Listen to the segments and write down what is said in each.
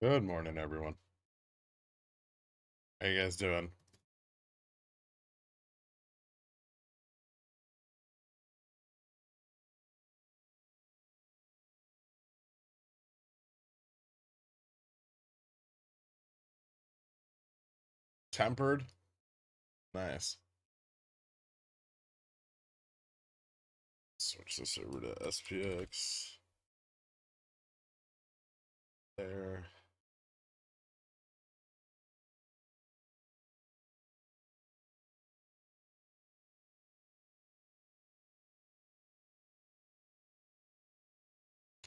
Good morning, everyone. How you guys doing? Tempered? Nice. Switch this over to SPX. There.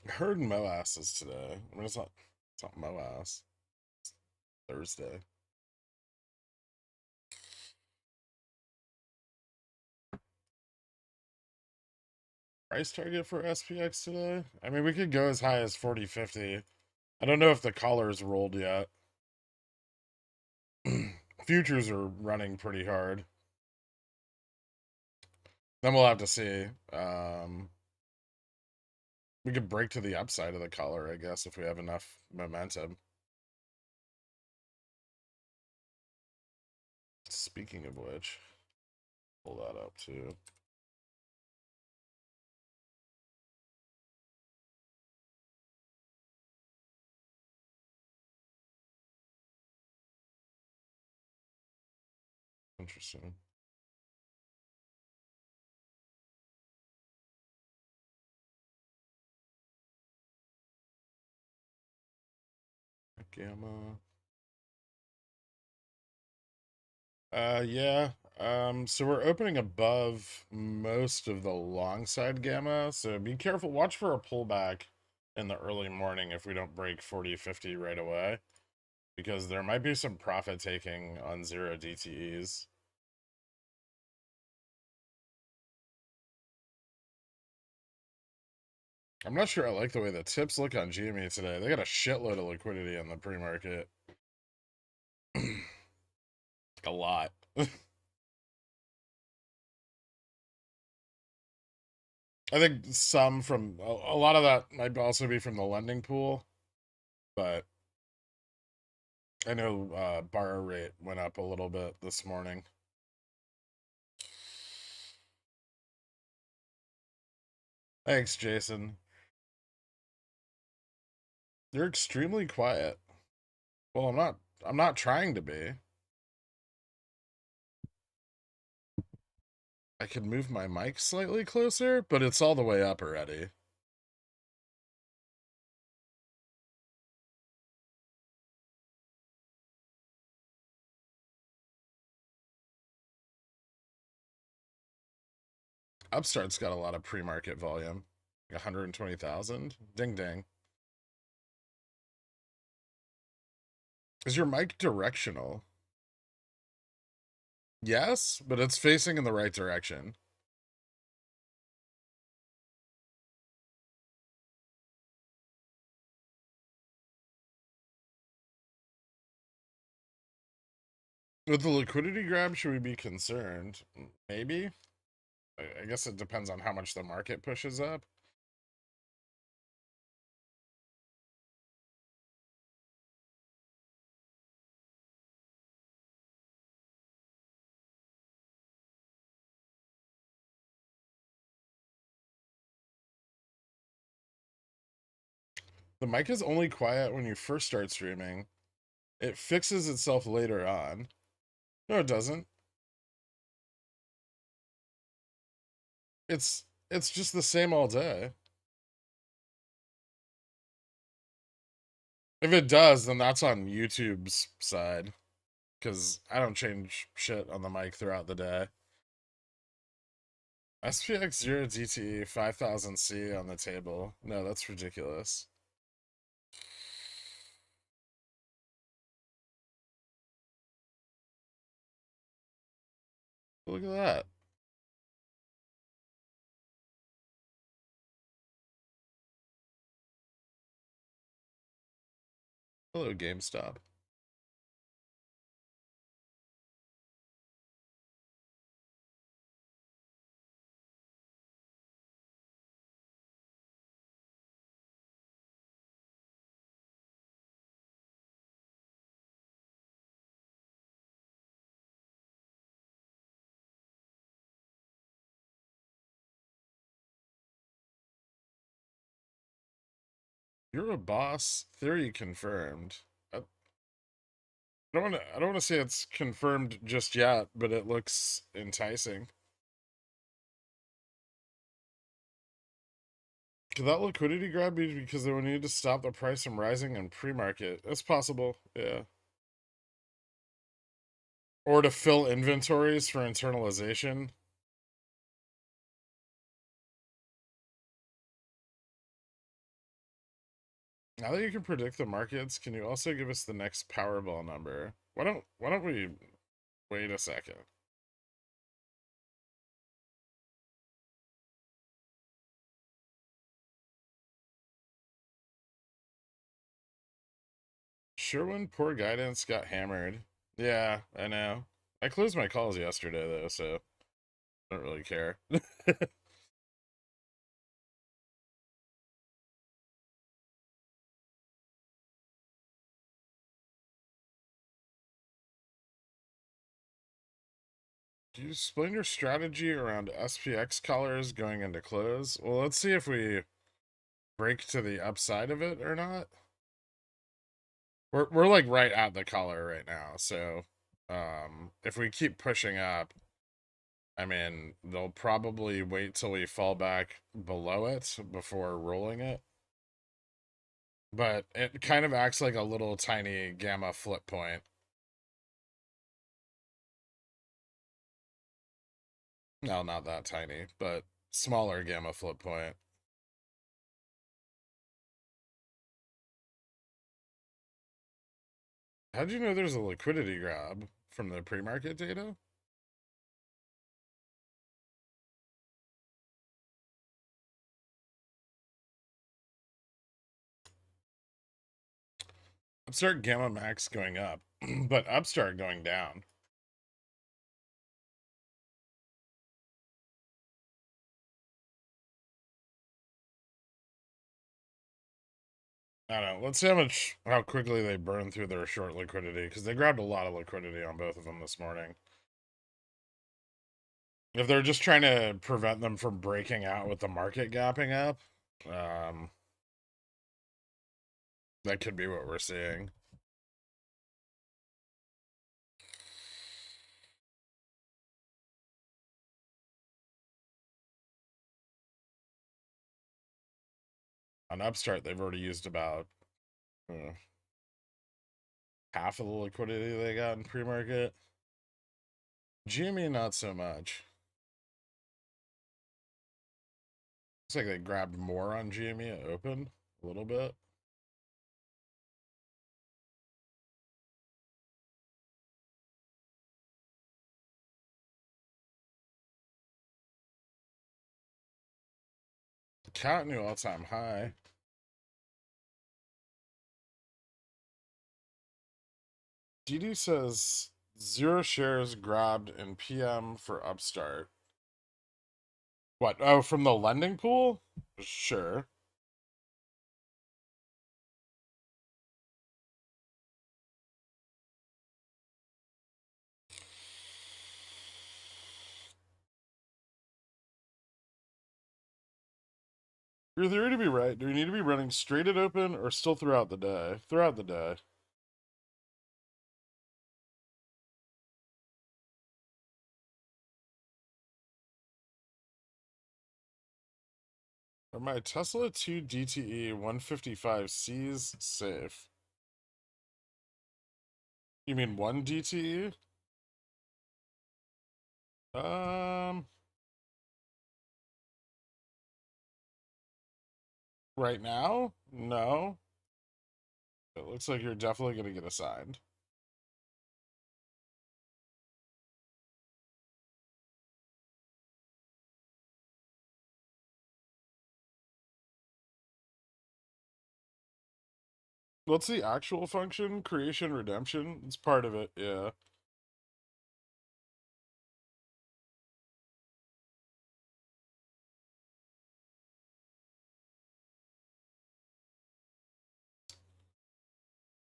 I heard MOASS is today. I mean, it's not MOASS. It's Thursday. Price target for SPX today? I mean, we could go as high as 40.50. I don't know if the collar's rolled yet. Futures are running pretty hard. Then we'll have to see. We could break to the upside of the collar, I guess, if we have enough momentum. Speaking of which, pull that up too. Interesting. Gamma. Yeah. So we're opening above most of the long side gamma, so be careful. Watch for a pullback in the early morning if we don't break 40.50 right away, because there might be some profit taking on 0 DTEs. I'm not sure I like the way the tips look on GME today. They got a shitload of liquidity in the pre-market. A lot. I think some from a lot of that might also be from the lending pool, but I know borrow rate went up a little bit this morning. Thanks, Jason. You're extremely quiet. Well, I'm not trying to be. I could move my mic slightly closer, but it's all the way up already. Upstart's got a lot of pre-market volume. 120,000. Ding ding. Is your mic directional? Yes, but it's facing in the right direction. With the liquidity grab, should we be concerned? Maybe. I guess it depends on how much the market pushes up. The mic is only quiet when you first start streaming. It fixes itself later on. No, it doesn't. It's just the same all day. If it does, then that's on YouTube's side. Because I don't change shit on the mic throughout the day. SPX 0 DTE 5000C on the table. No, that's ridiculous. Look at that. Hello, GameStop. You're a boss. Theory confirmed. I don't want to say it's confirmed just yet, but it looks enticing. Could that liquidity grab be because they would need to stop the price from rising in pre-market? That's possible, yeah. Or to fill inventories for internalization. Now that you can predict the markets, can you also give us the next Powerball number? Why don't we wait a second? Sherwin, poor guidance, got hammered. Yeah, I know. I closed my calls yesterday though, so I don't really care. Do you explain your strategy around SPX collars going into close? Well, let's see if we break to the upside of it or not. We're like right at the collar right now, so if we keep pushing up, I mean, they'll probably wait till we fall back below it before rolling it. But it kind of acts like a little tiny gamma flip point. No, not that tiny, but smaller gamma flip point. How'd you know there's a liquidity grab from the pre-market data? Upstart gamma max going up, but upstart going down. I don't know. Let's see how quickly they burn through their short liquidity because they grabbed a lot of liquidity on both of them this morning. If they're just trying to prevent them from breaking out with the market gapping up, um, that could be what we're seeing. On Upstart, they've already used about uh, half of the liquidity they got in pre-market. GME, not so much. Looks like they grabbed more on GME at open a little bit. Cat new all-time high. DD says 0 shares grabbed in PM for Upstart. What? Oh, from the lending pool? Sure. Your theory to be right. Do we need to be running straight at open or still throughout the day? Throughout the day. Are my Tesla 2 DTE 155Cs safe? You mean 1 DTE? Um, right now? No. It looks like you're definitely going to get assigned. What's the actual function? Creation, redemption? It's part of it, yeah.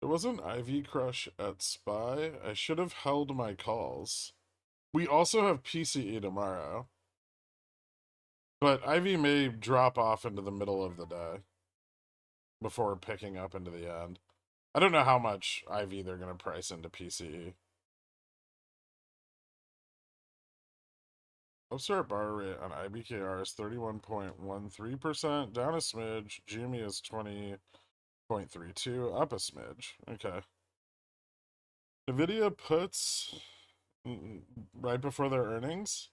It wasn't IV Crush at SPY. I should have held my calls. We also have PCE tomorrow. But IV may drop off into the middle of the day. before picking up into the end. I don't know how much IV they're going to price into PCE. Upstart borrow rate on IBKR is 31.13%, down a smidge. GME is 20.32, up a smidge. Okay. NVIDIA puts right before their earnings.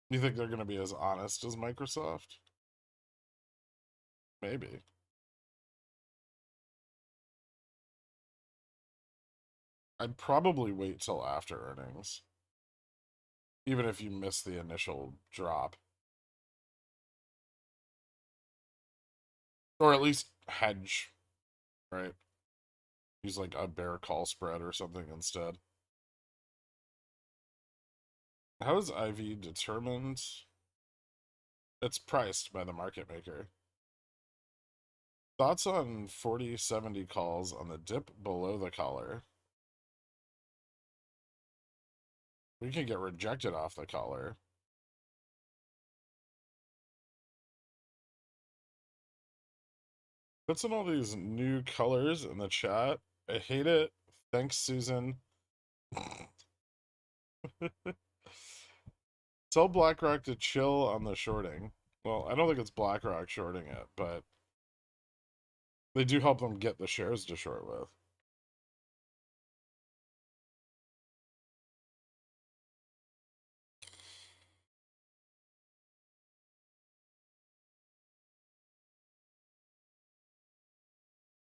You think they're going to be as honest as Microsoft? Maybe. I'd probably wait till after earnings, even if you miss the initial drop. Or at least hedge, right? Use like a bear call spread or something instead. How is IV determined? It's priced by the market maker. Thoughts on 40-70 calls on the dip below the collar? We can get rejected off the collar. Puts in all these new colors in the chat. I hate it. Thanks, Susan. Tell BlackRock to chill on the shorting. Well, I don't think it's BlackRock shorting it, but they do help them get the shares to short with.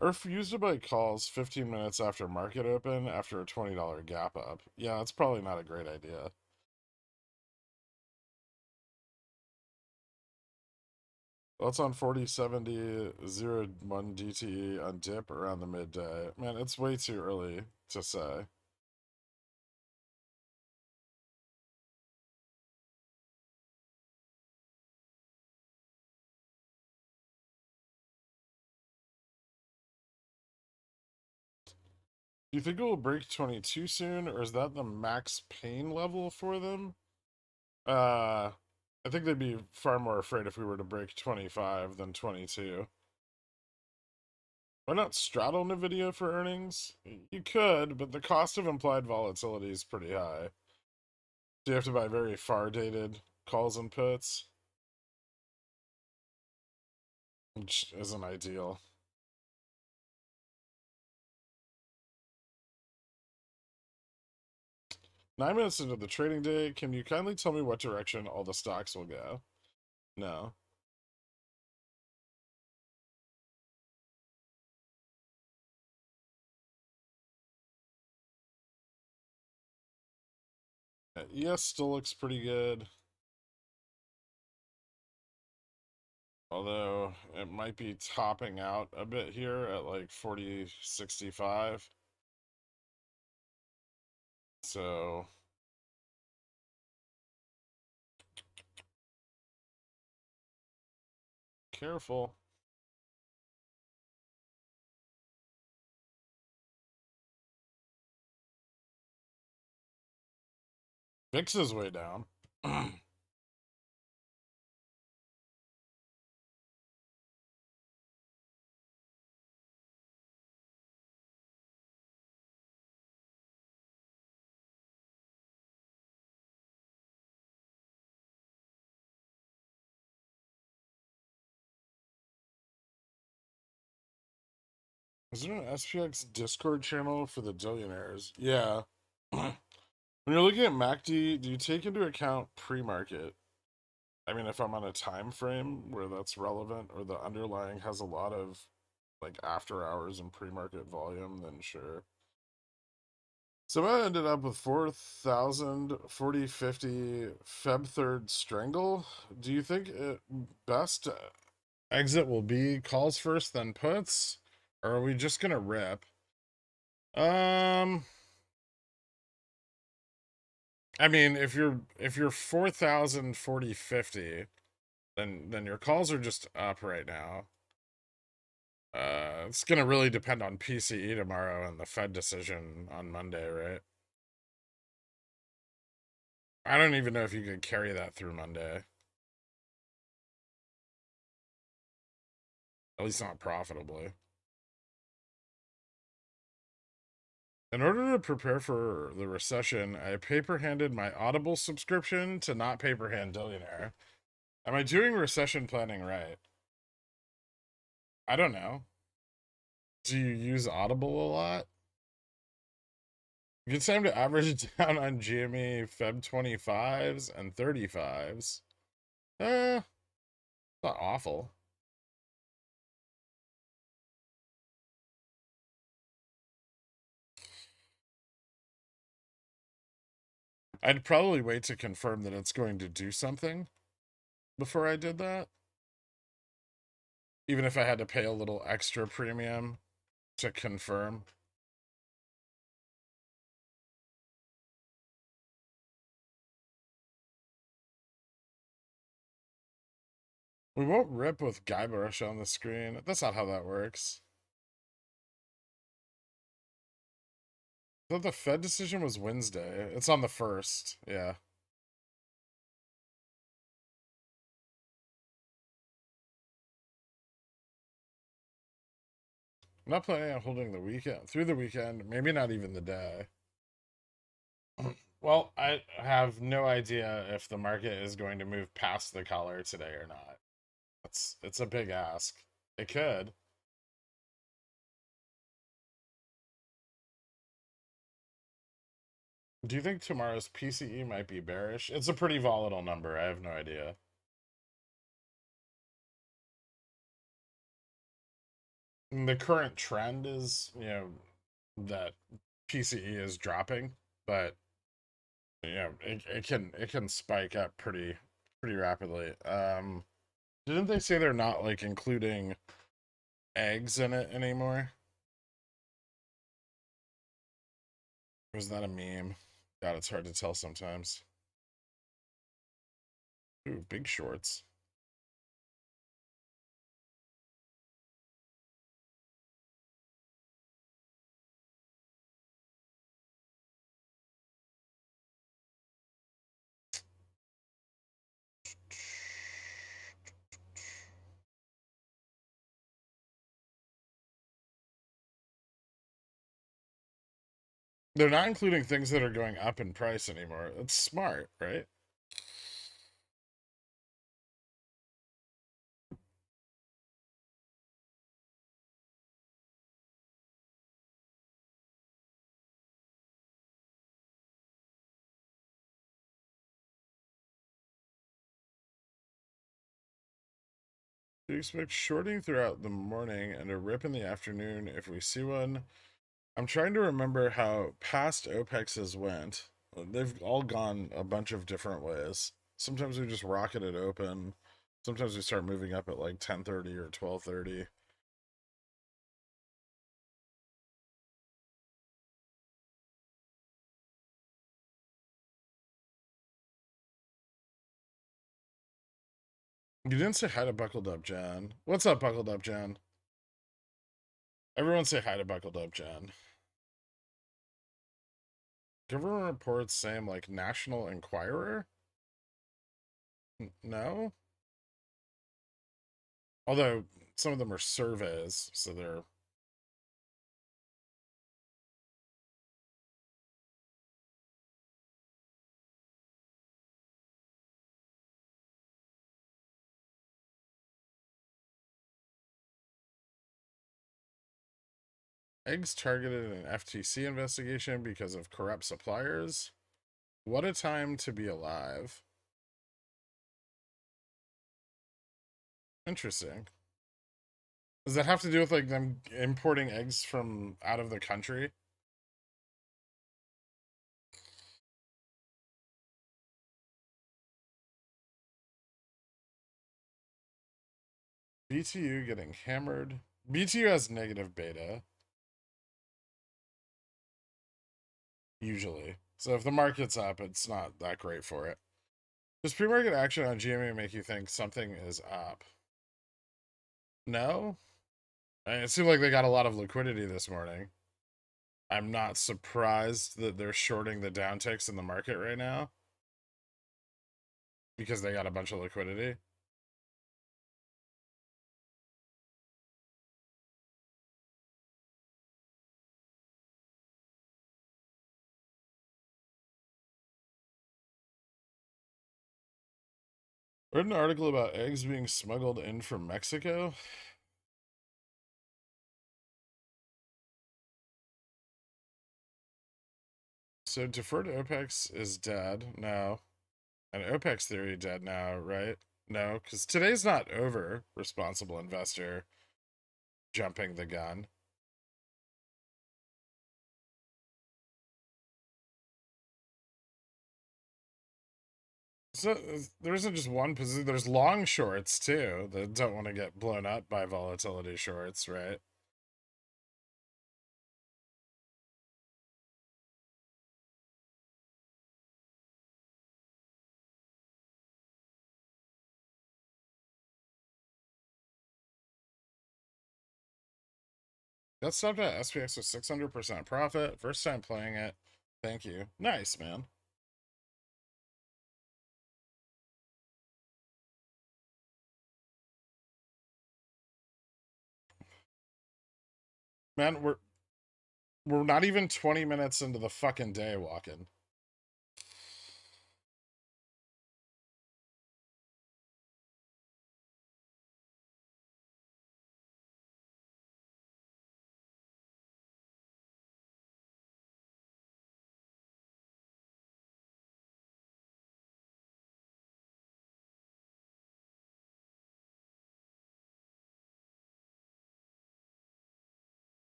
I refuse to buy calls 15 minutes after market open after a $20 gap up. Yeah, that's probably not a great idea. That's on 40-70, 0-1 DTE on dip around the midday. Man, it's way too early to say. Do you think it will break 22 soon, or is that the max pain level for them? I think they'd be far more afraid if we were to break 25 than 22. Why not straddle NVIDIA for earnings? You could, but the cost of implied volatility is pretty high. So you have to buy very far dated calls and puts, which isn't ideal. Nine minutes into the trading day, can you kindly tell me what direction all the stocks will go? No. ES still looks pretty good. Although it might be topping out a bit here at like 40.65. So careful. VIX is way down. Is there an SPX Discord channel for the billionaires? Yeah. When you're looking at MACD, do you take into account pre-market? I mean, if I'm on a time frame where that's relevant or the underlying has a lot of like after hours and pre-market volume, then sure. So I ended up with 4,000, 40, 50, Feb 3rd strangle. Do you think it best exit will be calls first, then puts? Or are we just gonna rip? I mean, if you're 4,000, 40, 50, then your calls are just up right now. It's gonna really depend on PCE tomorrow and the Fed decision on Monday, right? I don't even know if you could carry that through Monday. At least not profitably. In order to prepare for the recession, I paper-handed my Audible subscription to Not Paperhand Billionaire. Am I doing recession planning right? I don't know. Do you use Audible a lot? Good time to average down on GME Feb 25s and 35s. Not awful. I'd probably wait to confirm that it's going to do something before I did that. Even if I had to pay a little extra premium to confirm. We won't rip with Guybrush on the screen. That's not how that works. I thought the Fed decision was Wednesday. It's on the 1st. Yeah. I'm not planning on holding the weekend through the weekend, maybe not even the day. Well, I have no idea if the market is going to move past the collar today or not. It's a big ask. It could. Do you think tomorrow's PCE might be bearish? It's a pretty volatile number. I have no idea. The current trend is, that PCE is dropping, but it can spike up pretty rapidly. Didn't they say they're not like including eggs in it anymore? Or is that a meme? God, it's hard to tell sometimes. Ooh, big shorts. They're not including things that are going up in price anymore. It's smart, right? Do you expect shorting throughout the morning and a rip in the afternoon if we see one? I'm trying to remember how past OPEXs went. They've all gone a bunch of different ways. Sometimes we just rocket it open. Sometimes we start moving up at like 10:30 or 12:30. You didn't say hi to Buckled Up Jan. What's up, Buckled Up Jan? Everyone say hi to Buckled Up Jan. Government reports same like National Enquirer? No? Although some of them are surveys, so they're eggs targeted an FTC investigation because of corrupt suppliers. What a time to be alive. Interesting. Does that have to do with like them importing eggs from out of the country? BTU getting hammered. BTU has negative beta, usually. So if the market's up, it's not that great for it. Does pre-market action on GME make you think something is up? No? It seemed like they got a lot of liquidity this morning. I'm not surprised that they're shorting the downticks in the market right now because they got a bunch of liquidity. Read an article about eggs being smuggled in from Mexico. So deferred OPEX is dead now. And OPEX theory dead now, right? No, because today's not over. Responsible investor jumping the gun. So there isn't just one position. There's long shorts too that don't want to get blown up by volatility shorts, right? Got stopped at SPX with 600% profit. First time playing it. Thank you. Nice, man. Man, we're not even 20 minutes into the fucking day walking.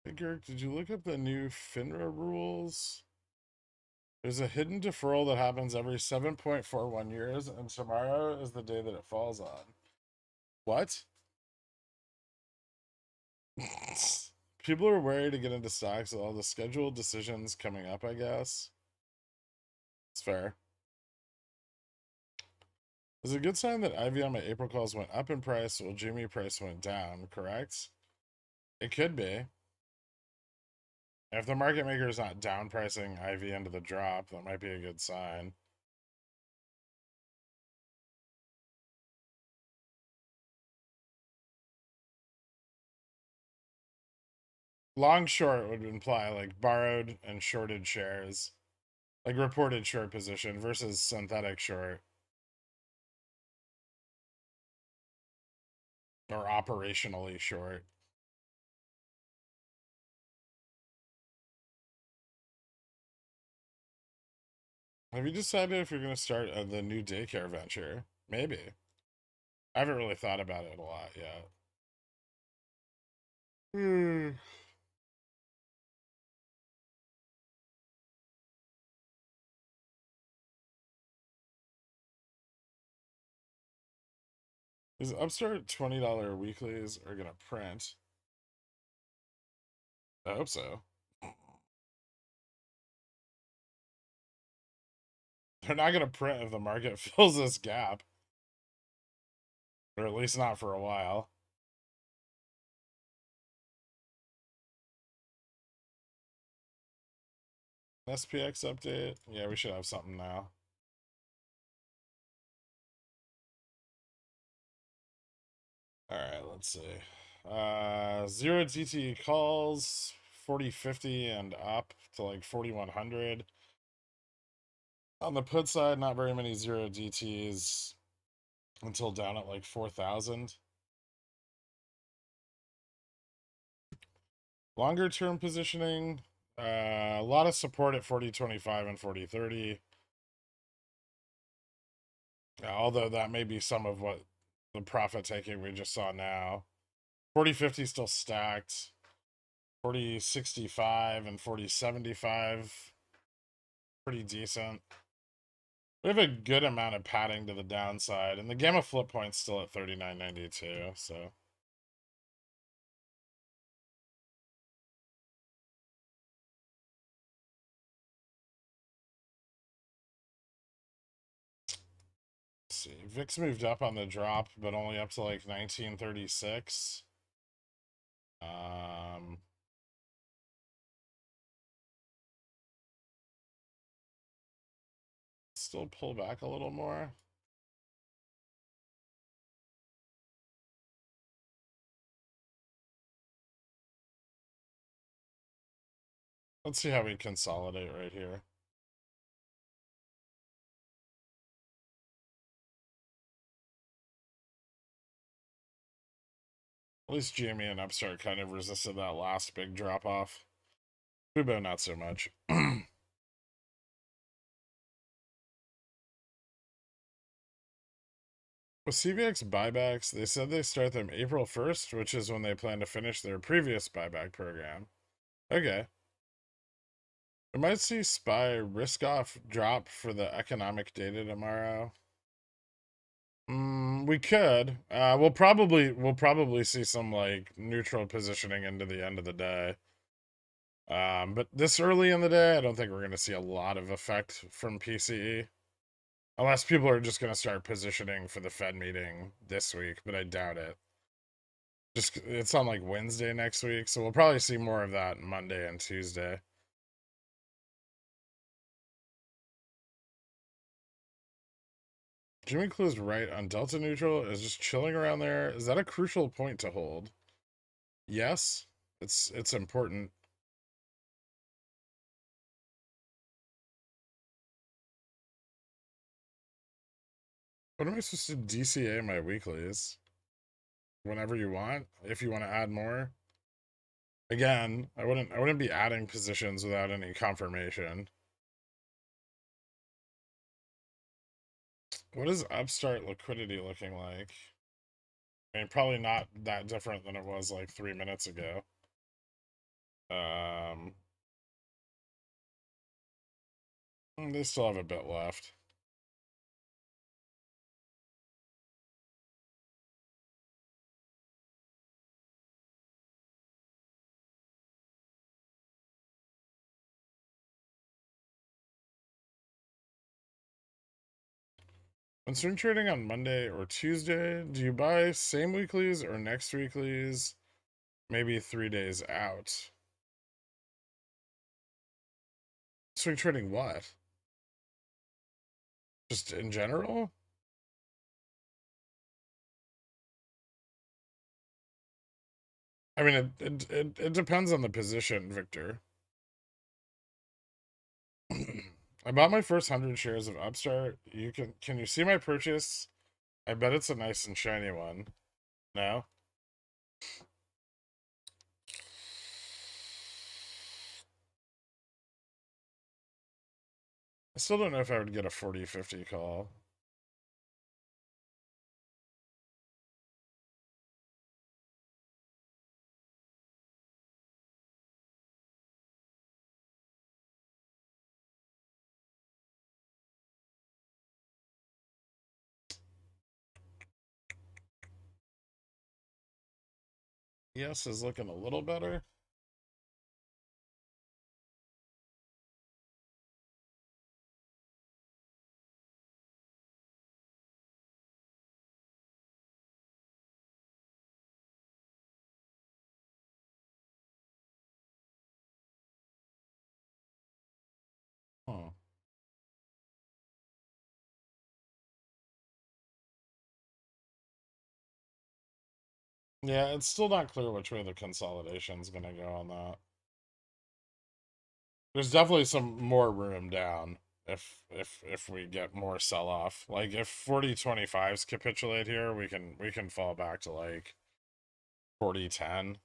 Hey, Girk, did you look up the new FINRA rules? There's a hidden deferral that happens every 7.41 years, and tomorrow is the day that it falls on. What? People are wary to get into stocks with all the scheduled decisions coming up, I guess. It's fair. It's a good sign that IV on my April calls went up in price while Jimmy price went down, correct? It could be. If the market maker is not down pricing IV into the drop, that might be a good sign. Long short would imply like borrowed and shorted shares, like reported short position versus synthetic short or operationally short. Have you decided if you're going to start the new daycare venture? Maybe. I haven't really thought about it a lot yet. Hmm. These upstart $20 weeklies are going to print. I hope so. They're not going to print if the market fills this gap, or at least not for a while. SPX update. Yeah, we should have something now. All right, let's see. 0 DT calls 4050 and up to like 4100. On the put side, not very many 0 DTs until down at like 4000. Longer term positioning, a lot of support at 4025 and 4030. Although that may be some of what the profit taking we just saw now. 4050 still stacked. 4065 and 4075 pretty decent. We have a good amount of padding to the downside, and the gamma flip point's still at 39.92, so. Let's see. VIX moved up on the drop, but only up to like 1936. Still pull back a little more. Let's see how we consolidate right here. At least GME and Upstart kind of resisted that last big drop off. Fubo, not so much. With CVX buybacks, they said they start them April 1st, which is when they plan to finish their previous buyback program. Okay. We might see SPY risk off drop for the economic data tomorrow. We could. We'll probably see some like neutral positioning into the end of the day. But this early in the day, I don't think we're going to see a lot of effect from PCE. Unless people are just going to start positioning for the Fed meeting this week, but I doubt it. Just it's on like Wednesday next week, so we'll probably see more of that Monday and Tuesday. Jimmy closed right on Delta neutral, is just chilling around there. Is that a crucial point to hold? Yes, it's important. What am I supposed to DCA my weeklies? Whenever you want, if you want to add more. Again, I wouldn't be adding positions without any confirmation. What is Upstart liquidity looking like? I mean, probably not that different than it was like 3 minutes ago. Um, they still have a bit left. When swing trading on Monday or Tuesday, do you buy same weeklies or next weeklies? Maybe 3 days out. Swing trading what? Just in general? I mean, it depends on the position, Victor. I bought my first 100 shares of Upstart. Can you see my purchase? I bet it's a nice and shiny one. No? I still don't know if I would get a 40-50 call. Yes is looking a little better. Hmm. Yeah, it's still not clear which way the consolidation's gonna go on that. There's definitely some more room down if we get more sell off. Like if 40-25s capitulate here, we can fall back to like 40-10.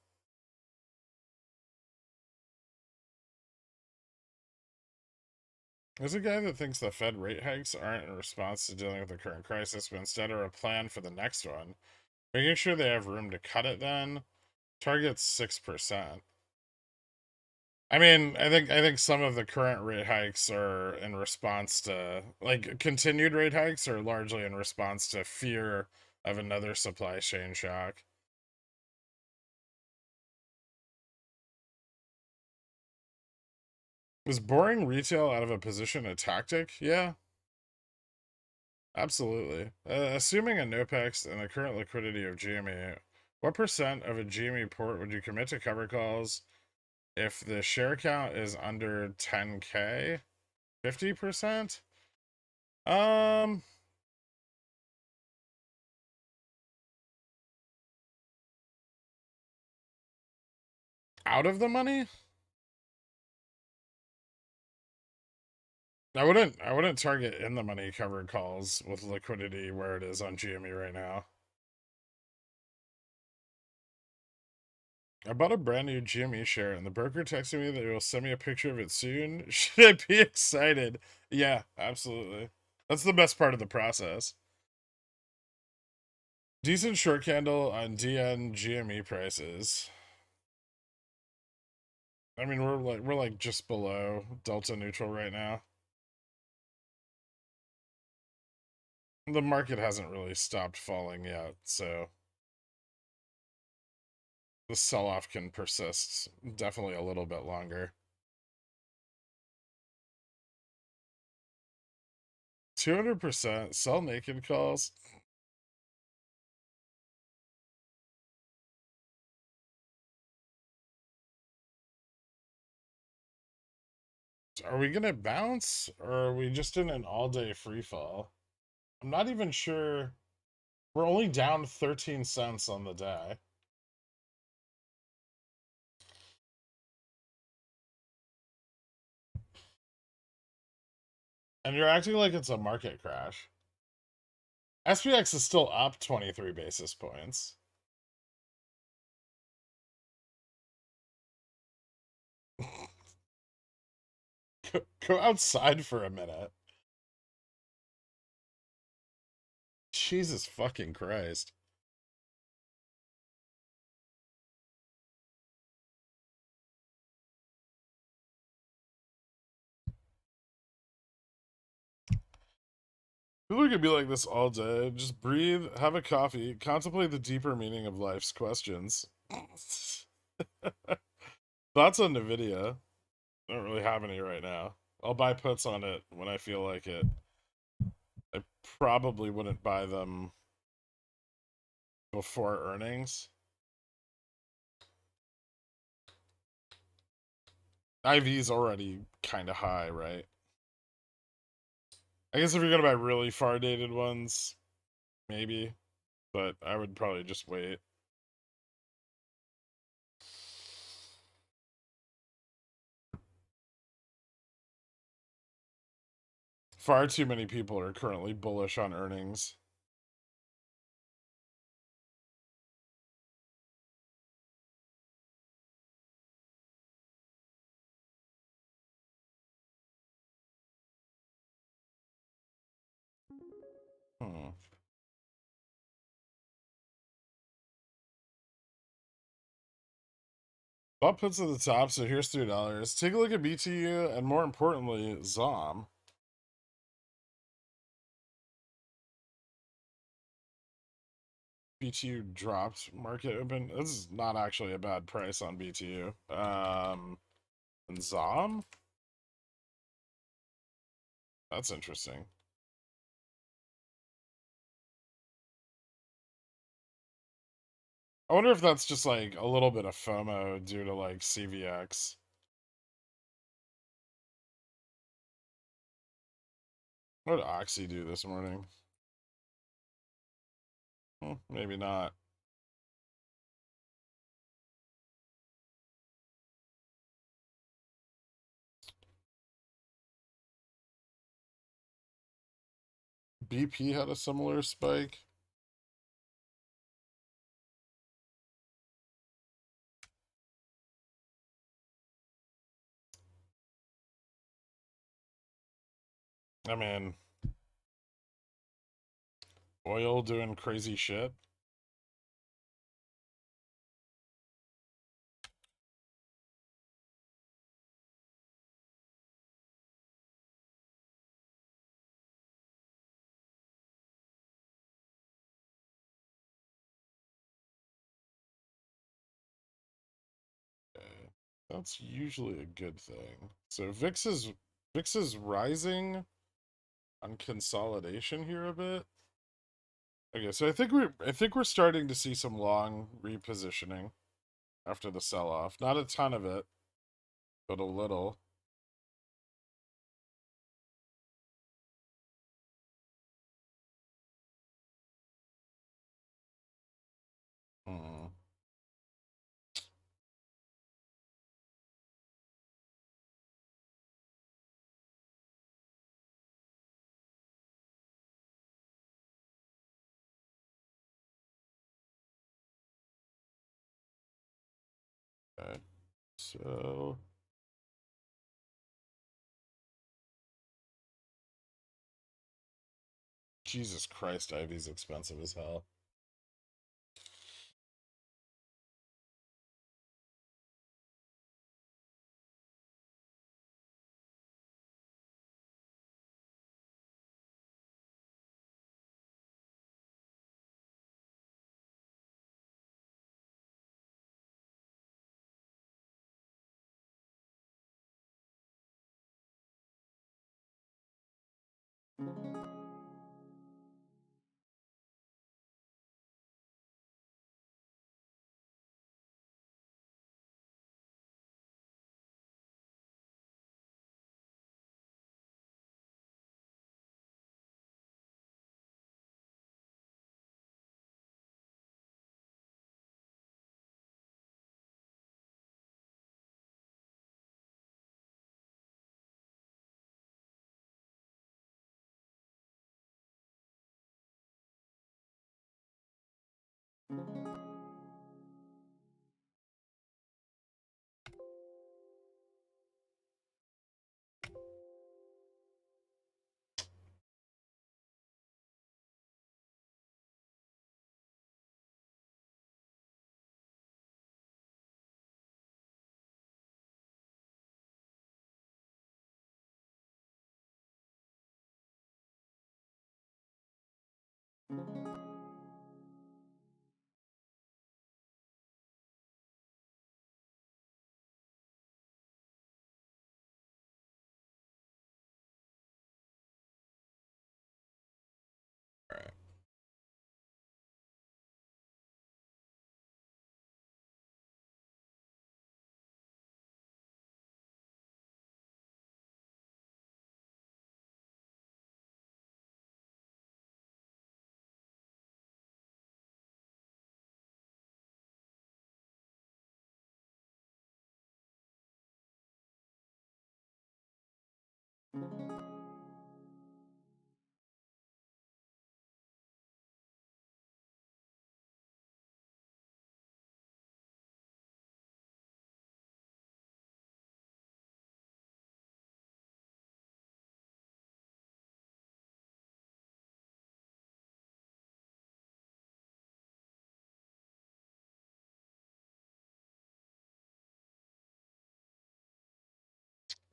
There's a guy that thinks the Fed rate hikes aren't in response to dealing with the current crisis, but instead are a plan for the next one. Making sure they have room to cut it then. Target's 6%. I mean, I think some of the current rate hikes are in response to like continued rate hikes are largely in response to fear of another supply chain shock. Is boring retail out of a position a tactic? Yeah, absolutely. Assuming a NOPEX and the current liquidity of GME, what percent of a GME port would you commit to cover calls if the share count is under 10K? 50%? Um, out of the money? I wouldn't target in the money covered calls with liquidity where it is on GME right now. I bought a brand new GME share and the broker texted me that he will send me a picture of it soon. Should I be excited? Yeah, absolutely. That's the best part of the process. Decent short candle on DN GME prices. I mean, we're like just below delta neutral right now. The market hasn't really stopped falling yet, so the sell-off can persist definitely a little bit longer. 200% sell naked calls. Are we gonna bounce or are we just in an all-day free fall? I'm not even sure. We're only down 13 cents on the day. And you're acting like it's a market crash. SPX is still up 23 basis points. Go outside for a minute. Jesus fucking Christ. People are gonna be like this all day. Just breathe, have a coffee, contemplate the deeper meaning of life's questions. Thoughts on NVIDIA? I don't really have any right now. I'll buy puts on it when I feel like it. I probably wouldn't buy them before earnings. IV's already kind of high, right? I guess if you're gonna buy really far dated ones, maybe, but I would probably just wait. Far too many people are currently bullish on earnings. Hmm. Bob puts at the top, so here's $3. Take a look at BTU and more importantly, ZOM. BTU dropped market open. This is not actually a bad price on BTU. And ZOM? That's interesting. I wonder if that's just like a little bit of FOMO due to like CVX. What did Oxy do this morning? Maybe not. BP had a similar spike. I mean, oil doing crazy shit. Okay. That's usually a good thing. So VIX is rising on consolidation here a bit. Okay, so I think we're starting to see some long repositioning after the sell-off. Not a ton of it, but a little. Hmm. Okay, so Jesus Christ, Ivy's expensive as hell. All right.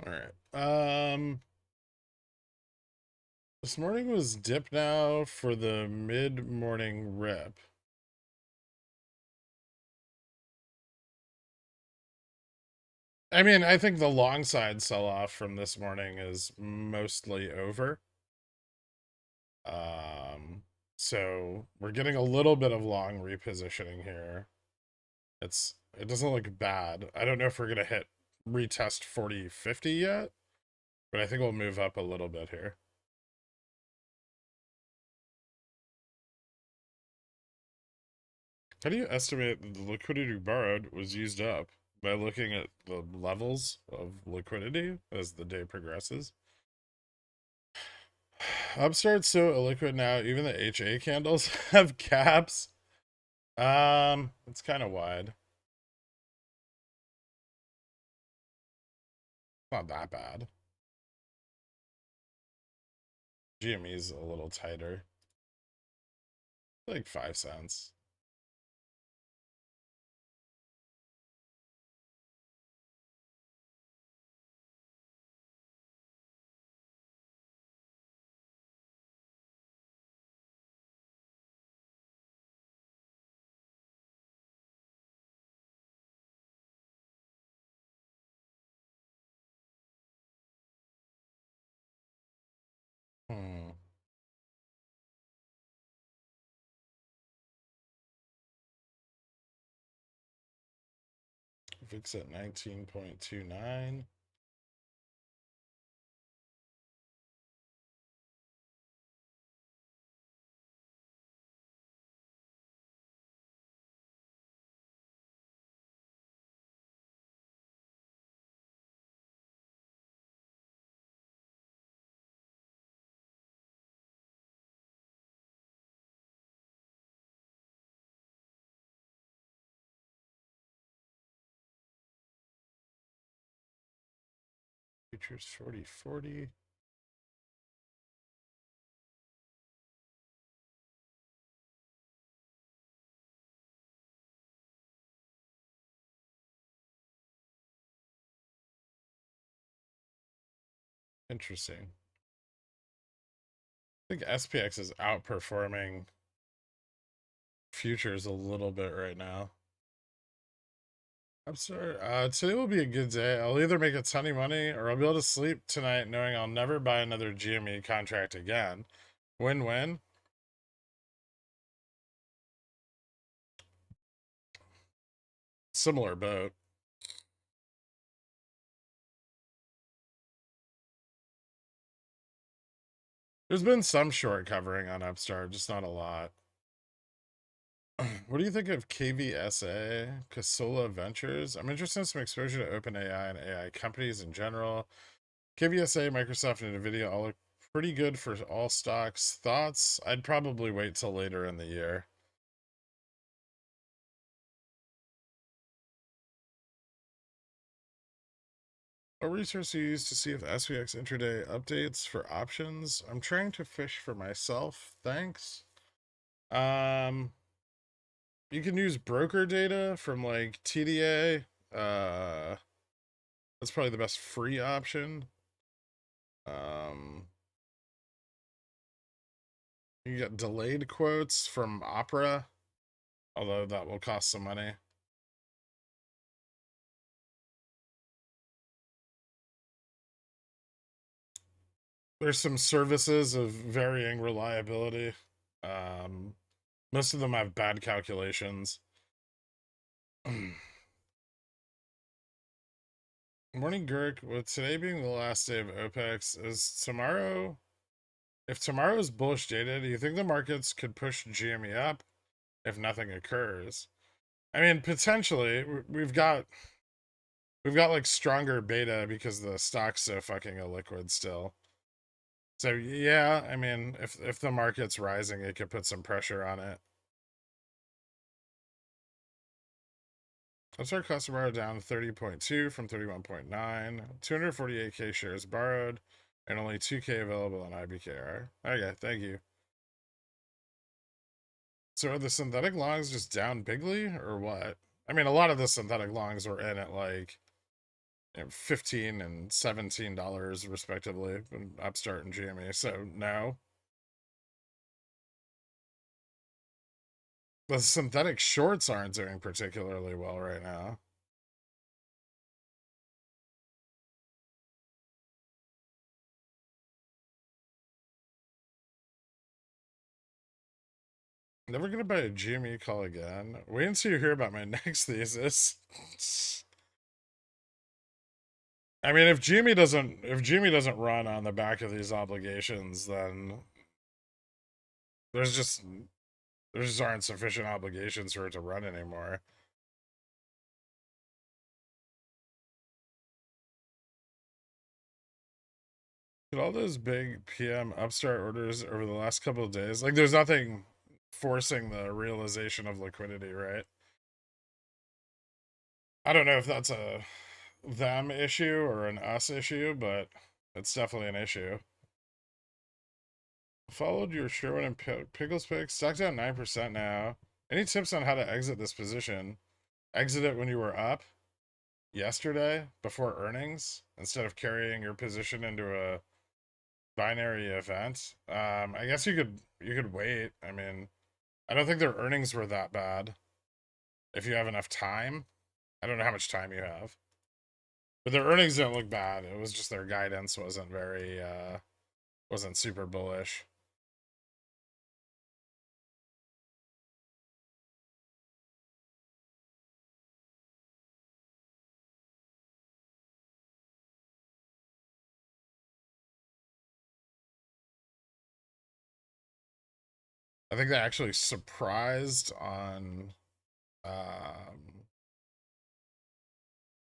All right. This morning was dip now for the mid-morning rip. I mean, I think the long side sell-off from this morning is mostly over. So we're getting a little bit of long repositioning here. It doesn't look bad. I don't know if we're gonna hit retest 40.50 yet, but I think we'll move up a little bit here. How do you estimate that the liquidity borrowed was used up? By looking at the levels of liquidity as the day progresses. Upstart's so illiquid now, even the HA candles have caps. It's kind of wide. Not that bad. GME's a little tighter. Like 5 cents. Hmm. VIX at 19.29. Futures 40-40. Interesting. I think SPX is outperforming futures a little bit right now. I'm sorry. Today will be a good day. I'll either make a ton of money or I'll be able to sleep tonight knowing I'll never buy another GME contract again. Win-win. Similar boat. There's been some short covering on Upstart, just not a lot. What do you think of KVSA, Casola Ventures? I'm interested in some exposure to OpenAI and AI companies in general. KVSA, Microsoft, and NVIDIA all look pretty good for all stocks. Thoughts? I'd probably wait till later in the year. What resource do you use to see if SPX intraday updates for options? I'm trying to fish for myself. Thanks. Um, you can use broker data from like TDA. That's probably the best free option. You get delayed quotes from Opera, although that will cost some money. There's some services of varying reliability. Um, Most of them have bad calculations. Morning, Gurk. With today being the last day of OPEX, is tomorrow. If tomorrow is bullish data, do you think the markets could push GME up if nothing occurs? I mean, potentially. We've got like stronger beta because the stock's so fucking illiquid still. So yeah, I mean, if the market's rising, it could put some pressure on it. Let's our customer down 30.2 from 31.9, 248k shares borrowed, and only 2k available on IBKR. Okay, thank you. So are the synthetic longs just down bigly or what? I mean, a lot of the synthetic longs were in at like $15 and $17 respectively in Upstart and GME. So no. The synthetic shorts aren't doing particularly well right now. Never gonna buy a GME call again. Wait until you hear about my next thesis. I mean, if GME doesn't run on the back of these obligations, then there's just there just aren't sufficient obligations for it to run anymore. But all those big PM Upstart orders over the last couple of days, like there's nothing forcing the realization of liquidity, right? I don't know if that's a them issue or an us issue, but it's definitely an issue. Followed your Sherwin and Pickles pick. Stock down 9% now. Any tips on how to exit this position? Exit it when you were up yesterday before earnings instead of carrying your position into a binary event. I guess you could wait. I mean, I don't think their earnings were that bad. If you have enough time, I don't know how much time you have, but their earnings didn't look bad. It was just their guidance wasn't super bullish. I think they actually um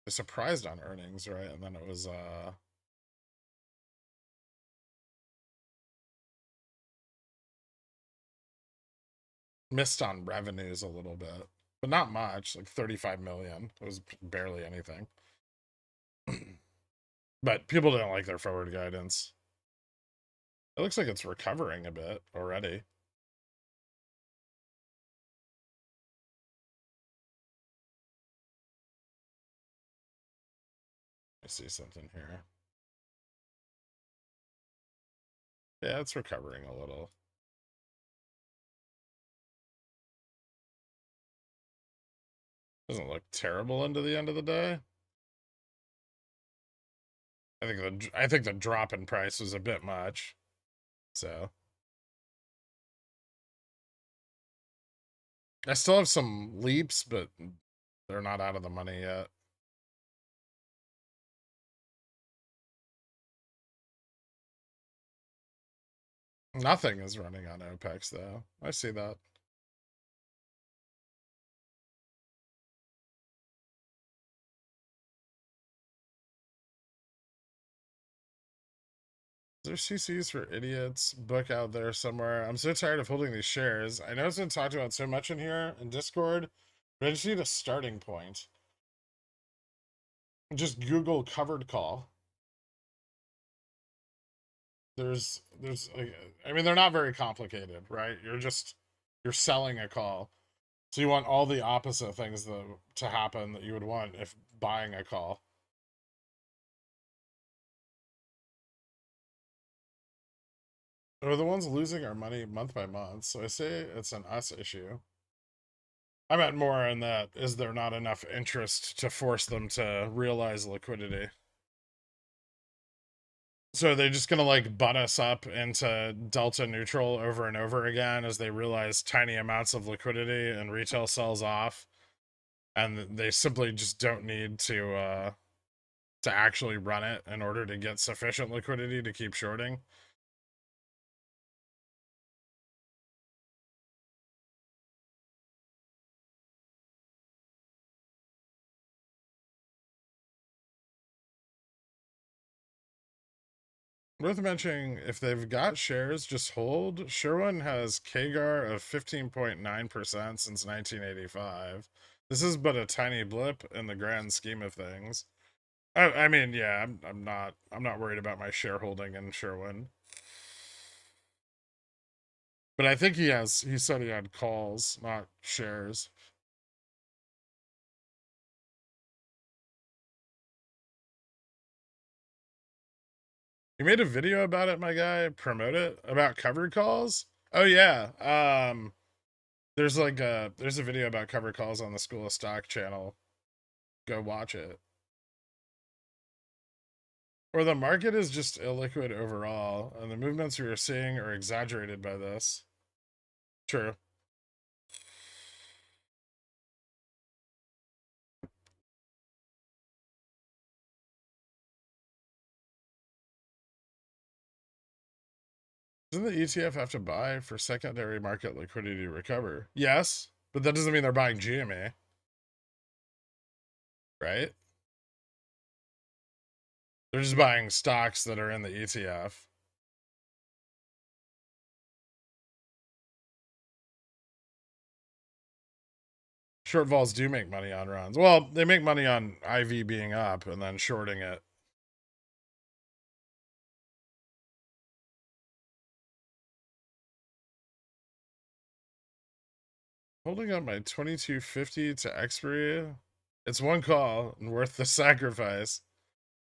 surprised on earnings, right? And then it was missed on revenues a little bit, but not much, like 35 million. It was barely anything. But people don't like their forward guidance. It looks like it's recovering a bit already. I see something here. Yeah, it's recovering a little. Doesn't look terrible into the end of the day. I think the drop in price was a bit much. So I still have some leaps, but they're not out of the money yet. Nothing is running on OPEX though. I see that. Is there CCs for idiots book out there somewhere? I'm so tired of holding these shares. I know it's been talked about so much in here in Discord, but I just need a starting point. Just Google covered call. There's like, I mean, they're not very complicated, right? You're selling a call. So you want all the opposite things to happen that you would want if buying a call. Or the ones losing our money month by month. So I say it's an us issue. I meant more in that is there not enough interest to force them to realize liquidity? So are they just gonna like butt us up into delta neutral over and over again as they realize tiny amounts of liquidity and retail sells off, and they simply just don't need to actually run it in order to get sufficient liquidity to keep shorting? Worth mentioning, if they've got shares, just hold. Sherwin has CAGR of 15.9% since 1985. This is but a tiny blip in the grand scheme of things. I mean, yeah, I'm not worried about my shareholding in Sherwin. But I think he said he had calls, not shares. You made a video about it, my guy. Promote it about covered calls. Oh yeah. There's a video about covered calls on the School of Stock channel. Go watch it. Or the market is just illiquid overall, and the movements we are seeing are exaggerated by this. True. Doesn't the ETF have to buy for secondary market liquidity to recover? Yes, but that doesn't mean they're buying GME, right? They're just buying stocks that are in the ETF. Short vols do make money on runs. Well, they make money on IV being up and then shorting it. Holding up my 2250 to expiry. It's one call and worth the sacrifice.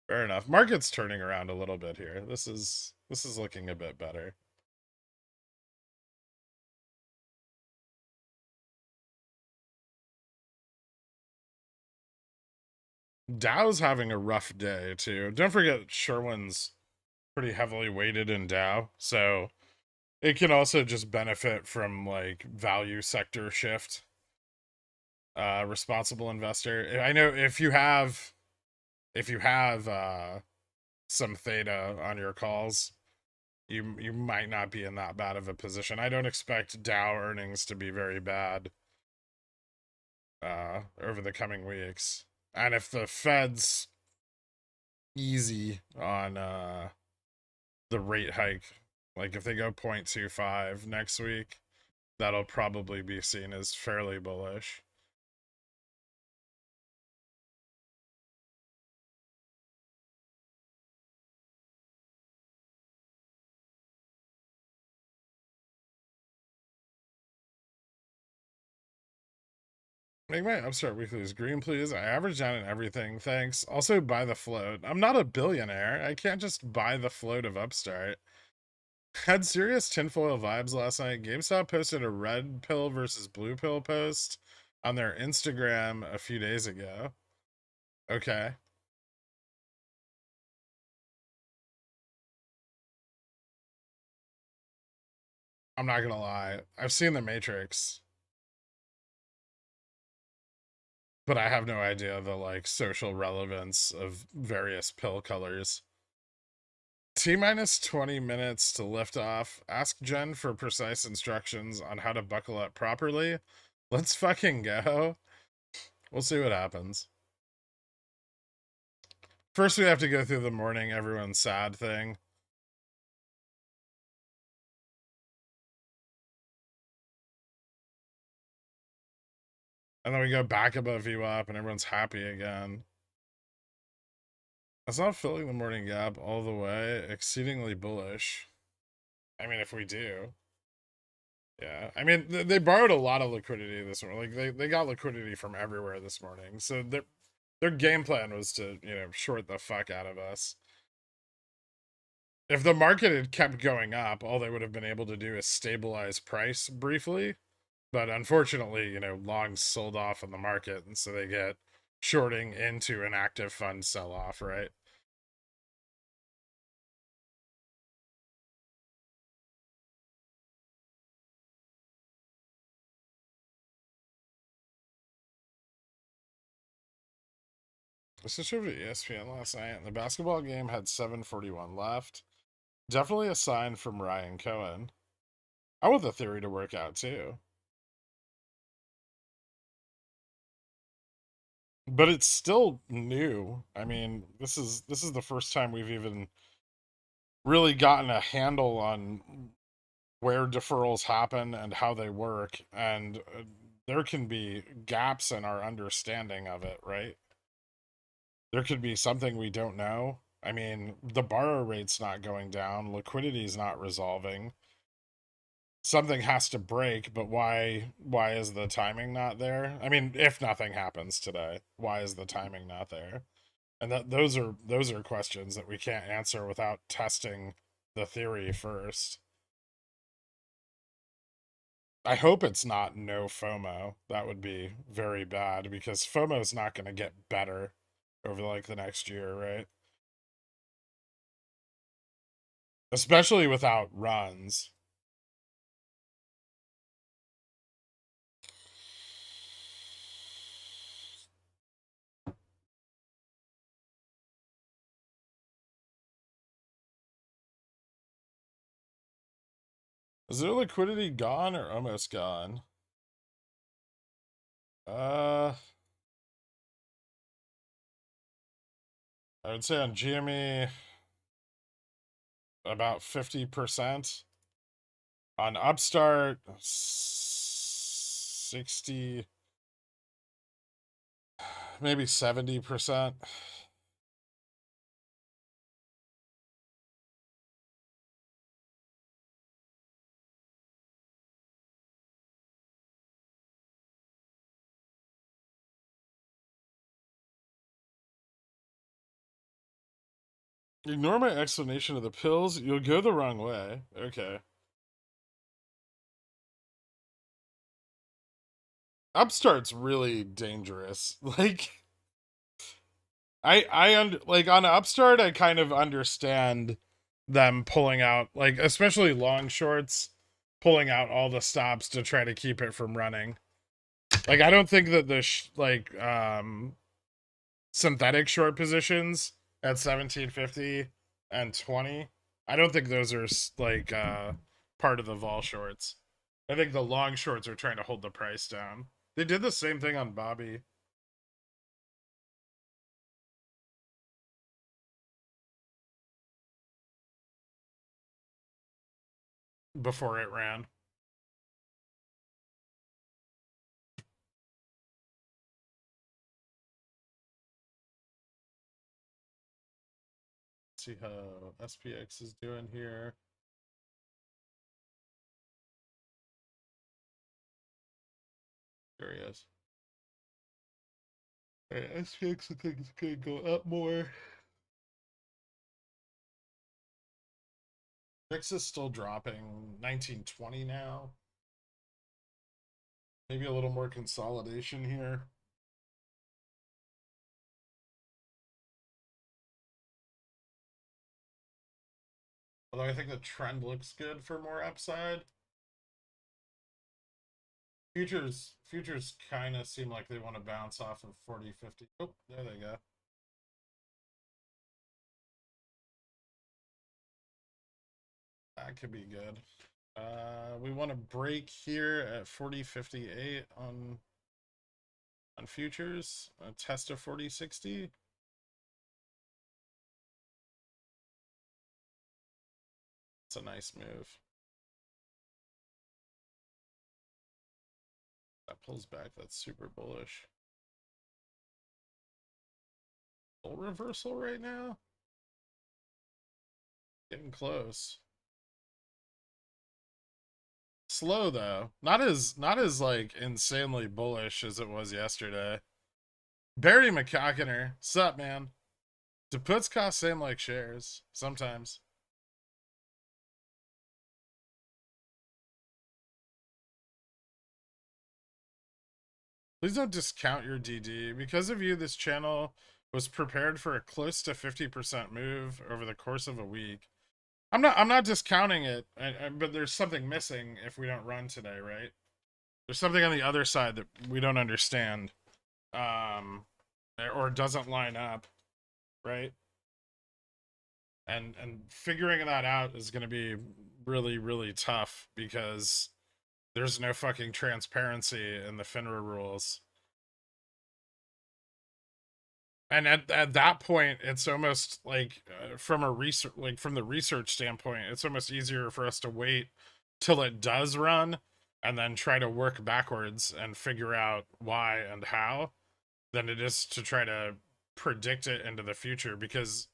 Fair enough. Market's turning around a little bit here. This is looking a bit better. Dow's having a rough day too. Don't forget Sherwin's pretty heavily weighted in Dow, so it can also just benefit from like value sector shift. Responsible investor. I know if you have some theta on your calls, you might not be in that bad of a position. I don't expect Dow earnings to be very bad over the coming weeks. And if the Fed's easy on the rate hike, like if they go 0.25 next week, that'll probably be seen as fairly bullish. Make my Upstart weeklies green, please. I average down in everything. Thanks. Also, buy the float. I'm not a billionaire. I can't just buy the float of Upstart. Had serious tinfoil vibes last night. GameStop posted a red pill versus blue pill post on their Instagram a few days ago. Okay. I'm not gonna lie. I've seen The Matrix, but I have no idea the like social relevance of various pill colors. T minus 20 minutes to lift off. Ask Jen for precise instructions on how to buckle up properly. Let's fucking go. We'll see what happens. First, we have to go through the morning everyone's sad thing. And then we go back above VWAP and everyone's happy again. It's not filling the morning gap all the way. Exceedingly bullish. I mean, if we do. Yeah. I mean, they borrowed a lot of liquidity this morning. Like, they got liquidity from everywhere this morning. So their game plan was to, short the fuck out of us. If the market had kept going up, all they would have been able to do is stabilize price briefly. But unfortunately, longs sold off in the market, and so they get shorting into an active fund sell off, right? I switched over to ESPN last night, and the basketball game had 7:41 left. Definitely a sign from Ryan Cohen. I want the theory to work out too. But it's still new. I mean, this is the first time we've even really gotten a handle on where deferrals happen and how they work, and there can be gaps in our understanding of it, right? There could be something we don't know. I mean, the borrow rate's not going down, liquidity's not resolving. Something has to break, but why is the timing not there? I mean, if nothing happens today, why is the timing not there? And those are questions that we can't answer without testing the theory first. I hope it's not no FOMO. That would be very bad because FOMO is not going to get better over like the next year, right? Especially without runs. Is their liquidity gone or almost gone? Uh, I would say on GME about 50%. On Upstart 60, maybe 70%. Ignore my explanation of the pills. You'll go the wrong way. Okay. Upstart's really dangerous. Like like on Upstart, I kind of understand them pulling out, like especially long shorts, pulling out all the stops to try to keep it from running. Like I don't think that the synthetic short positions at 1750 and 20, I don't think those are like part of the vol shorts. I think the long shorts are trying to hold the price down. They did the same thing on Bobby. Before it ran. See how SPX is doing here. There he is. Alright, SPX looks like it's gonna go up more. VIX is still dropping 1920 now. Maybe a little more consolidation here. Although I think the trend looks good for more upside. Futures kind of seem like they want to bounce off of 40, 50. Oh, there they go. That could be good. We want to break here at 40.58 on futures. A test of 40.60. It's a nice move. That pulls back. That's super bullish. Full reversal right now. Getting close. Slow though. Not as like insanely bullish as it was yesterday. Barry McCockiner, sup man? Do puts cost same like shares? Sometimes. Please don't discount your DD. Because of you, this channel was prepared for a close to 50% move over the course of a week. I'm not discounting it, but there's something missing if we don't run today, right? There's something on the other side that we don't understand, or doesn't line up, right? And figuring that out is going to be really, really tough because there's no fucking transparency in the FINRA rules. And at that point, it's almost like from a research, like from the research standpoint, it's almost easier for us to wait till it does run and then try to work backwards and figure out why and how than it is to try to predict it into the future, because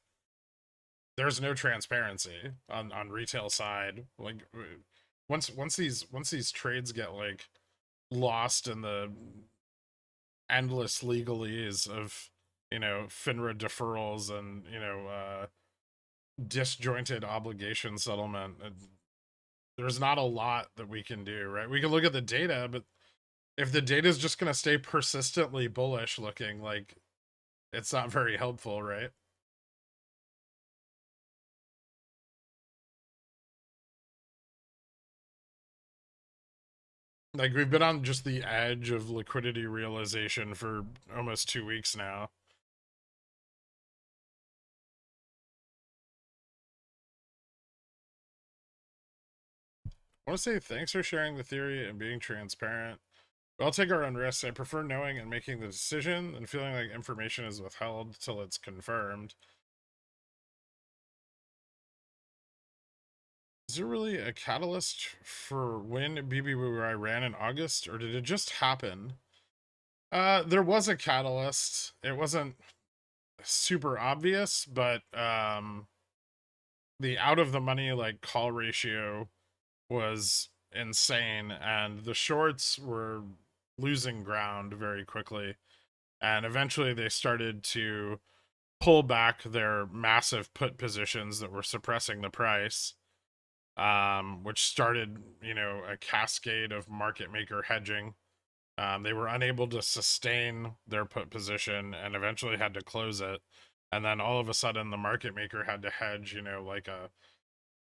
there's no transparency on retail side. Like once these trades get like lost in the endless legalese of, you know, FINRA deferrals and, you know, disjointed obligation settlement, there's not a lot that we can do, right? We can look at the data, but if the data is just going to stay persistently bullish looking, like, it's not very helpful, right? Like, we've been on just the edge of liquidity realization for almost 2 weeks now. I want to say thanks for sharing the theory and being transparent. I'll take our own risks. I prefer knowing and making the decision than feeling like information is withheld till it's confirmed. Is there really a catalyst for when BBY ran in August, or did it just happen? There was a catalyst. It wasn't super obvious, but the out of the money like call ratio was insane, and the shorts were losing ground very quickly. And eventually they started to pull back their massive put positions that were suppressing the price, which started, you know, a cascade of market maker hedging. They were unable to sustain their put position and eventually had to close it. And then all of a sudden, the market maker had to hedge, you know, like a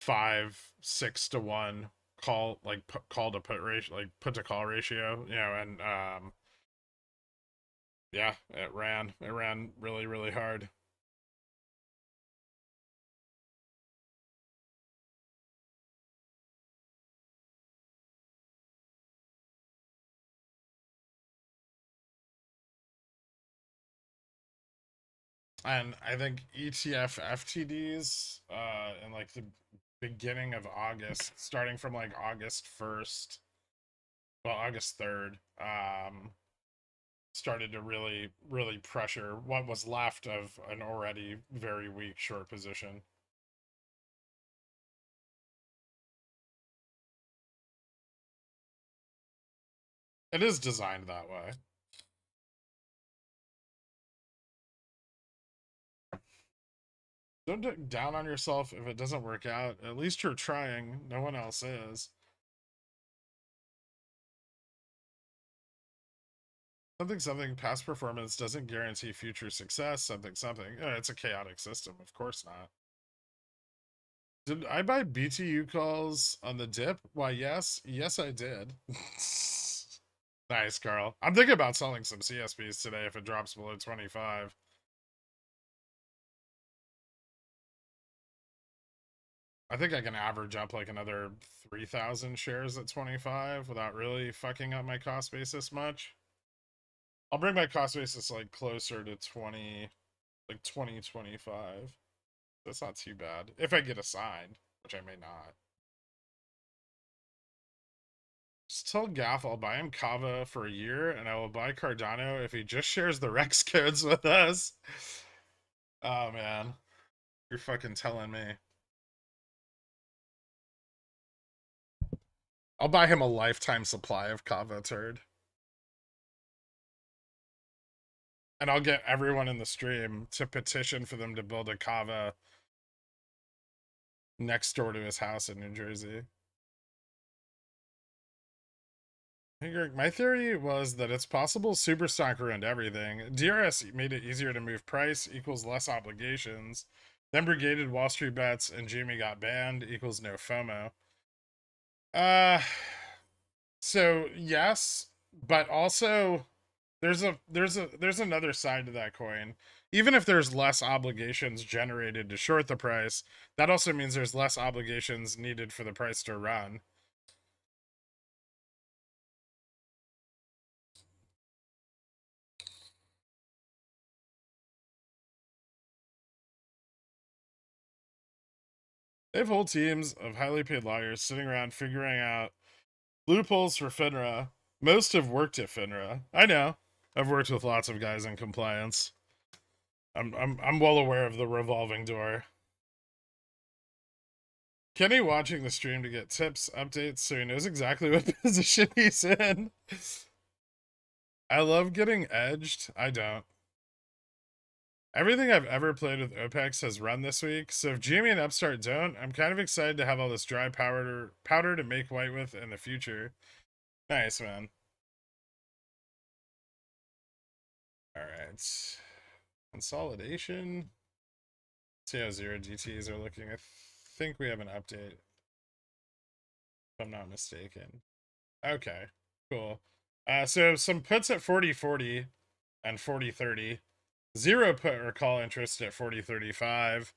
5-6 to 1 call, like call to put ratio, like put to call ratio, you know, and yeah, it ran really, really hard. And I think ETF FTDs in like the beginning of August, starting from like August 1st, well, August 3rd, started to really, really pressure what was left of an already very weak short position. It is designed that way. Don't look down on yourself if it doesn't work out. At least you're trying. No one else is. Something something past performance doesn't guarantee future success. Something something. It's a chaotic system. Of course not. Did I buy BTU calls on the dip? Why, yes. Yes, I did. Nice, Carl. I'm thinking about selling some CSPs today if it drops below 25. I think I can average up like another 3,000 shares at 25 without really fucking up my cost basis much. I'll bring my cost basis like closer to 20, like 2025. That's not too bad. If I get assigned, which I may not. Just tell Gaff I'll buy him Kava for a year and I will buy Cardano if he just shares the Rex codes with us. Oh man. You're fucking telling me. I'll buy him a lifetime supply of Kava turd. And I'll get everyone in the stream to petition for them to build a Kava next door to his house in New Jersey. Hey Greg, my theory was that it's possible Superstock ruined everything. DRS made it easier to move price equals less obligations. Then brigaded Wall Street bets and Jamie got banned equals no FOMO. Uh so yes, but also there's another side to that coin. Even if there's less obligations generated to short the price, that also means there's less obligations needed for the price to run. They have whole teams of highly paid lawyers sitting around figuring out loopholes for FINRA. Most have worked at FINRA. I know. I've worked with lots of guys in compliance. I'm well aware of the revolving door. Kenny watching the stream to get tips, updates, so he knows exactly what position he's in. I love getting edged. I don't. Everything I've ever played with OPEX has run this week, so if Jamie and Upstart don't, I'm kind of excited to have all this dry powder to make white with in the future. Nice, man. Alright. Consolidation. See how zero GTs are looking. I think we have an update, if I'm not mistaken. Okay, cool. So some puts at 40-40 and 40-30. Zero put or call interest at 40-35.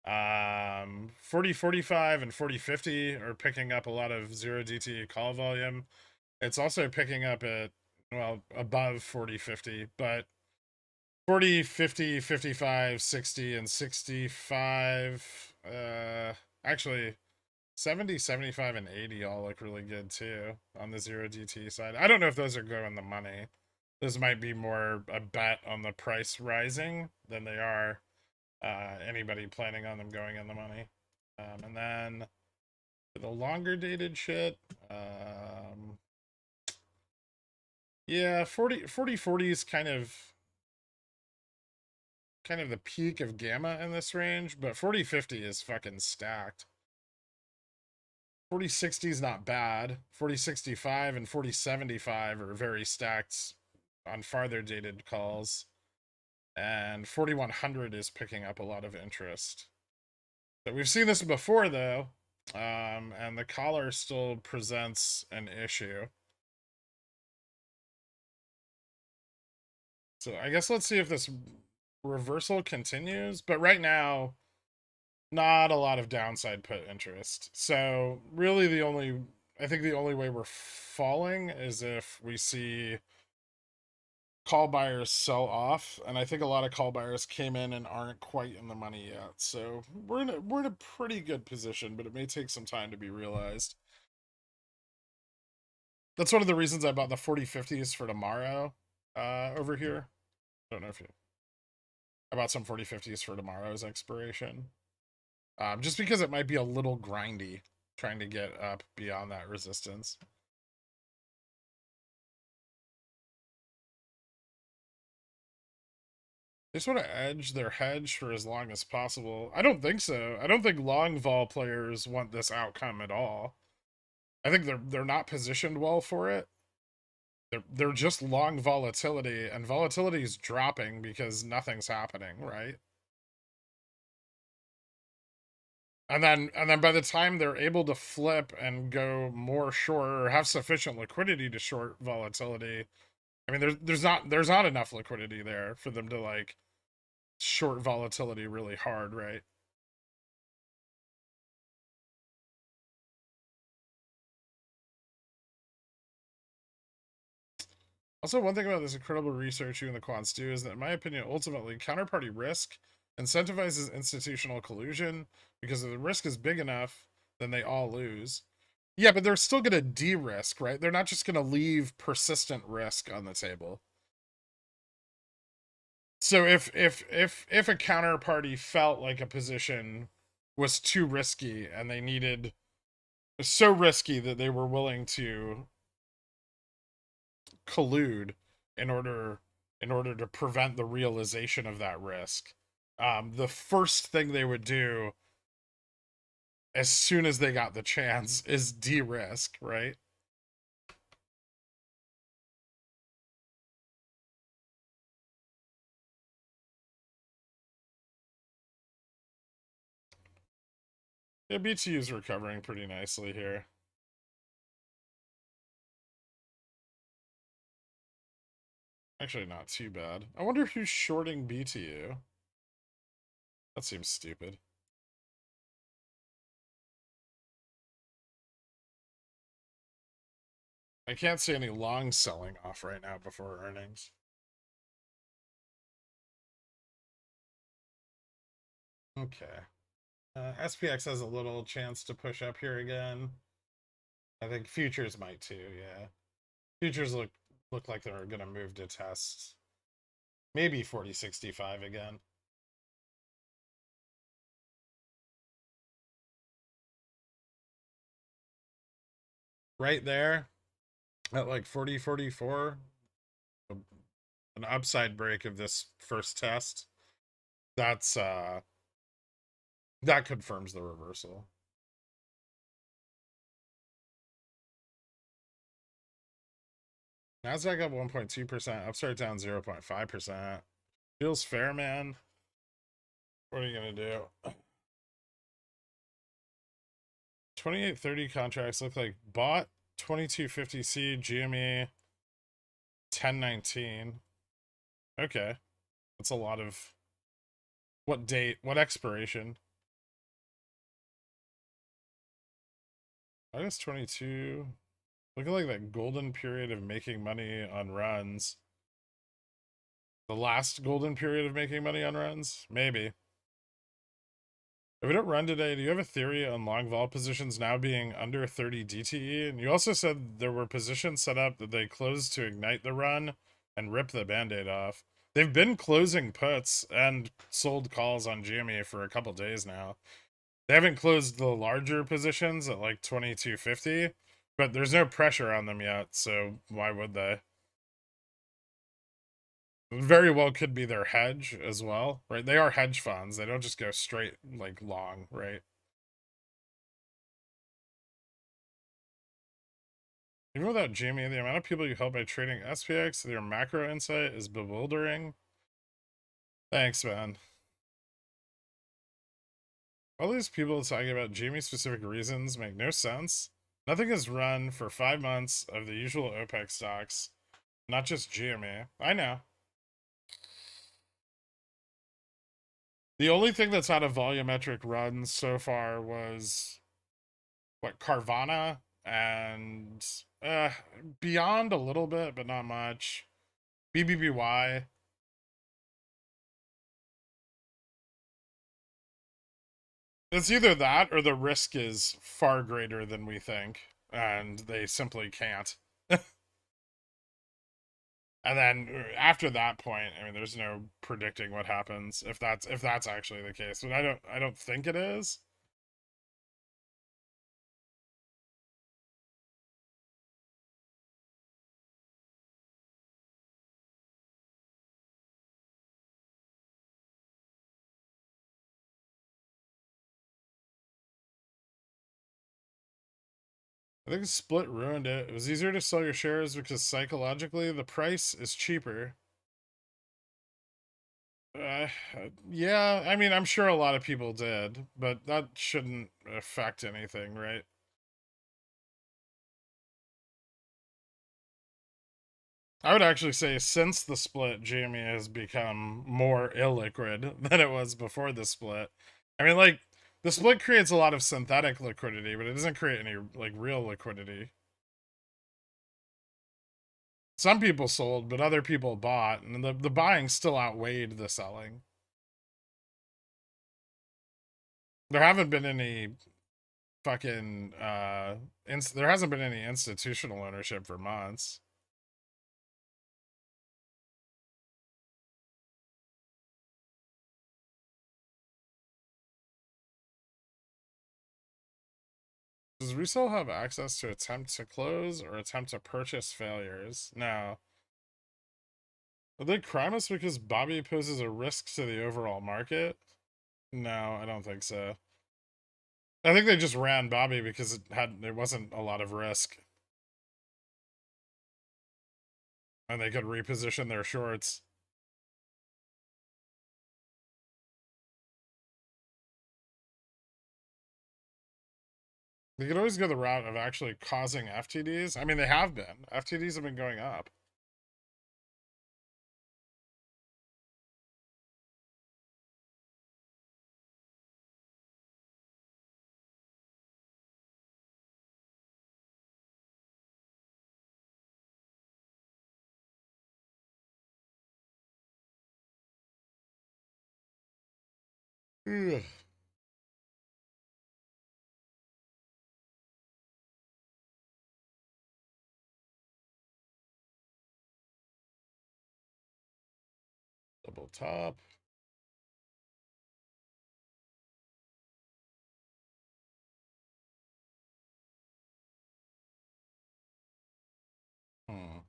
40-45 and 40-50 are picking up a lot of zero DT call volume. It's also picking up at, well, above 40-50, but 40, 50, 55, 60, and 65. Actually, 70, 75, and 80 all look really good too on the zero DT side. I don't know if those are going the money. Those might be more a bet on the price rising than they are anybody planning on them going in the money. And then for the longer dated shit, yeah, 40 is kind of the peak of gamma in this range, but 40-50 is fucking stacked. 40-60 is not bad. 40-65 and 40-75 are very stacked on farther dated calls. And 4100 is picking up a lot of interest. So we've seen this before though, and the collar still presents an issue. So I guess let's see if this reversal continues, but right now, not a lot of downside put interest. So really I think the only way we're falling is if we see call buyers sell off, and I think a lot of call buyers came in and aren't quite in the money yet. So we're in a pretty good position, but it may take some time to be realized. That's one of the reasons I bought the 40-50s for tomorrow over here. I don't know if you I bought some 40-50s for tomorrow's expiration. Just because it might be a little grindy trying to get up beyond that resistance. They just want to edge their hedge for as long as possible. I don't think so. I don't think long vol players want this outcome at all. I think they're not positioned well for it. They're just long volatility, and volatility is dropping because nothing's happening, right? And then by the time they're able to flip and go more short or have sufficient liquidity to short volatility, I mean there's not enough liquidity there for them to like short volatility really hard, right? Also, one thing about this incredible research you and the quants do is that, in my opinion, ultimately, counterparty risk incentivizes institutional collusion because if the risk is big enough, then they all lose. Yeah, but they're still going to de-risk, right? They're not just going to leave persistent risk on the table. So if a counterparty felt like a position was too risky and they needed so risky that they were willing to collude in order to prevent the realization of that risk. The first thing they would do as soon as they got the chance is de-risk, right? Yeah, BTU is recovering pretty nicely here. Actually, not too bad. I wonder who's shorting BTU. That seems stupid. I can't see any long selling off right now before earnings. Okay. SPX has a little chance to push up here again. I think futures might too, yeah. Futures look like they're gonna move to test maybe 4065 again. Right there at like 4044, an upside break of this first test. That's that confirms the reversal. Nasdaq up 1.2%, upstart down 0.5%. Feels fair, man. What are you gonna do? 2830 contracts look like bought 2250C GME 1019. Okay. That's a lot of what date? What expiration? August 22. Looking like that golden period of making money on runs. The last golden period of making money on runs? Maybe. If we don't run today, do you have a theory on long vol positions now being under 30 DTE? And you also said there were positions set up that they closed to ignite the run and rip the band-aid off. They've been closing puts and sold calls on GME for a couple days now. They haven't closed the larger positions at like 2250, but there's no pressure on them yet, so why would they? Very well could be their hedge as well, right? They are hedge funds. They don't just go straight like long, right? Even without Jamie, the amount of people you help by trading SPX with your macro insight is bewildering. Thanks, man. All these people talking about Jamie specific reasons make no sense. Nothing has run for 5 months of the usual OPEX stocks, not just GME. I know. The only thing that's had a volumetric run so far was what, Carvana and Beyond a little bit, but not much. BBBY. It's either that or the risk is far greater than we think, and they simply can't. And then after that point, I mean, there's no predicting what happens if that's actually the case. But I don't think it is. I think the split ruined it. It was easier to sell your shares because psychologically the price is cheaper. Uh, yeah, I mean, I'm sure a lot of people did, but that shouldn't affect anything, right? I would actually say since the split, GME has become more illiquid than it was before the split. I mean, like, the split creates a lot of synthetic liquidity, but it doesn't create any, like, real liquidity. Some people sold, but other people bought, and the buying still outweighed the selling. There haven't been any fucking, there hasn't been any institutional ownership for months. Does resale have access to attempt to close or attempt to purchase failures? No. Are they crime us because Bobby poses a risk to the overall market? No, I don't think so. I think they just ran Bobby because there wasn't a lot of risk. And they could reposition their shorts. They could always go the route of actually causing FTDs. I mean, they have been. FTDs have been going up. Ugh. Double top. Hmm.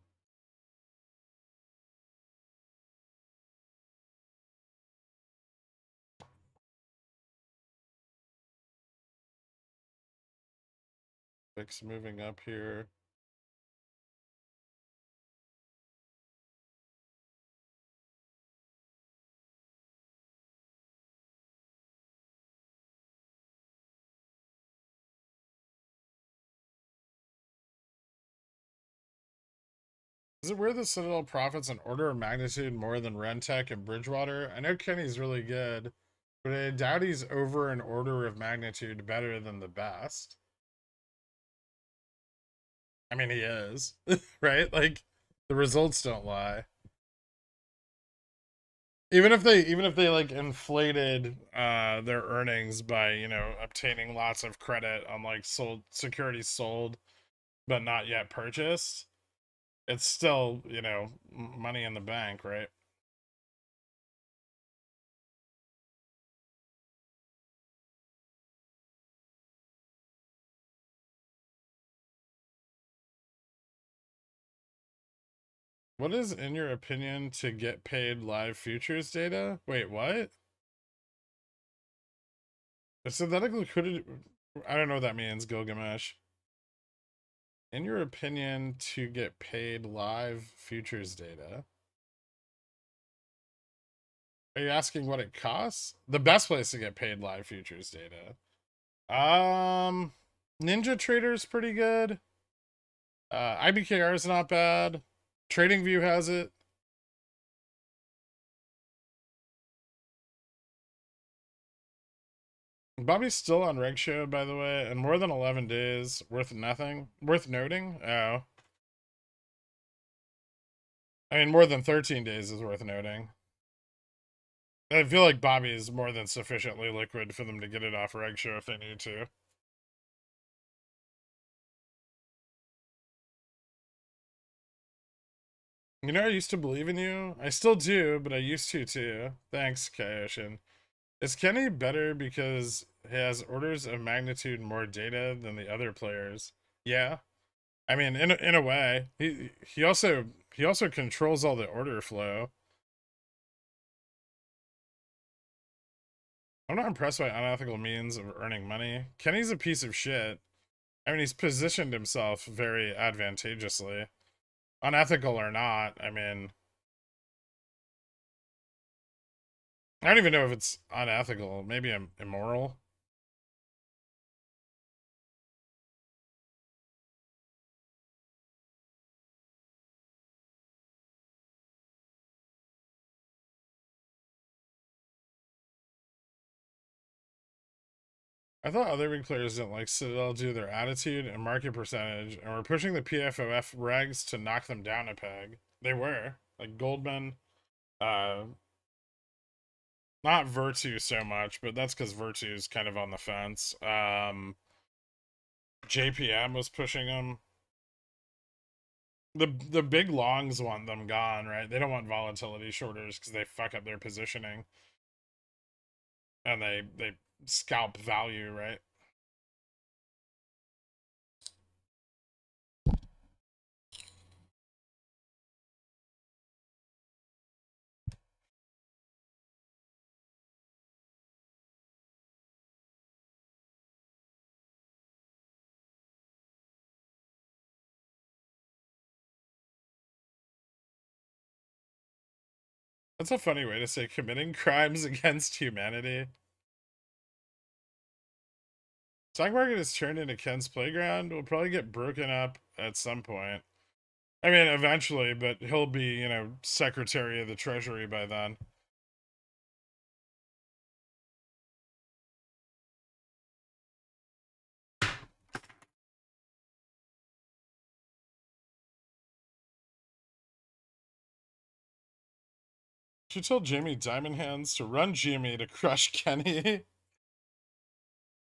VIX moving up here. Is it weird that Citadel profits an order of magnitude more than Rentec and Bridgewater? I know Kenny's really good, but I doubt he's over an order of magnitude better than the best. I mean, he is, right? Like, the results don't lie. Even if they like inflated their earnings by, obtaining lots of credit on like sold securities sold but not yet purchased, it's still, money in the bank, right? What is, in your opinion, to get paid live futures data? Wait, what? A synthetic liquidity. I don't know what that means, Gilgamesh. In your opinion, to get paid live futures data? Are you asking what it costs? The best place to get paid live futures data. Um, Ninja Trader's pretty good. IBKR is not bad. TradingView has it. Bobby's still on Reg Show, by the way, and more than 11 days. Worth nothing. Worth noting. Oh. I mean, more than 13 days is worth noting. I feel like Bobby is more than sufficiently liquid for them to get it off Reg Show if they need to. You know, I used to believe in you. I still do, but I used to too. Thanks, Kaioshin. Is Kenny better because he has orders of magnitude more data than the other players? Yeah. I mean, in a way, he also controls all the order flow. I'm not impressed by unethical means of earning money. Kenny's a piece of shit. I mean, he's positioned himself very advantageously. Unethical or not, I mean, I don't even know if it's unethical. Maybe immoral. I thought other big players didn't like Citadel due to their attitude and market percentage, and were pushing the PFOF regs to knock them down a peg. They were. Like Goldman, uh, not Virtue so much, but that's because Virtue's kind of on the fence. JPM was pushing them. The big longs want them gone, right? They don't want volatility shorters because they fuck up their positioning and they scalp value, right? That's a funny way to say committing crimes against humanity. Stock market has turned into Ken's playground. Will probably get broken up at some point. I mean, eventually, but he'll be, Secretary of the Treasury by then. Should tell Jamie Diamond Hands to run Jimmy to crush Kenny.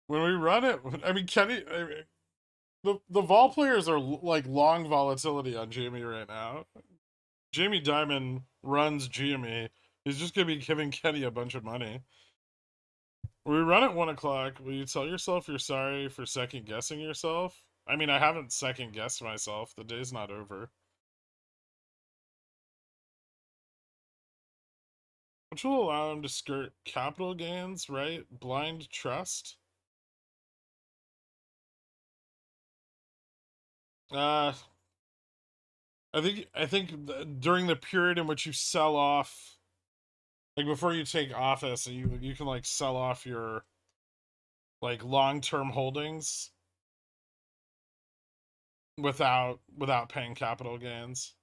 When we run it, I mean, Kenny, the vol players are like long volatility on Jamie right now. Jamie Dimon runs GME. He's just gonna be giving Kenny a bunch of money. We run at 1 o'clock. Will you tell yourself you're sorry for second guessing yourself? I mean, I haven't second guessed myself. The day's not over. Which will allow him to skirt capital gains, right? Blind trust. Uh, I think during the period in which you sell off, like before you take office, you can like sell off your like long-term holdings without paying capital gains.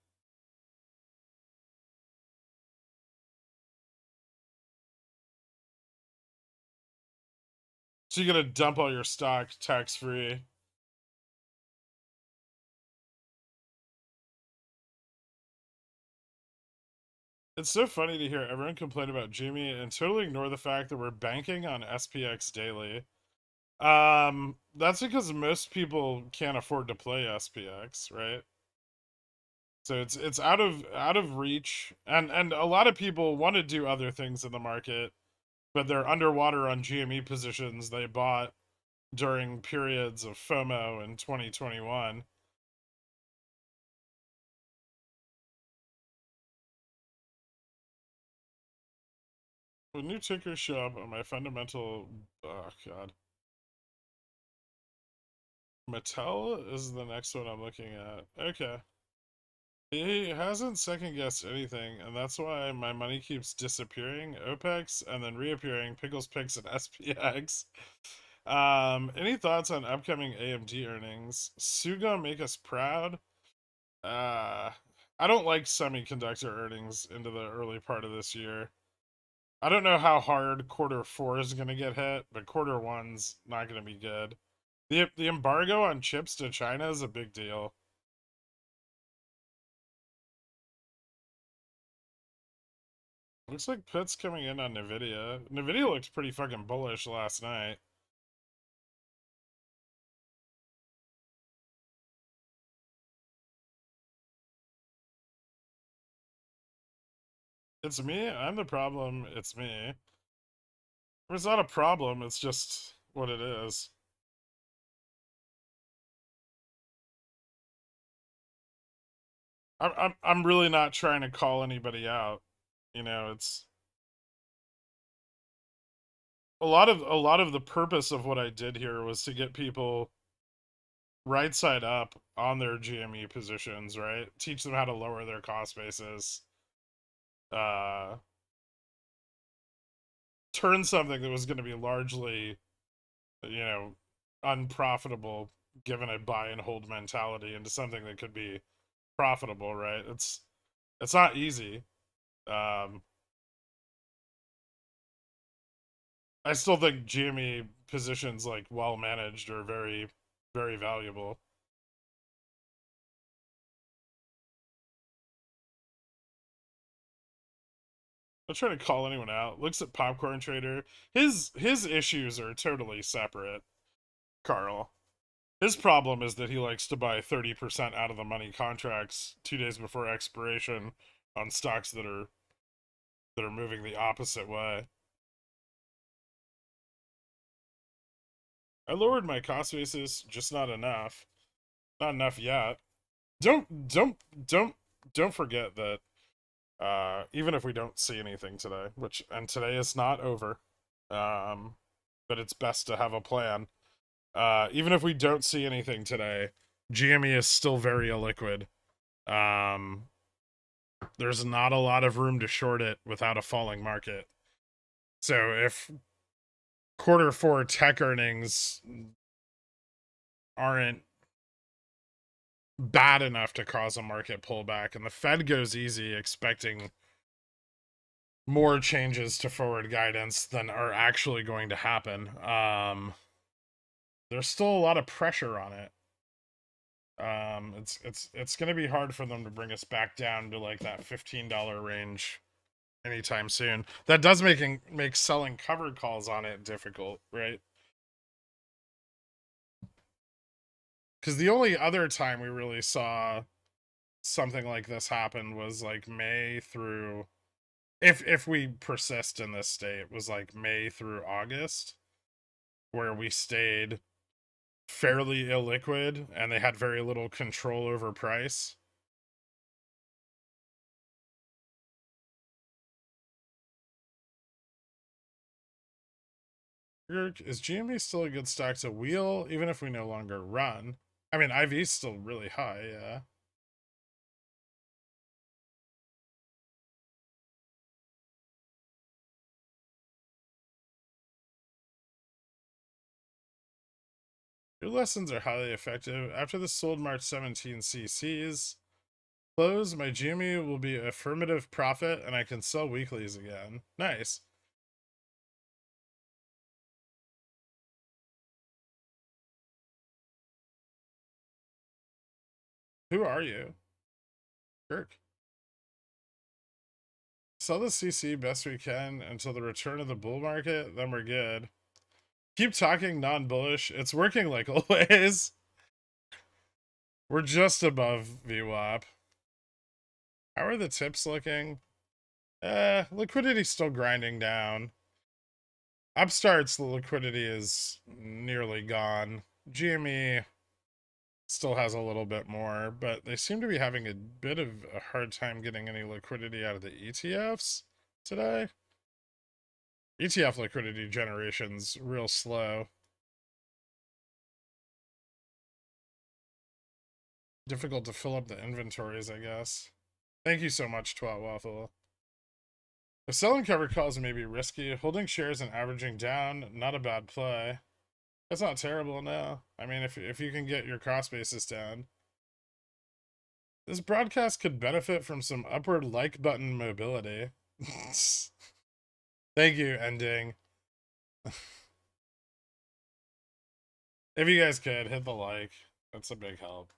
So you gotta dump all your stock tax-free. It's so funny to hear everyone complain about Jimmy and totally ignore the fact that we're banking on SPX daily. That's because most people can't afford to play SPX, right? So it's out of reach, and a lot of people want to do other things in the market, but they're underwater on GME positions they bought during periods of FOMO in 2021. When new tickers show up on my fundamental, oh god, Mattel is the next one I'm looking at. Okay. He hasn't second guessed anything, and that's why my money keeps disappearing. OPEX and then reappearing. Pickles, Picks, and SPX. Any thoughts on upcoming AMD earnings? Suga make us proud. Uh, I don't like semiconductor earnings into the early part of this year. I don't know how hard quarter 4 is going to get hit, but quarter 1's not going to be good. The embargo on chips to China is a big deal. Looks like Pitt's coming in on Nvidia. Nvidia looked pretty fucking bullish last night. It's me. I'm the problem. It's me. It's not a problem. It's just what it is. I'm really not trying to call anybody out. It's a lot of the purpose of what I did here was to get people right side up on their GME positions, right? Teach them how to lower their cost basis. Uh, turn something that was going to be largely, you know, unprofitable given a buy and hold mentality into something that could be profitable, right? It's not easy. Um, I still think GME positions like well managed are very, very valuable. I'm trying to call anyone out. Looks at Popcorn Trader. His issues are totally separate, Carl. His problem is that he likes to buy 30% out of the money contracts 2 days before expiration on stocks that are moving the opposite way. I lowered my cost basis, just not enough. Not enough yet. Don't don't forget that even if we don't see anything today, which and today is not over, um, but it's best to have a plan. Even if we don't see anything today, GME is still very illiquid. Um, there's not a lot of room to short it without a falling market. So if quarter 4 tech earnings aren't bad enough to cause a market pullback and the Fed goes easy expecting more changes to forward guidance than are actually going to happen, there's still a lot of pressure on it. It's going to be hard for them to bring us back down to like that $15 range anytime soon. That does make selling covered calls on it difficult, right? Because the only other time we really saw something like this happen was like May through, if we persist in this state, was like May through August, where we stayed fairly illiquid and they had very little control over price. Is GME still a good stock to wheel, even if we no longer run? I mean, IV's still really high, yeah. Your lessons are highly effective. After the sold March 17 CCs close, my GME will be affirmative profit and I can sell weeklies again. Nice. Who are you? Kirk. Sell the CC best we can until the return of the bull market, then we're good. Keep talking non-bullish. It's working like always. We're just above VWAP. How are the tips looking? Liquidity's still grinding down. Upstart's liquidity is nearly gone. GME still has a little bit more, but they seem to be having a bit of a hard time getting any liquidity out of the ETFs today. ETF liquidity generation's real slow. Difficult to fill up the inventories, I guess. Thank you so much, Twat Waffle. If selling covered calls may be risky, holding shares and averaging down, not a bad play. That's not terrible, no. I mean, if you can get your cost basis down. This broadcast could benefit from some upward like button mobility. Thank you, Ending. If you guys could, hit the like. That's a big help.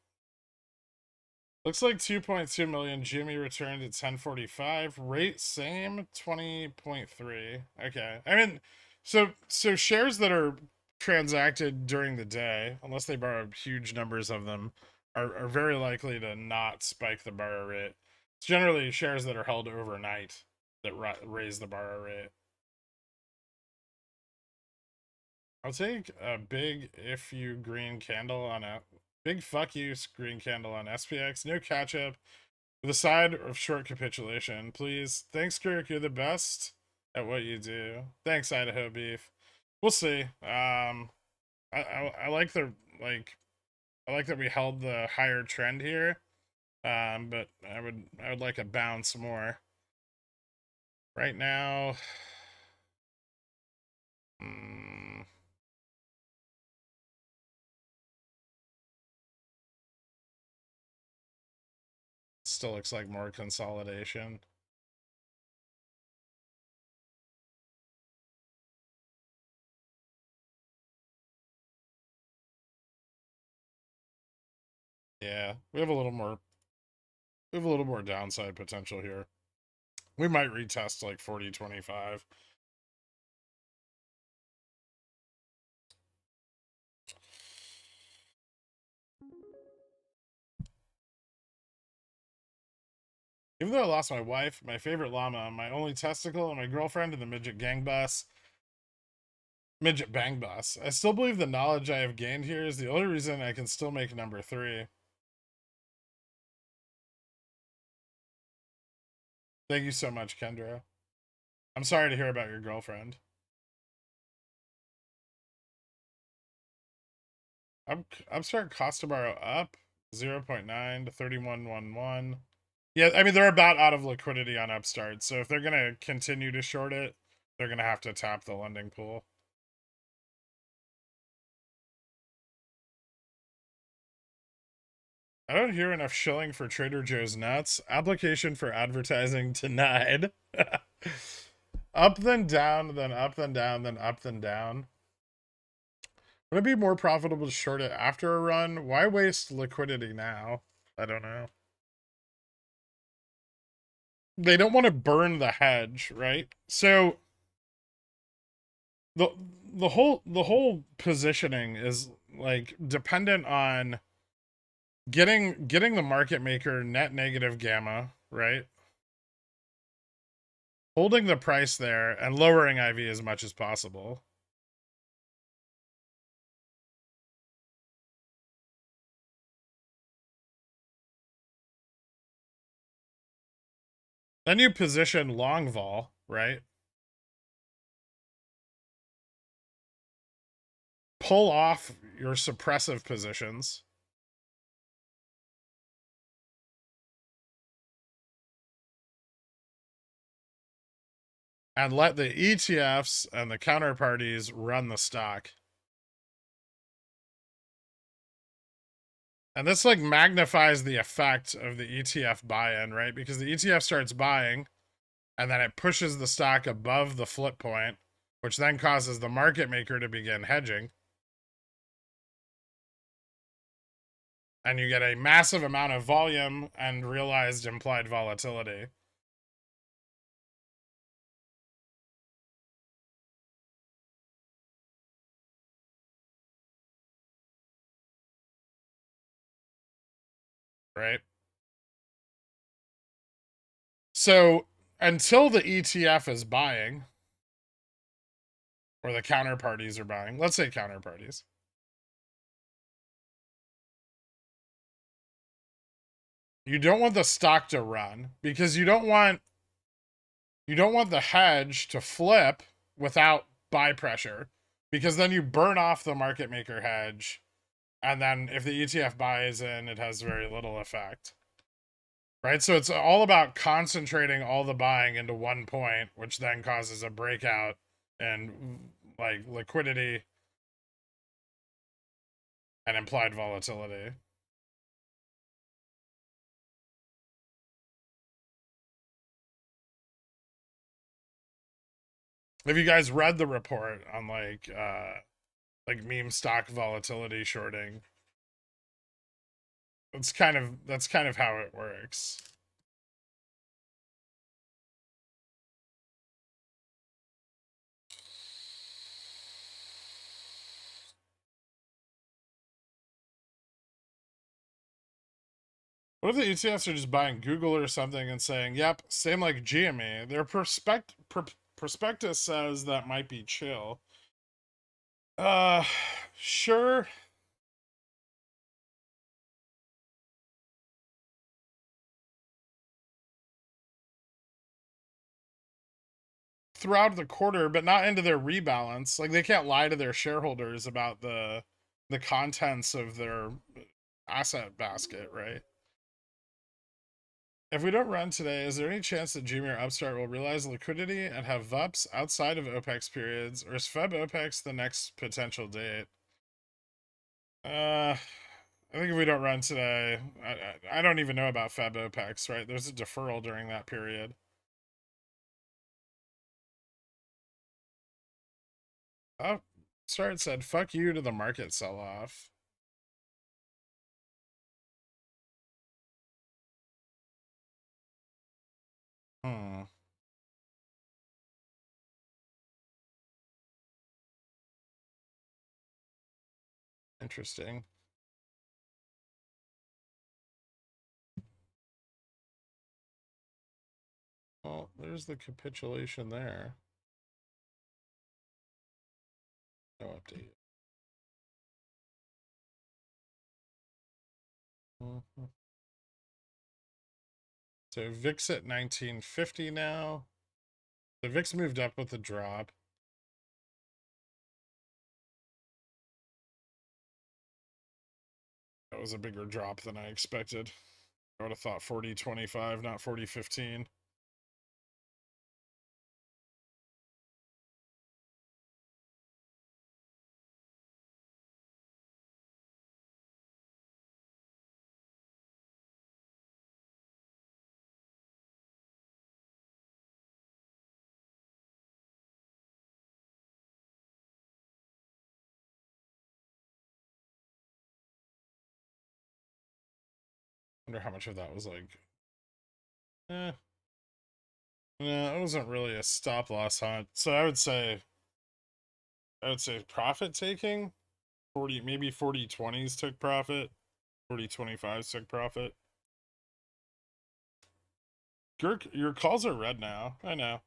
Looks like 2.2 million. Jimmy returned at 10:45. Rate same 20.3. Okay. I mean, so shares that are transacted during the day, unless they borrow huge numbers of them, are very likely to not spike the borrow rate. It's generally shares that are held overnight that raise the borrow rate. I'll take a big if you green candle on a big fuck you green candle on SPX. No catch up. With a side of short capitulation, please. Thanks, Kirk. You're the best at what you do. Thanks, Idaho Beef. We'll see. I like the like I like that we held the higher trend here, but I would like a bounce more. Right now, still looks like more consolidation. Yeah, we have a little more downside potential here. We might retest like 40.25. Even though I lost my wife, my favorite llama, my only testicle, and my girlfriend in the midget bang bus, I still believe the knowledge I have gained here is the only reason I can still make number 3. Thank you so much, Kendra. I'm sorry to hear about your girlfriend. I'm starting cost to borrow up 0.9 to 31.11. Yeah, I mean, they're about out of liquidity on Upstart, so if they're going to continue to short it, they're going to have to tap the lending pool. I don't hear enough shilling for Trader Joe's nuts. Application for advertising denied. Up, then down, then up, then down, then up, then down. Would it be more profitable to short it after a run? Why waste liquidity now? I don't know. They don't want to burn the hedge, right? So the whole positioning is like dependent on getting the market maker net negative gamma, right? Holding the price there and lowering IV as much as possible. Then you position long vol, right? Pull off your suppressive positions. And let the ETFs and the counterparties run the stock. And this like magnifies the effect of the ETF buy-in, right? Because the ETF starts buying and then it pushes the stock above the flip point, which then causes the market maker to begin hedging. And you get a massive amount of volume and realized implied volatility. Right? So until the ETF is buying, or the counterparties are buying, let's say counterparties, you don't want the stock to run because you don't want the hedge to flip without buy pressure, because then you burn off the market maker hedge, and then if the ETF buys in, it has very little effect. Right? So it's all about concentrating all the buying into one point, which then causes a breakout and like liquidity and implied volatility. Have you guys read the report on like meme stock volatility shorting? That's kind of how it works. What if the ETFs are just buying Google or something and saying, yep, same like GME? Their prospectus says that might be chill. Sure. Throughout the quarter, but not into their rebalance. Like they can't lie to their shareholders about the contents of their asset basket, right? If we don't run today, is there any chance that Junior Upstart will realize liquidity and have VUPs outside of OPEX periods, or is Feb OPEX the next potential date? I think if we don't run today, I don't even know about Feb OPEX, right? There's a deferral during that period. Oh, Start said, fuck you to the market sell-off. Hmm. Interesting. Well, there's the capitulation there. No update. Mm-hmm. So VIX at 1950 now. The VIX moved up with the drop. That was a bigger drop than I expected. I would have thought 40.25, not 40.15. Wonder how much of that was like, no, it wasn't really a stop loss hunt. So I would say profit taking. 40, maybe 40.20s took profit. 40.25s took profit. Your calls are red now. I know.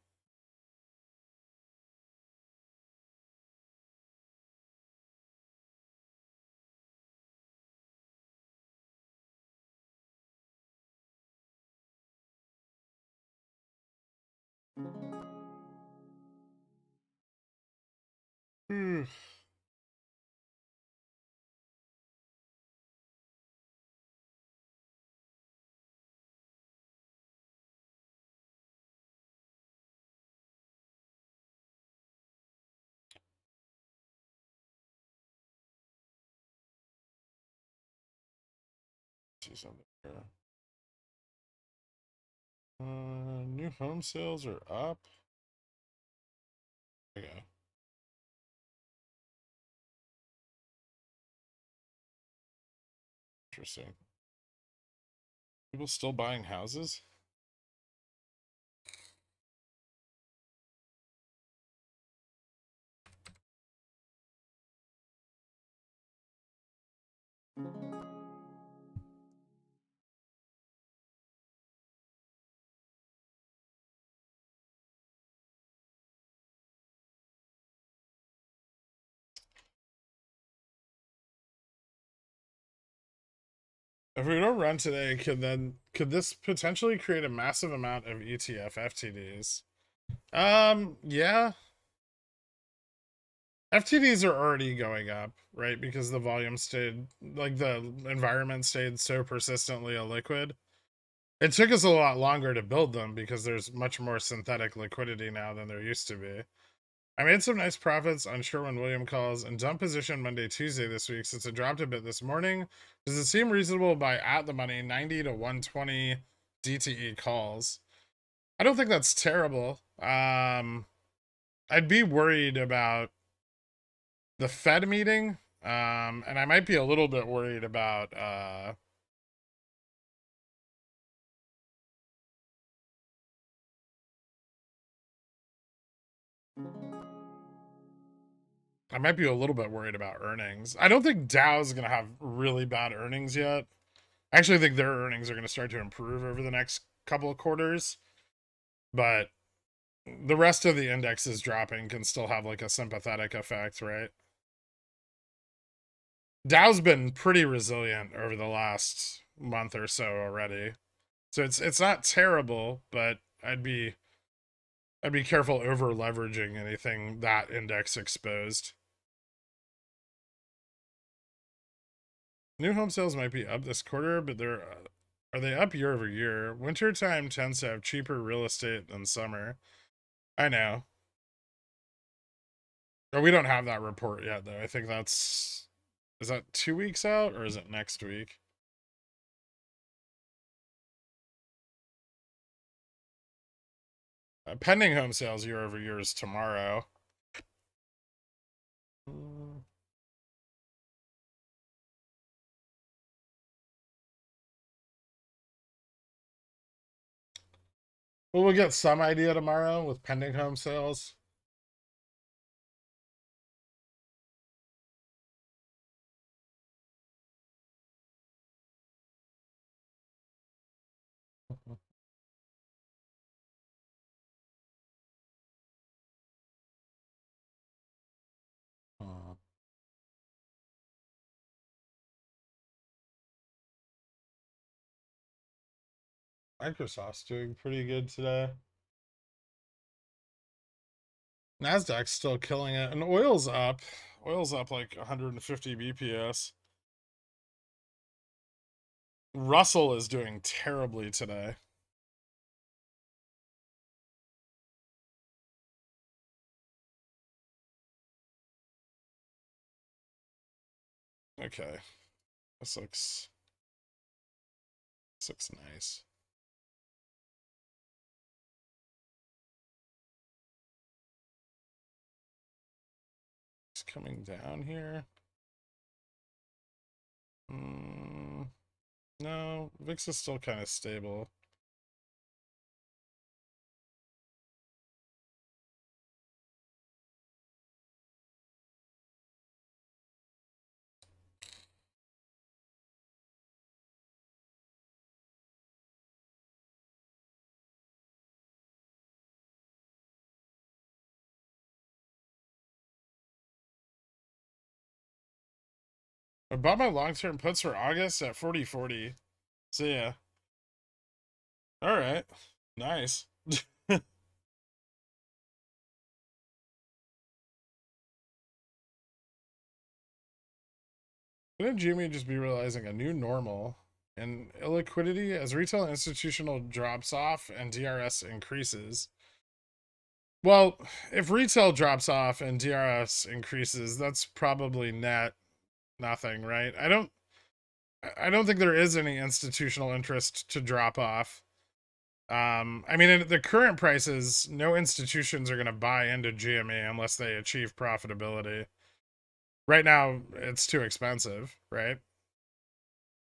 See something here. New home sales are up. Okay. Interesting. People still buying houses? If we don't run today, could this potentially create a massive amount of ETF FTDs? Yeah. FTDs are already going up, right? Because the volume stayed, like the environment stayed so persistently illiquid. It took us a lot longer to build them because there's much more synthetic liquidity now than there used to be. I made some nice profits on Sherwin-Williams calls and dump position Monday, Tuesday this week since it dropped a bit this morning. Does it seem reasonable to buy at the money 90 to 120 DTE calls? I don't think that's terrible. I'd be worried about the Fed meeting. And I might be a little bit worried about I might be a little bit worried about earnings. I don't think Dow's going to have really bad earnings yet. I actually think their earnings are going to start to improve over the next couple of quarters, but the rest of the indexes dropping can still have like a sympathetic effect, right? Dow's been pretty resilient over the last month or so already. So it's not terrible, but I'd be careful over leveraging anything that index exposed. New home sales might be up this quarter, but they're are they up year over year? Wintertime tends to have cheaper real estate than summer. I know. Oh, we don't have that report yet, though. I think that's is that 2 weeks out or is it next week? Pending home sales year over year is tomorrow. Well, we'll get some idea tomorrow with pending home sales. Microsoft's doing pretty good today. Nasdaq's still killing it, and oil's up. Oil's up like 150 BPS. Russell is doing terribly today. Okay, this looks nice. It's coming down here. No, VIX is still kind of stable. I bought my long-term puts for August at 40.40. See ya. All right, nice. Couldn't Jimmy just be realizing a new normal and illiquidity as retail institutional drops off and DRS increases? Well, if retail drops off and DRS increases, that's probably net nothing, right? I don't think there is any institutional interest to drop off. I mean, at the current prices, no institutions are going to buy into GME unless they achieve profitability. Right now, it's too expensive, right?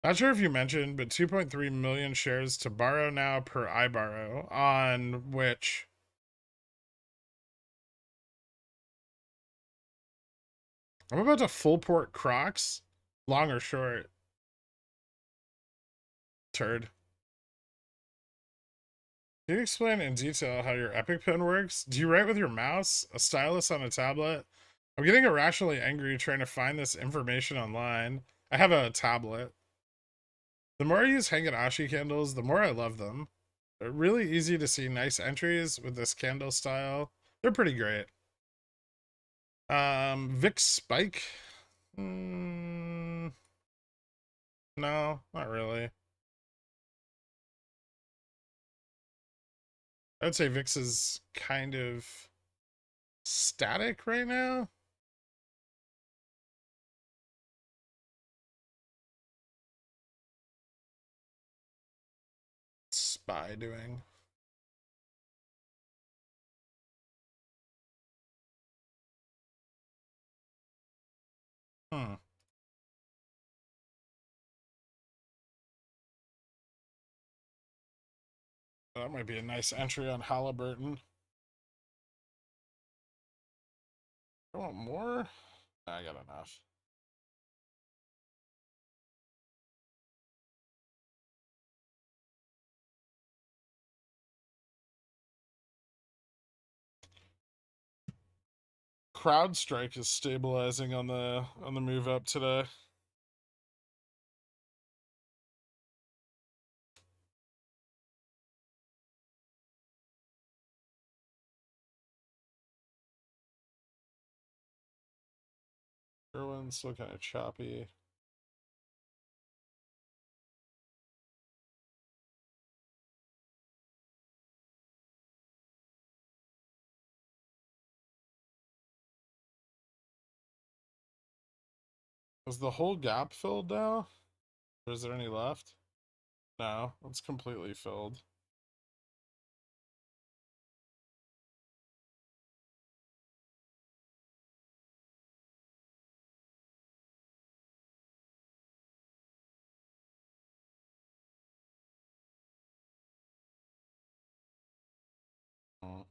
Not sure if you mentioned, but 2.3 million shares to borrow now per iBorrow, on which I'm about to full port Crocs, long or short, turd. Can you explain in detail how your Epic Pen works? Do you write with your mouse, a stylus on a tablet? I'm getting irrationally angry trying to find this information online. I have a tablet. The more I use Hanganashi candles, the more I love them. They're really easy to see nice entries with this candle style. They're pretty great. Vic Spike? No, not really. I'd say Vix is kind of static right now. Spy doing. Hmm. That might be a nice entry on Halliburton. I want more? I got enough. CrowdStrike is stabilizing on the move up today. Irwin's still kind of choppy. Is the whole gap filled now? Or is there any left? No, it's completely filled. Oh,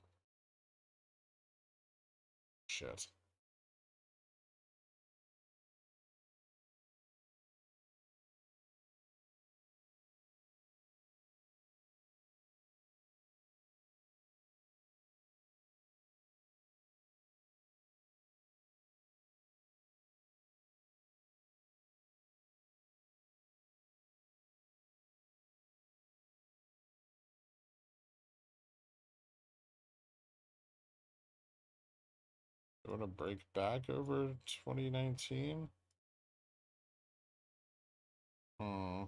shit. You want to break back over 2019? Hmm.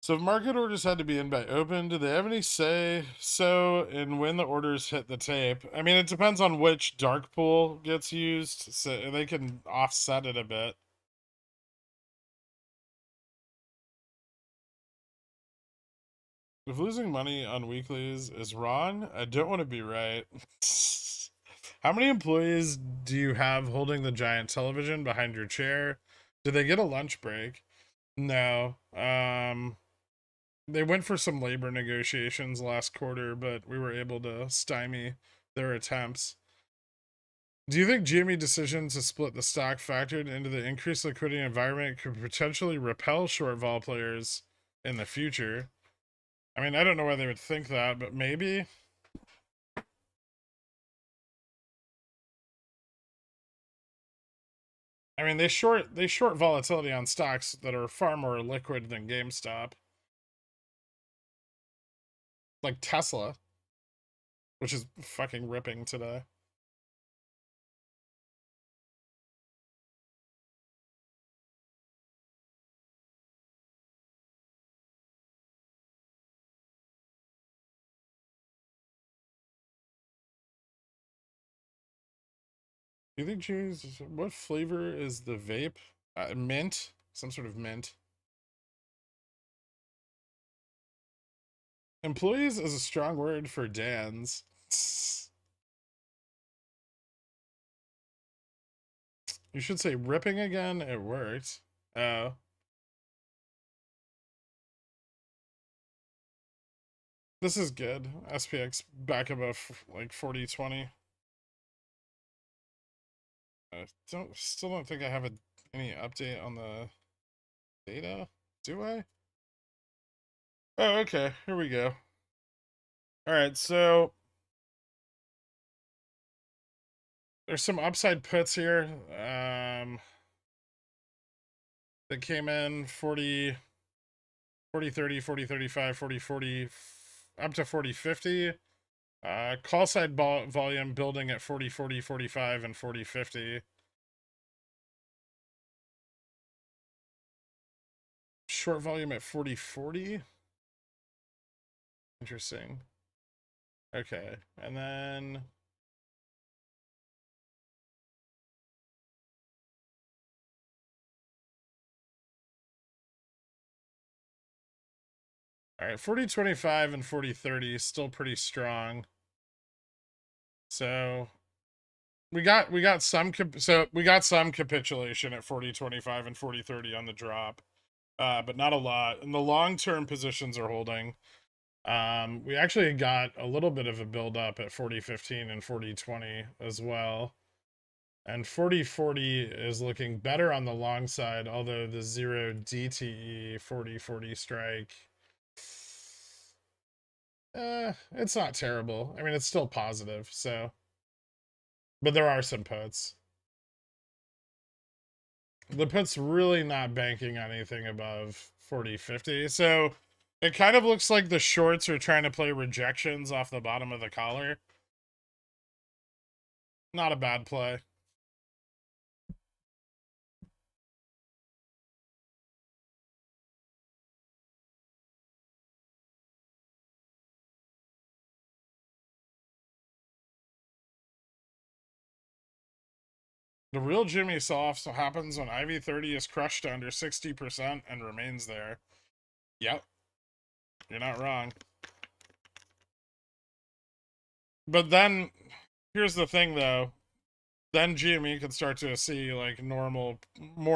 So if market orders had to be in by open, do they have any say so in when the orders hit the tape? I mean, it depends on which dark pool gets used, so they can offset it a bit. If losing money on weeklies is wrong, I don't want to be right. How many employees do you have holding the giant television behind your chair? Do they get a lunch break? No. They went for some labor negotiations last quarter, but we were able to stymie their attempts. Do you think GME decision to split the stock factored into the increased liquidity environment could potentially repel short vol players in the future? I mean, I don't know why they would think that, but maybe. I mean, they short volatility on stocks that are far more liquid than GameStop, like Tesla, which is fucking ripping today. Do you think cheese? What flavor is the vape? Mint, some sort of mint. Employees is a strong word for Dan's. You should say ripping again. It worked. Oh, this is good. SPX back above like 4020. I still don't think I have any update on the data. Do I? Oh, okay. Here we go. All right, so there's some upside puts here. That came in 40, 40, 30, 40, 35, 40, 40, up to 40, 50. Call side volume building at 40, 40, 45, and 40, 50. Short volume at 40, 40. Interesting. Okay, and then all right, 40, 25 and 40, 30 is still pretty strong. So we got some capitulation at 40, 25 and 40, 30 on the drop. But not a lot. And the long-term positions are holding. We actually got a little bit of a build up at 40.15 and 40.20 as well. And 40.40 is looking better on the long side, although the 0 DTE 40.40 strike, it's not terrible. I mean, it's still positive, so. But there are some puts. The put's really not banking on anything above 40.50. So it kind of looks like the shorts are trying to play rejections off the bottom of the collar. Not a bad play. The real Jimmy sell-off happens when IV30 is crushed to under 60% and remains there. Yep. You're not wrong. But then, here's the thing though. Then GME could start to see like more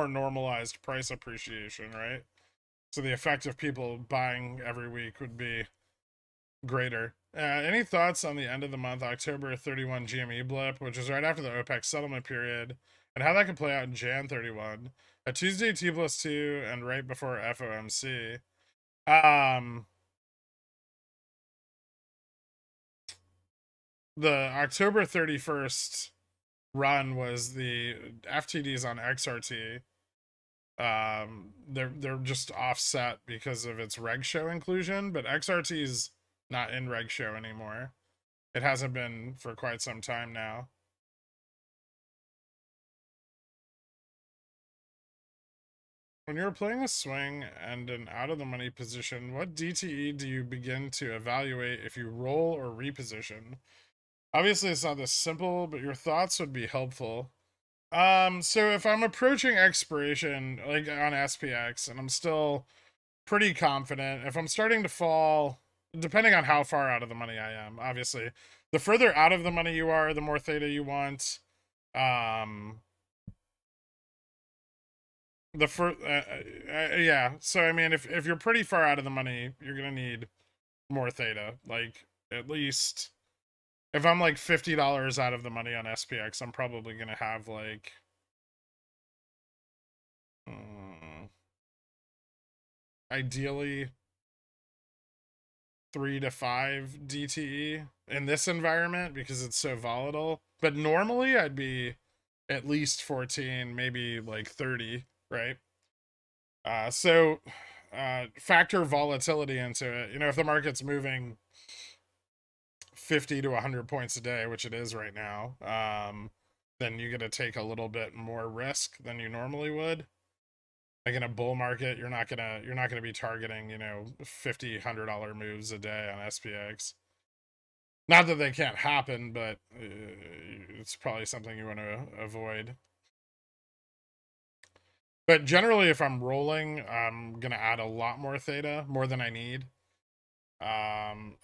normalized price appreciation, right? So the effect of people buying every week would be greater. Any thoughts on the end of the month, October 31 GME blip, which is right after the OPEX settlement period, and how that could play out in Jan 31? A Tuesday T+2 and right before FOMC. The October 31st run was the FTDs on XRT. They're just offset because of its reg show inclusion, but XRT is not in reg show anymore. It hasn't been for quite some time now. When you're playing a swing and an out of the money position, what DTE do you begin to evaluate if you roll or reposition? Obviously, it's not this simple, but your thoughts would be helpful. So if I'm approaching expiration, like on SPX, and I'm still pretty confident, if I'm starting to fall, depending on how far out of the money I am, obviously, the further out of the money you are, the more theta you want. Yeah. So I mean, if you're pretty far out of the money, you're gonna need more theta. Like at least if I'm like $50 out of the money on SPX, I'm probably gonna have like ideally 3 to 5 DTE in this environment because it's so volatile. But normally I'd be at least 14, maybe like 30, right? So factor volatility into it. You know, if the market's moving 50 to 100 points a day, which it is right now, then you got to take a little bit more risk than you normally would. Like in a bull market, you're not gonna be targeting, you know, $50-$100 moves a day on SPX. Not that they can't happen, but it's probably something you want to avoid. But generally, if I'm rolling, I'm gonna add a lot more theta, more than I need.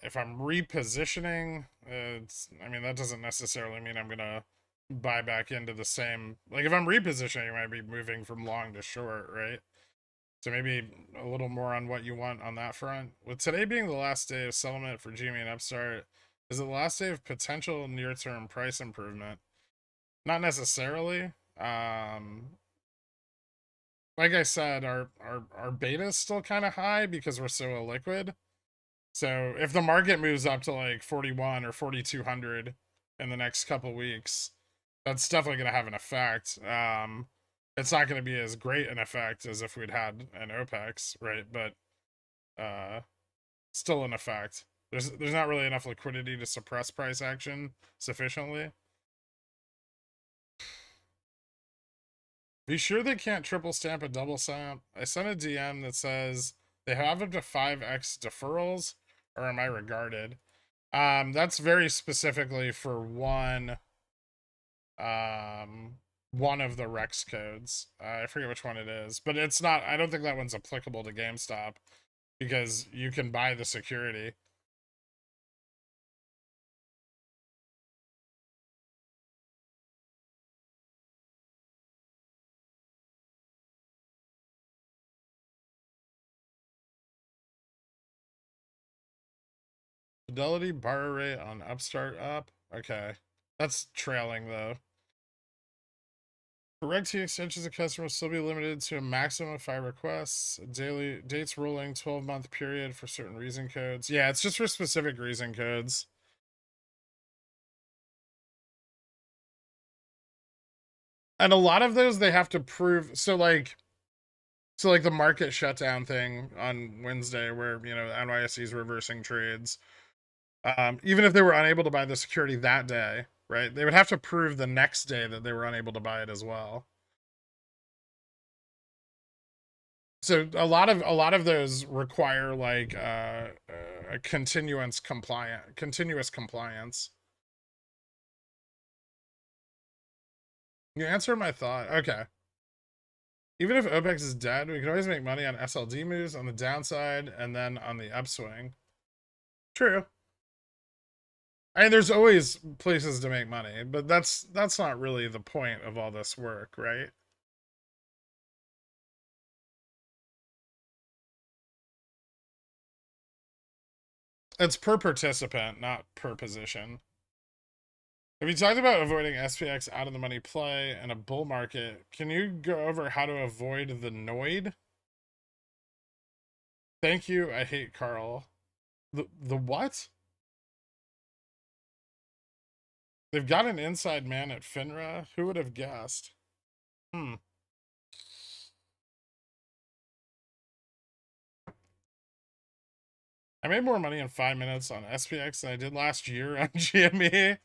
If I'm repositioning, I mean, that doesn't necessarily mean I'm gonna buy back into the same. Like if I'm repositioning, you might be moving from long to short, right? So maybe a little more on what you want on that front. With today being the last day of settlement for GME and Upstart, is it the last day of potential near-term price improvement? Not necessarily. Like I said, our beta is still kind of high because we're so illiquid. So if the market moves up to like 41 or 4200 in the next couple weeks, that's definitely going to have an effect. It's not going to be as great an effect as if we'd had an OPEX, right? But still an effect. There's not really enough liquidity to suppress price action sufficiently. Be sure they can't triple stamp a double stamp. I sent a DM that says they have up to 5x deferrals, or am I regarded? That's very specifically for one of the Rex codes. I forget which one it is, but it's not. I don't think that one's applicable to GameStop because you can buy the security. Fidelity borrow rate on Upstart up. Okay, that's trailing though. For Reg T extensions, a customer will still be limited to a maximum of 5 requests. Daily dates rolling 12-month period for certain reason codes. Yeah, it's just for specific reason codes. And a lot of those they have to prove. So like the market shutdown thing on Wednesday, where you know NYSE is reversing trades. Even if they were unable to buy the security that day, right? They would have to prove the next day that they were unable to buy it as well. So a lot of those require like a continuous compliance. You answered my thought. Okay. Even if OPEX is dead, we can always make money on SLD moves on the downside and then on the upswing. True. I mean, there's always places to make money, but that's not really the point of all this work, right? It's per participant, not per position. If you talked about avoiding SPX out of the money play in a bull market, can you go over how to avoid the Noid? Thank you. I hate Carl. The what? They've got an inside man at FINRA. Who would have guessed? Hmm. I made more money in 5 minutes on SPX than I did last year on GME.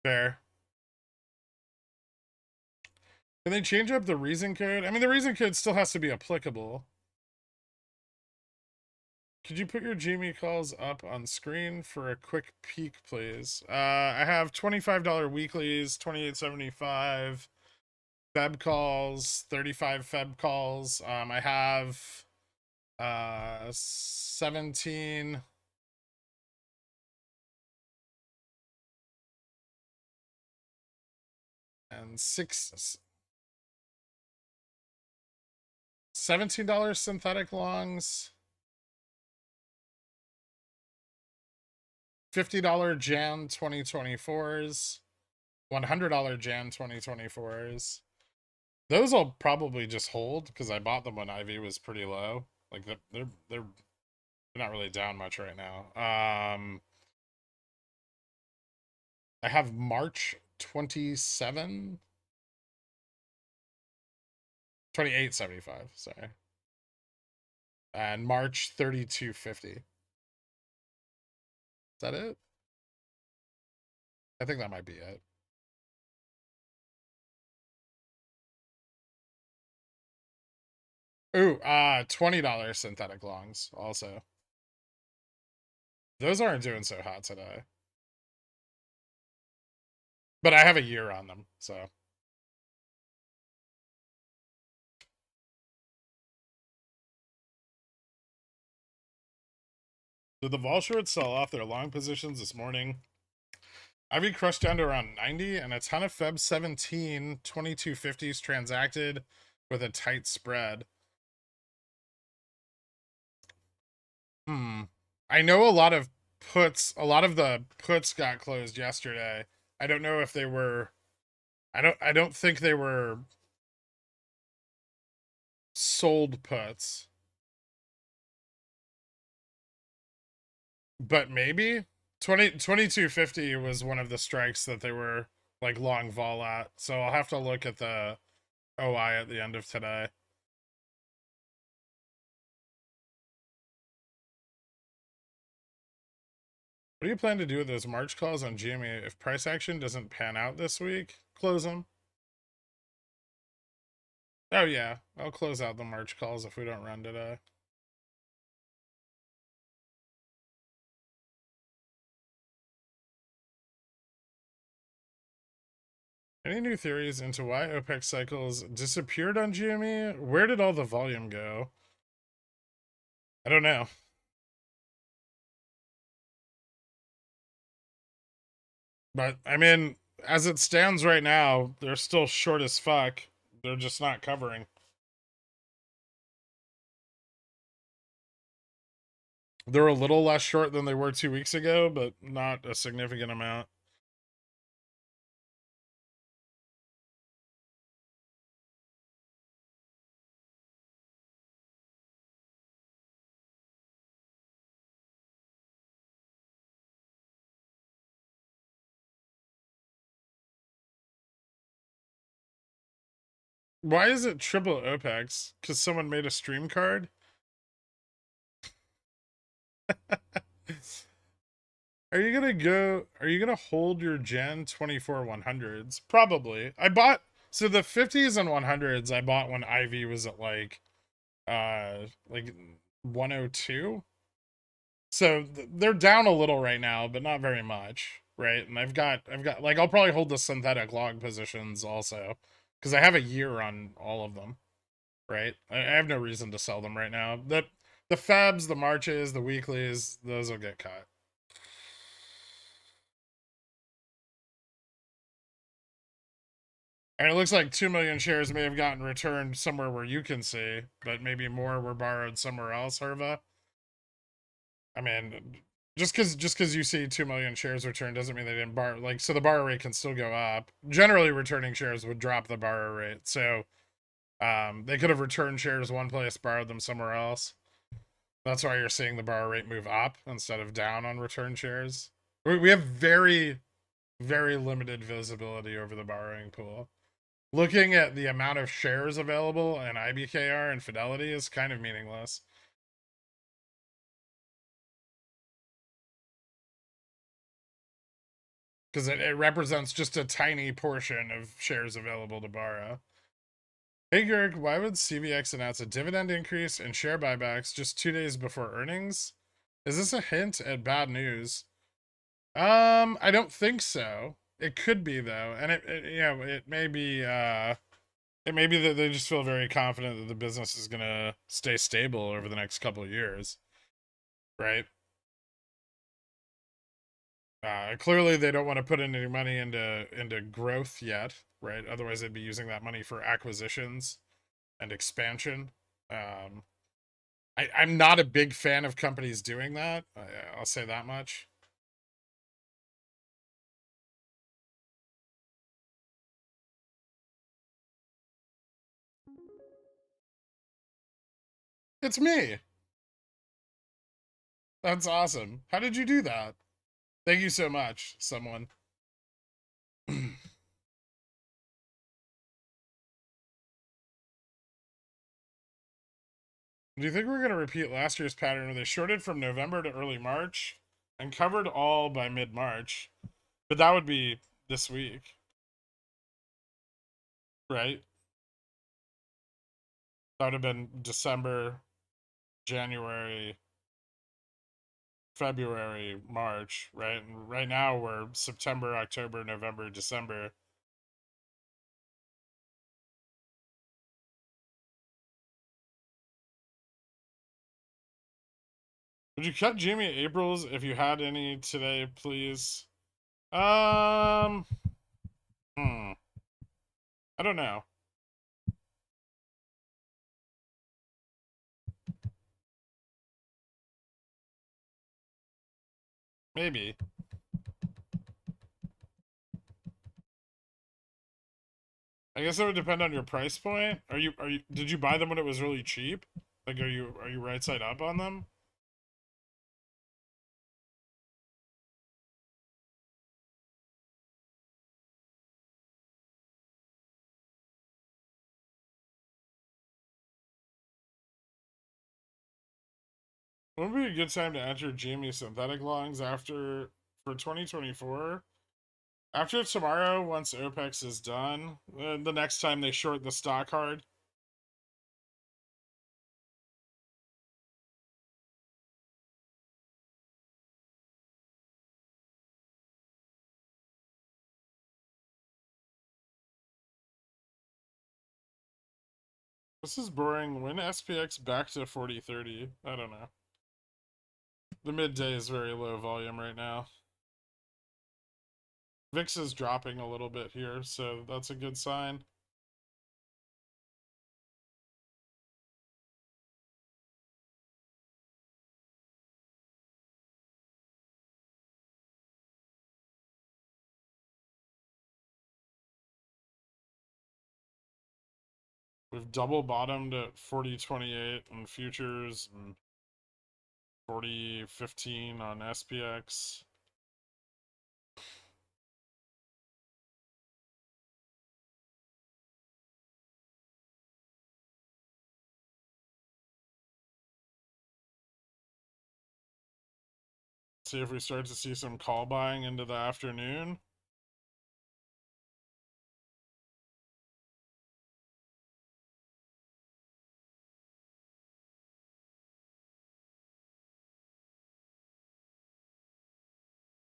Fair. Can they change up the reason code? I mean, the reason code still has to be applicable. Could you put your GME calls up on screen for a quick peek, please? I have $25 weeklies, $28.75 Feb calls, 35 Feb calls. I have 17 and $17 synthetic longs, $50 Jan 2024s, $100 Jan 2024s. Those I'll probably just hold because I bought them when IV was pretty low. Like they're not really down much right now. I have March 27, 28.75, sorry. And March 32.50. Is that it? I think that might be it. Ooh, $20 synthetic longs also. Those aren't doing so hot today. But I have a year on them, so. Did the vol shorts sell off their long positions this morning? IV crushed down to around 90, and a ton of Feb 17 2250s transacted with a tight spread. I know a lot of the puts got closed yesterday. I don't know if they were I don't think they were sold puts. But maybe 2250 was one of the strikes that they were like long vol at. So I'll have to look at the OI at the end of today. What do you plan to do with those March calls on GME if price action doesn't pan out this week? Close them. Oh yeah, I'll close out the March calls if we don't run today. Any new theories into why OPEX cycles disappeared on GME? Where did all the volume go? I don't know. But, I mean, as it stands right now, they're still short as fuck. They're just not covering. They're a little less short than they were 2 weeks ago, but not a significant amount. Why is it triple OPEX? Because someone made a stream card? Are you gonna hold your Gen 24 100s? Probably. So the 50s and 100s I bought when Ivy was at like 102. So they're down a little right now, but not very much. right? And I've got like I'll probably hold the synthetic long positions also because I have a year on all of them, right? I have no reason to sell them right now. The Febs, the Marches, the weeklies, those will get cut. And it looks like 2 million shares may have gotten returned somewhere where you can see, but maybe more were borrowed somewhere else, Herva. I mean, just because you see 2 million shares returned doesn't mean they didn't borrow. Like, so the borrow rate can still go up. Generally, returning shares would drop the borrow rate. So they could have returned shares one place, borrowed them somewhere else. That's why you're seeing the borrow rate move up instead of down on return shares. We have very, very limited visibility over the borrowing pool. Looking at the amount of shares available in IBKR and Fidelity is kind of meaningless. Because it represents just a tiny portion of shares available to borrow. Hey Gerg, why would CVX announce a dividend increase and share buybacks just 2 days before earnings? Is this a hint at bad news? I don't think so. It could be though, and it may be it may be that they just feel very confident that the business is gonna stay stable over the next couple of years, right? Clearly, they don't want to put any money into growth yet, right? Otherwise, they'd be using that money for acquisitions and expansion. Um, I'm not a big fan of companies doing that. I'll say that much. It's me. That's awesome. How did you do that? Thank you so much, someone. Do you think we're going to repeat last year's pattern where they shorted from November to early March and covered all by mid March? But that would be this week, right? That would have been December, January, February, March, right? And right now we're September, October, November, December. Would you cut Jimmy April's if you had any today, please? Um, hmm. I don't know. Maybe. I guess it would depend on your price point. Did you buy them when it was really cheap? Like are you right side up on them? Would be a good time to enter GME synthetic longs after for 2024? After tomorrow, once OPEX is done, the next time they short the stock hard. This is boring. When SPX back to 40-30? I don't know. The midday is very low volume right now. VIX is dropping a little bit here, so that's a good sign. We've double bottomed at 40.28 on futures and 40.15 on SPX. See if we start to see some call buying into the afternoon.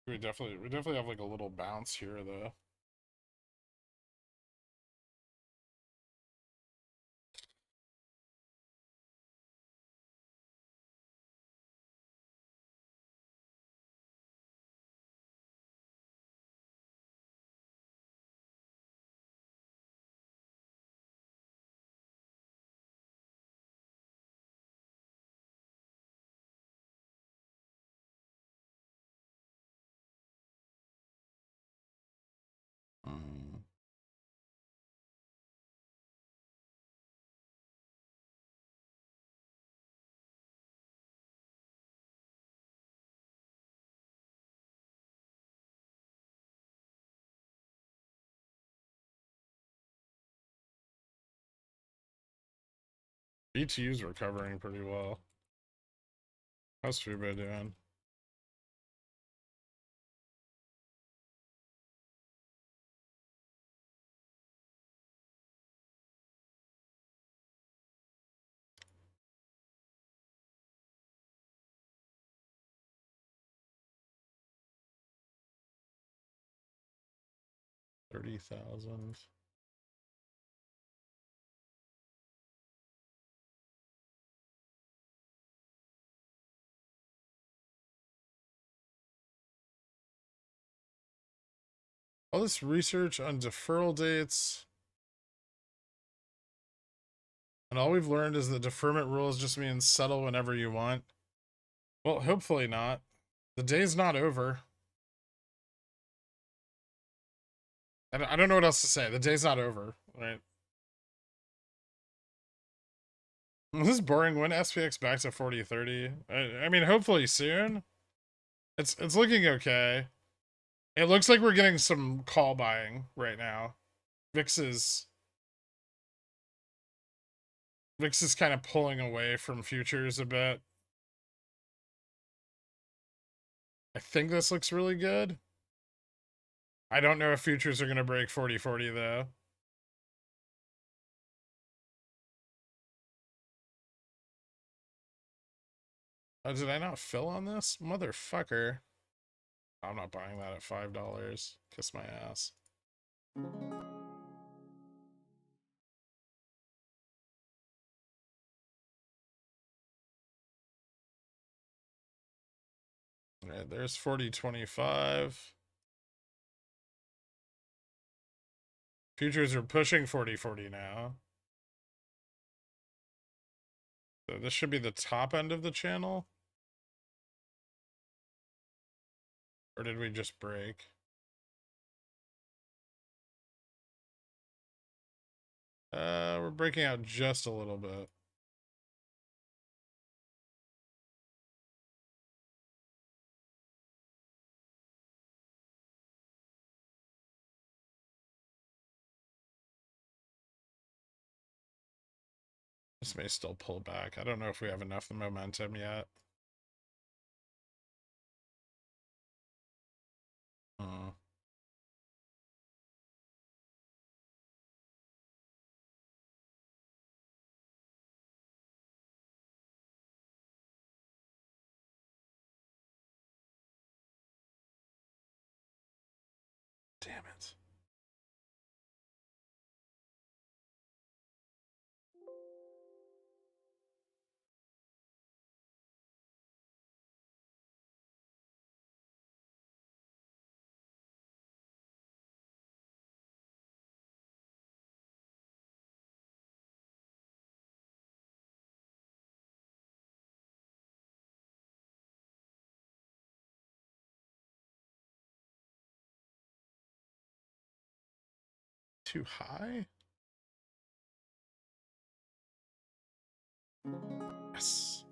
We definitely have like a little bounce here though. Mm. BTU's recovering pretty well. How's Fubo doing? $30,000. All this research on deferral dates. And all we've learned is the deferment rules just means settle whenever you want. Well, hopefully not. The day's not over. I don't know what else to say. The day's not over, right? This is boring. When SPX back to 40-30? I mean, hopefully soon. It's looking okay. It looks like we're getting some call buying right now. VIX is kind of pulling away from futures a bit. I think this looks really good. I don't know if futures are going to break 40-40 though. Oh, did I not fill on this? Motherfucker. I'm not buying that at $5. Kiss my ass. Alright, there's 40.25. Futures are pushing 40-40 now. So this should be the top end of the channel. Or did we just break? We're breaking out just a little bit. This may still pull back. I don't know if we have enough momentum yet. Uh, Damn it. Too high? Yes.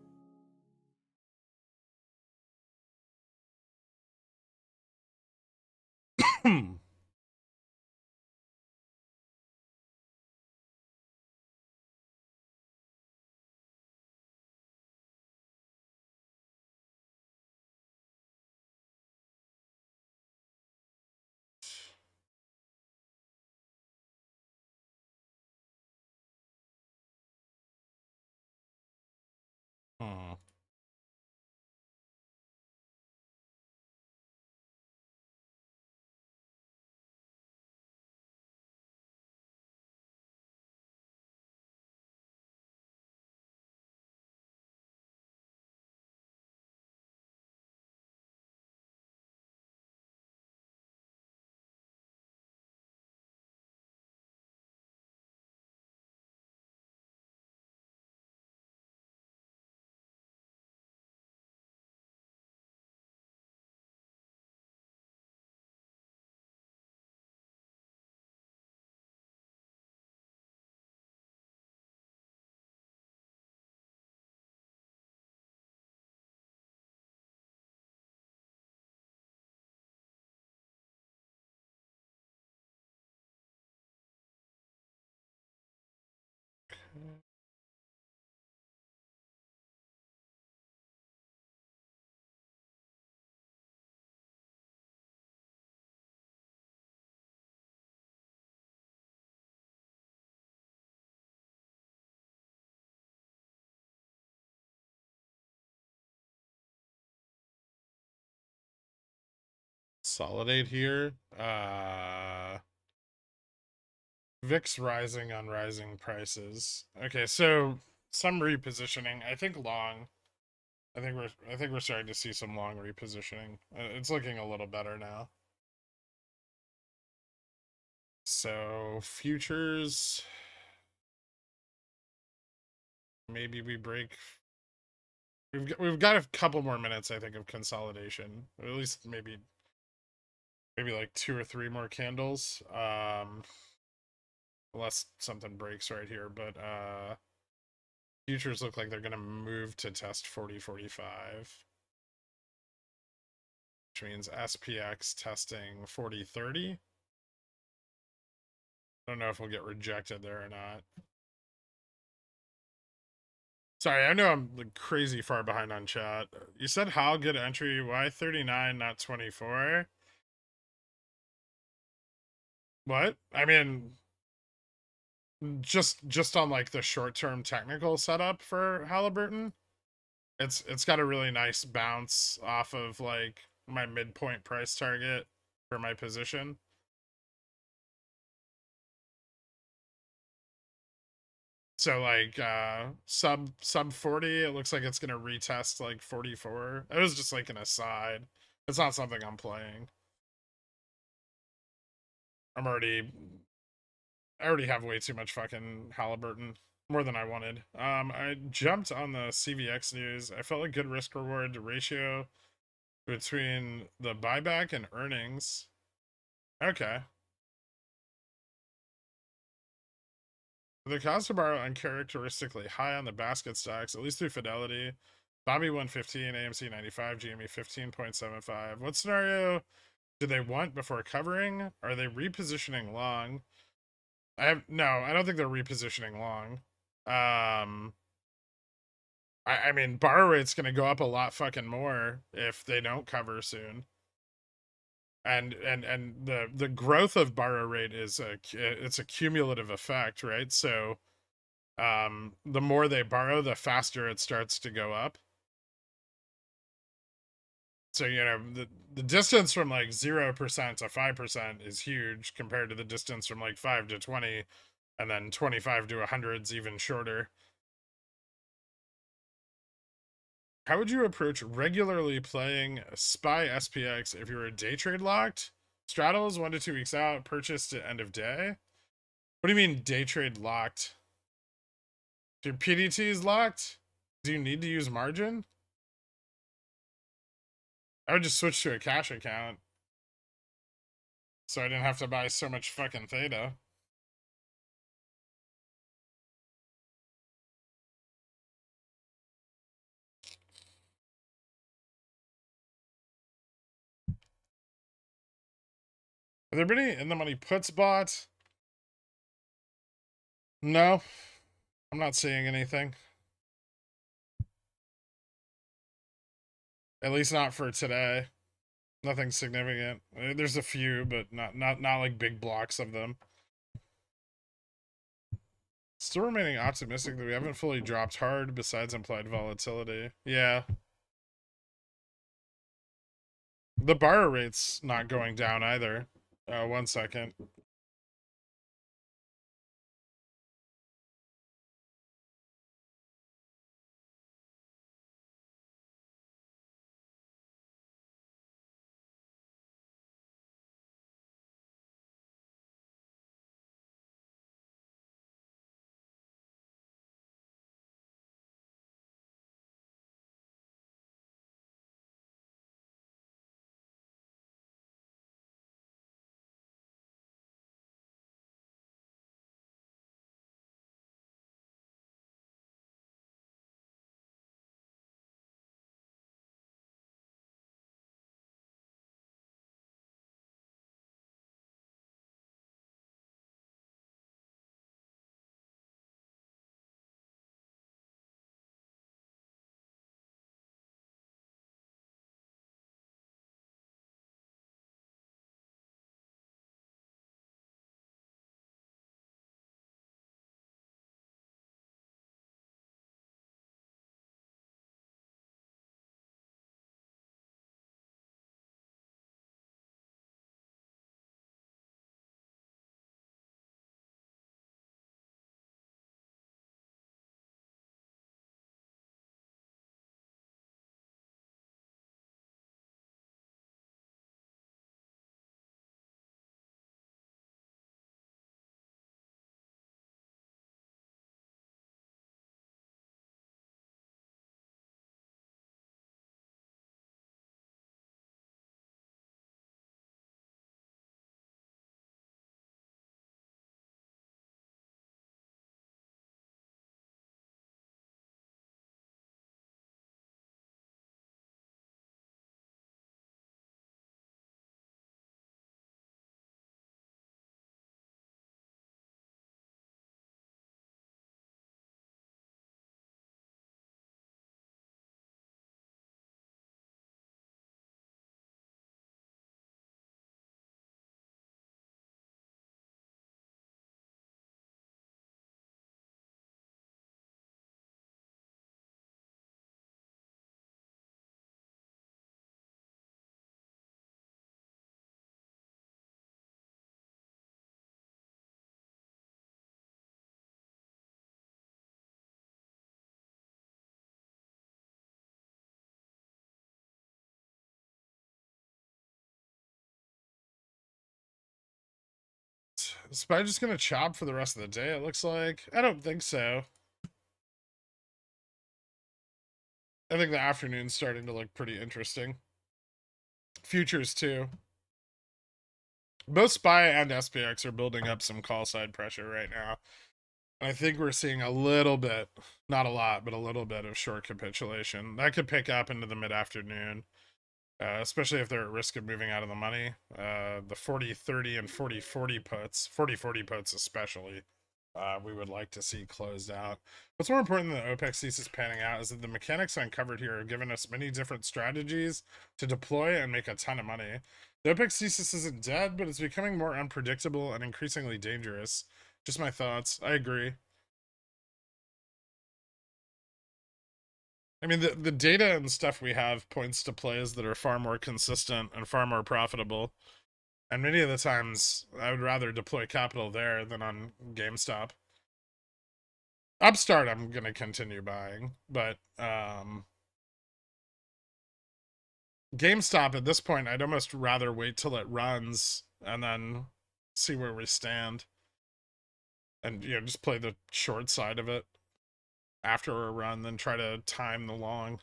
Hmm. Consolidate here. VIX rising on rising prices. Okay, so some repositioning. I think long. I think we're starting to see some long repositioning. It's looking a little better now. So futures, maybe we break. We've got a couple more minutes, I think, of consolidation. Or at least maybe like 2 or 3 more candles. Unless something breaks right here, but futures look like they're gonna move to test 40.45, which means SPX testing 40.30. I don't know if we'll get rejected there or not. Sorry, I know I'm like crazy far behind on chat. You said how good entry? Why 39, not 24? What? I mean, just on like the short-term technical setup for Halliburton, it's got a really nice bounce off of like my midpoint price target for my position. So like sub 40, it looks like it's gonna retest like 44. It was just like an aside. It's not something I'm playing. I'm already I already have way too much fucking Halliburton. More than I wanted. I jumped on the CVX news. I felt like good risk reward ratio between the buyback and earnings. Okay. The cost to borrow uncharacteristically high on the basket stocks, at least through Fidelity. Bobby 115, AMC 95, GME 15.75. What scenario do they want before covering? Are they repositioning long? I don't think they're repositioning long. I mean, borrow rate's gonna go up a lot fucking more if they don't cover soon. And the growth of borrow rate is it's a cumulative effect, right? So the more they borrow, the faster it starts to go up. So the distance from like 0% to 5% is huge compared to the distance from like 5 to 20, and then 25 to 100's even shorter. How would you approach regularly playing SPY SPX if you were day trade locked? Straddles 1 to 2 weeks out, purchased at end of day. What do you mean day trade locked? Your PDT is locked? Do you need to use margin? I would just switch to a cash account so I didn't have to buy so much fucking theta. Have there been any in the money puts bought? No, I'm not seeing anything. At least not for today. Nothing significant. There's a few, but not like big blocks of them. Still remaining optimistic that we haven't fully dropped hard besides implied volatility. Yeah. The borrow rate's not going down either. 1 second. SPY just gonna chop for the rest of the day, it looks like. I don't think so. I think the afternoon's starting to look pretty interesting. Futures too. Both SPY and SPX are building up some call side pressure right now. I think we're seeing a little bit, not a lot, but a little bit of short capitulation. That could pick up into the mid-afternoon, especially if they're at risk of moving out of the money. The 40-30 and 40-40 puts, 40-40 puts especially, we would like to see closed out. What's more important than the OPEX thesis panning out is that the mechanics uncovered here have given us many different strategies to deploy and make a ton of money. The OPEX thesis isn't dead, but it's becoming more unpredictable and increasingly dangerous. Just my thoughts. I agree. I mean, the data and stuff we have points to plays that are far more consistent and far more profitable. And many of the times, I would rather deploy capital there than on GameStop. Upstart, I'm going to continue buying, but GameStop at this point, I'd almost rather wait till it runs and then see where we stand. And, just play the short side of it after a run, then try to time the long.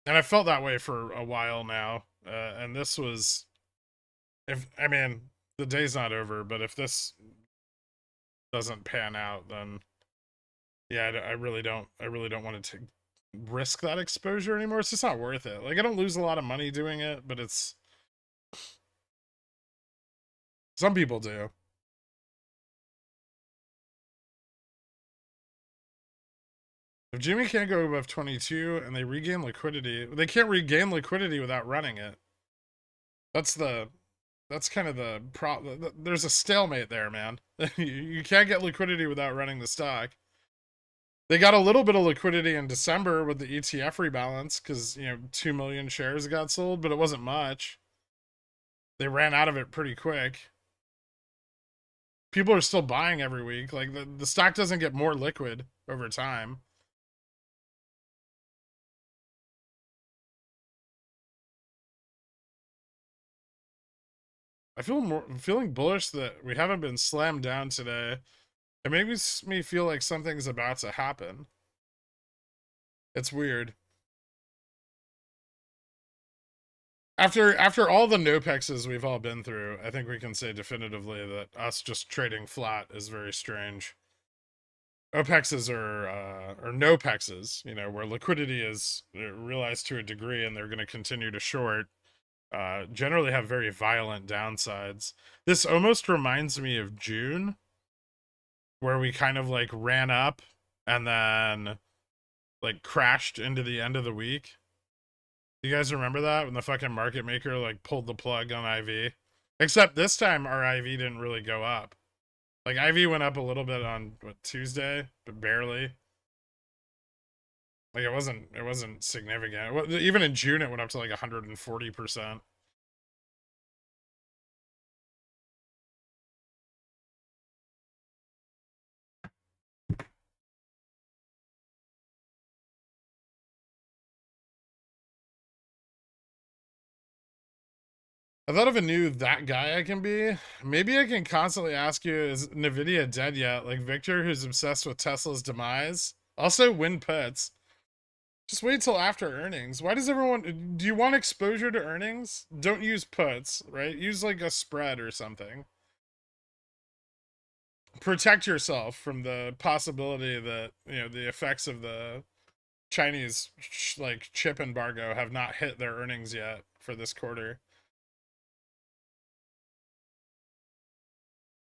And I felt that way for a while now. And this was, the day's not over, but if this doesn't pan out, then yeah, I really don't want to risk that exposure anymore. It's just not worth it. Like, I don't lose a lot of money doing it, but some people do. If Jimmy can't go above 22 and they regain liquidity, they can't regain liquidity without running it. That's kind of the problem. There's a stalemate there, man. You can't get liquidity without running the stock. They got a little bit of liquidity in December with the ETF rebalance because, 2 million shares got sold, but it wasn't much. They ran out of it pretty quick. People are still buying every week. Like, the stock doesn't get more liquid over time. I'm feeling bullish that we haven't been slammed down today. It makes me feel like something's about to happen. It's weird. After all the NOPEXs we've all been through, I think we can say definitively that us just trading flat is very strange. OPEXs or NOPEXs, where liquidity is realized to a degree and they're going to continue to short, generally have very violent downsides. This almost reminds me of June, where we kind of like ran up and then like crashed into the end of the week. You guys remember that when the fucking market maker like pulled the plug on IV? Except this time our IV didn't really go up. Like, IV went up a little bit on Tuesday, but barely. Like, it wasn't significant. Even in June it went up to like 140%. I thought of a new that guy I can be. Maybe I can constantly ask you, is Nvidia dead yet? Like Victor, who's obsessed with Tesla's demise. Also win puts. Just wait till after earnings. Why does everyone... Do you want exposure to earnings? Don't use puts, right? Use like a spread or something. Protect yourself from the possibility that, the effects of the Chinese like chip embargo have not hit their earnings yet for this quarter.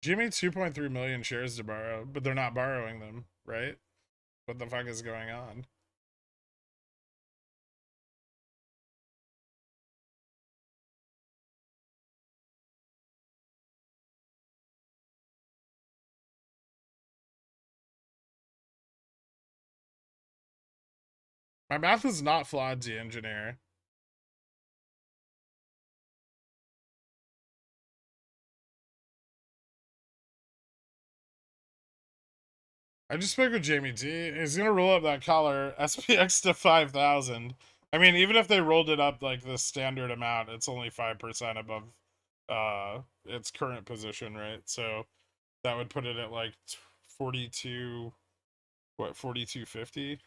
Jimmy 2.3 million shares to borrow, but they're not borrowing them, right? What the fuck is going on? My math is not flawed, the engineer. I just spoke with Jamie D. He's gonna roll up that collar SPX to 5,000. I mean, even if they rolled it up like the standard amount, it's only 5% above its current position, right? So that would put it at like 42, what, 42.50?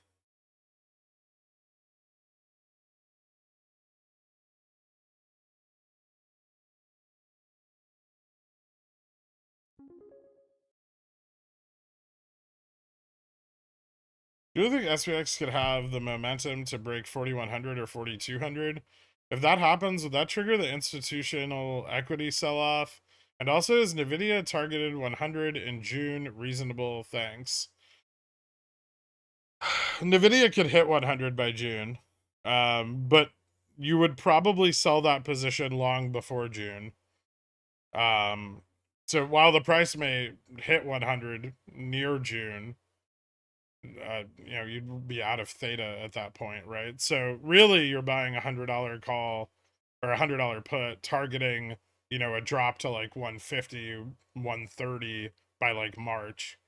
Do you think SPX could have the momentum to break 4,100 or 4,200? If that happens, would that trigger the institutional equity sell off? And also, is NVIDIA targeted 100 in June reasonable? Thanks. NVIDIA could hit 100 by June, but you would probably sell that position long before June. So while the price may hit 100 near June, you'd be out of theta at that point, right? So really, you're buying $100 call or $100 put, targeting, a drop to like 150, 130 by like March.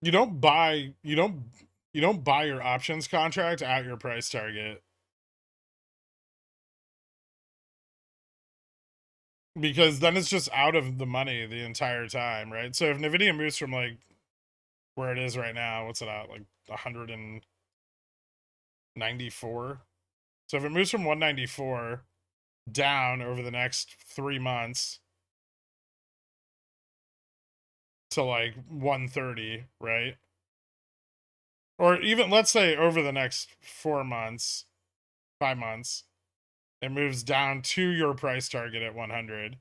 You don't buy, you don't buy your options contract at your price target, because then it's just out of the money the entire time, right? So if Nvidia moves from like where it is right now, what's it at, like 194? So if it moves from 194 down over the next 3 months to like 130, right? Or even, let's say, over the next 4 months, 5 months, it moves down to your price target at 100.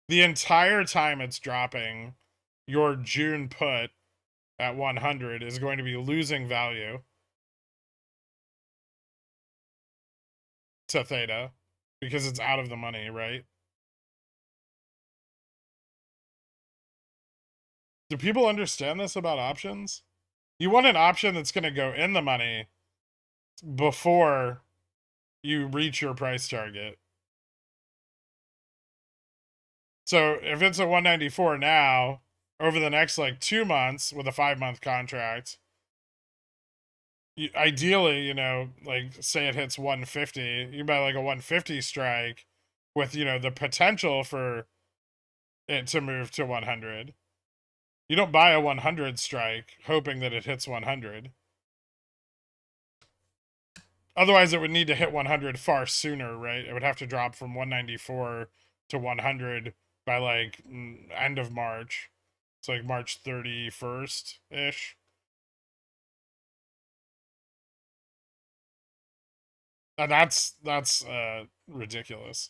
The entire time it's dropping, your June put at 100 is going to be losing value to theta because it's out of the money, right? Do people understand this about options? You want an option that's going to go in the money before you reach your price target. So if it's a 194 now, over the next like 2 months with a 5 month contract, ideally, like say it hits 150, you buy like a 150 strike with, the potential for it to move to 100. You don't buy a 100 strike hoping that it hits 100. Otherwise, it would need to hit 100 far sooner, right? It would have to drop from 194 to 100 by like end of March. It's like March 31st ish. And that's ridiculous.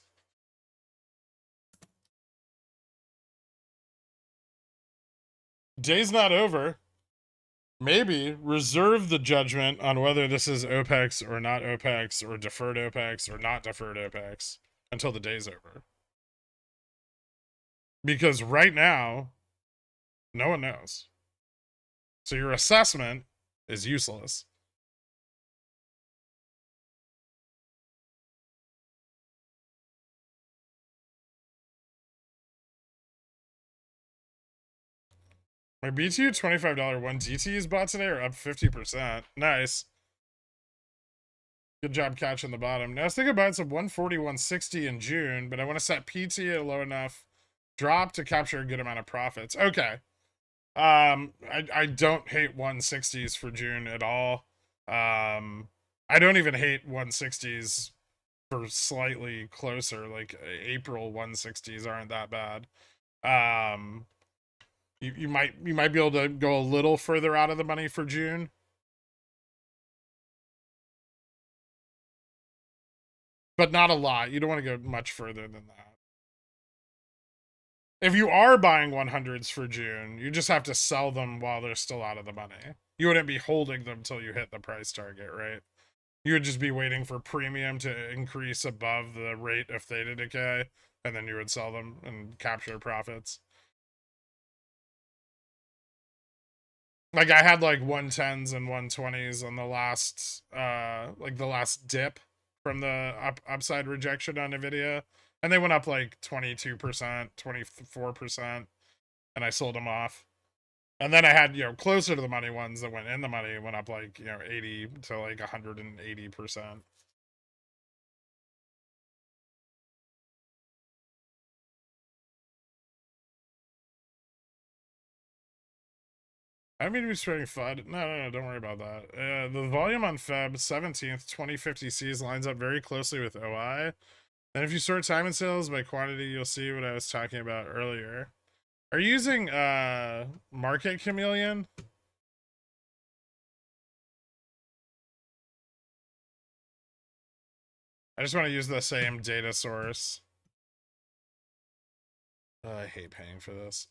Day's not over. Maybe reserve the judgment on whether this is OPEX or not OPEX, or deferred OPEX or not deferred OPEX, until the day's over. Because right now, no one knows. So your assessment is useless. My BTU $25 one GTs bought today are up 50%. Nice. Good job catching the bottom. Now I was thinking about some 140, 160 in June, but I want to set PT at a low enough drop to capture a good amount of profits. Okay. I don't hate 160s for June at all. I don't even hate 160s for slightly closer. Like April 160s aren't that bad. Um, you might be able to go a little further out of the money for June, but not a lot. You don't want to go much further than that. If you are buying 100s for June, you just have to sell them while they're still out of the money. You wouldn't be holding them till you hit the price target, right? You would just be waiting for premium to increase above the rate of theta decay, and then you would sell them and capture profits. Like I had like 110s and 120s on the last the last dip from the upside rejection on Nvidia, and they went up like 22%, 24%, and I sold them off. And then I had, closer to the money ones that went in the money, went up like, 80 to like 180%. I mean to be spreading FUD. No, don't worry about that. The volume on Feb 17th, 2050 Cs lines up very closely with OI. And if you sort time and sales by quantity, you'll see what I was talking about earlier. Are you using Market Chameleon? I just want to use the same data source. I hate paying for this.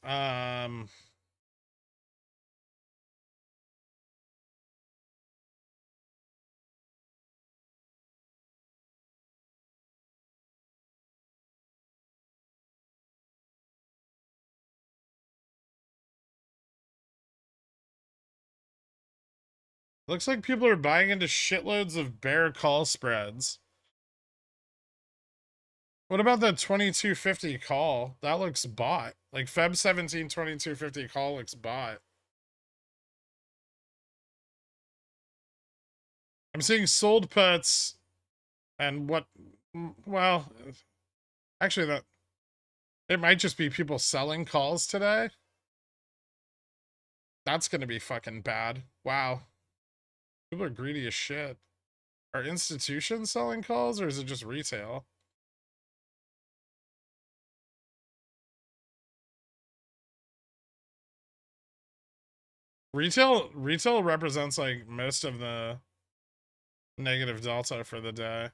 Looks like people are buying into shitloads of bear call spreads. What about the 2250 call? That looks bought. Like Feb 17 2250 call looks bought. I'm seeing sold puts and what, well, actually that it might just be people selling calls today. That's going to be fucking bad. Wow. People are greedy as shit. Are institutions selling calls or is it just retail? Retail represents like most of the negative delta for the day.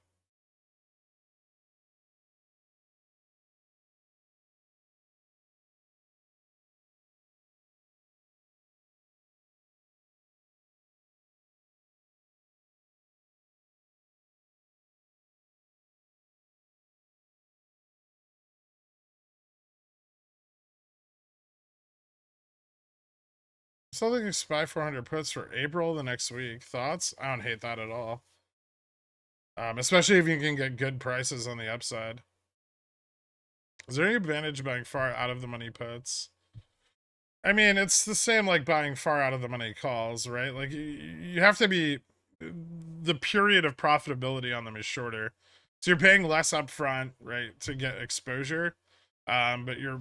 Something SPY 400 puts for April the next week. Thoughts? I don't hate that at all. Especially if you can get good prices on the upside. Is there any advantage buying far out of the money puts? I mean, it's the same like buying far out of the money calls, right? Like you have to be, the period of profitability on them is shorter. So you're paying less upfront, right, to get exposure. But your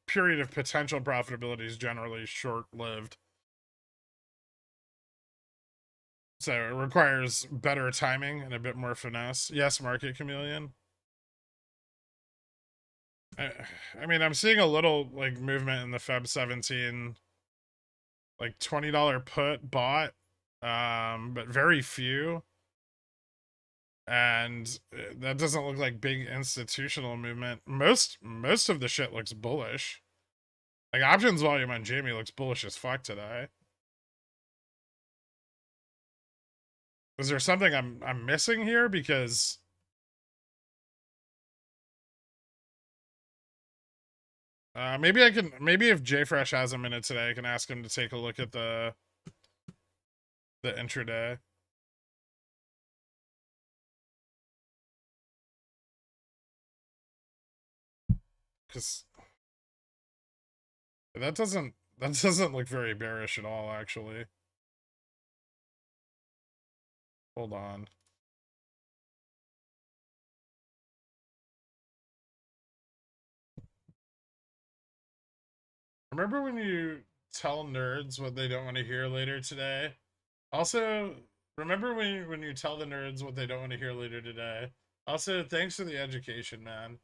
period of potential profitability is generally short-lived. So it requires better timing and a bit more finesse. Yes, Market Chameleon. I mean, I'm seeing a little like movement in the Feb 17, like $20 put bought, but very few. And that doesn't look like big institutional movement. Most of the shit looks bullish. Like options volume on Jamie looks bullish as fuck today. Is there something I'm missing here? Because maybe I can, maybe if JFresh has a minute today, I can ask him to take a look at the intraday. Because that doesn't look very bearish at all, actually. Hold on. Remember when you tell nerds what they don't want to hear later today? Also, remember when you tell the nerds what they don't want to hear later today? Also, thanks for the education, man.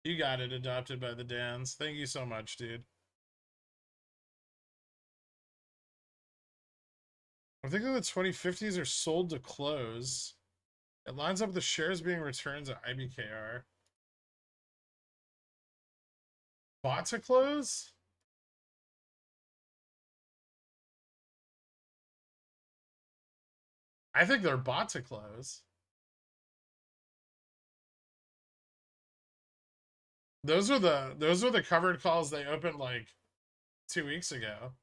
You got it adopted by the Dans. Thank you so much, dude. I'm thinking the 2050s are sold to close. It lines up with the shares being returned to IBKR. Bought to close? I think they're bought to close. Those are the covered calls they opened like 2 weeks ago.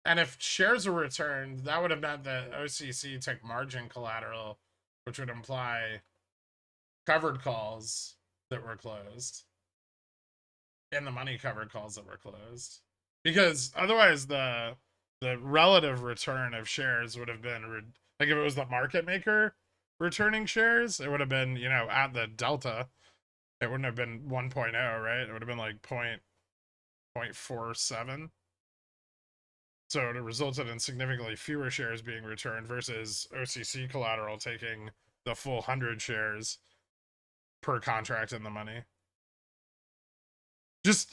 And if shares were returned, that would have meant that OCC took margin collateral, which would imply covered calls that were closed and the money covered calls that were closed. Because otherwise the relative return of shares would have been like if it was the market maker returning shares, it would have been, you know, at the delta. It wouldn't have been 1.0, right? It would have been like 0.47. So it resulted in significantly fewer shares being returned versus OCC collateral taking the full 100 shares per contract in the money.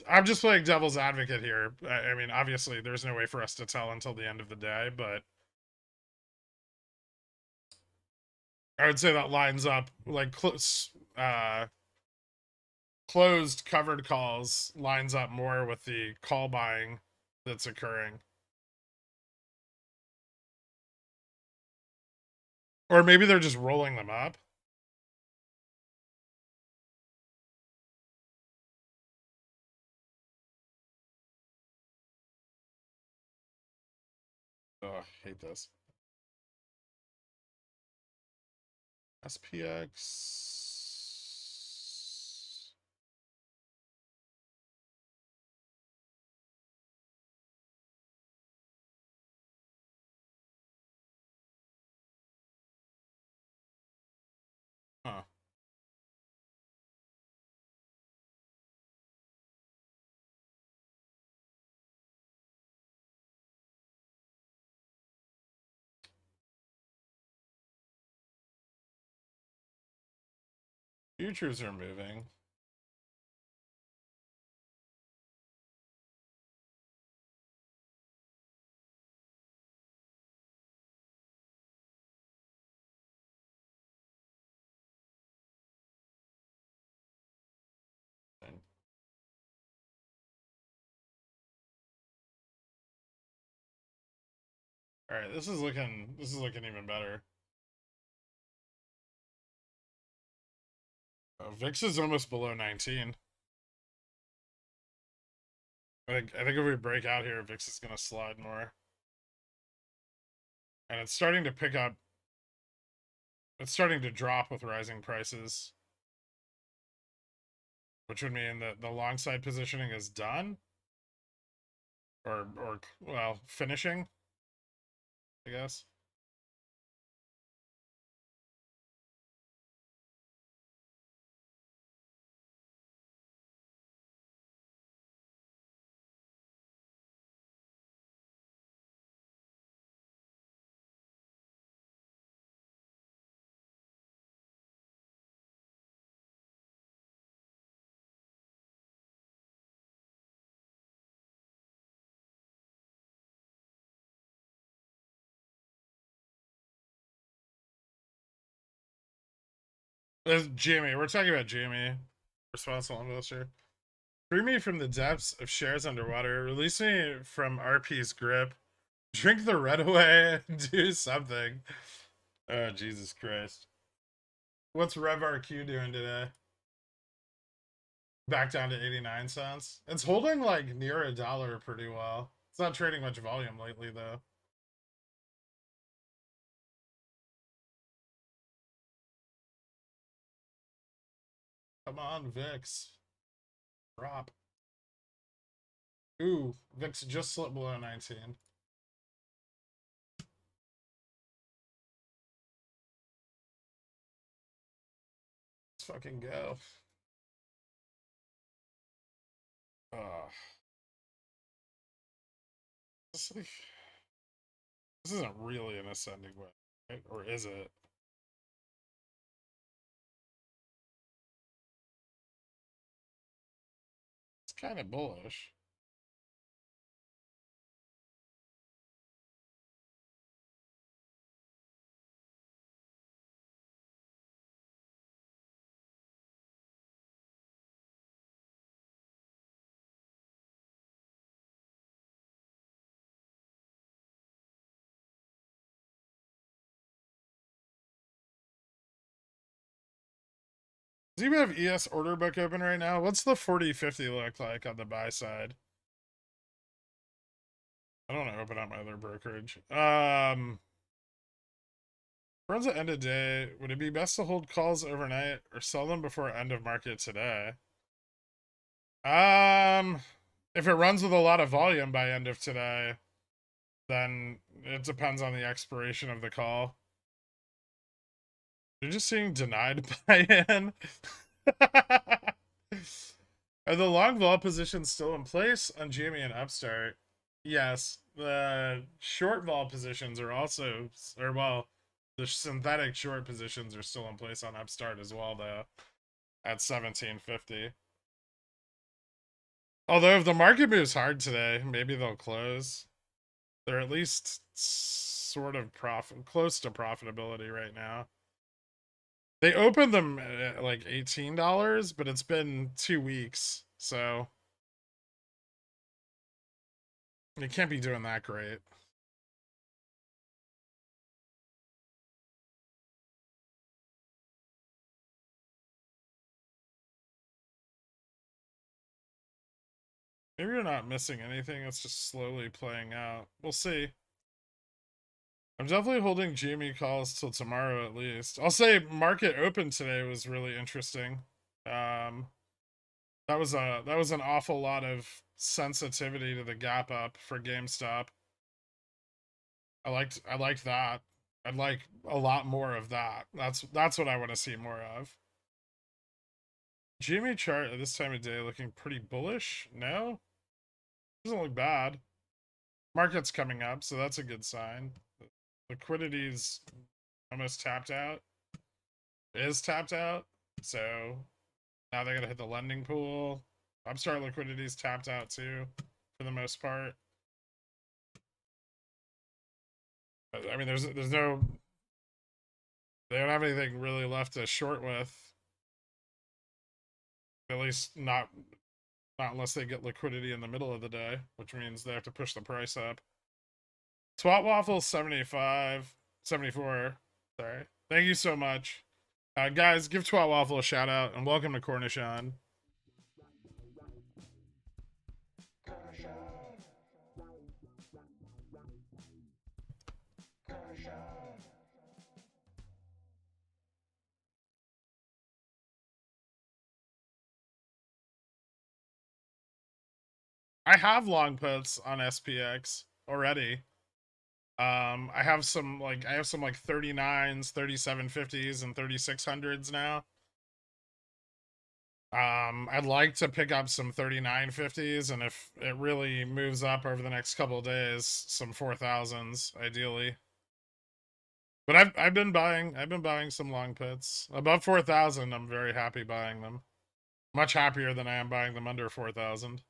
I'm just playing devil's advocate here. I mean, obviously, there's no way for us to tell until the end of the day, but I would say that lines up like closed covered calls lines up more with the call buying that's occurring. Or maybe they're just rolling them up. Oh, I hate this. SPX. Huh. Futures are moving. All right, this is looking even better. VIX is almost below 19. I think if we break out here, VIX is gonna slide more. And it's starting to pick up. It's starting to drop with rising prices. Which would mean that the long side positioning is done. Or well, finishing, I guess. There's Jimmy. We're talking about Jimmy. Responsible investor. Free me from the depths of shares underwater. Release me from RP's grip. Drink the red away. Do something. Oh, Jesus Christ. What's RevRQ doing today? Back down to 89 cents. It's holding like near $1 pretty well. It's not trading much volume lately, though. Come on, VIX. Drop. Ooh, VIX just slipped below 19. Let's fucking go. This, this isn't really an ascending way, right? Or is it? It's kind of bullish. Do you have ES order book open right now? What's the 40-50 look like on the buy side? I don't want to open up my other brokerage. Runs at end of day. Would it be best to hold calls overnight or sell them before end of market today? If it runs with a lot of volume by end of today, then it depends on the expiration of the call. You're just seeing denied buy-in. Are the long vol positions still in place on GME and Upstart? Yes. The short vol positions are also, or well, the synthetic short positions are still in place on Upstart as well, though, at 1750. Although if the market moves hard today, maybe they'll close. They're at least sort of close to profitability right now. They opened them at like $18, but it's been 2 weeks, so they can't be doing that great. Maybe you're not missing anything. It's just slowly playing out. We'll see. I'm definitely holding GME calls till tomorrow at least. I'll say market open today was really interesting. Um, that was an awful lot of sensitivity to the gap up for GameStop. I liked that. I'd like a lot more of that. That's what I want to see more of. GME chart at this time of day looking pretty bullish. No, doesn't look bad. Market's coming up, so that's a good sign. Liquidity's almost tapped out. Is tapped out. So now they're gonna hit the lending pool. Upstart liquidity's tapped out too, for the most part. I mean, there's no, they don't have anything really left to short with. At least not unless they get liquidity in the middle of the day, which means they have to push the price up. Twat Waffle 75, 74. Sorry. Thank you so much. Guys, give Twat Waffle a shout out and welcome to Cornishon. I have long puts on SPX already. I have some like 39s, 3750s, and 3600s now. I'd like to pick up some 3950s, and if it really moves up over the next couple of days, some 4000s ideally. But I've been buying some long puts above 4000. I'm very happy buying them. Much happier than I am buying them under 4000.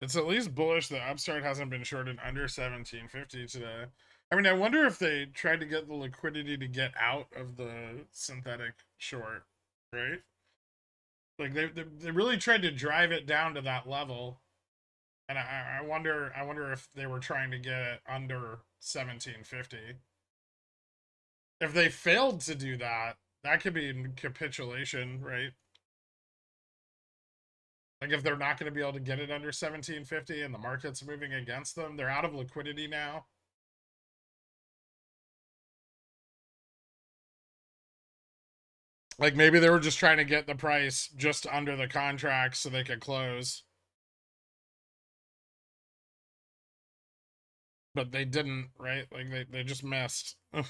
It's at least bullish that Upstart hasn't been shorted under 1750 today. I mean, I wonder if they tried to get the liquidity to get out of the synthetic short, right? Like they really tried to drive it down to that level, and I wonder if they were trying to get it under 1750. If they failed to do that, that could be capitulation, right? Like if they're not going to be able to get it under 1750 and the market's moving against them, they're out of liquidity now. Like maybe they were just trying to get the price just under the contract so they could close. But they didn't, right? Like they just missed. And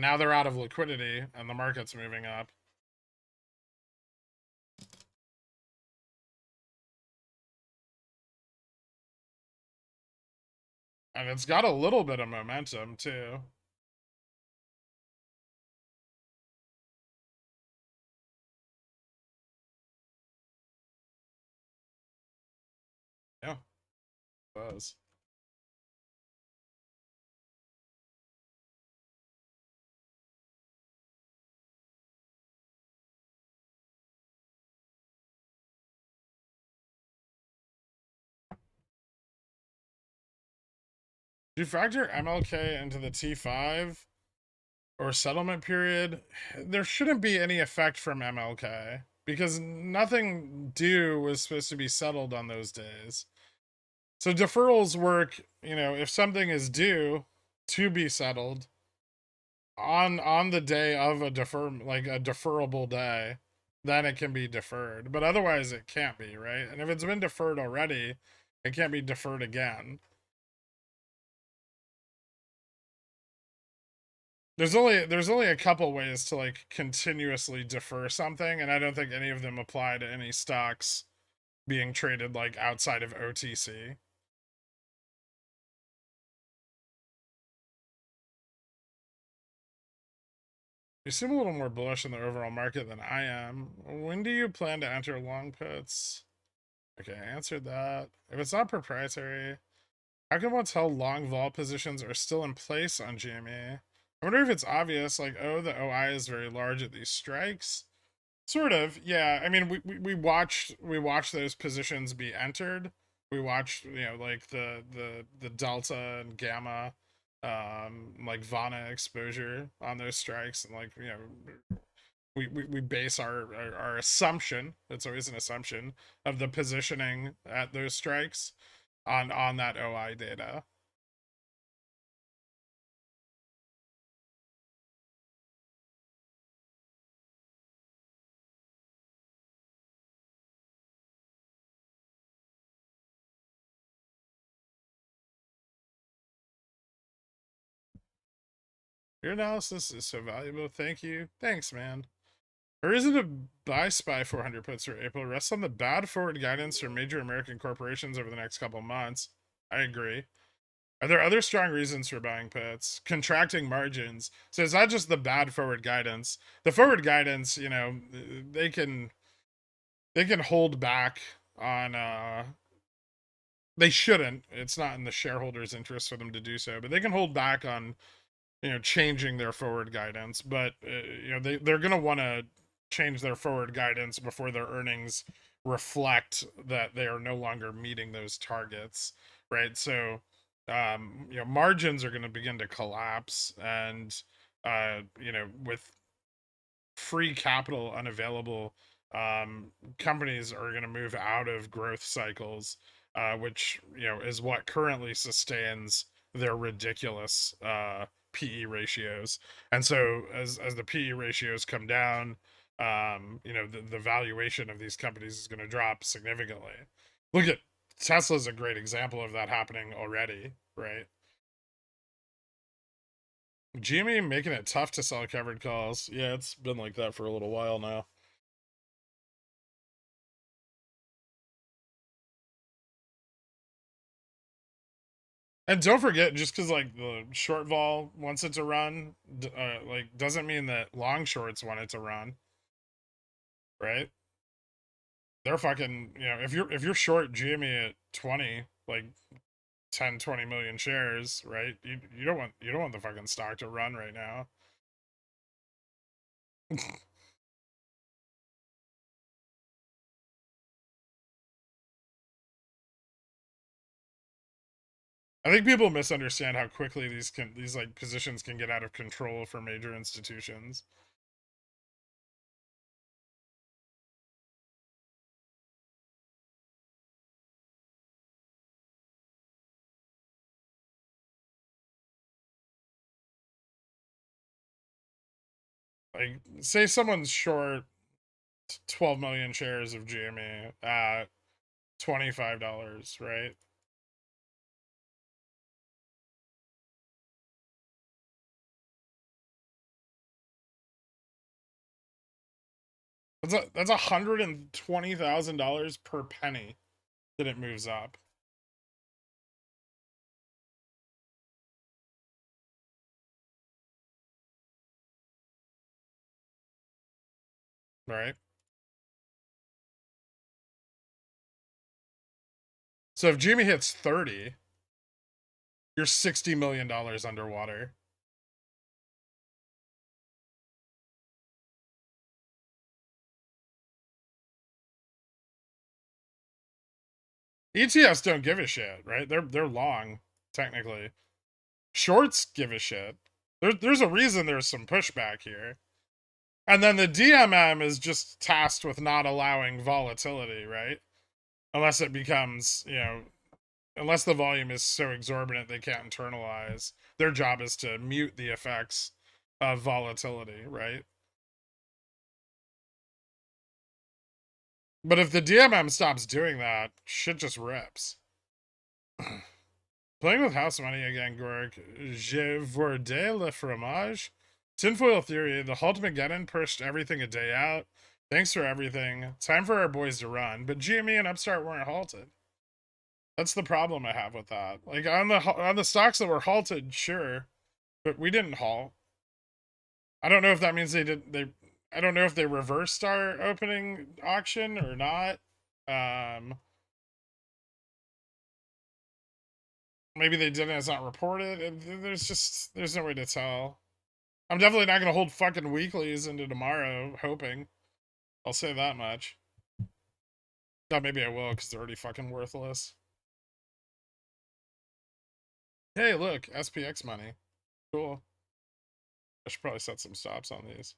now they're out of liquidity and the market's moving up. And it's got a little bit of momentum too. Yeah, it does. Do you factor MLK into the T5 or settlement period? There shouldn't be any effect from MLK because nothing due was supposed to be settled on those days. So deferrals work, if something is due to be settled on the day of a deferrable day, then it can be deferred. But otherwise, it can't be, right? And if it's been deferred already, it can't be deferred again. There's only a couple ways to like continuously defer something, and I don't think any of them apply to any stocks being traded like outside of OTC. You seem a little more bullish on the overall market than I am. When do you plan to enter long puts? Okay, I answered that. If it's not proprietary, how come what's held long vol positions are still in place on GME? I wonder if it's obvious, like, oh, the OI is very large at these strikes. Sort of, yeah. I mean, we watched those positions be entered. We watched, like the delta and gamma, like Vana exposure on those strikes, and like we base our assumption. It's always an assumption of the positioning at those strikes on that OI data. Your analysis is so valuable. Thank you. Thanks, man. Or is it a buy SPY 400 puts for April rests on the bad forward guidance for major American corporations over the next couple months? I agree. Are there other strong reasons for buying puts? Contracting margins. So it's not just the bad forward guidance. The forward guidance, they can hold back on they shouldn't. It's not in the shareholders' interest for them to do so, but they can hold back on changing their forward guidance, but they're going to want to change their forward guidance before their earnings reflect that they are no longer meeting those targets, right? So margins are going to begin to collapse, and with free capital unavailable, companies are going to move out of growth cycles, which is what currently sustains their ridiculous PE ratios. And so as the PE ratios come down, the valuation of these companies is going to drop significantly. Look at Tesla's a great example of that happening already, right? GME making it tough to sell covered calls. Yeah, it's been like that for a little while now. And don't forget, just because like the short vol wants it to run, like doesn't mean that long shorts want it to run, right? They're fucking, if you're short GME at 20, like 10, 20 million shares, right? You don't want the fucking stock to run right now. I think people misunderstand how quickly these like positions can get out of control for major institutions. Like, say someone's short 12 million shares of GME at $25, right? That's $120,000 per penny that it moves up, right? So if Jimmy hits 30, you're $60 million underwater. ETFs don't give a shit, right? They're long, technically. Shorts give a shit. There's a reason there's some pushback here. And then the DMM is just tasked with not allowing volatility, right? Unless it becomes, unless the volume is so exorbitant they can't internalize. Their job is to mute the effects of volatility, right? But if the DMM stops doing that, shit just rips. Playing with house money again, Gork. Je voudrais le fromage. Tinfoil Theory. The Hultimageddon pushed everything a day out. Thanks for everything. Time for our boys to run. But GME and Upstart weren't halted. That's the problem I have with that. Like on the stocks that were halted, sure, but we didn't halt. I don't know if that means they I don't know if they reversed our opening auction or not. Maybe they didn't. It's not reported. There's no way to tell. I'm definitely not gonna hold fucking weeklies into tomorrow, hoping. I'll say that much. God, maybe I will because they're already fucking worthless. Hey, look, SPX money. Cool. I should probably set some stops on these.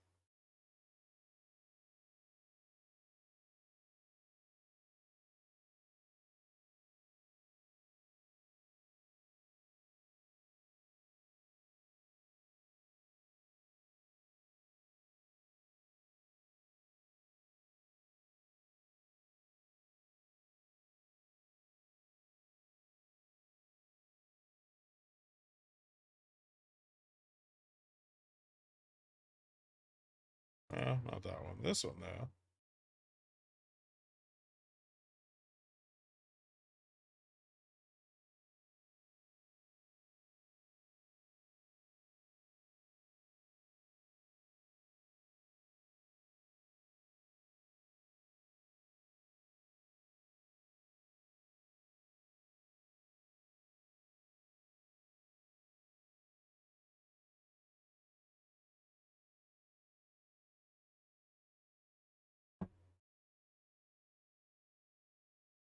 Not that one. This one, though.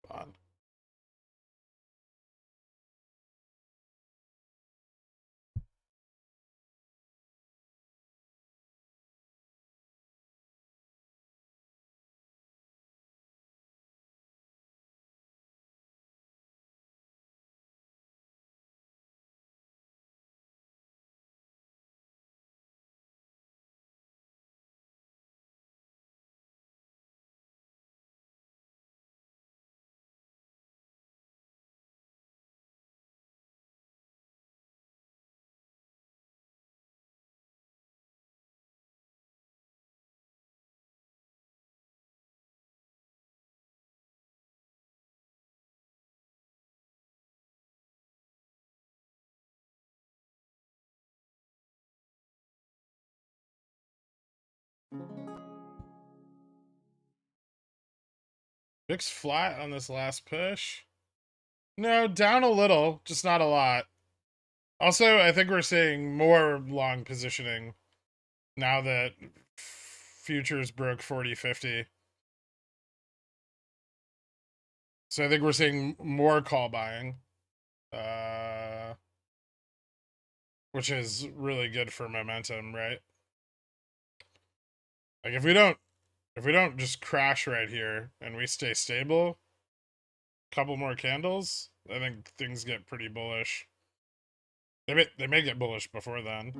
Fun. VIX flat on this last push. No, down a little, just not a lot. Also, I think we're seeing more long positioning now that futures broke 40-50. So I think we're seeing more call buying, which is really good for momentum, right? Like if we don't just crash right here and we stay stable, couple more candles, I think things get pretty bullish. They may get bullish before then.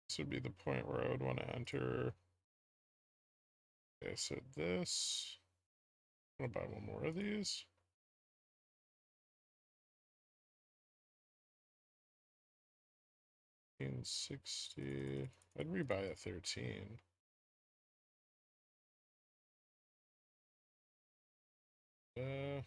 This would be the point where I would want to enter. Okay, so this. I'm gonna buy one more of these. $13.60. I'd rebuy at 13. Uh,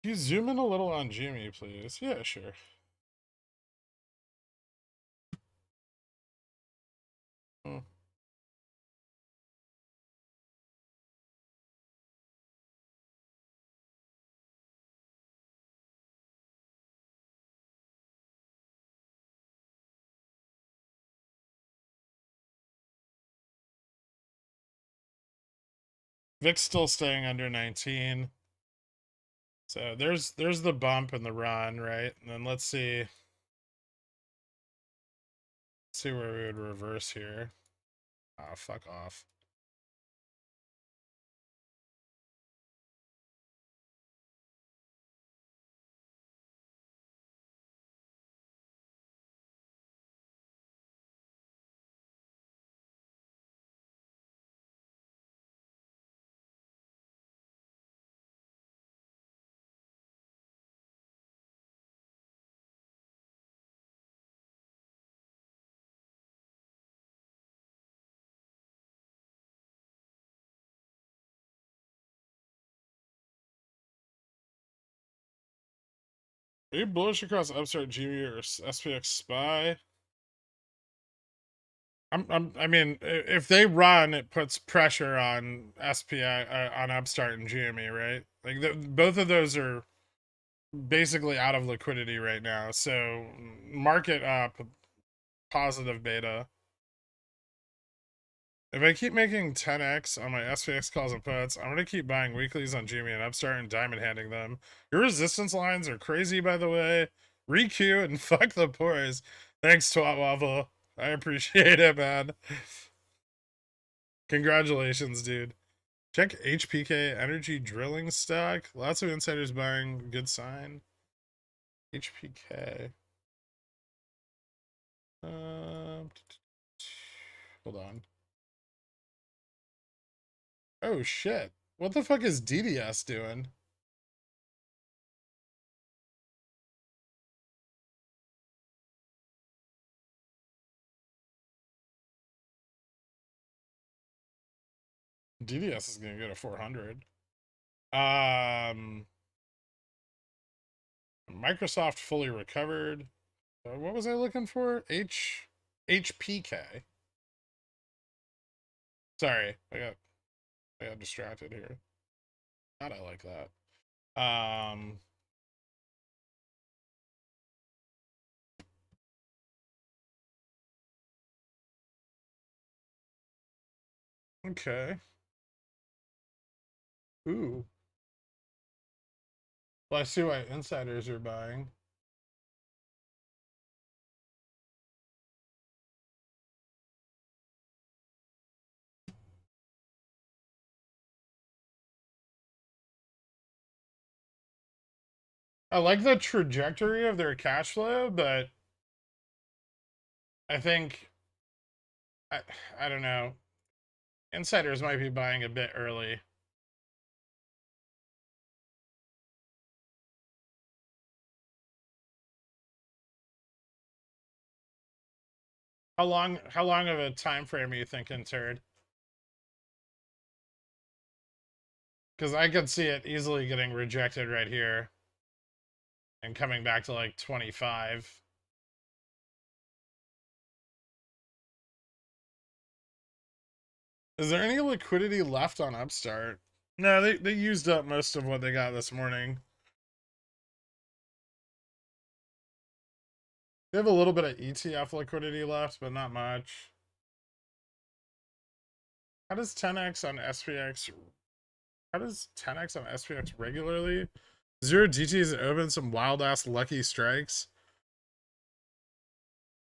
Can you zoom in a little on Jimmy, please? Yeah, sure. Oh. VIX still staying under 19. So there's the bump and the run, right? And then let's see where we would reverse here. Ah, fuck off. Are you bullish across Upstart, GV, or SPX SPY? I mean, if they run, it puts pressure on SPI, on Upstart and GME, right? Like both of those are basically out of liquidity right now. So market up, positive beta. If I keep making 10x on my SPX calls and puts, I'm going to keep buying weeklies on GME and Upstart and diamond handing them. Your resistance lines are crazy, by the way. Requeue and fuck the poise. Thanks, Twat Waffle. I appreciate it, man. Congratulations, dude. Check HPK Energy Drilling Stock. Lots of insiders buying. Good sign. HPK. Hold on. Oh shit. What the fuck is DDS doing? DDS is gonna go to 400. Microsoft fully recovered. What was I looking for? HPK. Sorry, I got distracted here. God, I like that. Okay. Ooh. Well, I see why insiders are buying. I like the trajectory of their cash flow, but I think I, I don't know. Insiders might be buying a bit early. How long of a time frame are you thinking, Turd? Because I could see it easily getting rejected right here and coming back to like 25. Is there any liquidity left on Upstart? No, they used up most of what they got this morning. They have a little bit of ETF liquidity left, but not much. How does 10x on SPX? How does 10x on SPX regularly? Zero GTs and open some wild ass lucky strikes.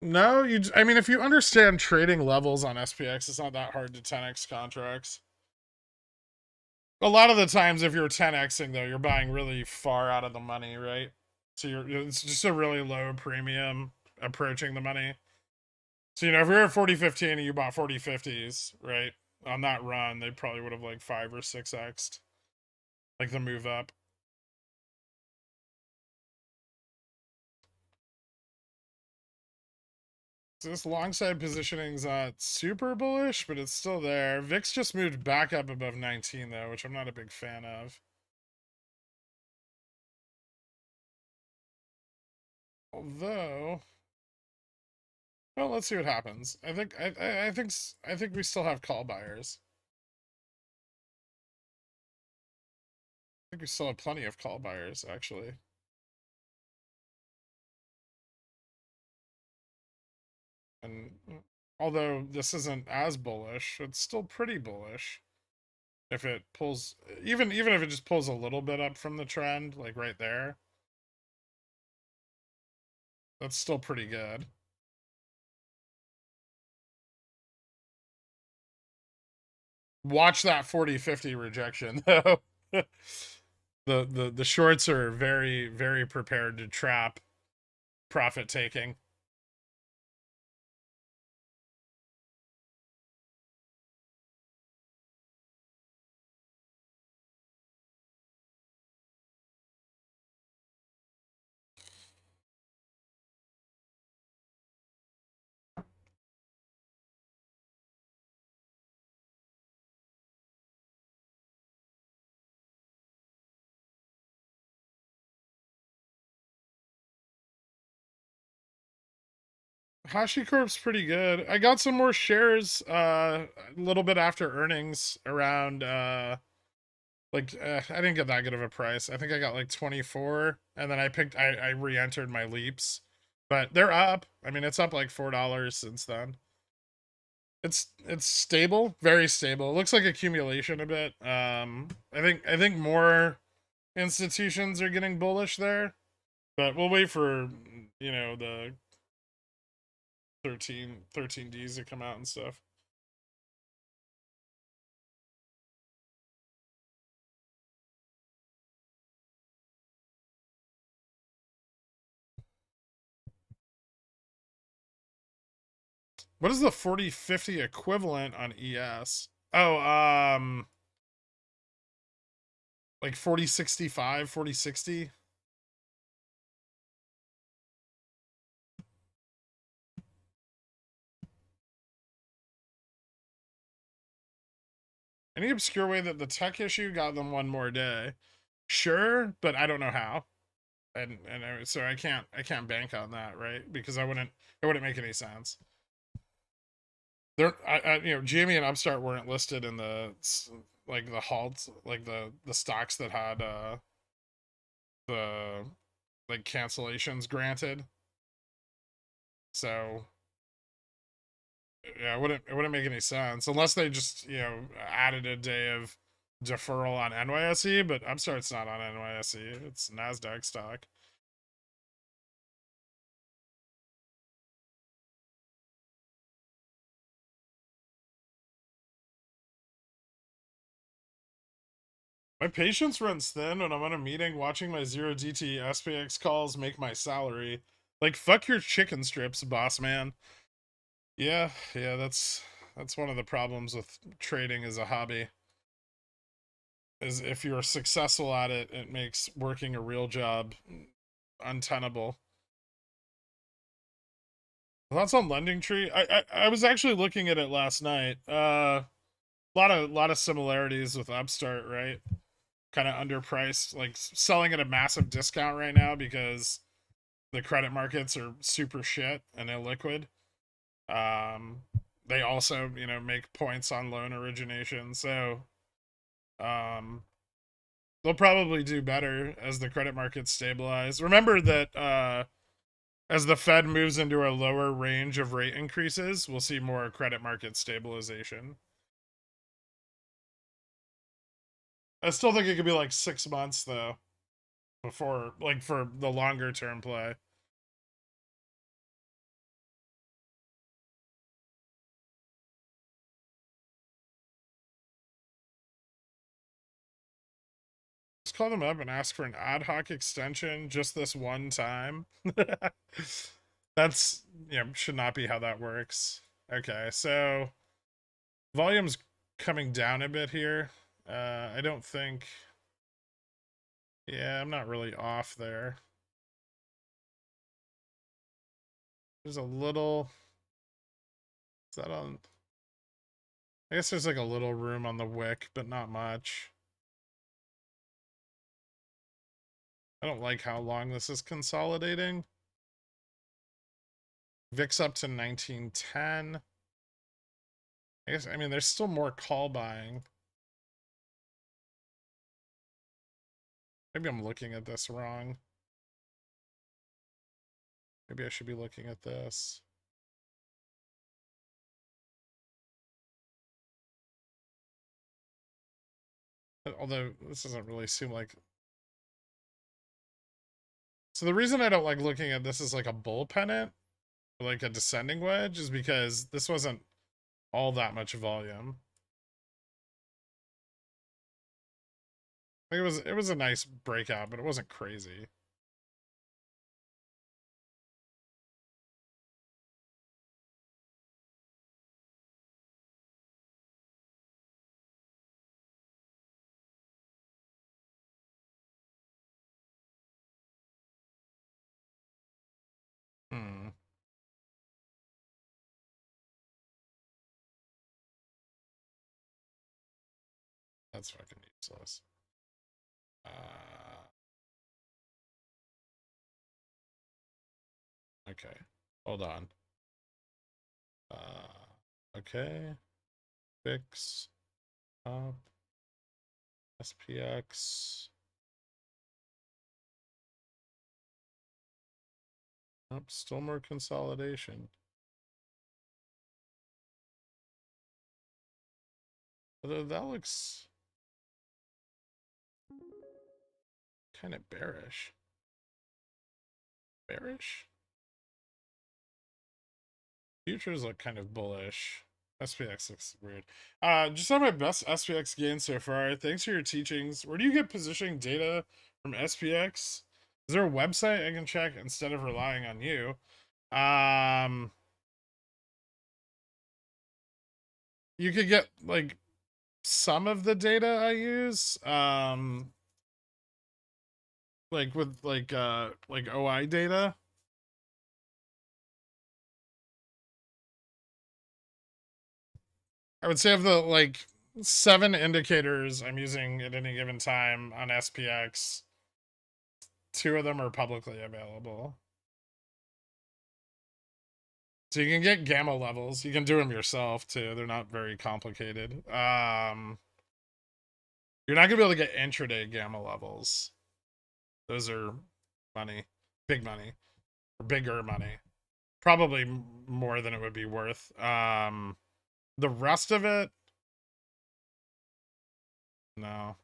No, I mean, if you understand trading levels on SPX, it's not that hard to 10x contracts. A lot of the times, if you're 10xing though, you're buying really far out of the money, right? So it's just a really low premium approaching the money. So if you're at 40.15 and you bought 40.50s, right? On that run, they probably would have like 5 or 6x'd, like the move up. So this long side positioning's not super bullish, but it's still there. VIX just moved back up above 19 though, which I'm not a big fan of. Although, well, let's see what happens. I think we still have call buyers. I think we still have plenty of call buyers, actually. And although this isn't as bullish, it's still pretty bullish. If it pulls, even if it just pulls a little bit up from the trend, like right there, that's still pretty good. Watch that 40-50 rejection though. The shorts are very prepared to trap profit taking. HashiCorp's pretty good. I got some more shares a little bit after earnings around I didn't get that good of a price. I think I got like 24 and then I re-entered my leaps. But they're up. I mean, it's up like $4 since then. It's stable, very stable. It looks like accumulation a bit. I think more institutions are getting bullish there, but we'll wait for the 13Ds to come out and stuff. What is the 40-50 equivalent on ES? Oh, like 40-65, 40-60. Any obscure way that the tech issue got them one more day? Sure, but I don't know how. So I can't bank on that, right? Because it wouldn't make any sense. Jamie and Upstart weren't listed in the halts, like the stocks that had the like cancellations granted. So yeah, it wouldn't make any sense unless they just added a day of deferral on NYSE, but Upstart's not on NYSE. It's Nasdaq stock. My patience runs thin when I'm on a meeting watching my 0DT SPX calls make my salary. Like, fuck your chicken strips, boss man. Yeah, that's one of the problems with trading as a hobby. Is if you're successful at it, it makes working a real job untenable. Thoughts on Lending Tree? I was actually looking at it last night. Lot of similarities with Upstart, right? Kind of underpriced, like selling at a massive discount right now because the credit markets are super shit and illiquid. Um, they also, make points on loan origination, so um, they'll probably do better as the credit markets stabilize. Remember that as the Fed moves into a lower range of rate increases, we'll see more credit market stabilization. I still think it could be like 6 months though before, like, for the longer term play. Just call them up and ask for an ad hoc extension just this one time. That's, should not be how that works. Okay, so volume's coming down a bit here. I don't think. Yeah, I'm not really off there. There's a little. Is that on? I guess there's like a little room on the wick, but not much. I don't like how long this is consolidating. VIX up to 1910. I mean, there's still more call buying. Maybe I'm looking at this wrong. Maybe I should be looking at this. Although this doesn't really seem like. So the reason I don't like looking at this as like a bull pennant, or like a descending wedge, is because this wasn't all that much volume. Like it was a nice breakout, but it wasn't crazy. Hmm. That's fucking useless. Okay. Hold on. Okay. Fix up SPX. Up, still more consolidation. Although that looks kind of bearish. Bearish? Futures look kind of bullish. SPX looks weird. Just on my best SPX gain so far. Thanks for your teachings. Where do you get positioning data from SPX? Is there a website I can check instead of relying on you? You could get like some of the data I use. Like with like OI data. I would say of the like 7 indicators I'm using at any given time on SPX, 2 of them are publicly available. So you can get gamma levels. You can do them yourself too. They're not very complicated. You're not gonna be able to get intraday gamma levels. Those are money, big money, or bigger money. Probably more than it would be worth. The rest of it, no.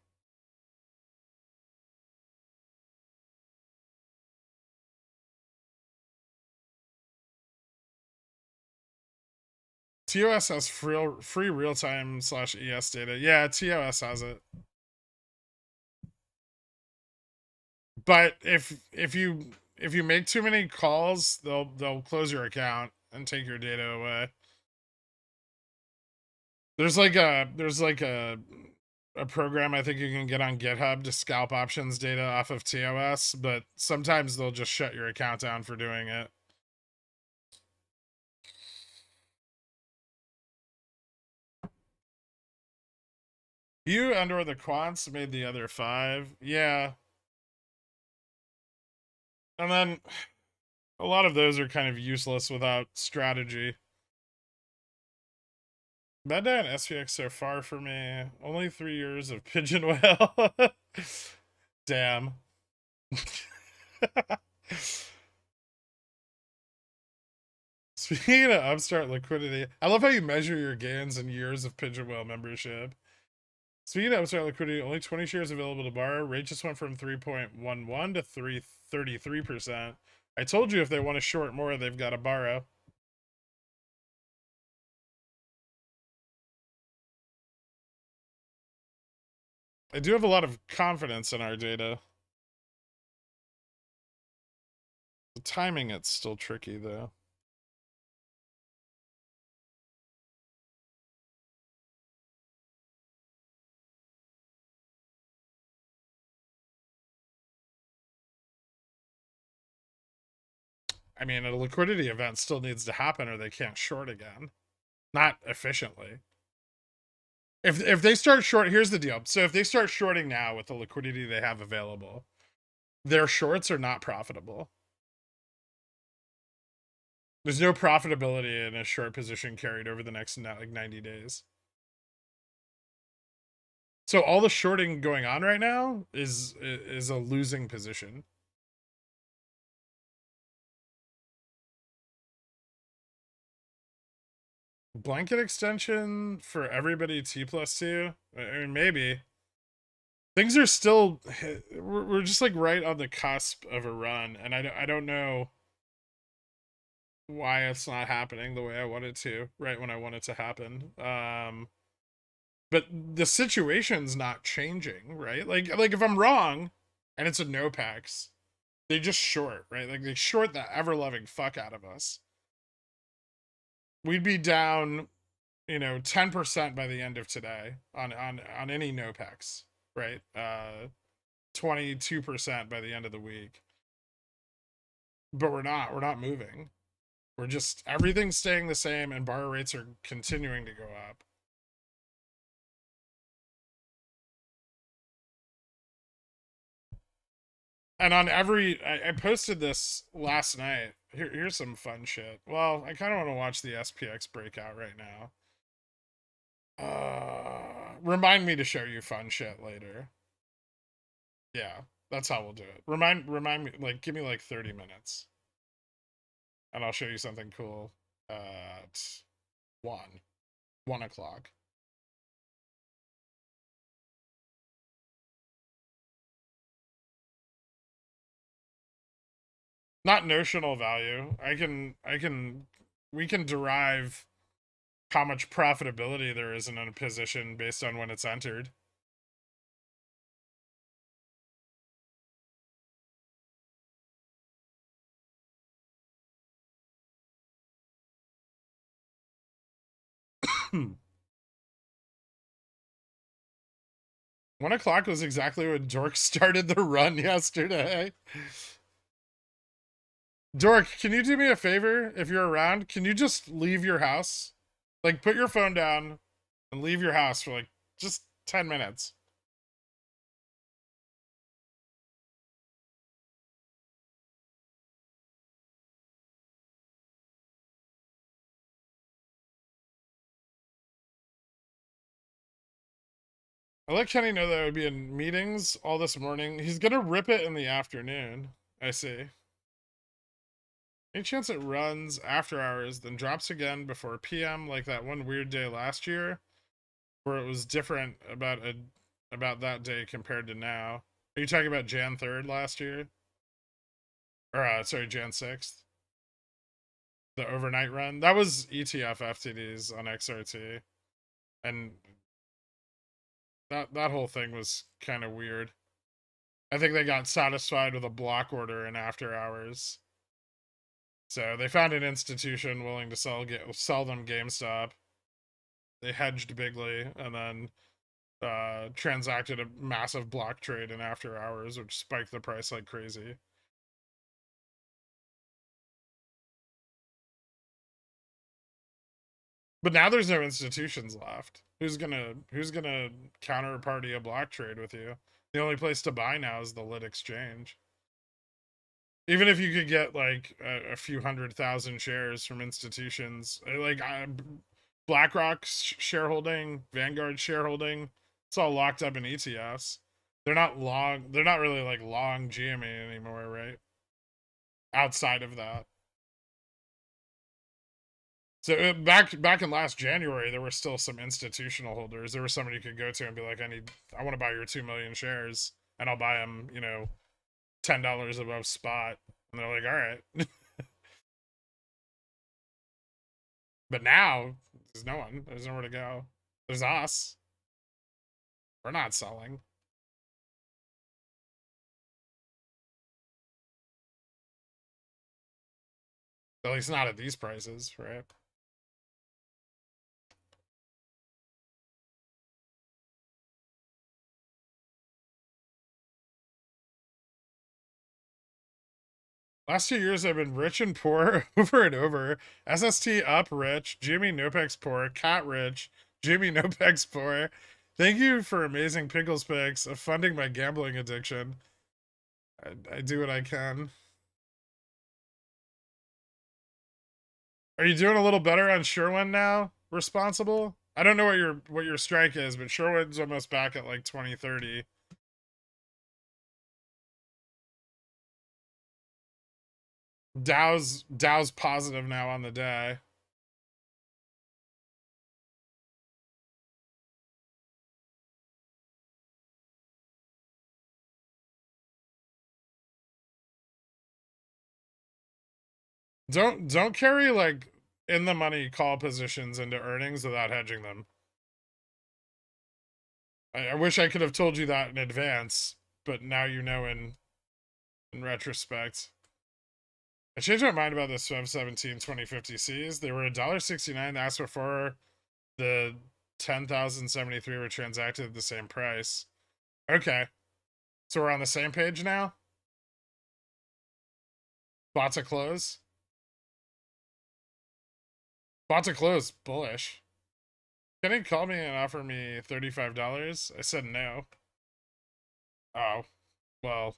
TOS has free real time / ES data. Yeah, TOS has it. But if you make too many calls, they'll close your account and take your data away. There's like a program I think you can get on GitHub to scalp options data off of TOS, but sometimes they'll just shut your account down for doing it. You and/or the quants made the other 5. Yeah. And then a lot of those are kind of useless without strategy. Bad day on SPX so far for me. Only 3 years of pigeon whale. Damn. Speaking of upstart liquidity, I love how you measure your gains in years of pigeon whale membership. Speaking of upstart liquidity, only 20 shares available to borrow. Rate just went from 3.11 to 333%. I told you if they want to short more, they've got to borrow. I do have a lot of confidence in our data. The timing, it's still tricky, though. I mean, a liquidity event still needs to happen or they can't short again. Not efficiently. If they start short, here's the deal. So if they start shorting now with the liquidity they have available, their shorts are not profitable. There's no profitability in a short position carried over the next like 90 days. So all the shorting going on right now is a losing position. Blanket extension for everybody T+2? I mean, maybe. things are still, we're just like right on the cusp of a run, and I don't know why it's not happening the way I want it to, right when I want it to happen. But the situation's not changing, right? Like if I'm wrong and it's a no packs, they just short, right? Like they short the ever loving fuck out of us. We'd be down, 10% by the end of today on any no packs, right? 22% by the end of the week. But we're not moving. We're just everything's staying the same and borrow rates are continuing to go up. And on every, I posted this last night. Here's some fun shit. Well, I kind of want to watch the SPX breakout right now. Remind me to show you fun shit later. Yeah, that's how we'll do it. Remind me, like, give me like 30 minutes, and I'll show you something cool at 1 o'clock. Not notional value. We can derive how much profitability there is in a position based on when it's entered. Hmm. 1 o'clock was exactly when Dork started the run yesterday. Dork, can you do me a favor if you're around? Can you just leave your house? Like, put your phone down and leave your house for like just 10 minutes. I let Kenny know that I would be in meetings all this morning. He's gonna rip it in the afternoon. I see. Any chance it runs after hours, then drops again before PM, like that one weird day last year, where it was different about that day compared to now? Are you talking about Jan 3rd last year? Or sorry, Jan 6th? The overnight run? That was ETF FTDs on XRT. And that whole thing was kind of weird. I think they got satisfied with a block order in after hours. So they found an institution willing to sell them GameStop. They hedged bigly and then transacted a massive block trade in after hours, which spiked the price like crazy. But now there's no institutions left. Who's gonna counterparty a block trade with you? The only place to buy now is the lit exchange. Even if you could get like a few 100,000 shares from institutions, like BlackRock's shareholding, Vanguard shareholding, it's all locked up in ETFs. They're not long. They're not really like long GME anymore, right? Outside of that. So back in last January, there were still some institutional holders. There was somebody you could go to and be like, I want to buy your 2 million shares, and I'll buy them, $10 above spot. And they're like, all right. But now there's no one. There's nowhere to go. There's us. We're not selling. At least not at these prices, right? Last 2 years I've been rich and poor over and over. SST up rich, Jimmy Nopex poor, Cat rich, Jimmy Nopex poor. Thank you for amazing pickles picks of funding my gambling addiction. I do what I can. Are you doing a little better on Sherwin now? Responsible? I don't know what your strike is, but Sherwin's almost back at like 2030. Dow's positive now on the day. Don't carry like in the money call positions into earnings without hedging them. I wish I could have told you that in advance, but now you know in retrospect. I changed my mind about the Swev 17 2050 Cs. They were $1.69. That's before the 10,073 were transacted at the same price. Okay. So we're on the same page now? Bought to close? Bought to close. Bullish. Can he call me and offer me $35? I said no. Oh. Well,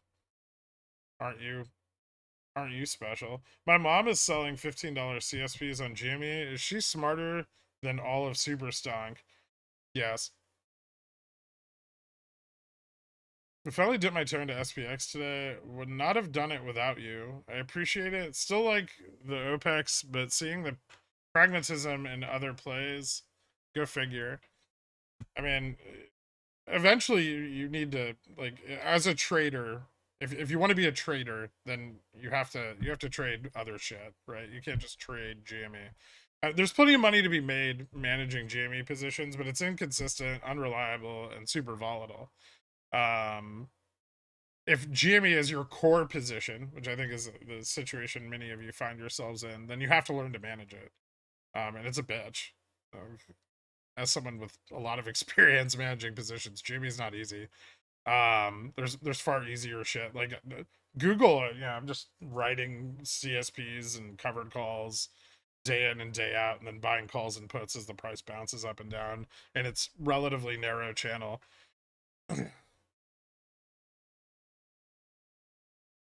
aren't you special? My mom is selling $15 CSPs on GME. Is she smarter than all of Super Stonk? Yes. I finally dipped my toe into SPX today. Would not have done it without you. I appreciate it. It's still like the OPEX, but seeing the pragmatism in other plays, go figure. I mean, eventually you need to, like, as a trader, if you want to be a trader, then you have to trade other shit, right? You can't just trade GME. There's plenty of money to be made managing GME positions, but it's inconsistent, unreliable, and super volatile. If GME is your core position, which I think is the situation many of you find yourselves in, then you have to learn to manage it. And it's a bitch. As someone with a lot of experience managing positions, GME is not easy. There's far easier shit. Like Google, yeah, I'm just writing CSPs and covered calls day in and day out, and then buying calls and puts as the price bounces up and down, and it's relatively narrow channel.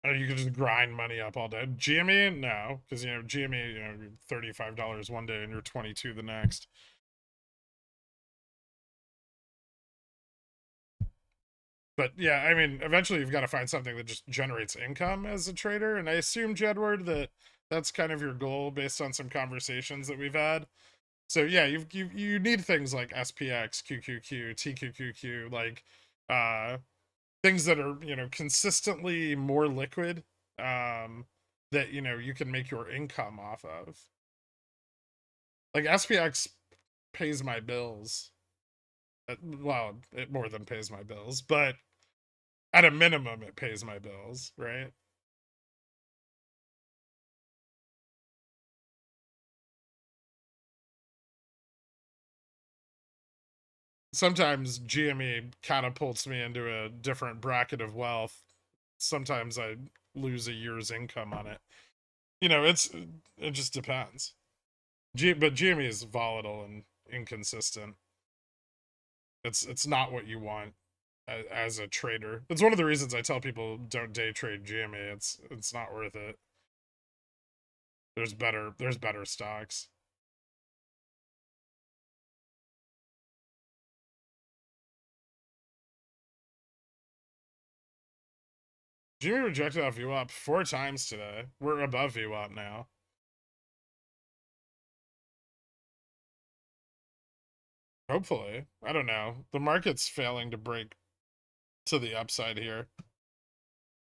You can just grind money up all day. GME, no, because GME, $35 one day and you're 22 the next. But yeah, I mean, eventually you've got to find something that just generates income as a trader, and I assume, Jedward, that that's kind of your goal based on some conversations that we've had. So yeah, you need things like SPX, QQQ, TQQQ, like things that are consistently more liquid, that you can make your income off of. Like SPX pays my bills. Well, it more than pays my bills, but at a minimum, it pays my bills, right? Sometimes GME catapults me into a different bracket of wealth. Sometimes I lose a year's income on it. It just depends. But GME is volatile and inconsistent. It's not what you want as a trader. It's one of the reasons I tell people don't day trade GME. It's not worth it. There's better stocks. GME rejected off VWAP 4 times today. We're above VWAP now. Hopefully. I don't know. The market's failing to break to the upside here.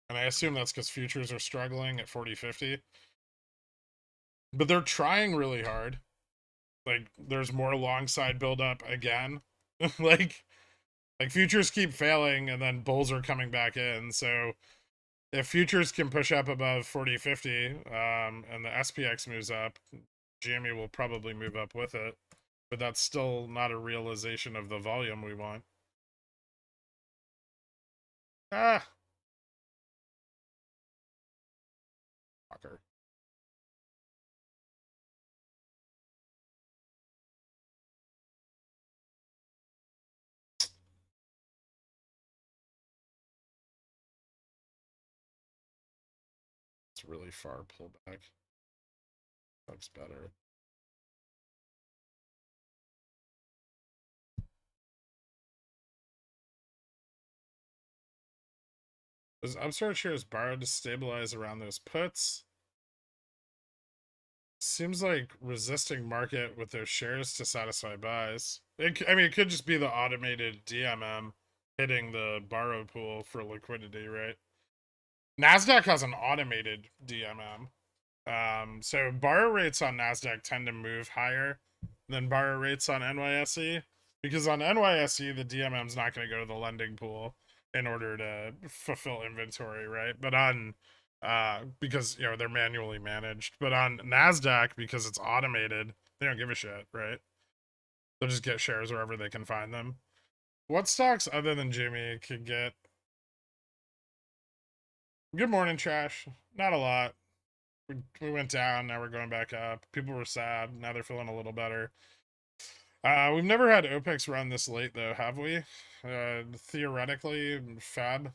And I assume that's because futures are struggling at 40.50. But they're trying really hard. Like, there's more long side buildup again. like futures keep failing and then bulls are coming back in. So if futures can push up above 40.50, and the SPX moves up, GME will probably move up with it. But that's still not a realization of the volume we want. Ah, fucker. It's really far pullback. That's better. Does upstart shares borrowed to stabilize around those puts? Seems like resisting market with those shares to satisfy buys. It could just be the automated DMM hitting the borrow pool for liquidity, right? NASDAQ has an automated DMM. So borrow rates on NASDAQ tend to move higher than borrow rates on NYSE, because on NYSE, the DMM's not going to go to the lending pool in order to fulfill inventory, right? But on, because, you know, they're manually managed. But on NASDAQ, because it's automated, they don't give a shit, right? They'll just get shares wherever they can find them. What stocks other than Jimmy could get? Good morning, Trash. Not a lot. We went down, now we're going back up. People were sad, now they're feeling a little better. We've never had OPEX run this late though, have we? Theoretically, Fab.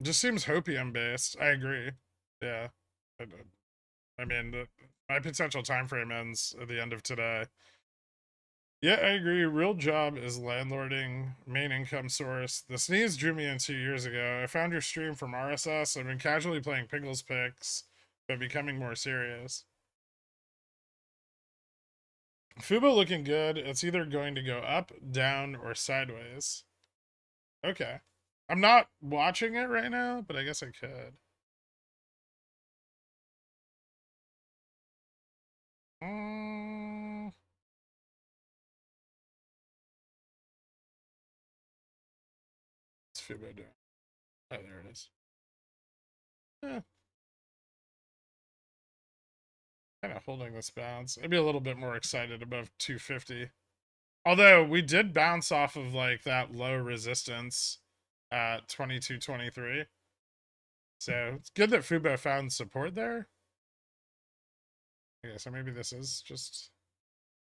Just seems hopium based. I agree. Yeah. I mean, my potential time frame ends at the end of today. Yeah, I agree. Real job is landlording, main income source. The sneeze drew me in 2 years ago. I found your stream from RSS. I've been casually playing Pickles Picks, but becoming more serious. Fubo looking good. It's either going to go up, down, or sideways. Okay. I'm not watching it right now, but I guess I could. What's Fubo doing? Oh, there it is. Eh, kind of holding this bounce. I'd be a little bit more excited above 250. Although we did bounce off of like that low resistance at 22.23. So it's good that Fubo found support there. Okay, so maybe this is just,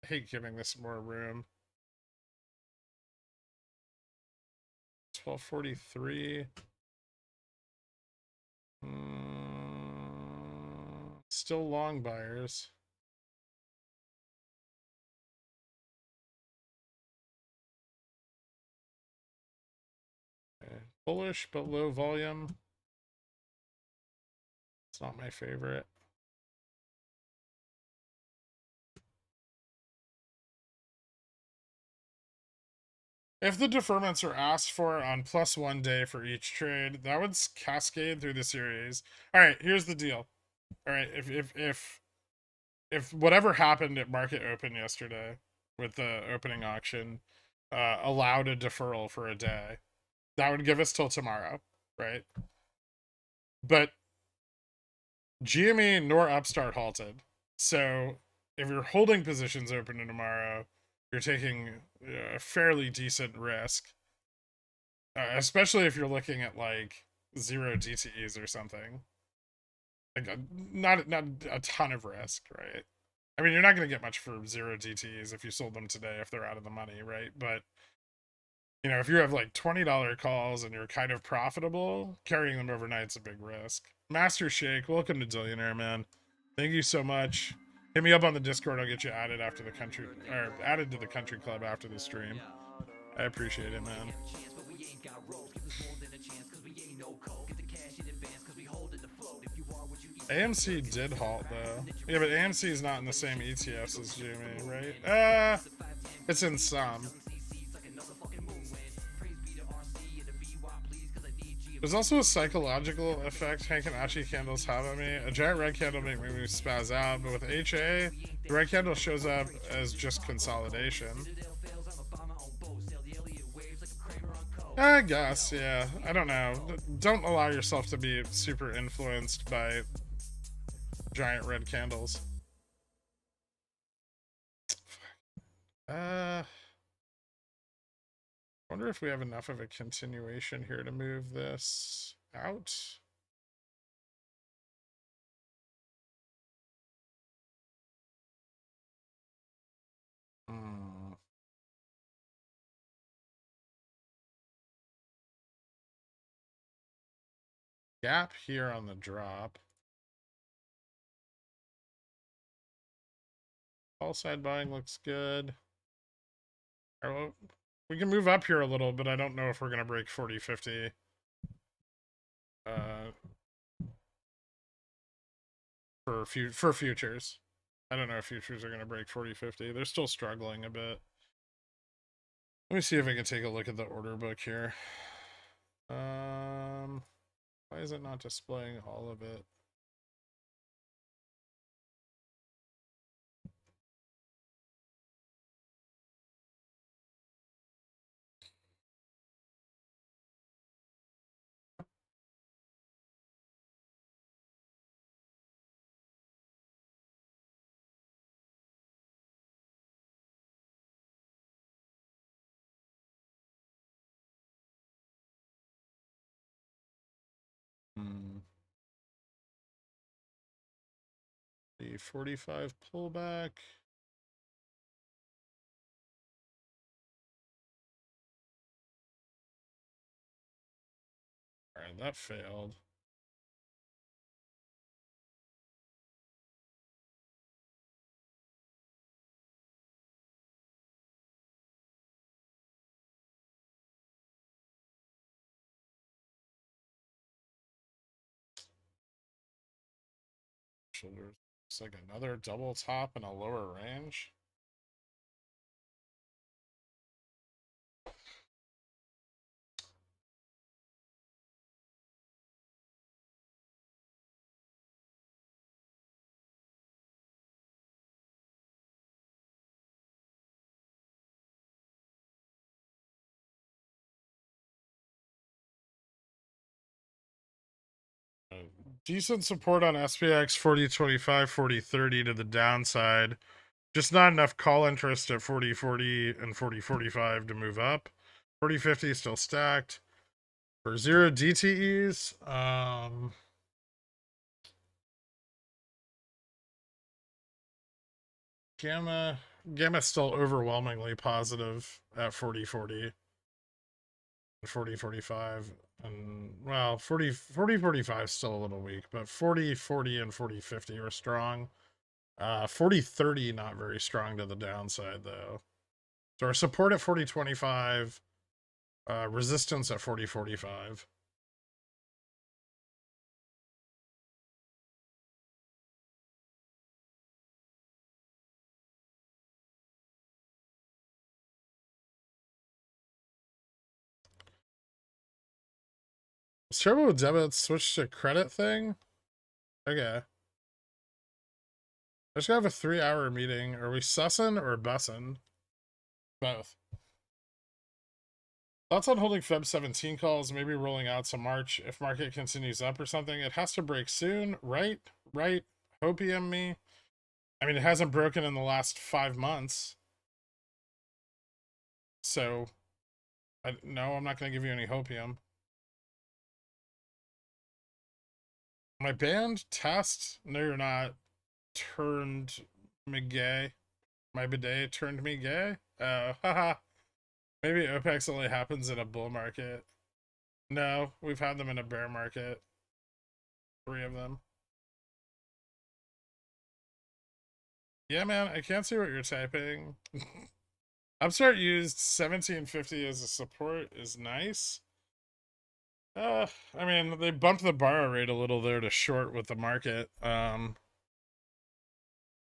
I hate giving this more room. 1243. Still long buyers. Okay. Bullish but low volume. It's not my favorite. If the deferments are asked for on +1 day for each trade, that would cascade through the series. All right, here's the deal. All right, if whatever happened at market open yesterday with the opening auction allowed a deferral for a day, that would give us till tomorrow, right? But GME nor Upstart halted. So if you're holding positions open tomorrow, you're taking a fairly decent risk, especially if you're looking at like 0 DTEs or something. Like not a ton of risk, right? I mean, you're not going to get much for 0 DTEs if you sold them today if they're out of the money, right? But you know, if you have like $20 calls and you're kind of profitable, carrying them overnight's a big risk. Master Shake, welcome to Dillionaire, man. Thank you so much. Hit me up on the Discord. I'll get you added after the country, or added to the country club after the stream. I appreciate it, man. AMC did halt though. Yeah, but AMC is not in the same ETFs as Jimmy, right? It's in some. There's also a psychological effect Hank and Achi candles have on me. A giant red candle make me spaz out, but with HA, the red candle shows up as just consolidation. I guess, yeah. I don't know. Don't allow yourself to be super influenced by giant red candles. Wonder if we have enough of a continuation here to move this out. Gap here on the drop. All side buying looks good. We can move up here a little, but I don't know if we're going to break 40-50. For futures. I don't know if futures are going to break 40-50. They're still struggling a bit. Let me see if I can take a look at the order book here. Why is it not displaying all of it? The 45 pullback. All right, that failed. Shoulders. Looks like another double top in a lower range. Decent support on SPX 40.25, 40.30 to the downside. Just not enough call interest at 40.40 and 40.45 to move up. 40.50 still stacked. For 0 DTEs, Gamma's still overwhelmingly positive at 40.40. 40.45 and well 40.45 still a little weak, but 40.40 and 40.50 are strong. 40.30 not very strong to the downside though. So our support at 40.25, resistance at 40.45. Is turbo debit switch to credit thing? Okay. I just gotta have a 3-hour meeting. Are we sussin or bussin? Both. Thoughts on holding Feb 17 calls, maybe rolling out to March if market continues up or something. It has to break soon, right? Right? Hopium me. I mean, it hasn't broken in the last 5 months. So, no, I'm not going to give you any hopium. My band test, no, you're not, turned me gay. My bidet turned me gay. Oh, haha. Maybe OPEX only happens in a bull market. No, we've had them in a bear market. 3 of them. Yeah, man, I can't see what you're typing. Upstart used 1750 as a support is nice. I mean, they bumped the borrow rate a little there to short with the market. I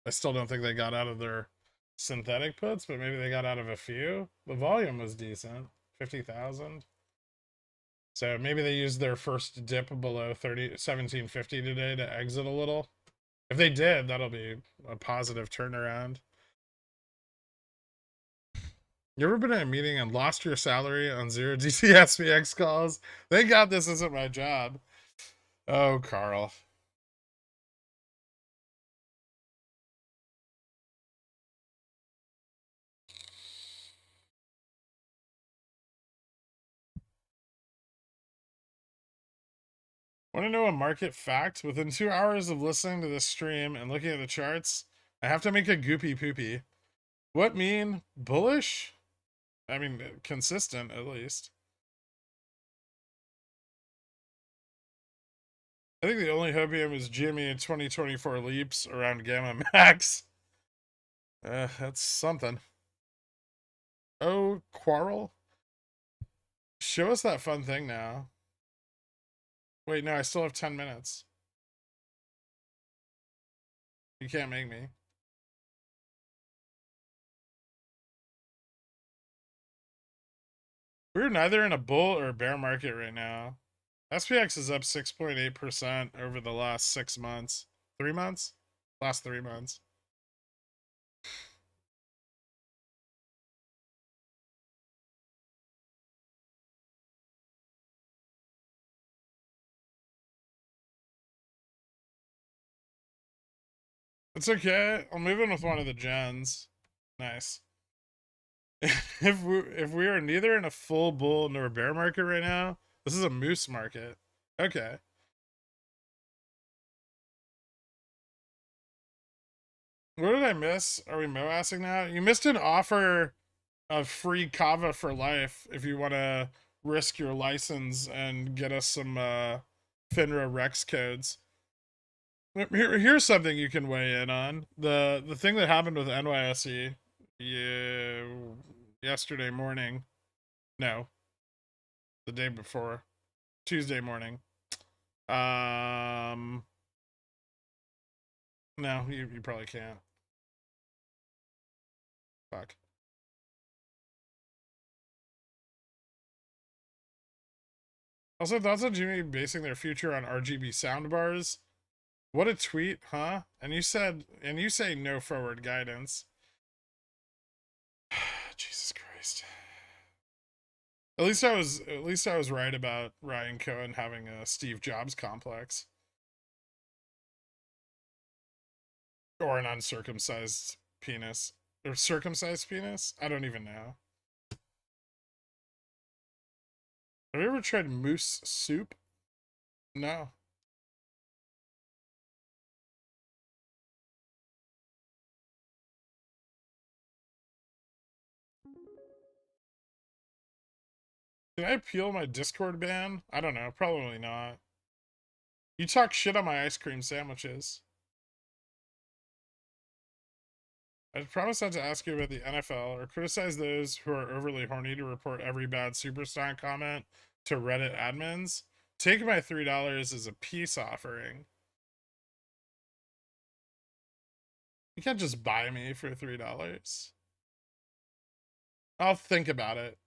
still don't think they got out of their synthetic puts, but maybe they got out of a few. The volume was decent, 50,000. So maybe they used their first dip below 1750 today to exit a little. If they did, that'll be a positive turnaround. You ever been at a meeting and lost your salary on 0 DCSPX calls? Thank God this isn't my job. Oh, Carl. Want to know a market fact? Within 2 hours of listening to this stream and looking at the charts, I have to make a goopy poopy. What mean? Bullish? I mean, consistent at least. I think the only hopium is Jimmy 2024 leaps around Gamma Max. That's something. Oh, Quarrel? Show us that fun thing now. Wait, no, I still have 10 minutes. You can't make me. We're neither in a bull or bear market right now. SPX is up 6.8% over the last 6 months. 3 months? Last 3 months. It's okay. I'll move in with one of the gens. Nice. if we are neither in a full bull nor bear market right now, this is a moose market. Okay. What did I miss? Are we MOASing now? You missed an offer of free kava for life if you want to risk your license and get us some FINRA Rex codes. Here's something you can weigh in on. The thing that happened with NYSE yesterday morning. No, the day before. Tuesday morning. No, you probably can't. Fuck. Also, thoughts on Jimmy basing their future on RGB soundbars? What a tweet, huh? And you say no forward guidance. Jesus Christ. At least I was right about Ryan Cohen having a Steve Jobs complex. Or an uncircumcised penis. Or circumcised penis? I don't even know. Have you ever tried moose soup? No. Can I appeal my Discord ban? I don't know. Probably not. You talk shit on my ice cream sandwiches. I promise not to ask you about the NFL or criticize those who are overly horny to report every bad Superstar comment to Reddit admins. Take my $3 as a peace offering. You can't just buy me for $3. I'll think about it.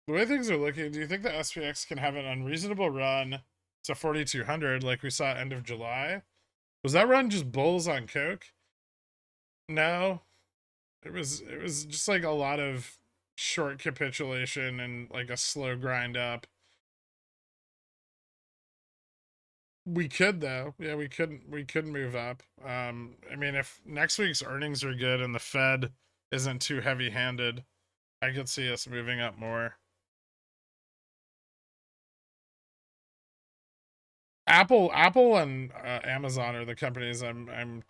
The way things are looking, do you think the SPX can have an unreasonable run to 4,200 like we saw end of July? Was that run just bulls on coke? No. It was just like a lot of short capitulation and like a slow grind up. We could though. Yeah, we could move up. I mean if next week's earnings are good and the Fed isn't too heavy-handed, I could see us moving up more. Apple and Amazon are the companies I'm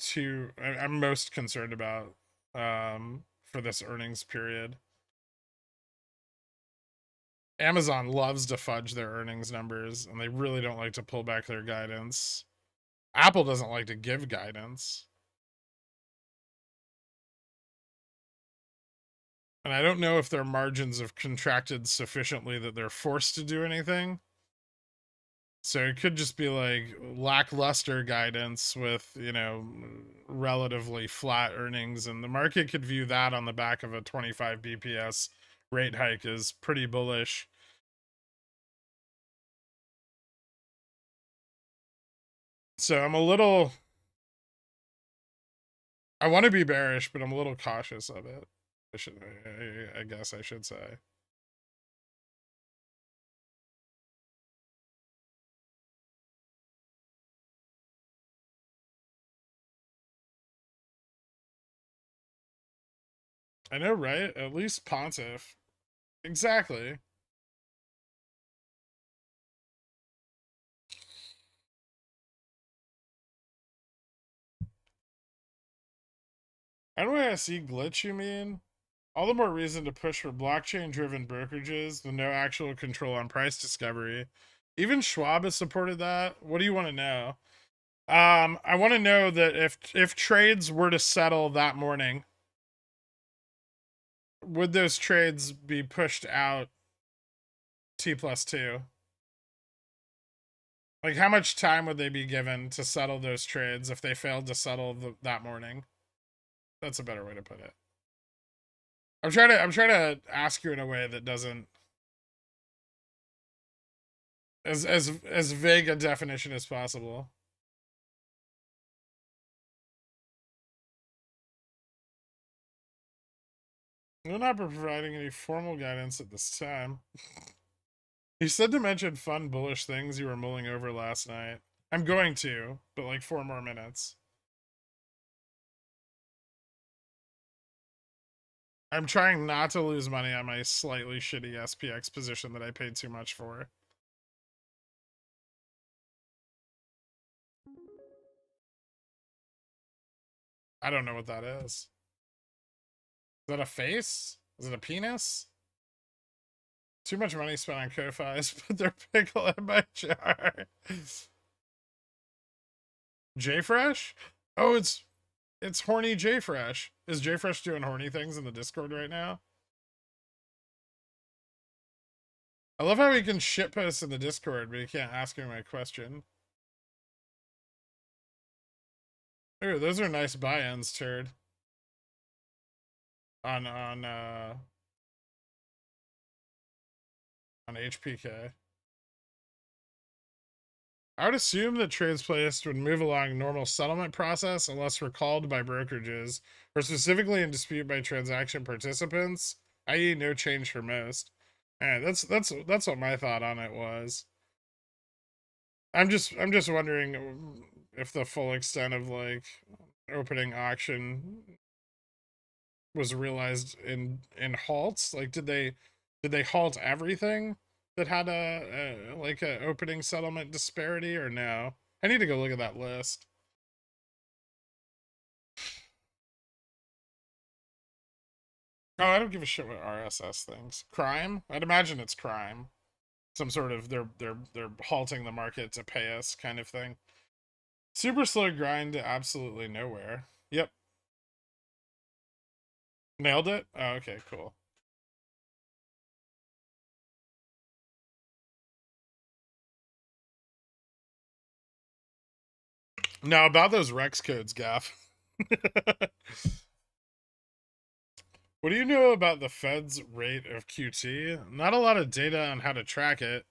most concerned about for this earnings period. Amazon loves to fudge their earnings numbers and they really don't like to pull back their guidance. Apple doesn't like to give guidance. And I don't know if their margins have contracted sufficiently that they're forced to do anything. So it could just be like lackluster guidance with, relatively flat earnings. And the market could view that on the back of a 25 BPS rate hike as pretty bullish. So I want to be bearish, but I'm a little cautious of it. I guess I should say. I know, right? At least Pontiff. Exactly. NYSE glitch, you mean? All the more reason to push for blockchain driven brokerages with no actual control on price discovery. Even Schwab has supported that. What do you want to know? I want to know that if trades were to settle that morning, would those trades be pushed out T+2? Like, how much time would they be given to settle those trades if they failed to settle that morning? That's a better way to put it. I'm trying to ask you in a way that doesn't as vague a definition as possible. We're not providing any formal guidance at this time. You said to mention fun, bullish things you were mulling over last night. I'm going to, but like 4 more minutes. I'm trying not to lose money on my slightly shitty SPX position that I paid too much for. I don't know what that is. Is that a face? Is it a penis? Too much money spent on Ko-Fi's, put their pickle in my jar. J-Fresh? Oh, it's horny J-Fresh. Is J-Fresh doing horny things in the Discord right now? I love how he can shitpost in the Discord, but he can't ask me my question. Ooh, those are nice buy-ins, turd. On HPK. I would assume that trades placed would move along normal settlement process unless recalled by brokerages or specifically in dispute by transaction participants, i.e., no change for most. And that's what my thought on it was. I'm just wondering if the full extent of like opening auction was realized in halts. Like, did they halt everything that had a like a opening settlement disparity or no? I need to go look at that list. Oh, I don't give a shit what RSS thinks. Crime? I'd imagine it's crime. Some sort of they're halting the market to pay us kind of thing. Super slow grind to absolutely nowhere. Yep. Nailed it? Oh, okay, cool. Now about those Rex codes, Gaff. What do you know about the Fed's rate of QT? Not a lot of data on how to track it.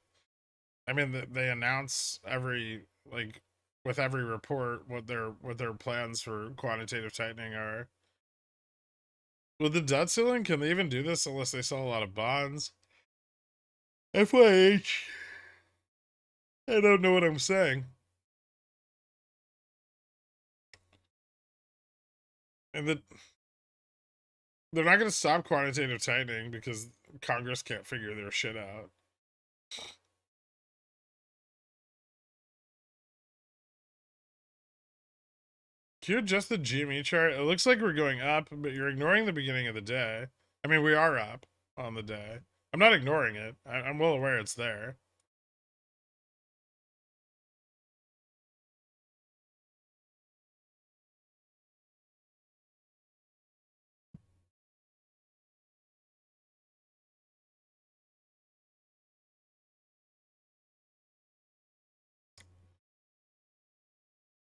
I mean, they announce every like with every report what their plans for quantitative tightening are. With the debt ceiling, can they even do this unless they sell a lot of bonds? FYH, I don't know what I'm saying. And they're not going to stop quantitative tightening because Congress can't figure their shit out. Can you adjust the GME chart? It looks like we're going up, but you're ignoring the beginning of the day. I mean, we are up on the day. I'm not ignoring it. I'm well aware it's there.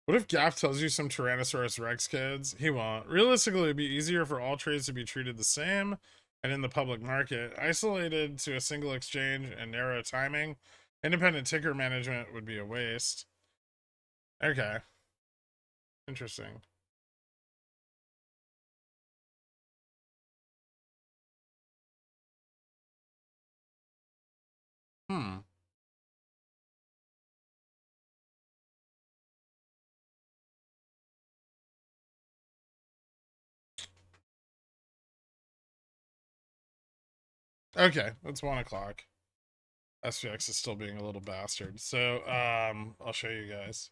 What if Gaff tells you some Tyrannosaurus Rex kids? He won't. Realistically, it'd be easier for all trades to be treated the same and in the public market. Isolated to a single exchange and narrow timing, independent ticker management would be a waste. Okay. Interesting. Hmm. Okay, it's 1 o'clock. SPX is still being a little bastard. So, I'll show you guys.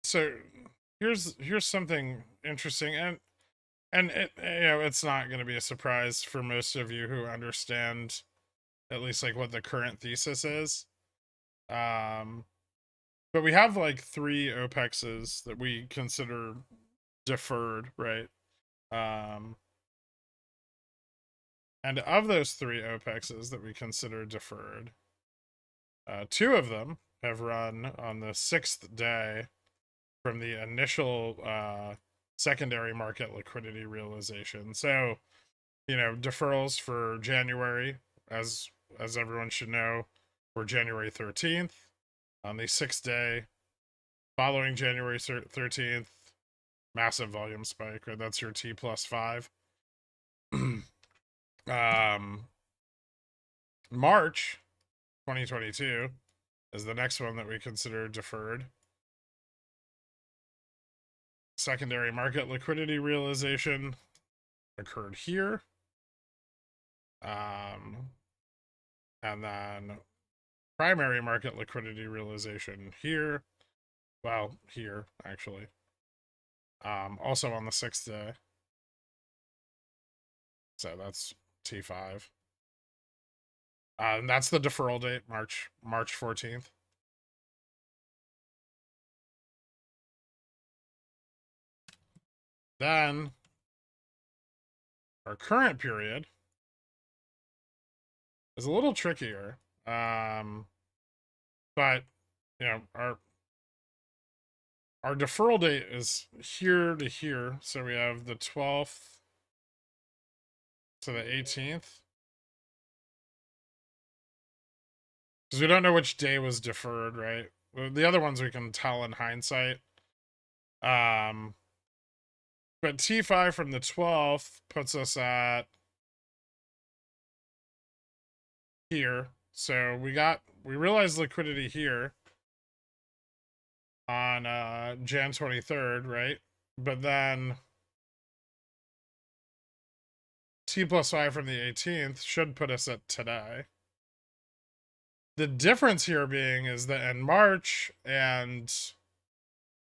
So, here's something interesting, and it's not going to be a surprise for most of you who understand at least like what the current thesis is. Um, but we have like 3 OPEXs that we consider deferred, right? Um, And of those 3 OPEXs that we consider deferred, 2 of them have run on the 6th day from the initial secondary market liquidity realization. So, you know, deferrals for January, as everyone should know, were January 13th. On the 6th day following January 13th, massive volume spike, right? That's your T plus 5. March 2022 is the next one that we consider deferred. Secondary market liquidity realization occurred here. And then primary market liquidity realization here. Well, here, actually. Also on the 6th day. So that's T5. And that's the deferral date, March 14th. Then our current period is a little trickier. But you know, our deferral date is here to here. So we have the 12th to the 18th. Because we don't know which day was deferred, right? The other ones we can tell in hindsight. But T5 from the 12th puts us at here. So we realized liquidity here on Jan 23rd, right? But then T plus 5 from the 18th should put us at today. The difference here being is that in March and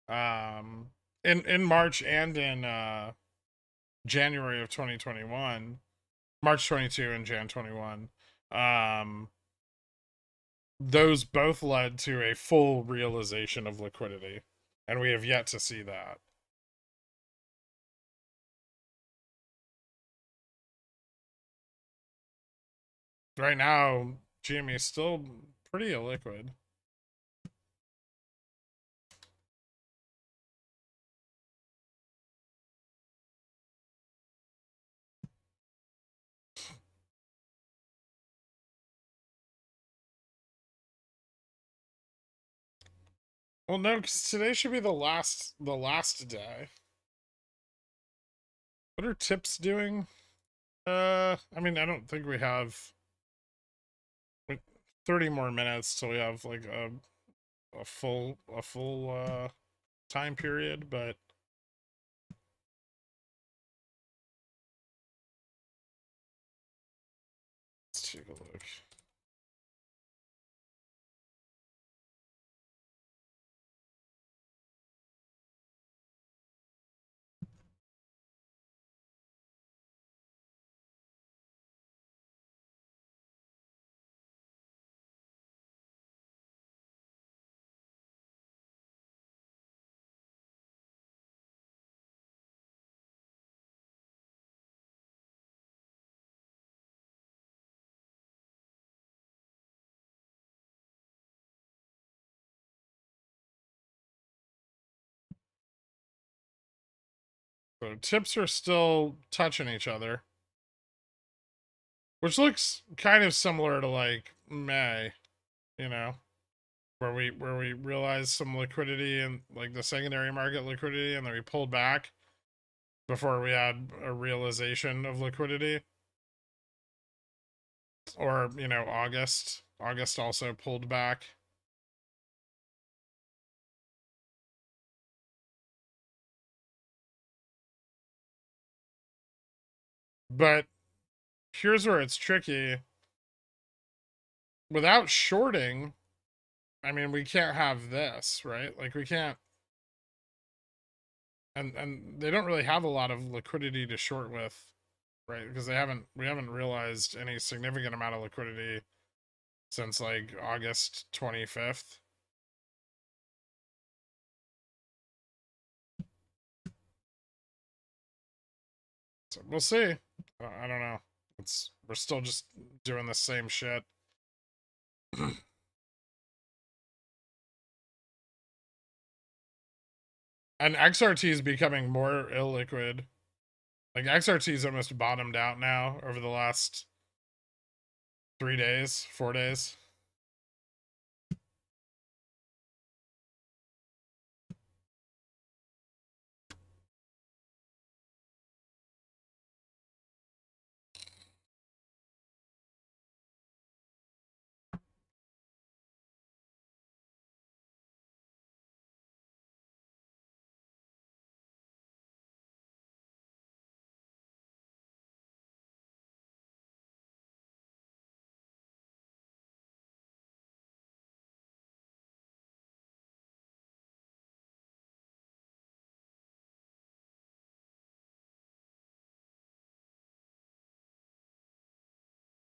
in March and in January of 2021, March 22 and Jan 21, those both led to a full realization of liquidity, and we have yet to see that. Right now, GME is still pretty illiquid. Well, no, because today should be the last day. What are tips doing? I mean, I don't think we have 30 more minutes till we have like a full time period, but let's take a look. So tips are still touching each other, which looks kind of similar to like May, you know, where we realized some liquidity and like the secondary market liquidity, and then we pulled back before we had a realization of liquidity. Or, you know, August also pulled back. But here's where it's tricky. Without shorting, I mean, we can't have this, right? Like we can't, and they don't really have a lot of liquidity to short with, right? Because we haven't realized any significant amount of liquidity since like August 25th. So we'll see. I don't know. we're still just doing the same shit. And XRT is becoming more illiquid. Like XRT's almost bottomed out now over the last 3 days, 4 days.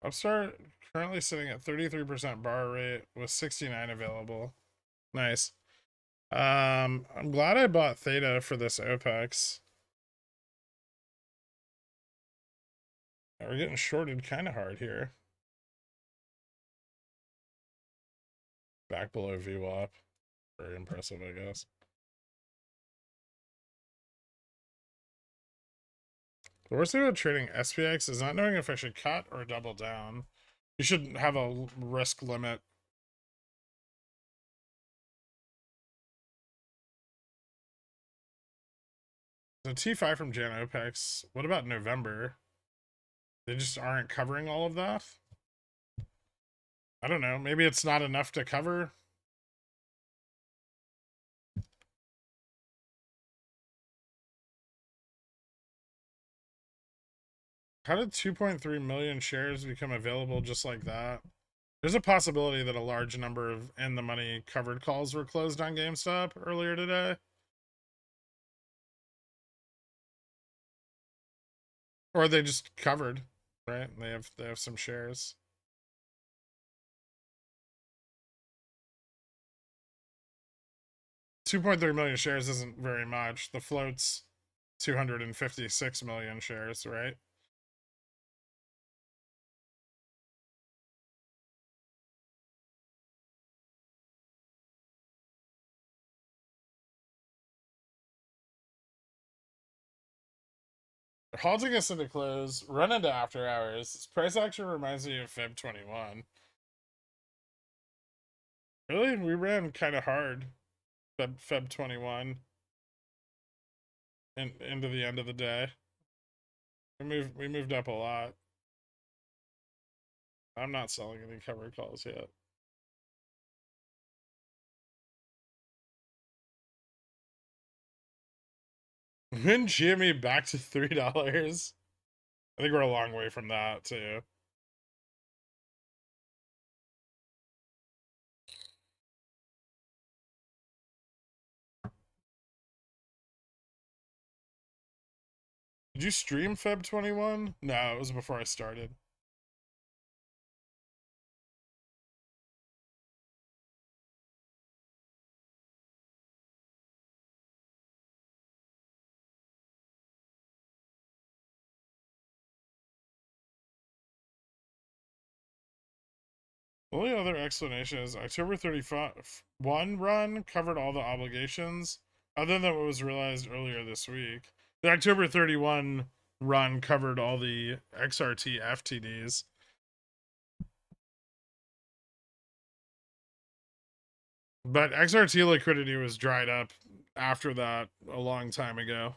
Upstart currently sitting at 33% bar rate with 69 available. Nice. I'm glad I bought Theta for this OPEX. We're getting shorted kind of hard here. Back below VWAP. Very impressive, I guess. The worst thing about trading SPX is not knowing if I should cut or double down. You should have a risk limit. The T5 from Jan OPEX. What about November? They just aren't covering all of that? I don't know. Maybe it's not enough to cover. How did 2.3 million shares become available just like that? There's a possibility that a large number of in-the-money covered calls were closed on GameStop earlier today. Or they just covered, right? They have some shares. $2.3 million shares isn't very much. The float's 256 million shares, right? Halting us into close, run into after hours. This price action reminds me of Feb 21. Really? We ran kind of hard Feb 21 and into the end of the day. We moved up a lot. I'm not selling any covered calls yet. When Jimmy back to $3? I think we're a long way from that too. Did you stream Feb 21? No, it was before I started. The only other explanation is October 31 run covered all the obligations, other than what was realized earlier this week. The October 31 run covered all the XRT FTDs. But XRT liquidity was dried up after that a long time ago.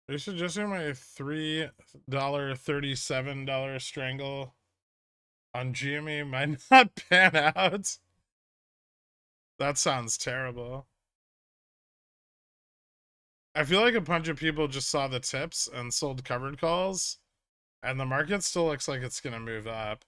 Are you suggesting my $3.37 strangle on GME might not pan out? That sounds terrible. I feel like a bunch of people just saw the tips and sold covered calls, and the market still looks like it's going to move up.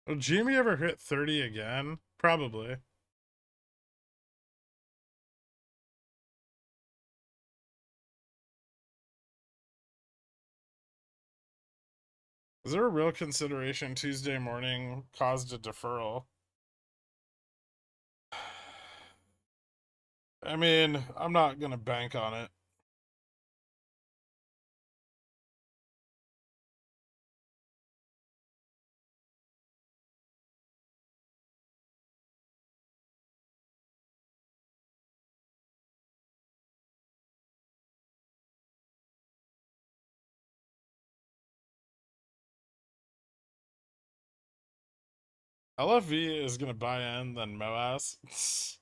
Will Jimmy ever hit 30 again? Probably. Is there a real consideration Tuesday morning caused a deferral? I mean, I'm not gonna bank on it. LFV is gonna buy in, then MOASS.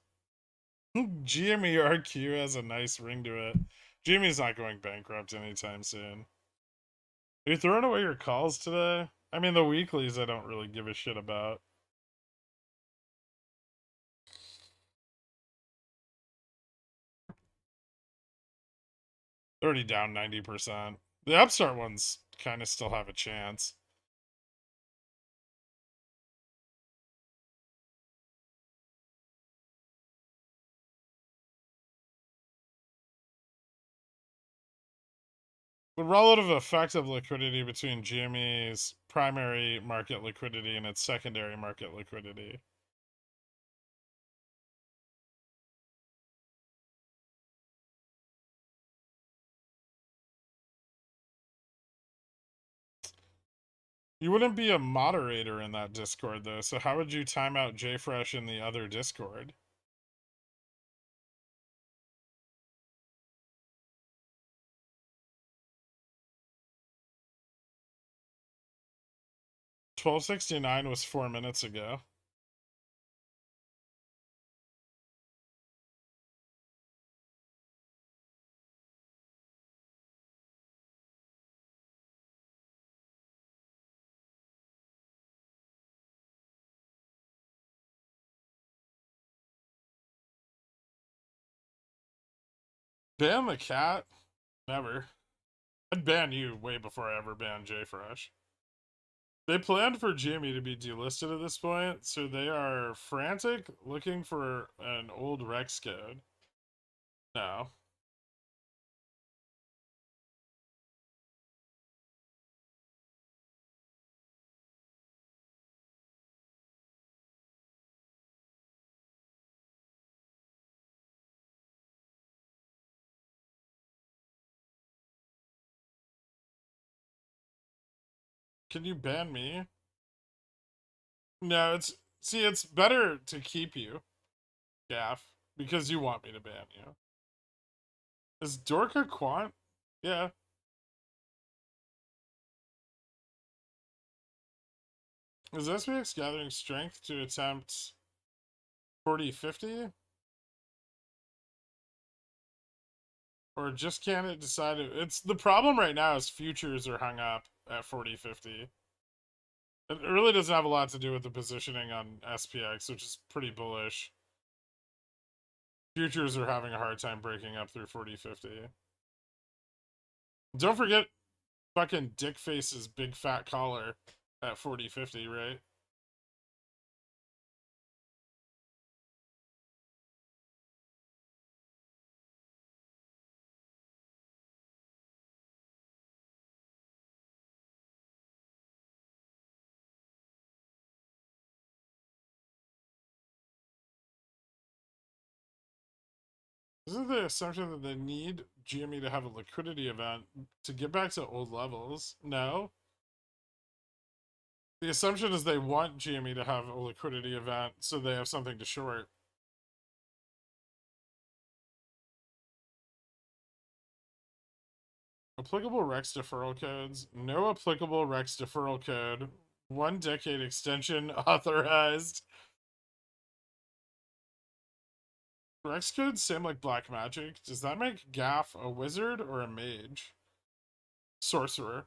GMERQ has a nice ring to it. GME's not going bankrupt anytime soon. Are you throwing away your calls today? I mean, the weeklies I don't really give a shit about. They're already down 90%. The Upstart ones kind of still have a chance. The relative effect of liquidity between GME's primary market liquidity and its secondary market liquidity. You wouldn't be a moderator in that Discord, though, so how would you time out JFresh in the other Discord? $12.69 was 4 minutes ago. Ban the cat? Never. I'd ban you way before I ever ban JFresh. They planned for Jimmy to be delisted at this point, so they are frantic looking for an old Rex code. No. Can you ban me? No, it's better to keep you, Gaff, because you want me to ban you. Is Dorka Quant? Yeah. Is SPX gathering strength to attempt 40-50? Or just can't it decide it's the problem right now is futures are hung up at 40-50. It really doesn't have a lot to do with the positioning on SPX, which is pretty bullish. Futures are having a hard time breaking up through 40-50. Don't forget fucking Dickface's big fat collar at 40-50, right? Isn't the assumption that they need GME to have a liquidity event to get back to old levels? No. The assumption is they want GME to have a liquidity event so they have something to short. Applicable Rex deferral codes. No applicable Rex deferral code. 1 decade extension authorized. Rex code same like black magic. Does that make Gaff a wizard or a mage? Sorcerer.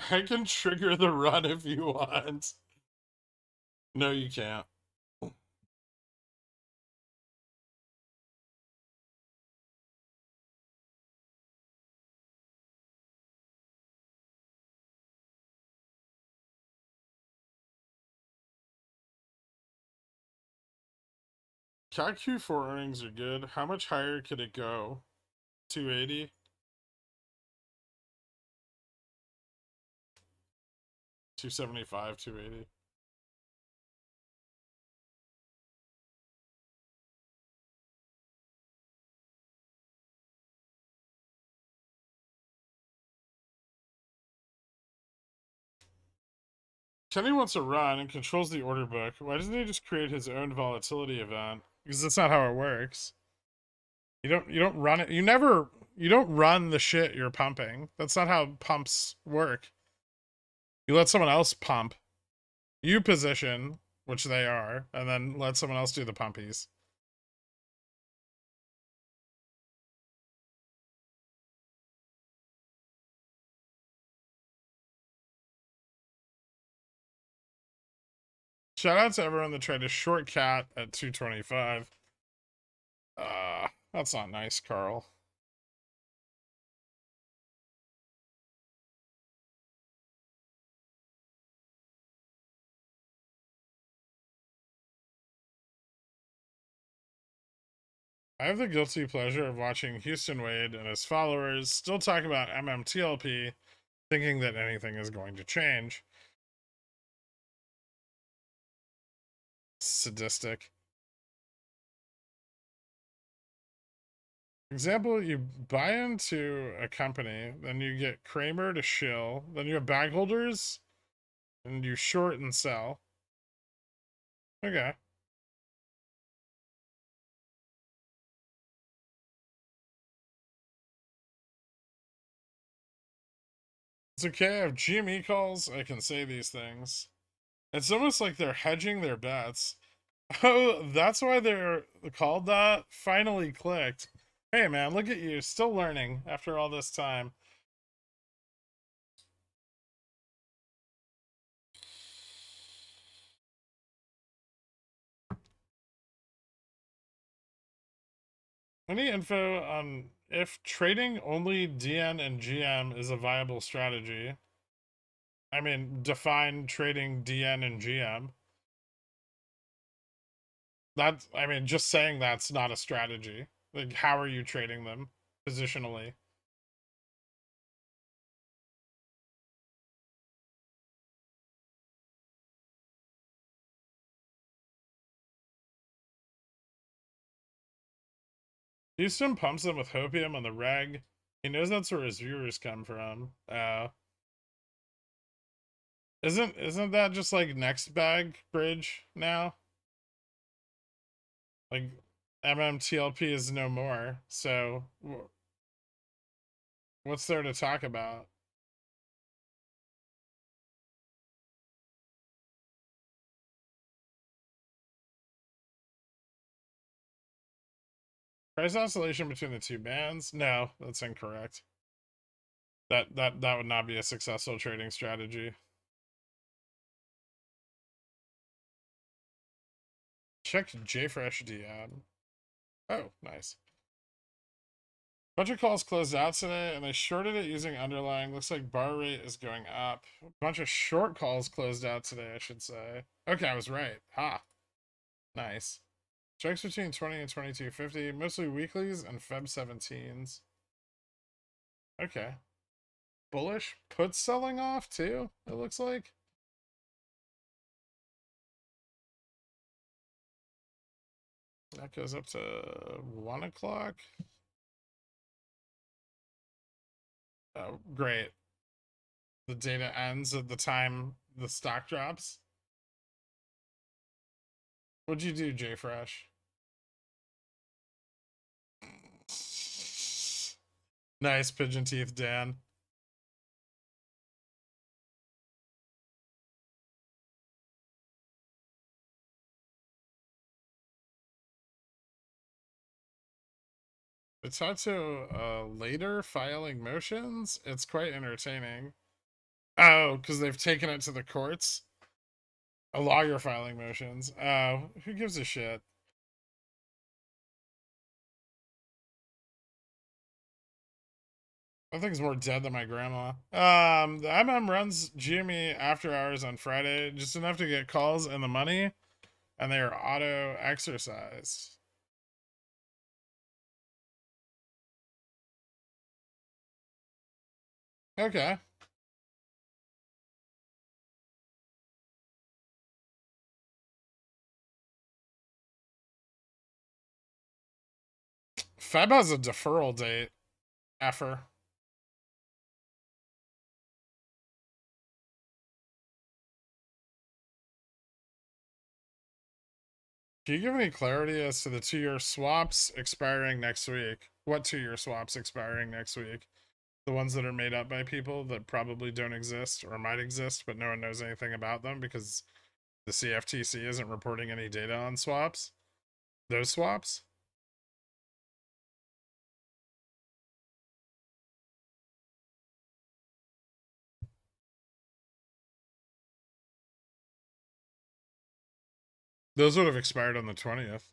I can trigger the run if you want. No, you can't. Cat Q4 earnings are good. How much higher could it go? 280? 275, 280. Kenny wants to run and controls the order book. Why doesn't he just create his own volatility event? Because that's not how it works. You don't run it. You don't run the shit you're pumping. That's not how pumps work. You let someone else pump. You position, which they are, and then let someone else do the pumpies. Shout out to everyone that tried to short cat at 225. That's not nice, Carl. I have the guilty pleasure of watching Houston Wade and his followers still talk about MMTLP, thinking that anything is going to change. Sadistic. Example, you buy into a company, then you get Kramer to shill, then you have bag holders, and you short and sell. Okay. It's okay, I have GME calls, I can say these things. It's almost like they're hedging their bets. Oh, that's why they're called that? Finally clicked. Hey man, look at you, still learning after all this time. Any info on if trading only DN and GM is a viable strategy? I mean, define trading DN and GM. That's, I mean, just saying that's not a strategy. Like, how are you trading them positionally? Houston pumps them with hopium on the reg. He knows that's where his viewers come from. Isn't that just like next bag bridge now? Like MMTLP is no more. So what's there to talk about? Price oscillation between the two bands? No, that's incorrect. That would not be a successful trading strategy. Check JFresh DM. Oh, nice. Bunch of calls closed out today, and they shorted it using underlying. Looks like bar rate is going up. A bunch of short calls closed out today, I should say. Okay, I was right. Ha. Nice. Strikes between 20 and 22.50, mostly weeklies and Feb 17s. Okay. Bullish put selling off too, it looks like. That goes up to 1 o'clock. Oh, great. The data ends at the time the stock drops. What'd you do, JFresh? Nice pigeon teeth, Dan. It's out to later filing motions. It's quite entertaining. Oh, because they've taken it to the courts. A lawyer filing motions. Oh, who gives a shit? That thing's more dead than my grandma. The MM runs GME after hours on Friday, just enough to get calls and the money, and they are auto exercised. Okay. Feb has a deferral date. Effer. Can you give any clarity as to the 2-year swaps expiring next week? What 2-year swaps expiring next week? The ones that are made up by people that probably don't exist or might exist, but no one knows anything about them because the CFTC isn't reporting any data on swaps. Those swaps? Those would have expired on the 20th.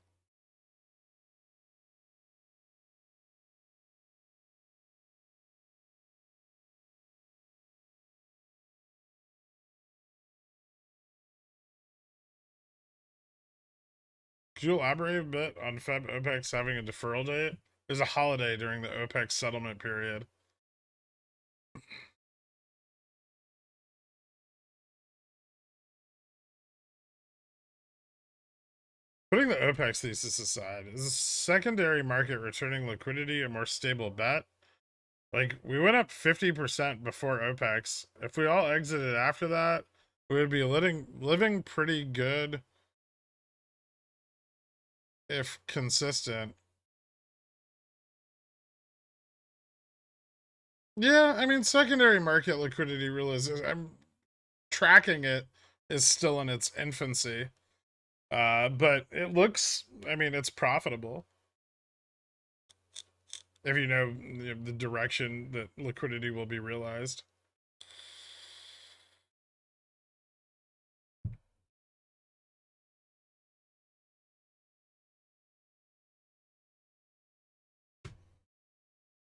Could you elaborate a bit on Feb OPEX having a deferral date? There's a holiday during the OPEX settlement period. Putting the OPEX thesis aside, is a secondary market returning liquidity a more stable bet? Like, we went up 50% before OPEX. If we all exited after that, we would be living pretty good if consistent. Yeah, I mean, secondary market liquidity realization, I'm tracking it, is still in its infancy. But it looks, I mean, it's profitable if you know the direction that liquidity will be realized.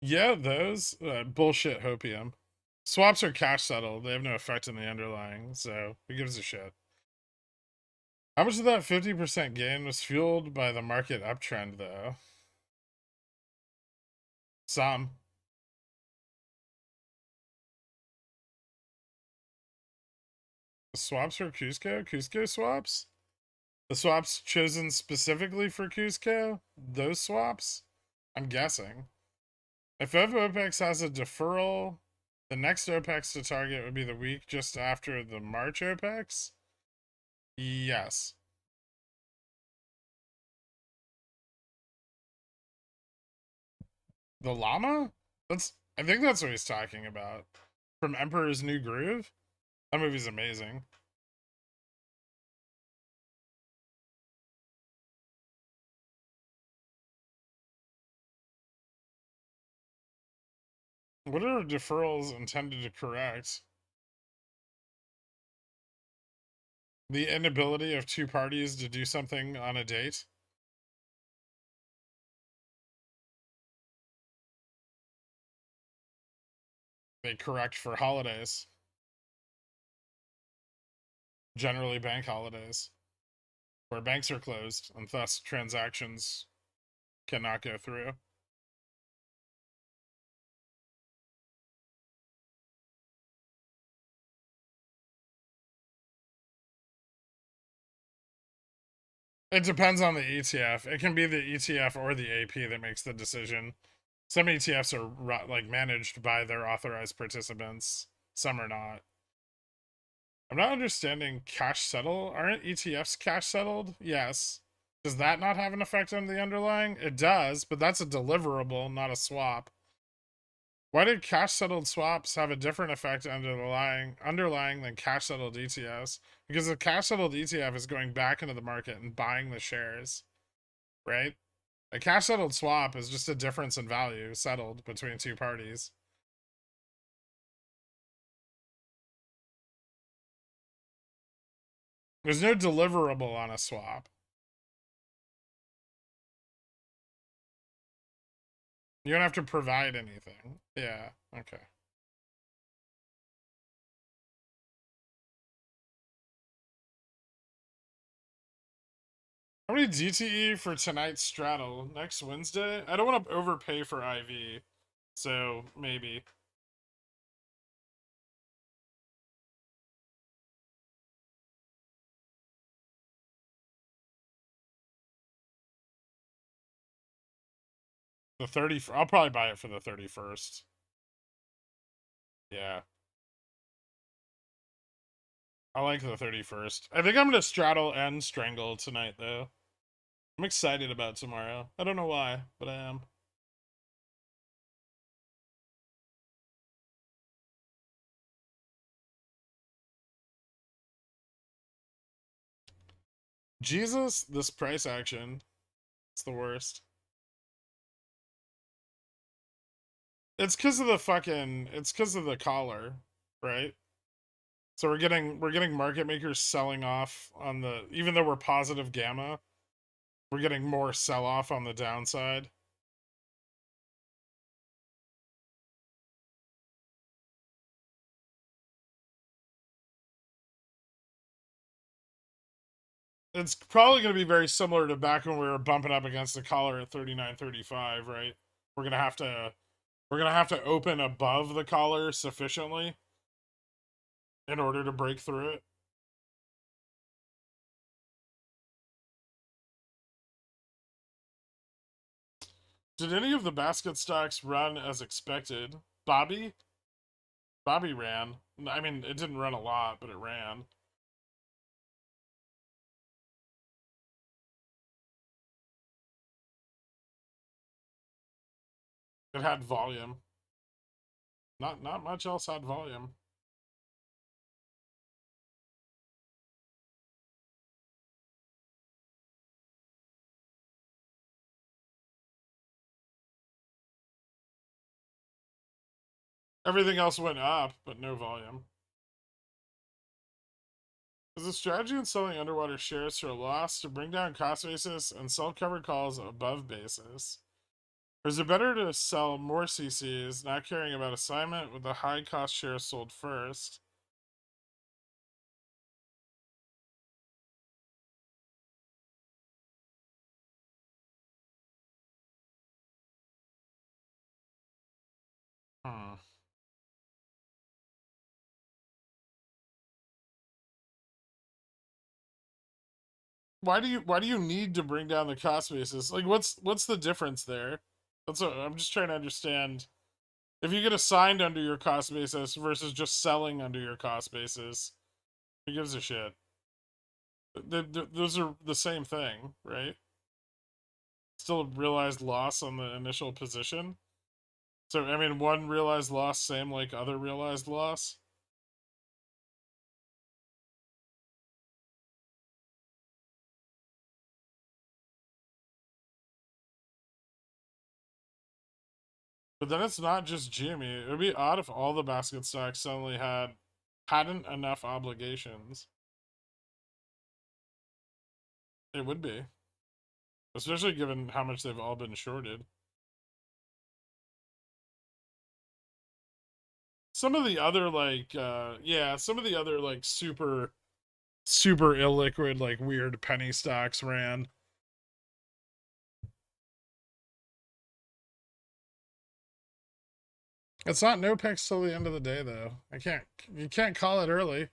Yeah, those bullshit hopium. Swaps are cash settled. They have no effect on the underlying, so who gives a shit? How much of that 50% gain was fueled by the market uptrend, though? Some. Swaps for Cusco? Cusco swaps? The swaps chosen specifically for Cusco? Those swaps? I'm guessing. If OPEX has a deferral, the next OPEX to target would be the week just after the March OPEX? Yes. The llama? I think that's what he's talking about. From Emperor's New Groove? That movie's amazing. What are deferrals intended to correct? The inability of two parties to do something on a date? They correct for holidays. Generally bank holidays. Where banks are closed, and thus transactions cannot go through. It depends on the ETF. It can be the ETF or the AP that makes the decision. Some ETFs are like managed by their authorized participants. Some are not. I'm not understanding cash settle. Aren't ETFs cash settled? Yes. Does that not have an effect on the underlying? It does, but that's a deliverable, not a swap. Why did cash settled swaps have a different effect underlying than cash settled ETFs? Because the cash settled ETF is going back into the market and buying the shares, right? A cash settled swap is just a difference in value settled between two parties. There's no deliverable on a swap. You don't have to provide anything. Yeah, okay. How many DTE for tonight's straddle? Next Wednesday? I don't want to overpay for IV, so maybe. The 30, I'll probably buy it for the 31st. Yeah. I like the 31st. I think I'm gonna straddle and strangle tonight, though. I'm excited about tomorrow. I don't know why, but I am. Jesus, this price action. It's the worst. It's because of the fucking. It's because of the collar, right? So we're getting market makers selling off on the. Even though we're positive gamma, we're getting more sell off on the downside. It's probably going to be very similar to back when we were bumping up against the collar at 39.35, right? We're gonna have to we're gonna have to open above the collar sufficiently in order to break through it. Did any of the basket stocks run as expected? Bobby ran. I mean, it didn't run a lot, but it ran. It had volume. Not much else had volume. Everything else went up, but no volume. Is the strategy in selling underwater shares for a loss to bring down cost basis and sell covered calls above basis? Or is it better to sell more CCs, not caring about assignment, with the high cost shares sold first? Hmm. Why do you need to bring down the cost basis? Like what's the difference there? That's what I'm just trying to understand. If you get assigned under your cost basis versus just selling under your cost basis, who gives a shit? Those are the same thing, right? Still a realized loss on the initial position. So I mean, one realized loss, same like other realized loss. But then it's not just Jimmy. It would be odd if all the basket stocks suddenly hadn't enough obligations. It would be, especially given how much they've all been shorted. Some of the other yeah, some of the other like super illiquid like weird penny stocks ran. It's not no picks till the end of the day though. You can't call it early.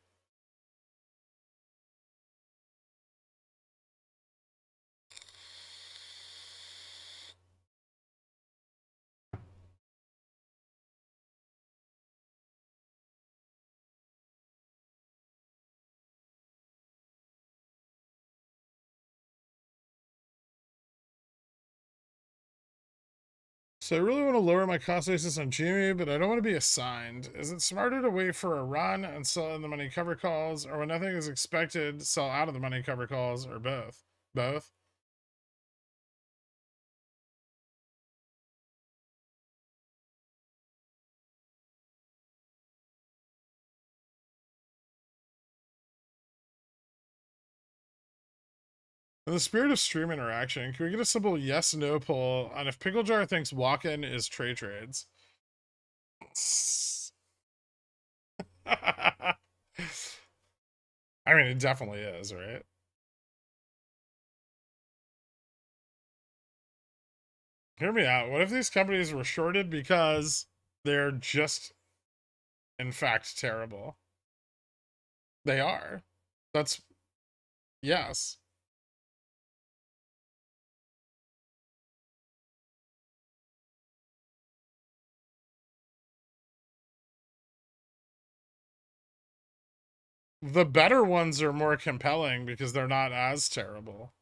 So I really want to lower my cost basis on Jimmy, but I don't want to be assigned. Is it smarter to wait for a run and sell in the money cover calls, or when nothing is expected, sell out of the money cover calls, or both? Both. In the spirit of stream interaction, can we get a simple yes/no poll on if Pickle Jar thinks walk-in is trades? I mean, it definitely is, right? Hear me out. What if these companies were shorted because they're just, in fact, terrible? They are. That's, yes. The better ones are more compelling because they're not as terrible.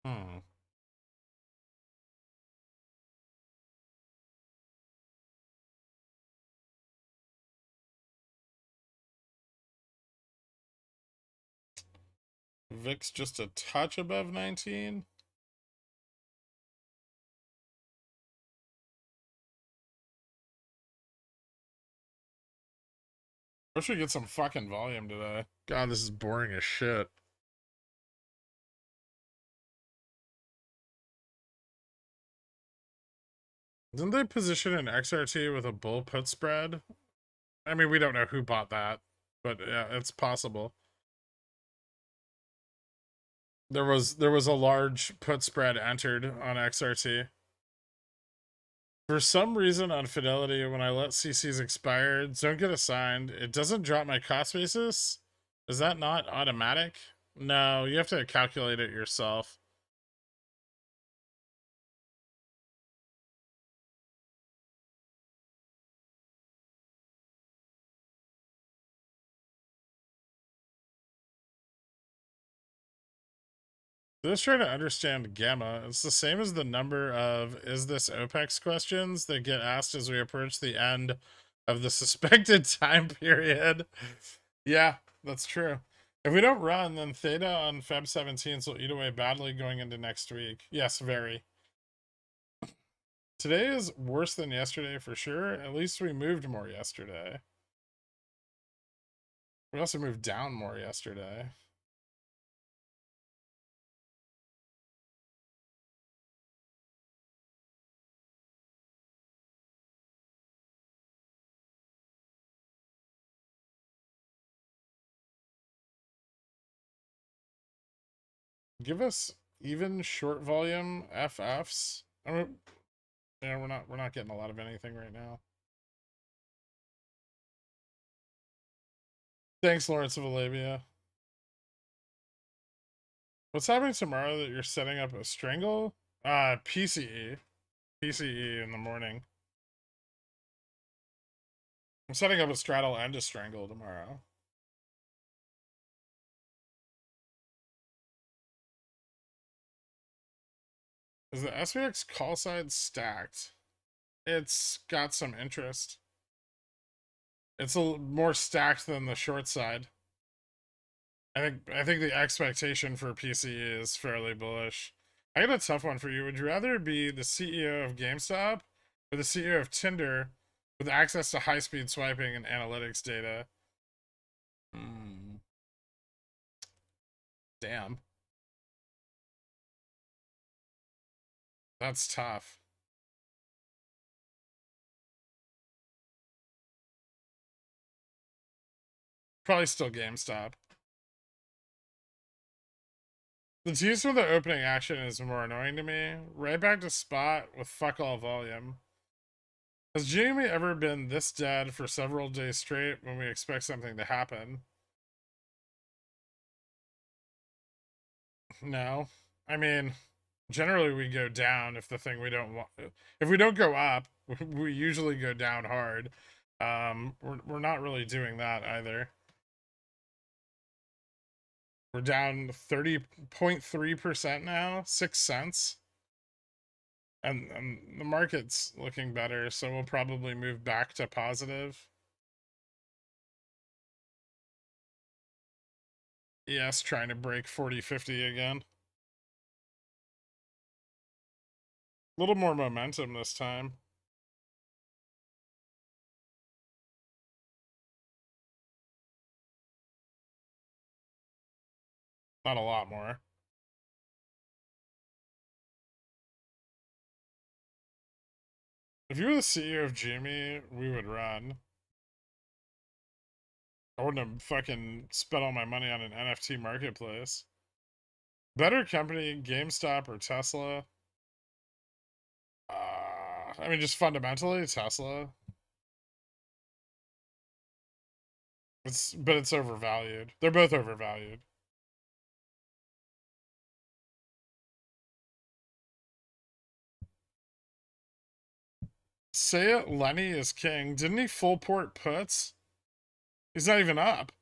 Hmm. VIX just a touch above 19. Wish we get some fucking volume today. God, this is boring as shit. Didn't they position an XRT with a bull put spread? I mean, we don't know who bought that, but yeah, it's possible. There was a large put spread entered on XRT. For some reason on Fidelity, when I let CCs expire, don't get assigned, it doesn't drop my cost basis. Is that not automatic? No, you have to calculate it yourself. Just trying to understand gamma. It's the same as the number of is this OPEX questions that get asked as we approach the end of the suspected time period. Yeah, that's true. If we don't run, then theta on Feb 17th will eat away badly going into next week. Yes, very. Today is worse than yesterday for sure. At least we moved more yesterday. We also moved down more yesterday. Give us even short volume FFs. I mean, yeah, we're not getting a lot of anything right now. Thanks, Lawrence of Arabia. What's happening tomorrow that you're setting up a strangle? PCE. PCE in the morning. I'm setting up a straddle and a strangle tomorrow. Is the SPX call side stacked? It's got some interest. It's a more stacked than the short side. I think the expectation for PCE is fairly bullish. I got a tough one for you. Would you rather be the CEO of GameStop or the CEO of Tinder with access to high-speed swiping and analytics data? Hmm. Damn. That's tough. Probably still GameStop. The tease for the opening action is more annoying to me. Right back to spot with fuck all volume. Has Jamie ever been this dead for several days straight when we expect something to happen? No. I mean, generally we go down if the thing we don't want. If we don't go up, we usually go down hard. We're not really doing that either. We're down 30.3% now, 6 cents. And the market's looking better, so we'll probably move back to positive. Yes, trying to break 40-50 again. A little more momentum this time. Not a lot more. If you were the CEO of Jimmy, we would run. I wouldn't have fucking spent all my money on an NFT marketplace. Better company, GameStop or Tesla? I mean, just fundamentally, Tesla. But it's overvalued. They're both overvalued. Say it, Lenny is king. Didn't he full port puts? He's not even up.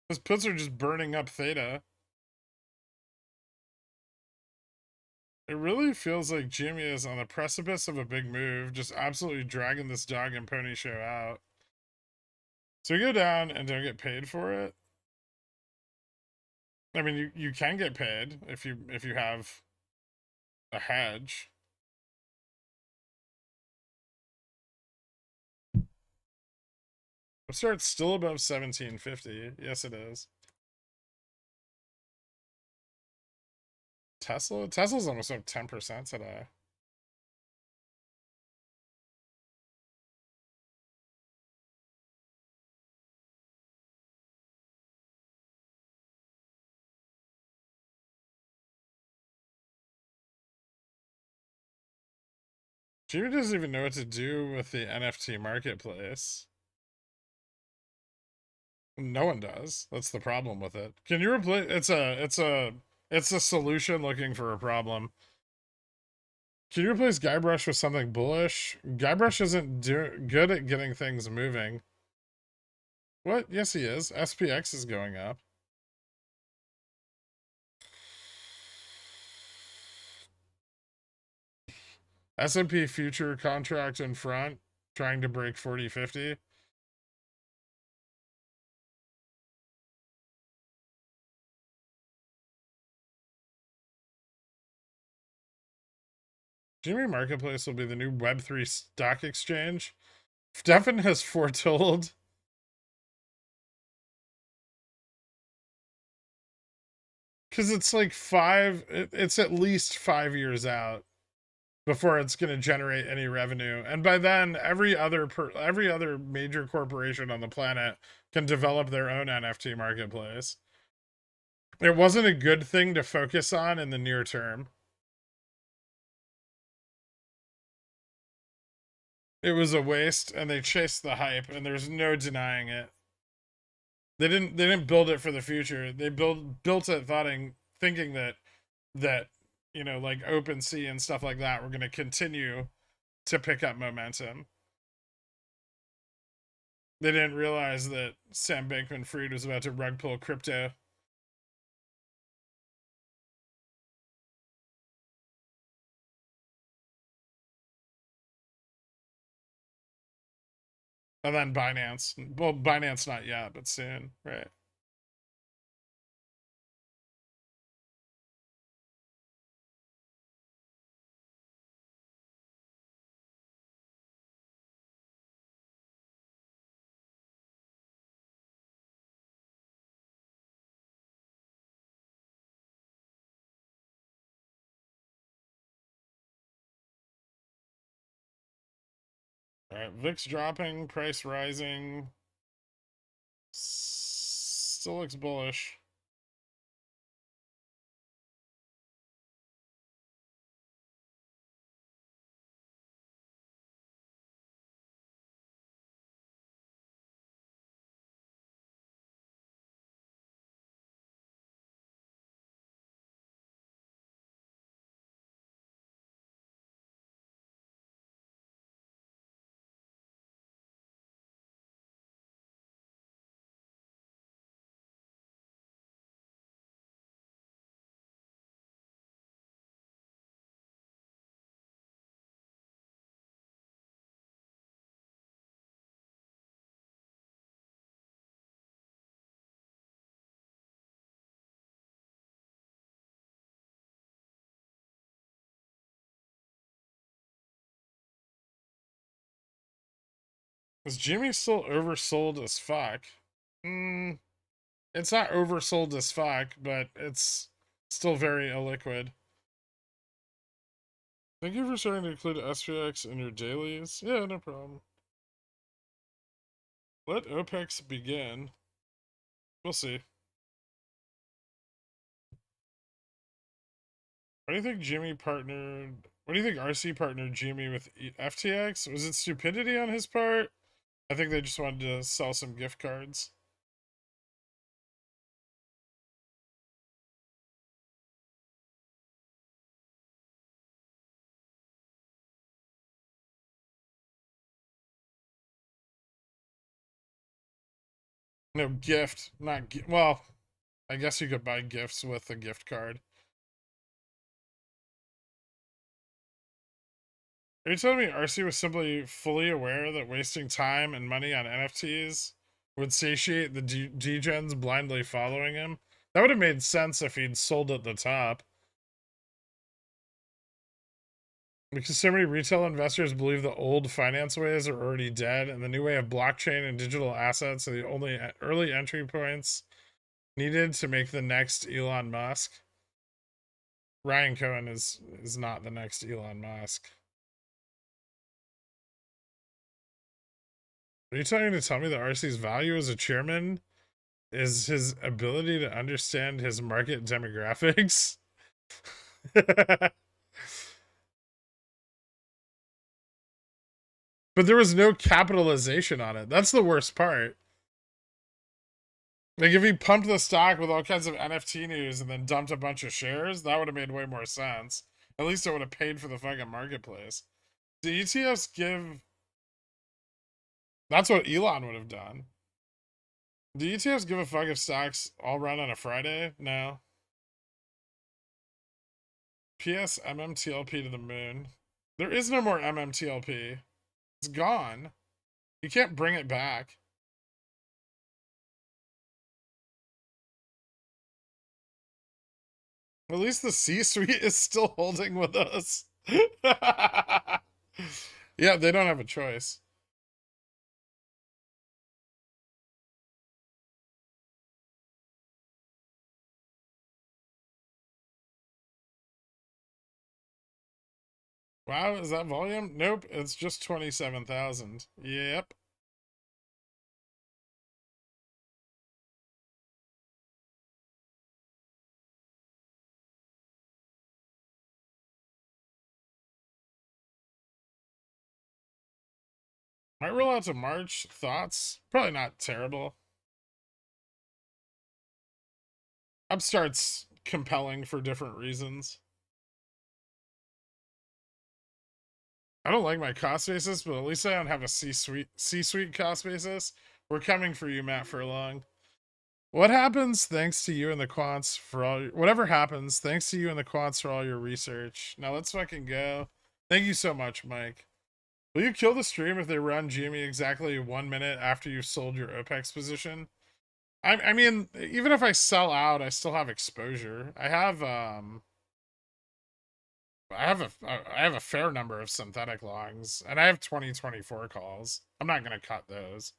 His puts are just burning up theta. It really feels like Jimmy is on the precipice of a big move, just absolutely dragging this dog and pony show out. So we go down and don't get paid for it. I mean, you can get paid if you have a hedge. Start's still above 1750. Yes, it is. Tesla's almost up 10% today. Jimmy doesn't even know what to do with the NFT marketplace. No one does. That's the problem with it. Can you replace? It's a solution looking for a problem. Can you replace Guybrush with something bullish? Guybrush isn't good at getting things moving. What? Yes, he is. SPX is going up. S&P future contract in front, trying to break 40-50. Jimmy Marketplace will be the new Web3 stock exchange. Stefan has foretold. Because it's like it's at least 5 years out before it's going to generate any revenue. And by then, every other major corporation on the planet can develop their own NFT marketplace. It wasn't a good thing to focus on in the near term. It was a waste, and they chased the hype, and there's no denying it. They didn't build it for the future. They built it thinking that like OpenSea and stuff like that were going to continue to pick up momentum. They didn't realize that Sam Bankman-Fried was about to rug pull crypto. And then Binance. Well, Binance not yet, but soon, right? All right, VIX dropping, price rising. Still looks bullish. Is Jimmy still oversold as fuck? It's not oversold as fuck, but it's still very illiquid. Thank you for starting to include SPX in your dailies. Yeah, no problem. Let OPEX begin. We'll see. Why do you think Jimmy partnered What do you think RC partnered Jimmy with FTX? Was it stupidity on his part? I think they just wanted to sell some gift cards. No, gift, not well, I guess you could buy gifts with a gift card. Are you telling me RC was simply fully aware that wasting time and money on NFTs would satiate the degens blindly following him? That would have made sense if he'd sold at the top. Because so many retail investors believe the old finance ways are already dead, and the new way of blockchain and digital assets are the only early entry points needed to make the next Elon Musk. Ryan Cohen is not the next Elon Musk. Are you trying to tell me that RC's value as a chairman is his ability to understand his market demographics? But there was no capitalization on it. That's the worst part. Like, if he pumped the stock with all kinds of NFT news and then dumped a bunch of shares, that would have made way more sense. At least it would have paid for the fucking marketplace. Do ETFs give... That's what Elon would have done. Do ETFs give a fuck if stocks all run on a Friday? No. PS MMTLP to the moon. There is no more MMTLP. It's gone. You can't bring it back. At least the C-suite is still holding with us. Yeah, they don't have a choice. Wow, is that volume? Nope, it's just 27,000. Yep. Might roll out to March. Thoughts? Probably not terrible. Upstart's compelling for different reasons. I don't like my cost basis, but at least I don't have a C-suite cost basis. We're coming for you, Matt Furlong. What happens thanks to you and the quants for all whatever happens, thanks to you and the quants for all your research. Now let's fucking go. Thank you so much, Mike. Will you kill the stream if they run GME exactly 1 minute after you've sold your OPEX position? I mean, even if I sell out, I still have exposure. I have I have a fair number of synthetic longs, and I have 2024 calls. I'm not gonna cut those.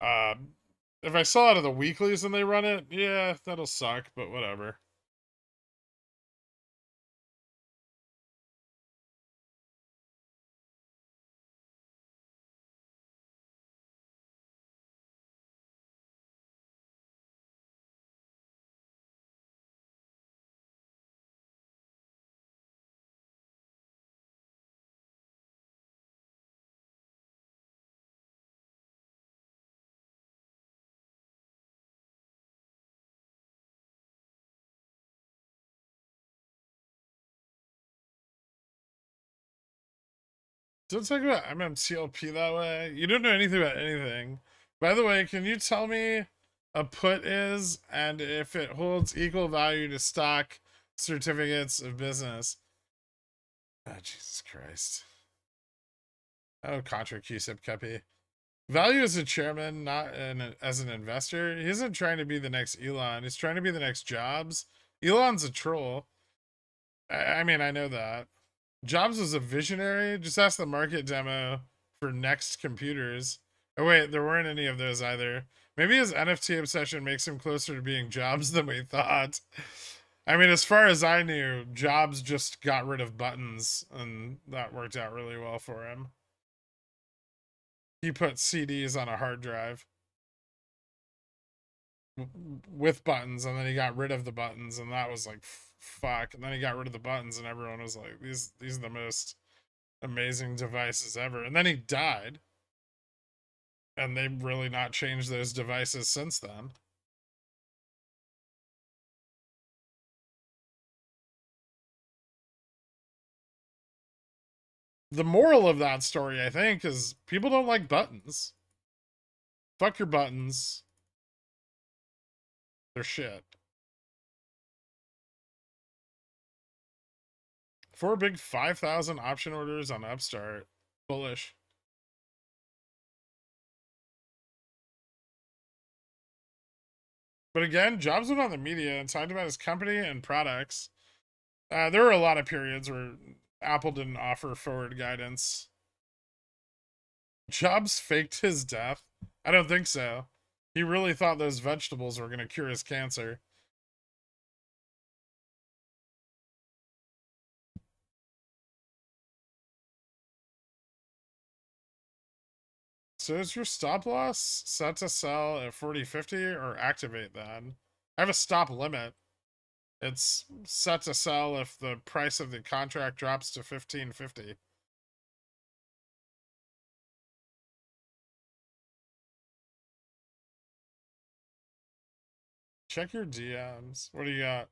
If I sell out of the weeklies and they run it, yeah, that'll suck, but whatever. Don't talk about MMCLP that way. You don't know anything about anything. By the way, can you tell me a put is and if it holds equal value to stock certificates of business? Oh, Jesus Christ. Oh, Contra QSIP Kepi. Value as a chairman, not as an investor. He isn't trying to be the next Elon. He's trying to be the next Jobs. Elon's a troll. I mean, I know that. Jobs was a visionary. Just ask the market demo for Next computers. Oh wait, there weren't any of those either. Maybe his NFT obsession makes him closer to being Jobs than we thought. I mean, as far as I knew, Jobs just got rid of buttons, and that worked out really well for him. He put CDs on a hard drive with buttons, and then he got rid of the buttons, and that was like fuck. And then he got rid of the buttons, and everyone was like, these are the most amazing devices ever. And then he died, and they've really not changed those devices since then. The moral of that story, I think, is people don't like buttons. Fuck your buttons. They're shit. 4 big 5,000 option orders on Upstart. Bullish. But again, Jobs went on the media and talked about his company and products. There were a lot of periods where Apple didn't offer forward guidance. Jobs faked his death? I don't think so. He really thought those vegetables were going to cure his cancer. So is your stop loss set to sell at 40.50 or activate that? I have a stop limit. It's set to sell if the price of the contract drops to 15.50. Check your DMs. What do you got?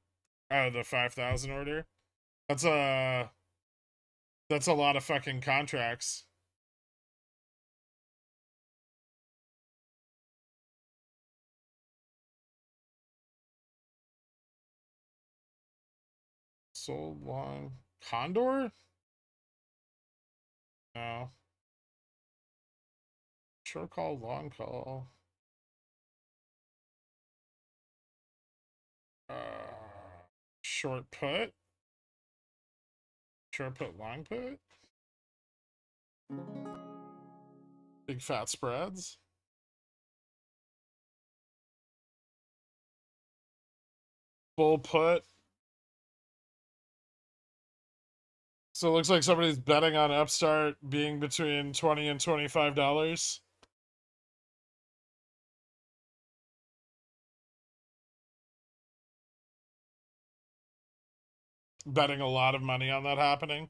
Oh, the 5,000 order. That's a lot of fucking contracts. Sold long Condor? No. Short call, long call. Short put. Short put, long put. Big fat spreads. Bull put. So it looks like somebody's betting on Upstart being between $20 and $25. Betting a lot of money on that happening.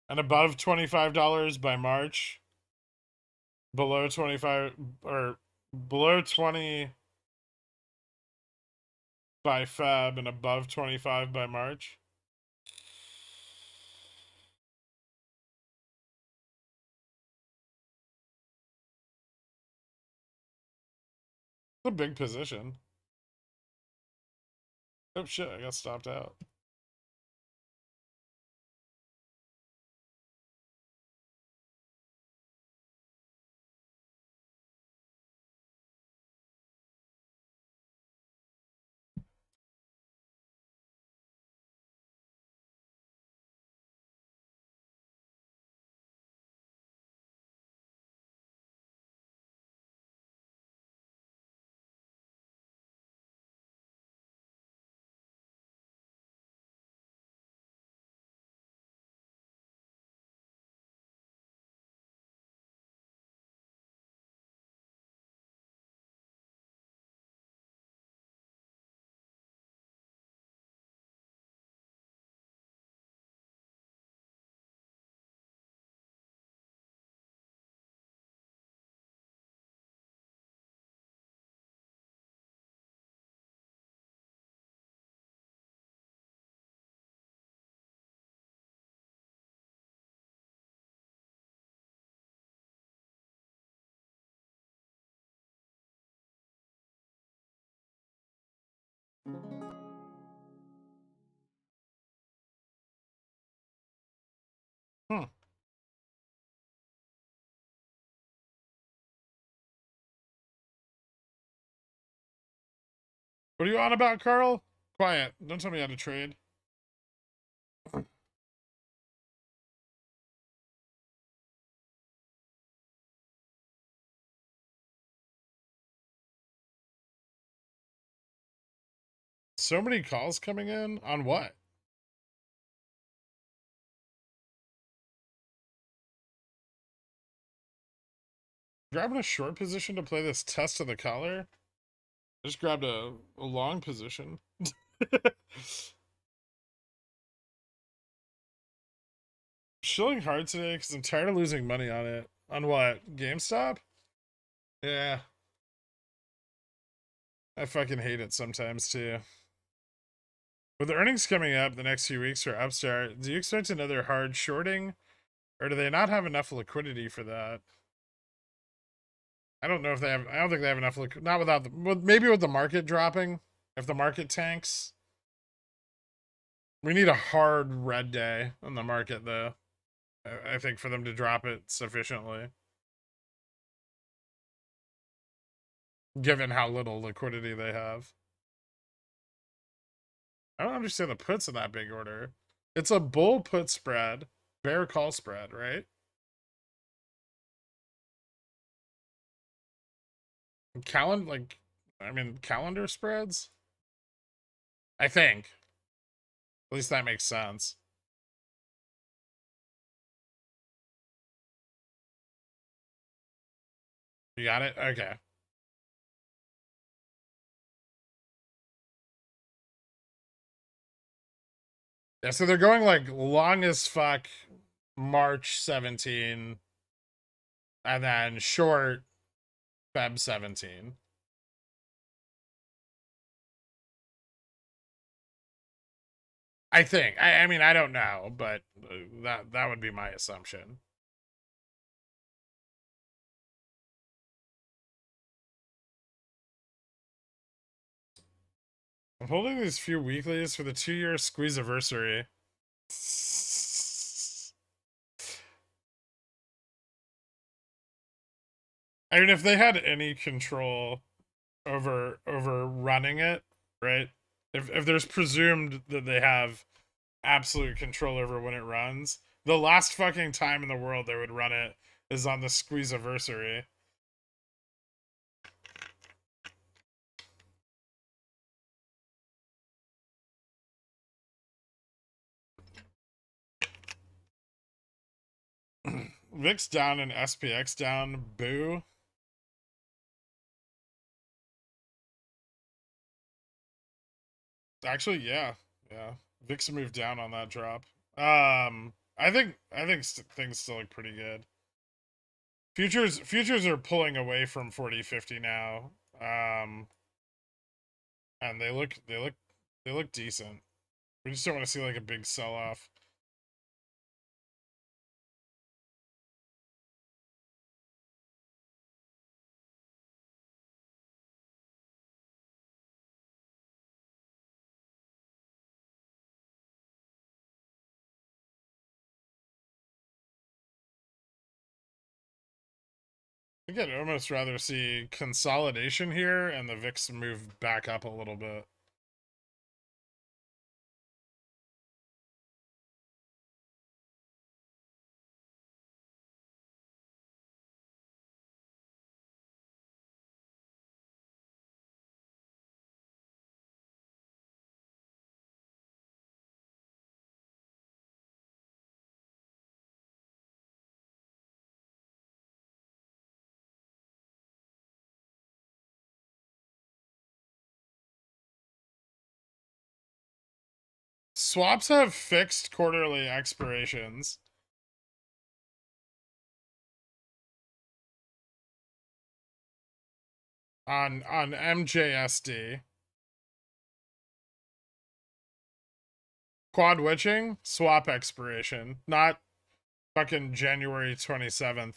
And above $25 by March. Below 25 or below 20 by Feb and above 25 by March. It's a big position. Oh shit, I got stopped out. Hmm. What are you on about, Carl? Quiet. Don't tell me how to trade. So many calls coming in on what? Grabbing a short position to play this test of the color? I just grabbed a long position. Shilling hard today because I'm tired of losing money on it. On what? GameStop? Yeah. I fucking hate it sometimes too. With the earnings coming up the next few weeks for Upstart, do you expect another hard shorting? Or do they not have enough liquidity for that? I don't know if they have. I don't think they have enough. Not without the. Maybe with the market dropping. If the market tanks, we need a hard red day on the market, though. I think for them to drop it sufficiently, given how little liquidity they have. I don't understand the puts in that big order. It's a bull put spread, bear call spread, right? Calendar spreads. I think. At least that makes sense. You got it? Okay. Yeah, so they're going like long as fuck March 17 and then short Feb 17. I think. I mean, I don't know, but that would be my assumption. I'm holding these few weeklies for the 2-year squeeze anniversary. I mean, if they had any control over running it, right? If there's presumed that they have absolute control over when it runs, the last fucking time in the world they would run it is on the squeeze anniversary. VIX down and SPX down. Boo. Actually, yeah, yeah. VIX moved down on that drop. I think things still look pretty good. Futures are pulling away from 40-50 now. And they look decent. We just don't want to see like a big sell off. I think I'd almost rather see consolidation here and the VIX move back up a little bit. Swaps have fixed quarterly expirations. On MJSD. Quad witching, swap expiration, not fucking January 27th.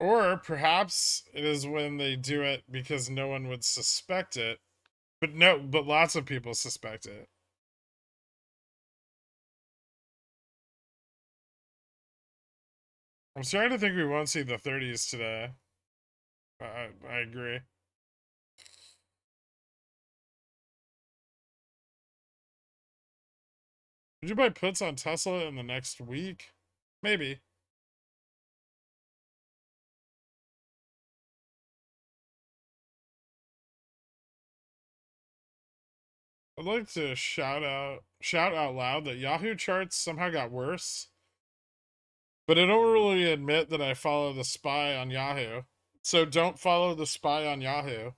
Or perhaps it is when they do it because no one would suspect it. But no, but lots of people suspect it. I'm starting to think we won't see the 30s today. I agree. Would you buy puts on Tesla in the next week? Maybe. I'd like to shout out loud that Yahoo charts somehow got worse. But I don't really admit that I follow the spy on Yahoo. So don't follow the spy on Yahoo.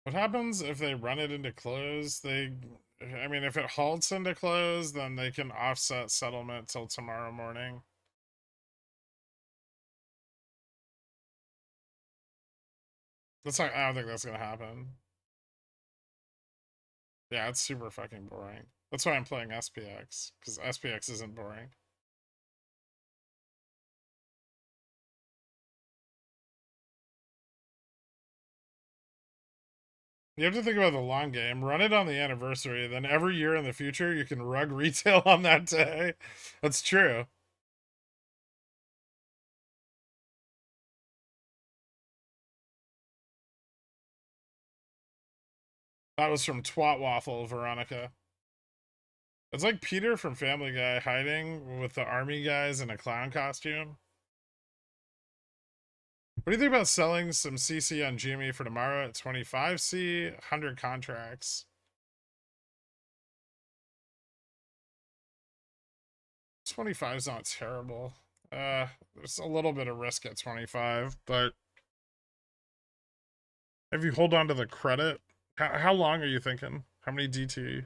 What happens if they run it into close? I mean, if it halts into close, then they can offset settlement till tomorrow morning. I don't think that's gonna happen. Yeah, it's super fucking boring. That's why I'm playing SPX, because SPX isn't boring. You have to think about the long game. Run it on the anniversary, then every year in the future, you can rug retail on that day. That's true. That was from Twat Waffle, Veronica. It's like Peter from Family Guy hiding with the army guys in a clown costume. What do you think about selling some CC on Jimmy for tomorrow at 25C, 100 contracts? 25 is not terrible. There's a little bit of risk at 25, but if you hold on to the credit, how long are you thinking? How many DT?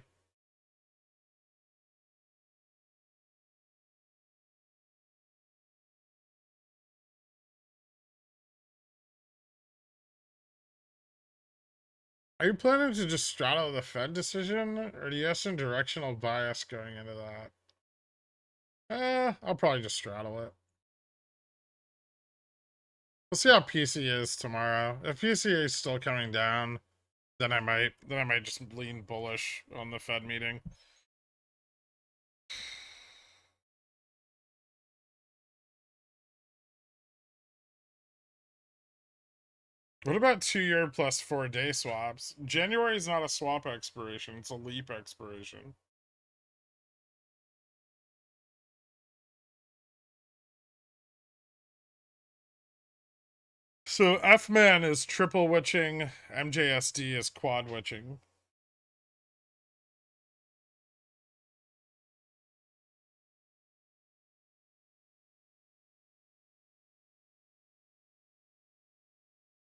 Are you planning to just straddle the Fed decision, or do you have some directional bias going into that? I'll probably just straddle it. We'll see how PC is tomorrow. If PC is still coming down, then I might just lean bullish on the Fed meeting. What about 2-year plus 4-day swaps? January is not a swap expiration, it's a leap expiration. So F-Man is triple witching, MJSD is quad witching.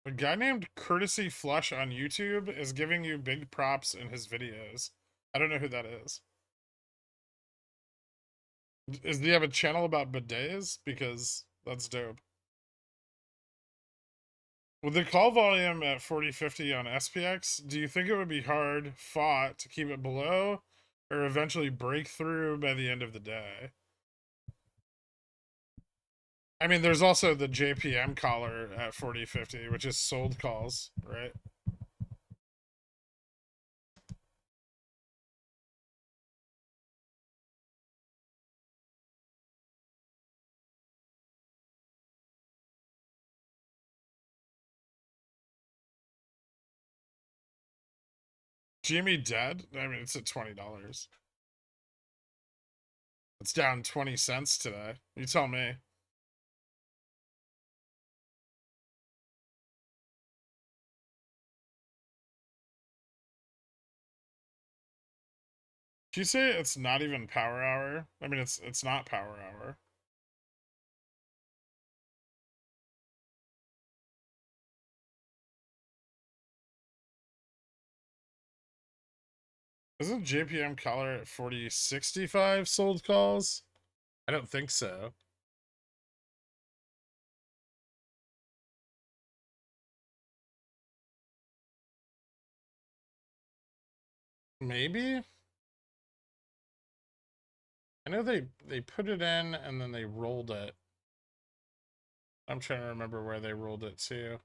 A guy named Courtesy Flush on YouTube is giving you big props in his videos. I don't know who that is. Does he have a channel about bidets? Because that's dope. With the call volume at 4050 on SPX, do you think it would be hard fought to keep it below or eventually break through by the end of the day? I mean, there's also the JPM collar at 4050, which is sold calls, right? Jimmy dead? I mean, it's at $20. It's down 20 cents today. You tell me. Did you say it's not even power hour? I mean, it's not power hour. Isn't JPM collar at 4065 sold calls? I don't think so. Maybe? I know they put it in and then they rolled it. I'm trying to remember where they rolled it to.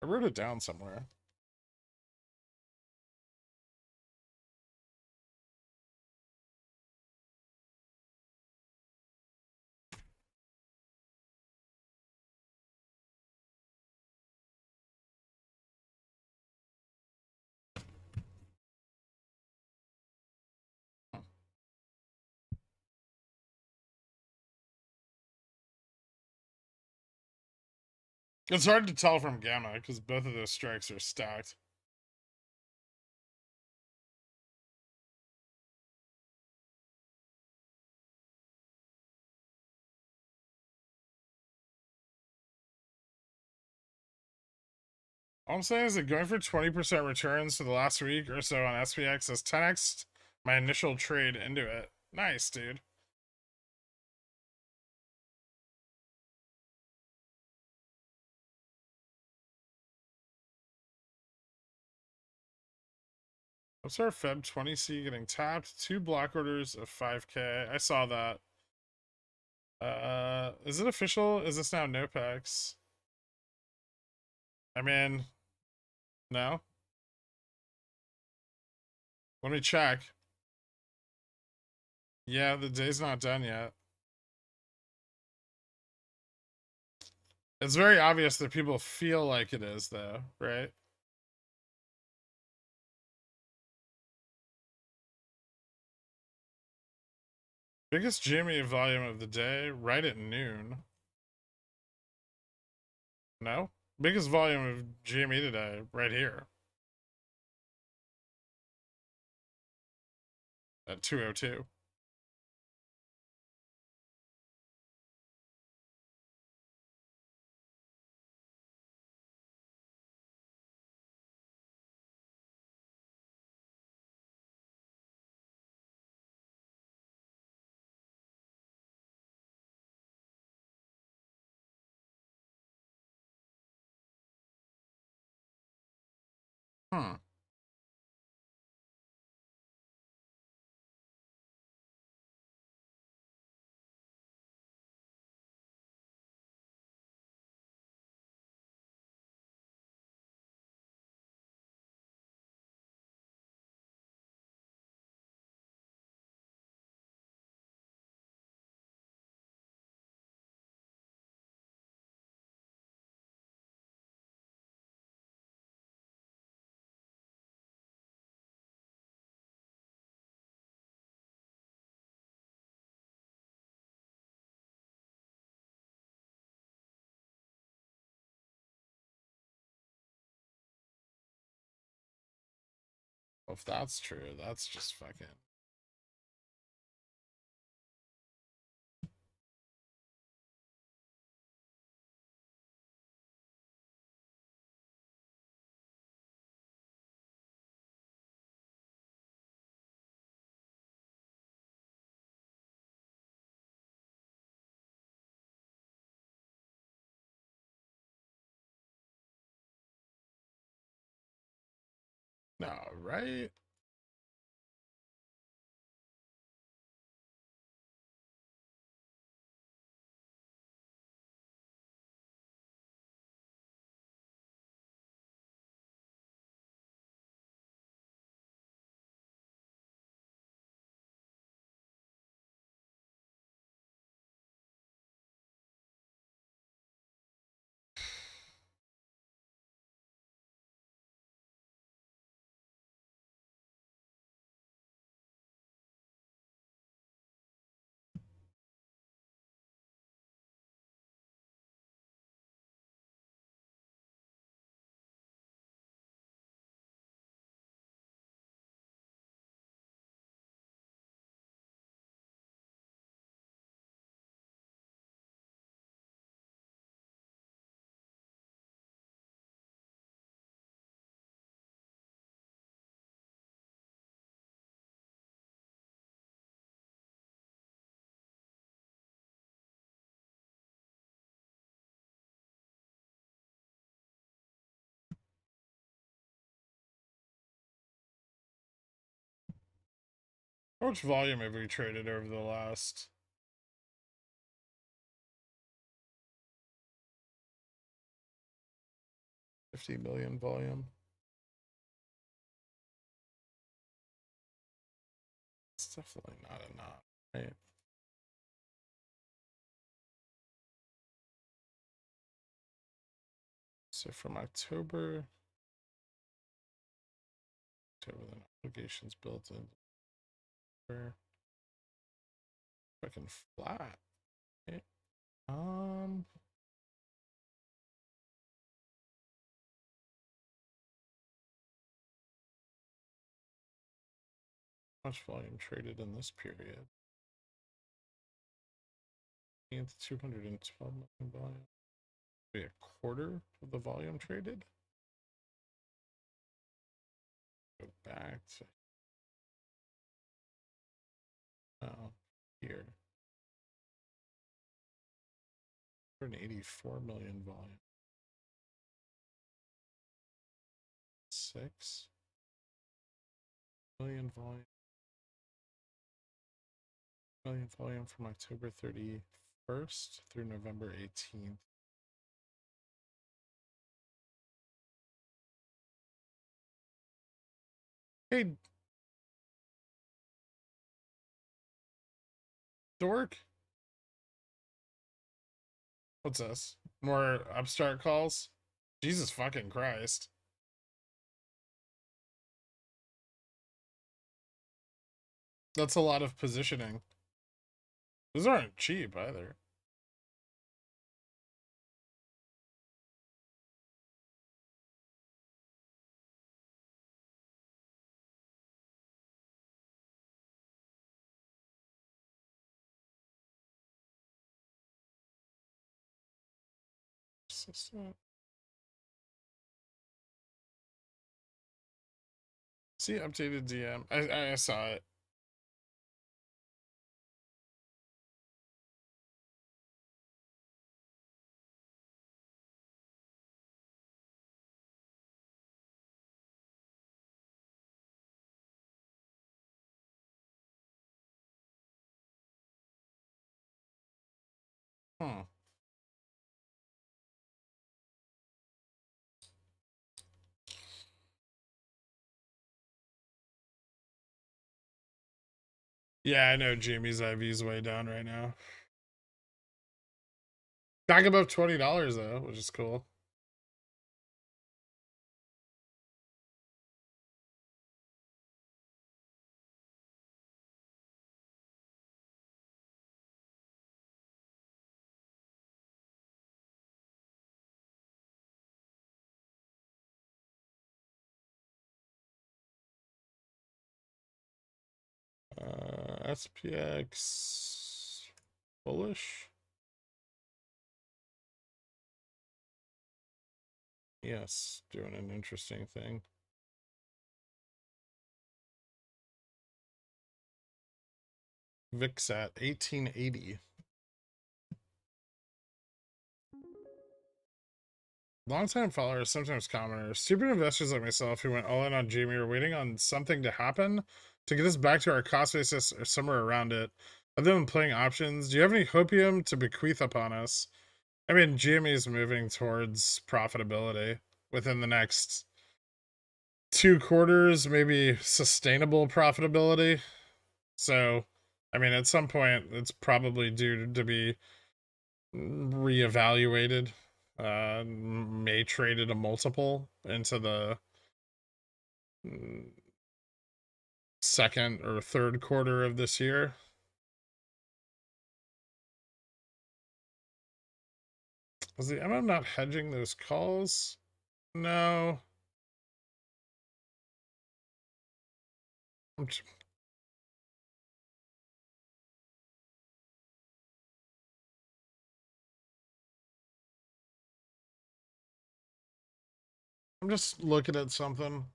I wrote it down somewhere. It's hard to tell from gamma because both of those strikes are stacked. All I'm saying is that going for 20% returns for the last week or so on SPX has 10x my initial trade into it. Nice, dude. What's our Feb 20C getting tapped? 2 block orders of 5K. I saw that. Is it official? Is this now NOPEX? I mean, no. Let me check. Yeah, the day's not done yet. It's very obvious that people feel like it is, though, right? Biggest GME volume of the day, right at noon. No? Biggest volume of GME today, right here. At 2:02. Hmm. Well, if that's true, that's just fucking. No, right? How much volume have we traded over the last 50 million volume? It's definitely not enough, right? So from October, then obligations built in. Fucking flat. Okay. Much volume traded in this period. 212 million volume. Be a quarter of the volume traded. Go back to here. 184 million volume. 6 million volume. Million volume from October 31st through November 18th. Hey, dork. What's this? More upstart calls? Jesus fucking Christ. That's a lot of positioning. Those aren't cheap either. See updated DM. I saw it. Huh. Yeah, I know Jamie's IV is way down right now. Back above $20 though, which is cool. SPX bullish. Yes, doing an interesting thing. VIX at 1880. Longtime followers, sometimes commoners, stupid investors like myself who went all in on Jamie are waiting on something to happen to get us back to our cost basis or somewhere around it. Other than playing options, do you have any hopium to bequeath upon us? I mean, Jamie's moving towards profitability within the next 2 quarters, maybe sustainable profitability. So, I mean, at some point, it's probably due to be reevaluated. May trade at a multiple into the second or third quarter of this year. Is the MM not hedging those calls? No. I'm just looking at something.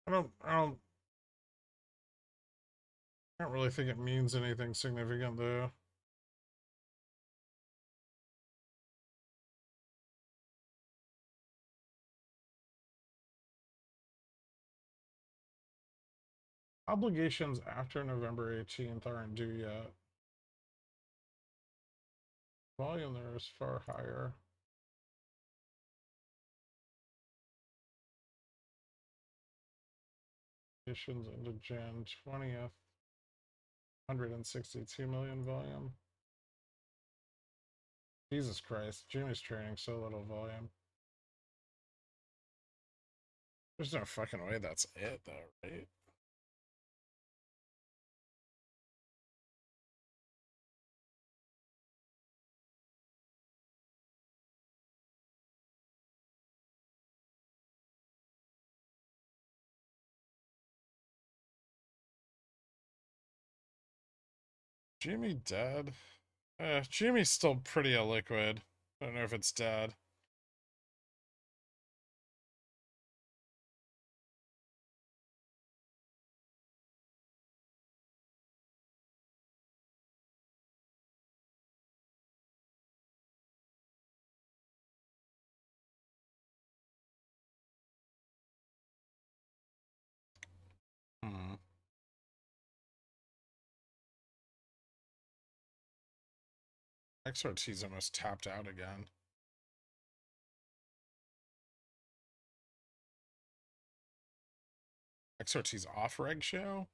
I don't really think it means anything significant though. Obligations after November 18th aren't due yet. Volume there is far higher. Obligations into Jan 20th. 162 million volume. Jesus Christ, Jimmy's trading so little volume. There's no fucking way that's it though, right? Jimmy dead? Jimmy's still pretty illiquid. I don't know if it's dead. Hmm. XRT's almost tapped out again. XRT's off reg show?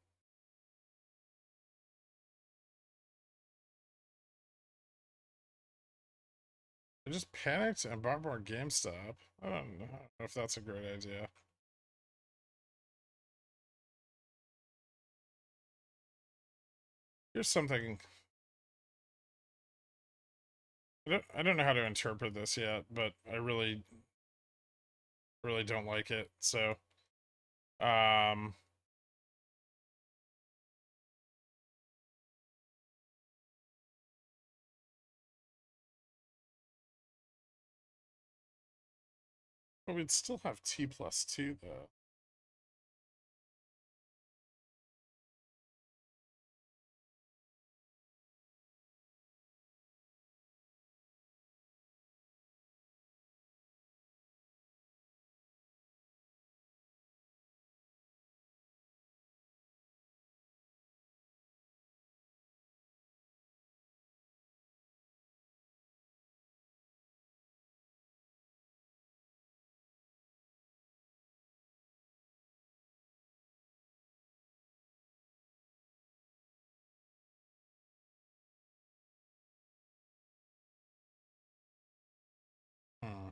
I just panicked and bought more GameStop. I don't know if that's a great idea. Here's something. I don't know how to interpret this yet, but I really don't like it. So, um, but we'd still have T+2 though. Hmm.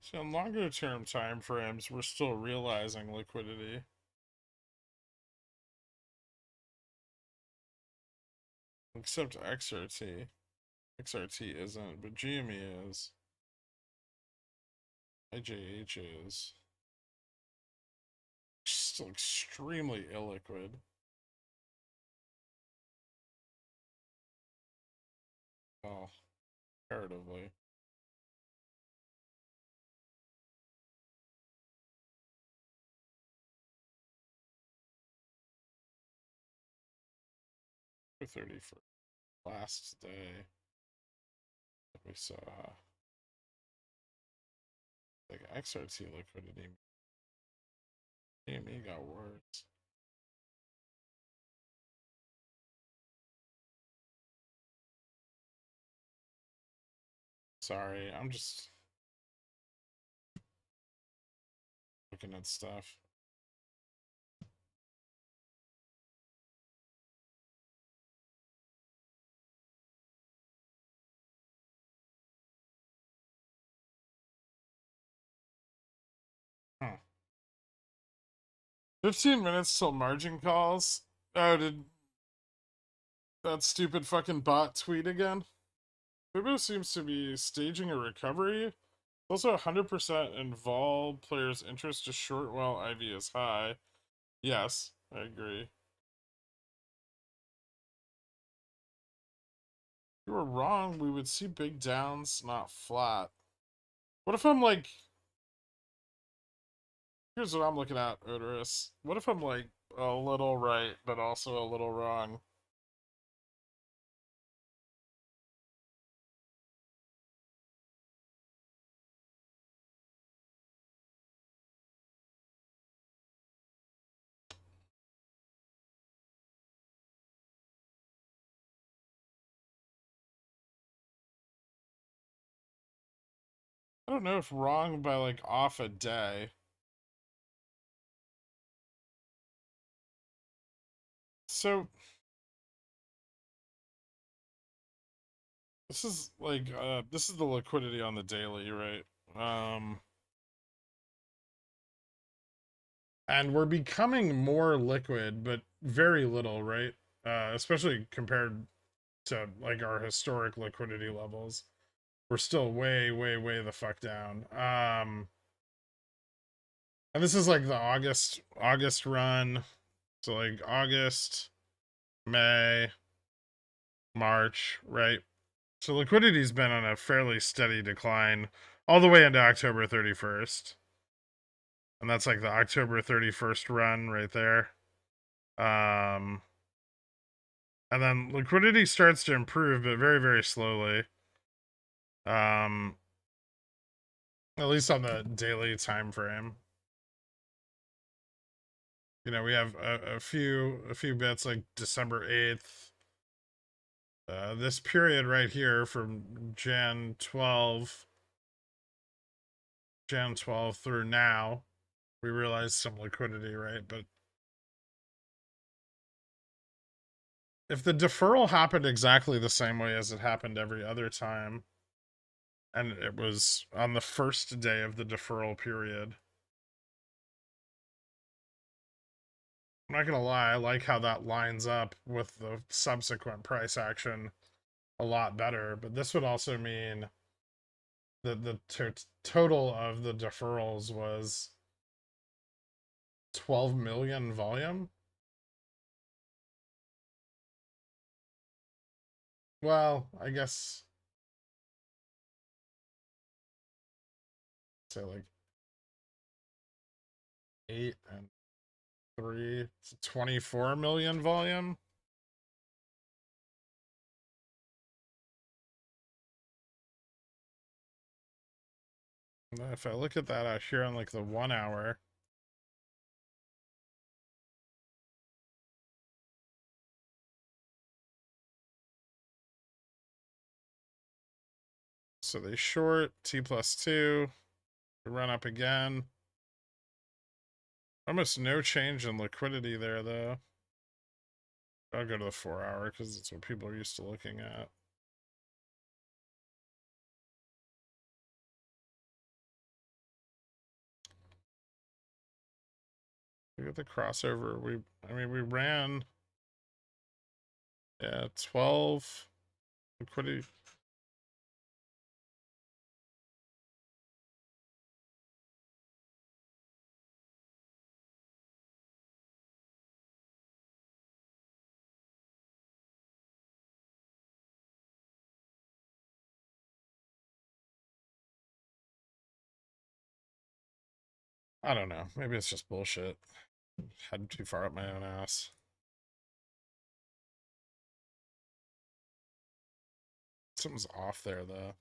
So in longer term time frames, we're still realizing liquidity. Except XRT. XRT isn't, but GME is. IJH is. Still extremely illiquid. Well, comparatively. For 31st. Last day that we saw. Like XRT liquidity. GME got worse. Sorry, I'm just looking at stuff. Huh. 15 minutes till margin calls. Oh, did that stupid fucking bot tweet again? Fubo seems to be staging a recovery. Also, 100% involve players' interest to short while IV is high. Yes, I agree. You were wrong. We would see big downs, not flat. What if I'm like... Here's what I'm looking at, Odorous. What if I'm like a little right, but also a little wrong? I don't know if wrong by like off a day. So this is like this is the liquidity on the daily, right? And we're becoming more liquid, but very little, right? Especially compared to like our historic liquidity levels. We're still way, way, way the fuck down. And this is like the August run. So like August, May, March, right? So liquidity's been on a fairly steady decline all the way into October 31st. And that's like the October 31st run right there. Um and then liquidity starts to improve, but very, very slowly. Um at least on the daily time frame. You know, we have a few bits like December 8th. This period right here from Jan 12 through now, we realized some liquidity, right? But if the deferral happened exactly the same way as it happened every other time, and it was on the first day of the deferral period, I'm not gonna lie, I like how that lines up with the subsequent price action a lot better. But this would also mean that the total of the deferrals was 12 million volume. Well, I guess say like 8 and 3, it's 24 million volume. If I look at that out here on like the 1 hour, so they short T+2, run up again. Almost no change in liquidity there though. I'll go to the 4 hour because it's what people are used to looking at. Look at the crossover. I mean, we ran, yeah, 12 liquidity. I don't know. Maybe it's just bullshit. Head too far up my own ass. Something's off there though.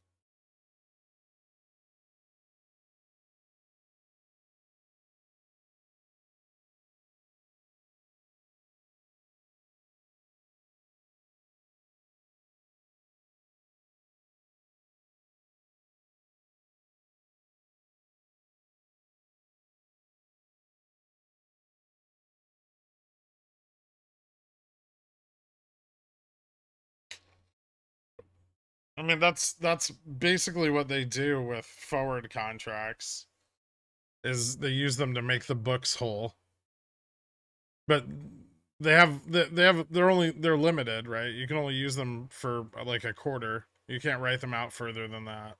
I mean, that's basically what they do with forward contracts. Is they use them to make the books whole. But they're limited, right? You can only use them for like a quarter. You can't write them out further than that.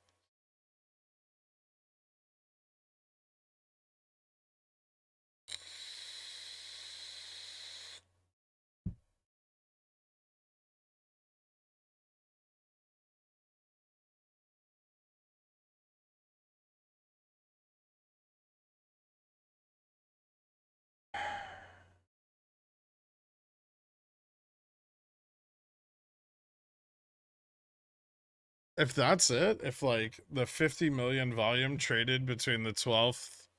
If that's it, if like the 50 million volume traded between the 12th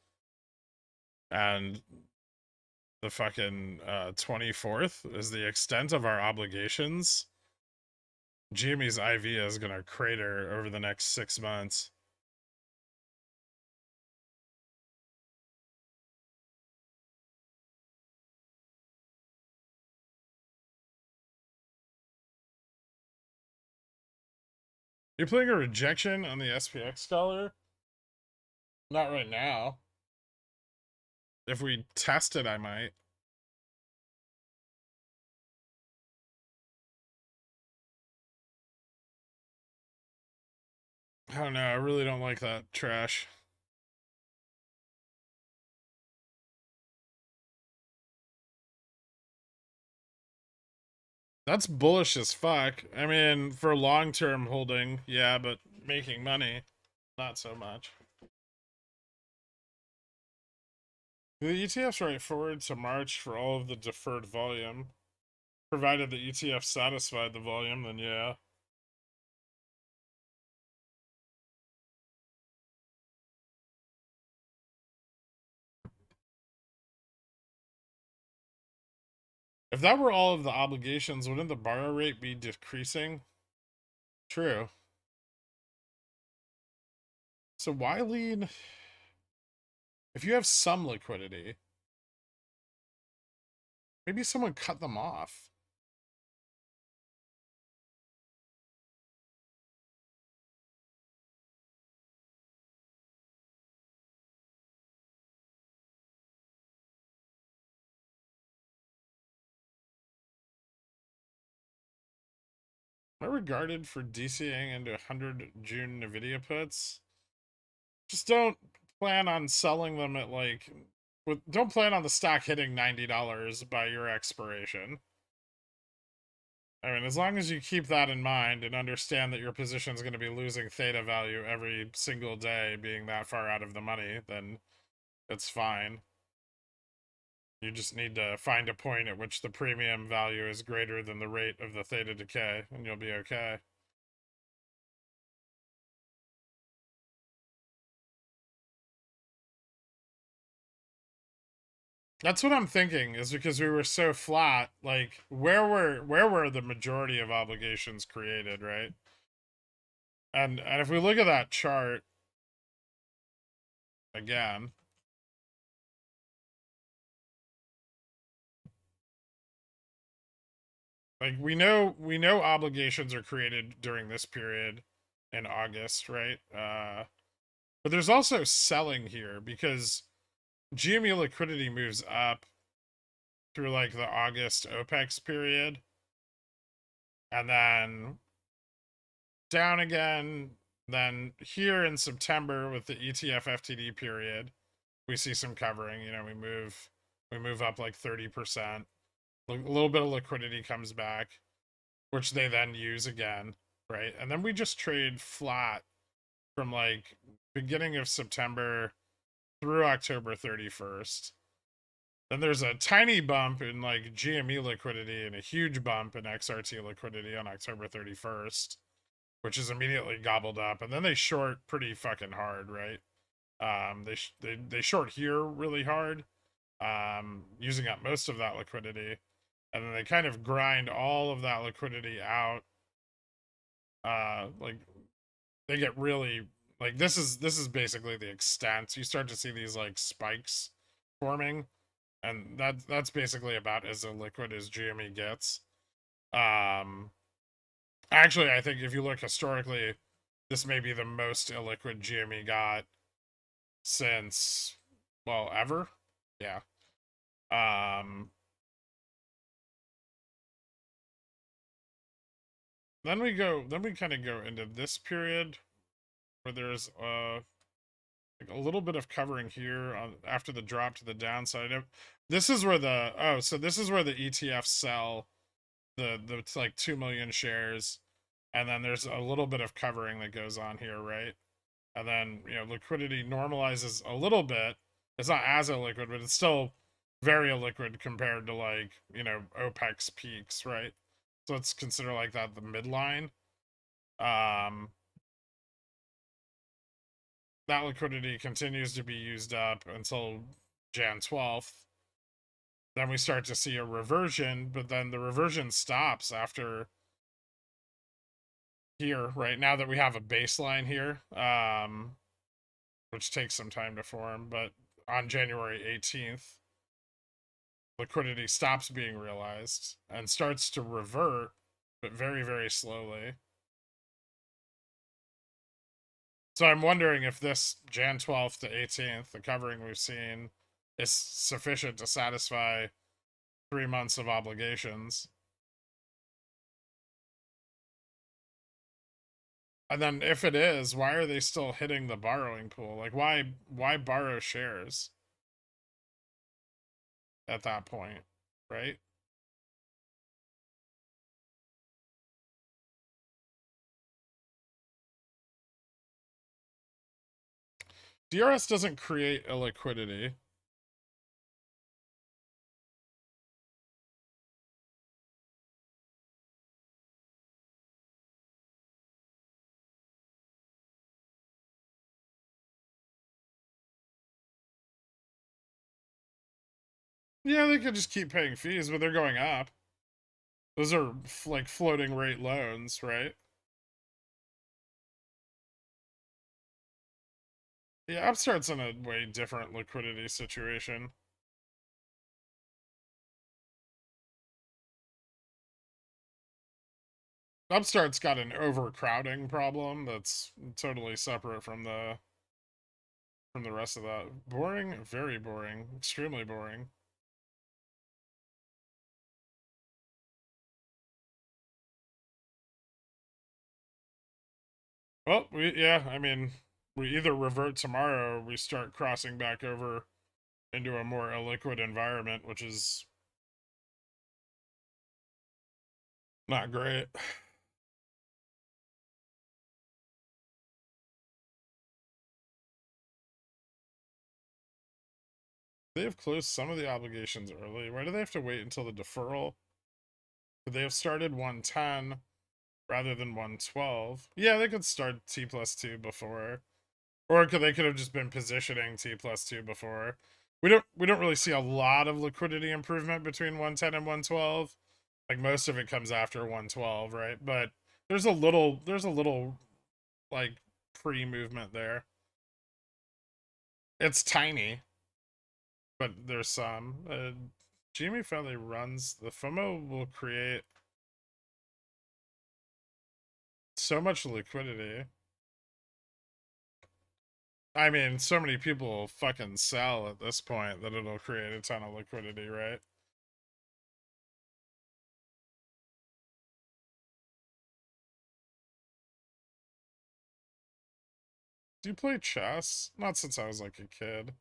and the fucking 24th is the extent of our obligations, GME's IV is gonna crater over the next 6 months. You're putting a rejection on the SPX scholar? Not right now. If we test it, I might. I don't know. I really don't like that trash. That's bullish as fuck. I mean, for long-term holding, yeah, but making money, not so much. The ETFs write forward to March for all of the deferred volume. Provided the ETF satisfied the volume, then yeah. If that were all of the obligations, wouldn't the borrow rate be decreasing? True. So why lead if you have some liquidity? Maybe someone cut them off. Am I regarded for DCing into 100 June NVIDIA puts? Just don't plan on selling them at like don't plan on the stock hitting $90 by your expiration. I mean, as long as you keep that in mind and understand that your position is going to be losing theta value every single day, being that far out of the money, then it's fine. You just need to find a point at which the premium value is greater than the rate of the theta decay, and you'll be okay. That's what I'm thinking, is because we were so flat, like where were the majority of obligations created, right? And if we look at that chart again, like we know obligations are created during this period in August, right? But there's also selling here because GME liquidity moves up through like the August OPEX period and then down again. Then here in September with the ETF FTD period, we see some covering. You know, we move up like 30%. A little bit of liquidity comes back, which they then use again, right? And then we just trade flat from like beginning of September through October 31st. Then there's a tiny bump in like GME liquidity and a huge bump in XRT liquidity on October 31st, which is immediately gobbled up. And then they short pretty fucking hard, right? They short here really hard, using up most of that liquidity, and then they kind of grind all of that liquidity out. Like they get really like this is basically the extent. You start to see these like spikes forming, and that's basically about as illiquid as GME gets. Um, Actually, I think if you look historically, this may be the most illiquid GME got since, well, ever. Yeah. Um, then we kind of go into this period where there's like a little bit of covering here on after the drop to the downside. This is where so this is where the ETFs sell the like 2 million shares, and then there's a little bit of covering that goes on here, right? And then liquidity normalizes a little bit. It's not as illiquid, but it's still very illiquid compared to like OPEX peaks, right? So let's consider like that the midline. Um, that liquidity continues to be used up until Jan 12th. Then we start to see a reversion, but then the reversion stops after here, right? Now that we have a baseline here, which takes some time to form, but on January 18th, liquidity stops being realized and starts to revert, but very, very slowly. So I'm wondering if this Jan 12th to 18th, the covering we've seen, is sufficient to satisfy 3 months of obligations. And then if it is, why are they still hitting the borrowing pool? Like why borrow shares at that point, right? DRS doesn't create illiquidity. Yeah, they could just keep paying fees, but they're going up. Those are like floating rate loans, right? Yeah, Upstart's in a way different liquidity situation. Upstart's got an overcrowding problem that's totally separate from the rest of that. Boring, very boring, extremely boring. Well, yeah, I mean, we either revert tomorrow or we start crossing back over into a more illiquid environment, which is not great. They have closed some of the obligations early. Why do they have to wait until the deferral? Could they have started 110 rather than 112? Yeah, they could start T plus 2 before. Or they could have just been positioning T plus 2 before. We don't really see a lot of liquidity improvement between 110 and 112. Like most of it comes after 112, right? But there's a little like pre-movement there. It's tiny, but there's some. GME finally runs. The FOMO will create so much liquidity. I mean, so many people fucking sell at this point that it'll create a ton of liquidity, right? Do you play chess? Not since I was like a kid.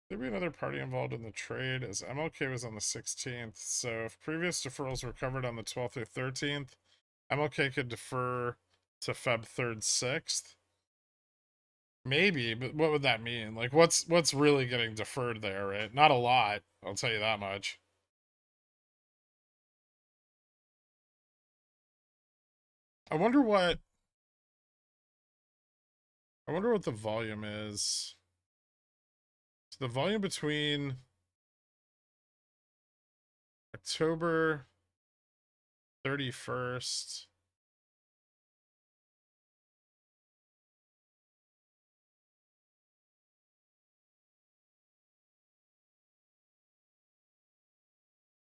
There'd be another party involved in the trade as MLK was on the 16th. So if previous deferrals were covered on the 12th or 13th, MLK could defer to Feb 3rd, 6th. Maybe, but what would that mean? Like what's really getting deferred there, right? Not a lot, I'll tell you that much. I wonder what the volume is. So the volume between October 31st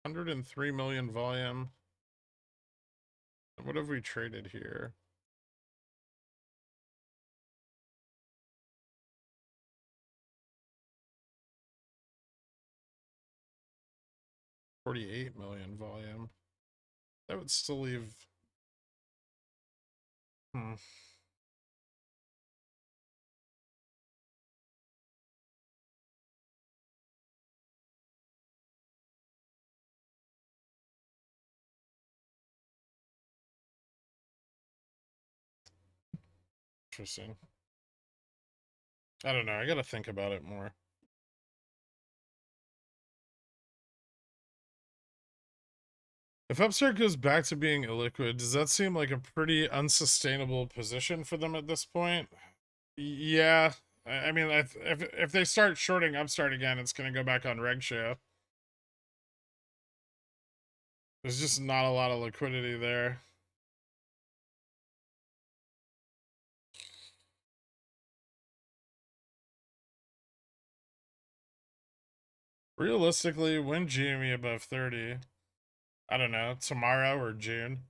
$103 million volume. What have we traded here? $48 million volume. That would still leave. Hmm. Interesting. I don't know. I gotta think about it more. If Upstart goes back to being illiquid, does that seem like a pretty unsustainable position for them at this point? Yeah. I mean, if they start shorting Upstart again, it's gonna go back on Reg Show. There's just not a lot of liquidity there. Realistically, when GME above 30, I don't know, tomorrow or June.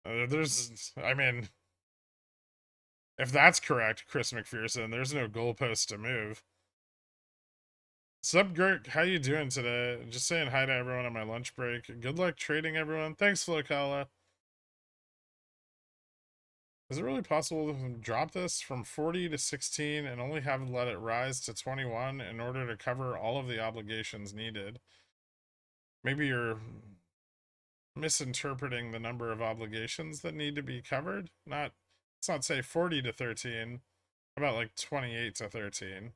I mean, if that's correct, Chris McPherson, there's no goalpost to move. Sup, Gert? How you doing today? Just saying hi to everyone on my lunch break. Good luck trading, everyone. Thanks, Flocala. Is it really possible to drop this from 40 to 16 and only have let it rise to 21 in order to cover all of the obligations needed? Maybe you're misinterpreting the number of obligations that need to be covered. Let's not say 40 to 13. About like 28 to 13.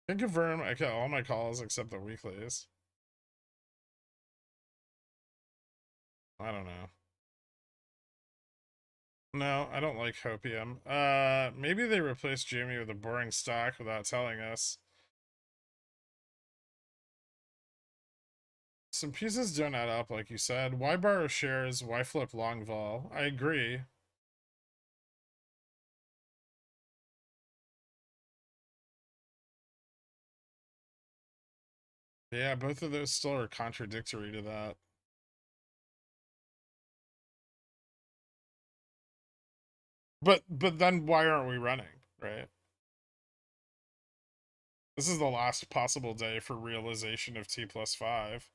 Can confirm I get all my calls except the weeklies. I don't know. No, I don't like hopium. Maybe they replaced Jamie with a boring stock without telling us. Some pieces don't add up, like you said. Why borrow shares? Why flip long vol? I agree. Yeah, both of those still are contradictory to that. But then why aren't we running, right? This is the last possible day for realization of T plus 5.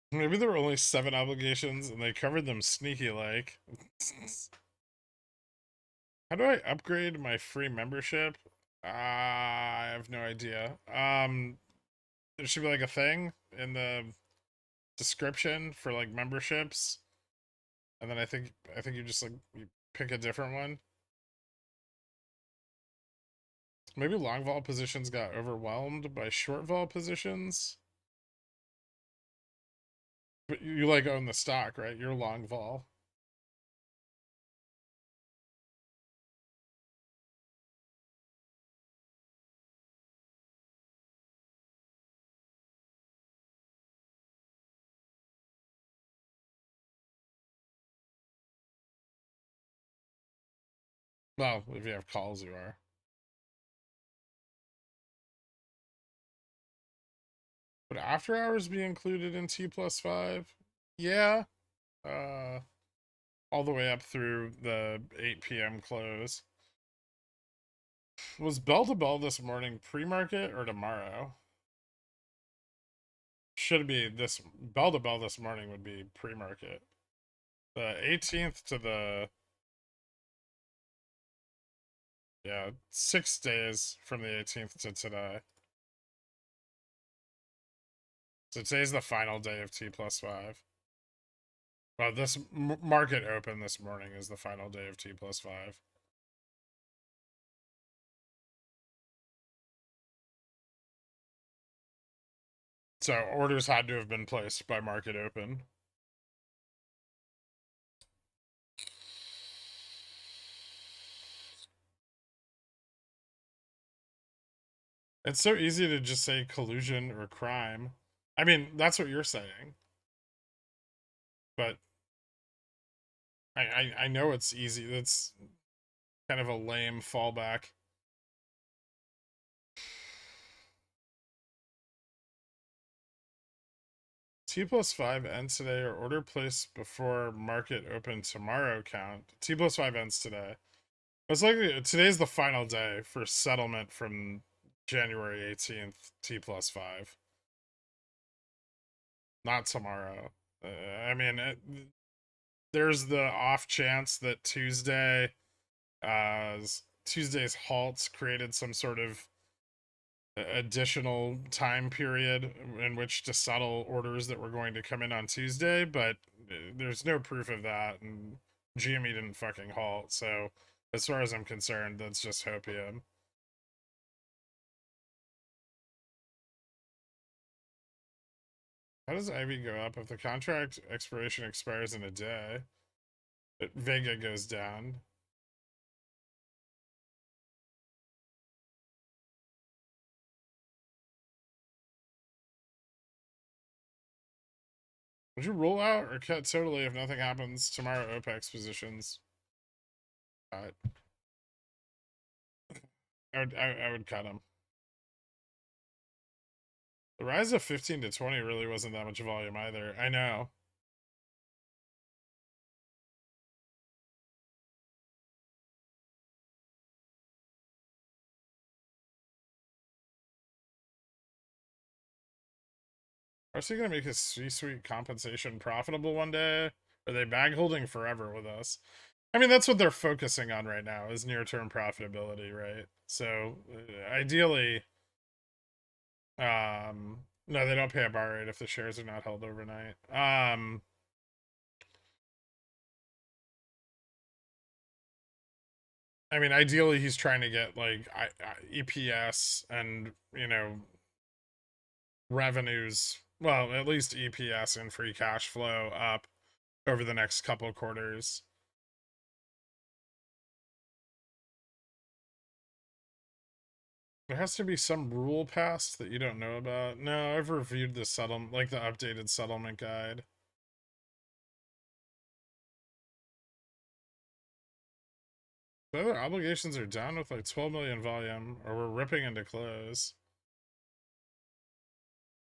Maybe there were only 7 obligations and they covered them sneaky like. How do I upgrade my free membership? I have no idea. There should be like a thing in the description for like memberships, and then I think you just like you pick a different one. Maybe long vol positions got overwhelmed by short vol positions. But you like own the stock, right? You're long vol. Well, if you have calls, you are. Would after hours be included in T plus 5? Yeah. Uh, all the way up through the 8 p.m. close. Was bell to bell this morning pre-market or tomorrow? Should be this bell to bell this morning would be pre-market. The 18th to the, yeah, 6 days from the 18th to today. So today's the final day of T plus 5. Well, this market open this morning is the final day of T plus 5. So orders had to have been placed by market open. It's so easy to just say collusion or crime. I mean, that's what you're saying. But I know it's easy. That's kind of a lame fallback. T plus 5 ends today or order placed before market open tomorrow count. T plus 5 ends today. It's likely today's the final day for settlement from January 18th, T plus 5. Not tomorrow. I mean, there's the off chance that Tuesday's halts created some sort of additional time period in which to settle orders that were going to come in on Tuesday, but there's no proof of that, and GME didn't fucking halt. So, as far as I'm concerned, that's just hopium. How does Ivy go up if the contract expiration expires in a day? Vega goes down. Would you roll out or cut totally if nothing happens tomorrow? OPEX positions. Cut. I would cut them. The rise of 15 to 20 really wasn't that much volume either. I know. Are they going to make a C-suite compensation profitable one day? Are they bag holding forever with us? I mean, that's what they're focusing on right now is near-term profitability, right? So ideally, no, they don't pay a bar rate if the shares are not held overnight. I mean, ideally, he's trying to get like EPS and revenues. Well, at least EPS and free cash flow up over the next couple quarters. There has to be some rule passed that you don't know about. No, I've reviewed the settlement, like the updated settlement guide. The other obligations are down with like 12 million volume, or we're ripping into close.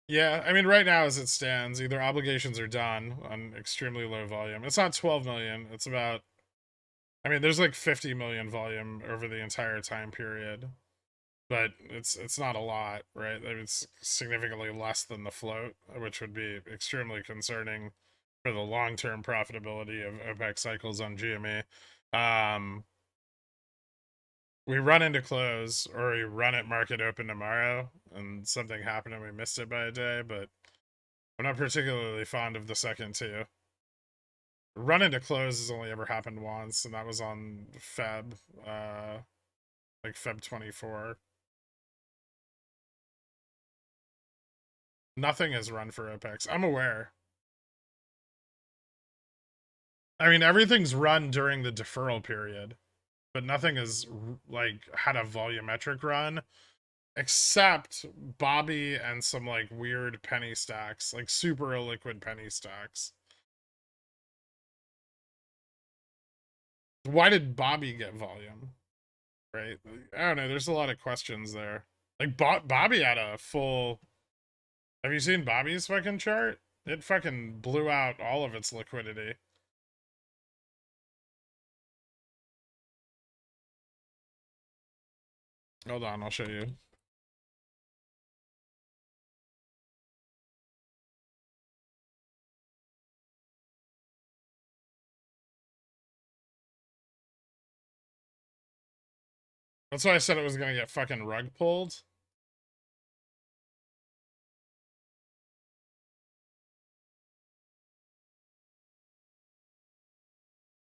Yeah, I mean, right now as it stands, either obligations are done on extremely low volume. It's not 12 million. It's about, I mean, there's like 50 million volume over the entire time period, but it's not a lot, right? It's significantly less than the float, which would be extremely concerning for the long-term profitability of OPEX cycles on GME. We run into close, or we run at market open tomorrow, and something happened and we missed it by a day, but I'm not particularly fond of the second two. Run into close has only ever happened once, and that was on Feb, like Feb 24. Nothing has run for OPEX. I'm aware. I mean, everything's run during the deferral period, but nothing has like had a volumetric run except Bobby and some like weird penny stacks, like super illiquid penny stacks. Why did Bobby get volume? Right? I don't know. There's a lot of questions there. Like Bobby had a full. Have you seen Bobby's fucking chart? It fucking blew out all of its liquidity. Hold on, I'll show you. That's why I said it was gonna get fucking rug pulled.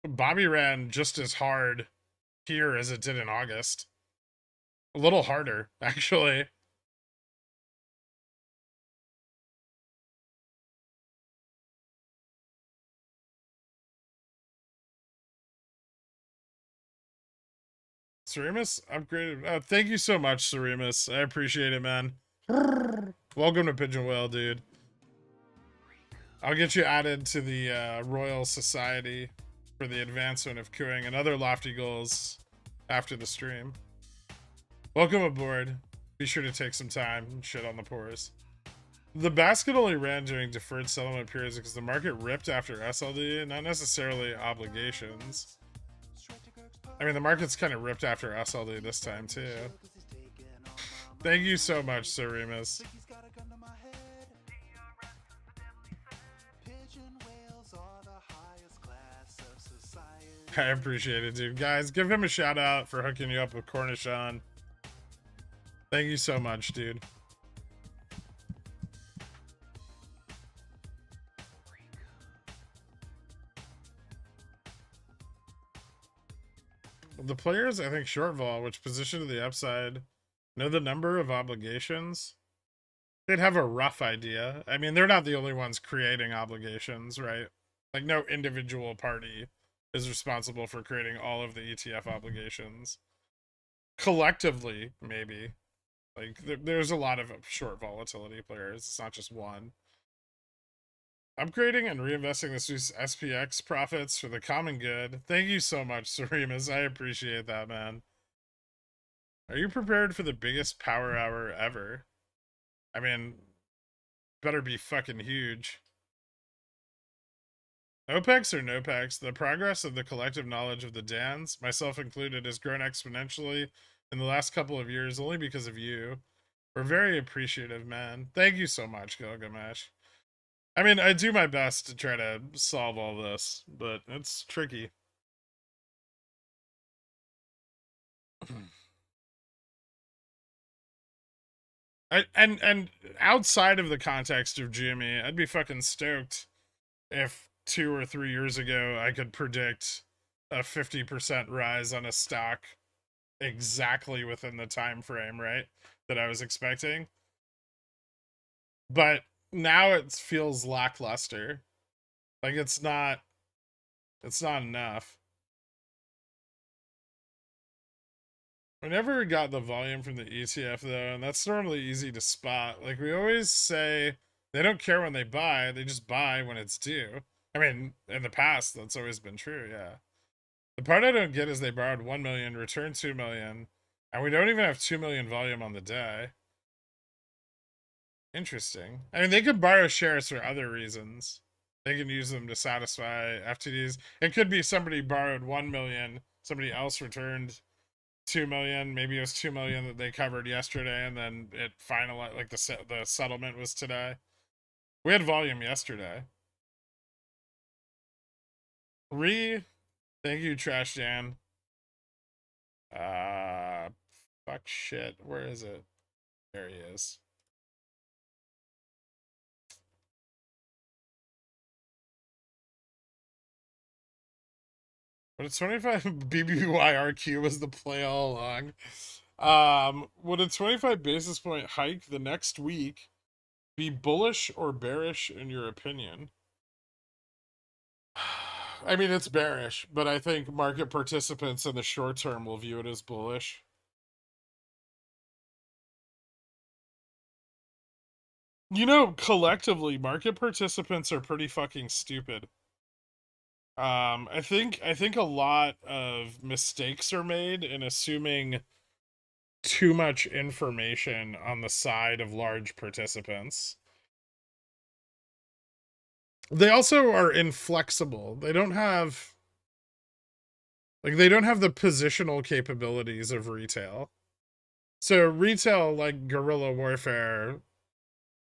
Bobby ran just as hard here as it did in August. A little harder, actually. Ceremus upgraded. Thank you so much, Ceremus. I appreciate it, man. Welcome to Pigeon Whale, dude. I'll get you added to the Royal Society for the advancement of cooing and other lofty goals after the stream. Welcome aboard. Be sure to take some time and shit on the pores. The basket only ran during deferred settlement periods because the market ripped after SLD, not necessarily obligations. I mean, the market's kind of ripped after SLD this time, too. Thank you so much, Sir Remus. I appreciate it, dude. Guys, give him a shout out for hooking you up with Cornichon. Thank you so much, dude. The players, I think, short vol, which position to the upside, know the number of obligations. They'd have a rough idea. I mean, they're not the only ones creating obligations, right? Like, no individual party is responsible for creating all of the ETF obligations. Collectively, maybe. Like, there's a lot of short volatility players. It's not just one. Upgrading and reinvesting this week's SPX profits for the common good. Thank you so much, Seremus. I appreciate that, man. Are you prepared for the biggest power hour ever? I mean, better be fucking huge. OPEX or NOPEX, the progress of the collective knowledge of the Dans, myself included, has grown exponentially in the last couple of years only because of you. We're very appreciative, man. Thank you so much, Gilgamesh. I mean, I do my best to try to solve all this, but it's tricky. And outside of the context of Jimmy, I'd be fucking stoked if 2 or 3 years ago I could predict a 50% rise on a stock exactly within the time frame, right, that I was expecting. But now it feels lackluster. Like it's not enough. We never got the volume from the ETF though, and that's normally easy to spot. Like we always say, they don't care when they buy, they just buy when it's due. I mean, in the past, that's always been true, yeah. The part I don't get is they borrowed 1 million, returned 2 million, and we don't even have 2 million volume on the day. Interesting. I mean, they could borrow shares for other reasons. They can use them to satisfy FTDs. It could be somebody borrowed 1 million, somebody else returned 2 million. Maybe it was 2 million that they covered yesterday, and then it finalized, like the settlement was today. We had volume yesterday. Thank you, Trash Dan. Fuck shit. Where is it? There he is. But it's 25 BBYRQ was the play all along. Would a 25 basis point hike the next week be bullish or bearish in your opinion? I mean, it's bearish, but I think market participants in the short term will view it as bullish. You know, collectively, market participants are pretty fucking stupid. I think a lot of mistakes are made in assuming too much information on the side of large participants. They also are inflexible. They don't have the positional capabilities of retail. So retail, like guerrilla warfare,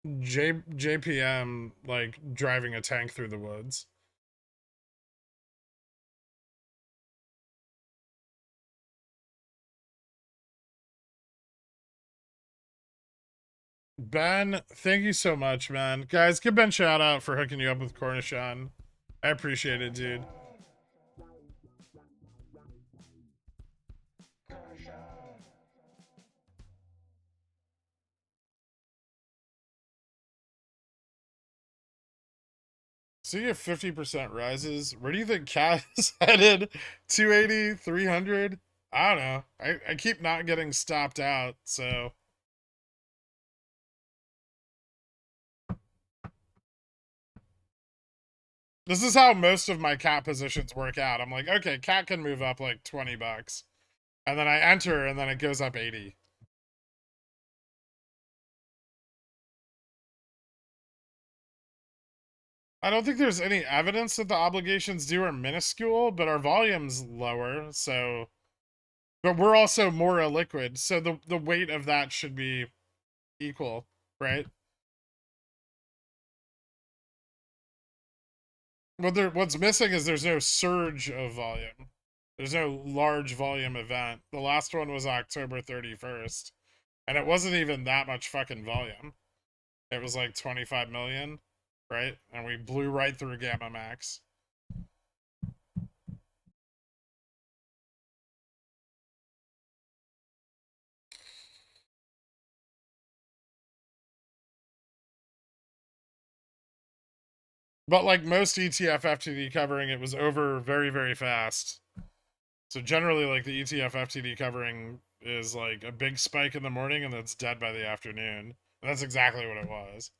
JPM like driving a tank through the woods. Ben, thank you so much, man. Guys, give Ben a shout out for hooking you up with Cornichon. I appreciate it, dude. See if 50% rises. Where do you think Cat is headed? 280, 300? I don't know. I keep not getting stopped out, so. This is how most of my Cat positions work out. I'm like, okay, Cat can move up like 20 bucks. And then I enter, and then it goes up 80. I don't think there's any evidence that the obligations due are minuscule, but our volume's lower, so. But we're also more illiquid, so the weight of that should be equal, right? What's missing is there's no surge of volume. There's no large volume event. The last one was October 31st, and it wasn't even that much fucking volume. It was like 25 million, right? And we blew right through Gamma Max. But like most ETF FTD covering, it was over very, very fast. So generally, like the ETF FTD covering is like a big spike in the morning and that's dead by the afternoon. And that's exactly what it was.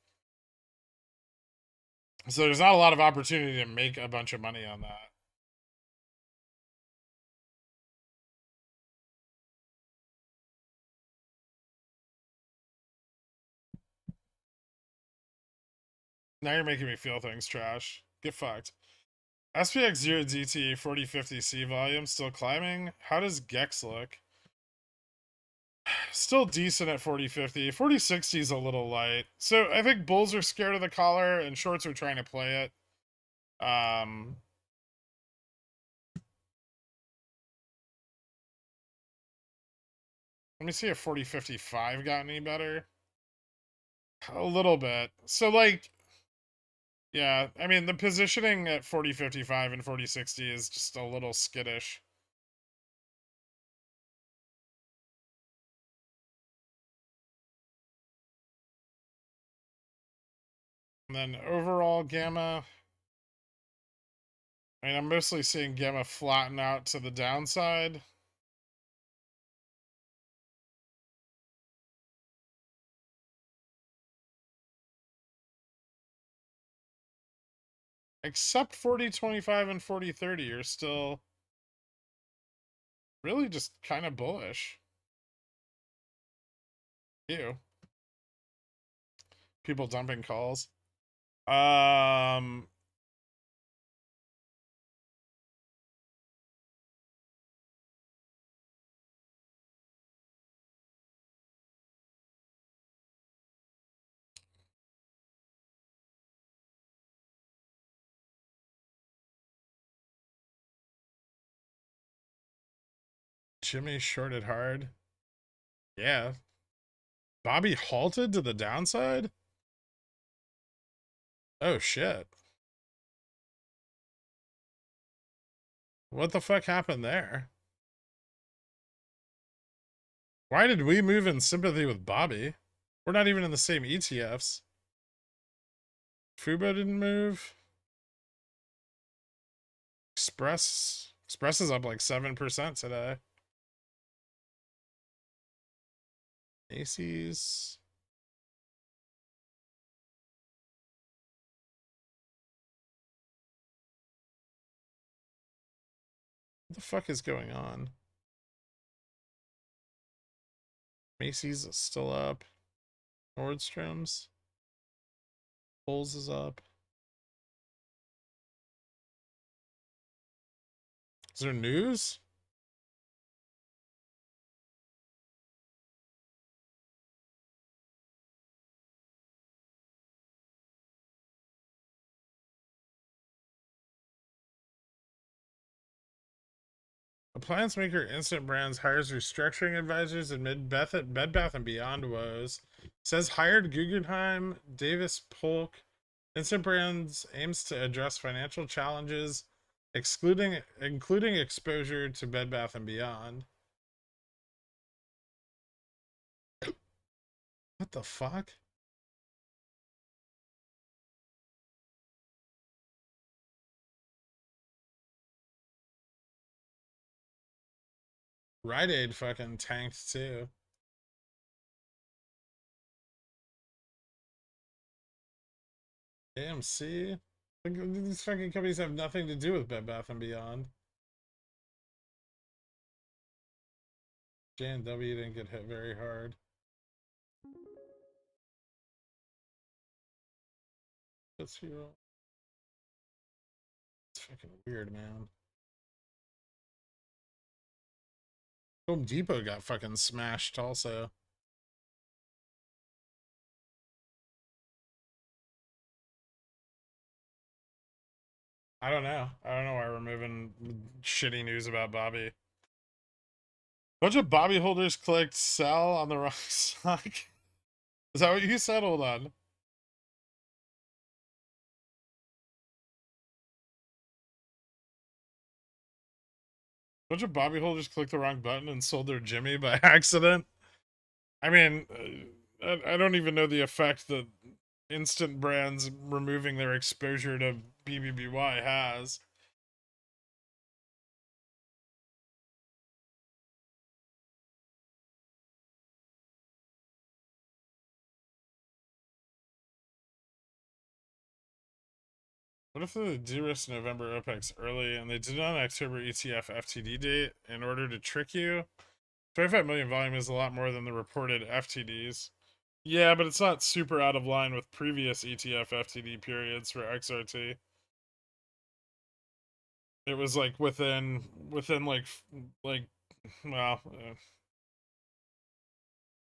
So there's not a lot of opportunity to make a bunch of money on that. Now you're making me feel things trash. Get fucked. SPX0 DT 4050C volume still climbing. How does Gex look? Still decent at 4050. 4060 is a little light. So I think bulls are scared of the collar and shorts are trying to play it. Let me see if 4055 got any better. A little bit. So like, yeah, I mean the positioning at 4055 and 4060 is just a little skittish. And then overall gamma, I mean I'm mostly seeing gamma flatten out to the downside. Except 4025 and 4030 are still really just kind of bullish. Ew. People dumping calls. Um Jimmy shorted hard. Yeah. Bobby halted to the downside? Oh shit. What the fuck happened there? Why did we move in sympathy with Bobby? We're not even in the same ETFs. Fubo didn't move. Express is up like 7% today. Macy's. What the fuck is going on? Macy's is still up. Nordstrom's. Kohl's is up. Is there news? Appliance maker Instant Brands hires restructuring advisors amid Bed Bath and Beyond woes. Says hired Guggenheim, Davis Polk. Instant Brands aims to address financial challenges, including exposure to Bed Bath and Beyond. What the fuck? Rite Aid fucking tanked too. AMC. These fucking companies have nothing to do with Bed Bath and Beyond. J&W didn't get hit very hard. It's fucking weird, man. Home Depot got fucking smashed also. I don't know. I don't know why we're moving shitty news about Bobby. Bunch of Bobby holders clicked sell on the wrong stock. Is that what you said? Hold on. Bunch of Bobby holders clicked the wrong button and sold their Jimmy by accident. I mean, I don't even know the effect that Instant Brands removing their exposure to BBBY has. What if they de-risk November OPEX early and they did an October ETF FTD date in order to trick you? 25 million volume is a lot more than the reported FTDs. Yeah, but it's not super out of line with previous ETF FTD periods for XRT. It was like within like well,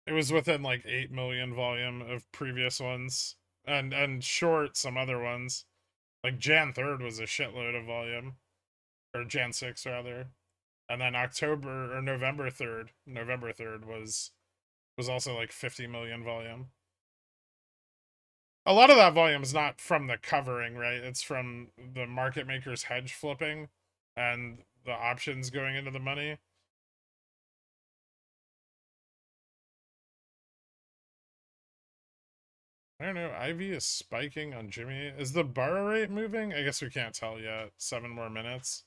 it was within like 8 million volume of previous ones and short some other ones. Like Jan 3rd was a shitload of volume, or Jan 6th rather. And then October or November 3rd was also like 50 million volume. A lot of that volume is not from the covering, right? It's from the market makers hedge flipping and the options going into the money. I don't know. Ivy is spiking on Jimmy. Is the borrow rate moving? I guess we can't tell yet. 7 more minutes.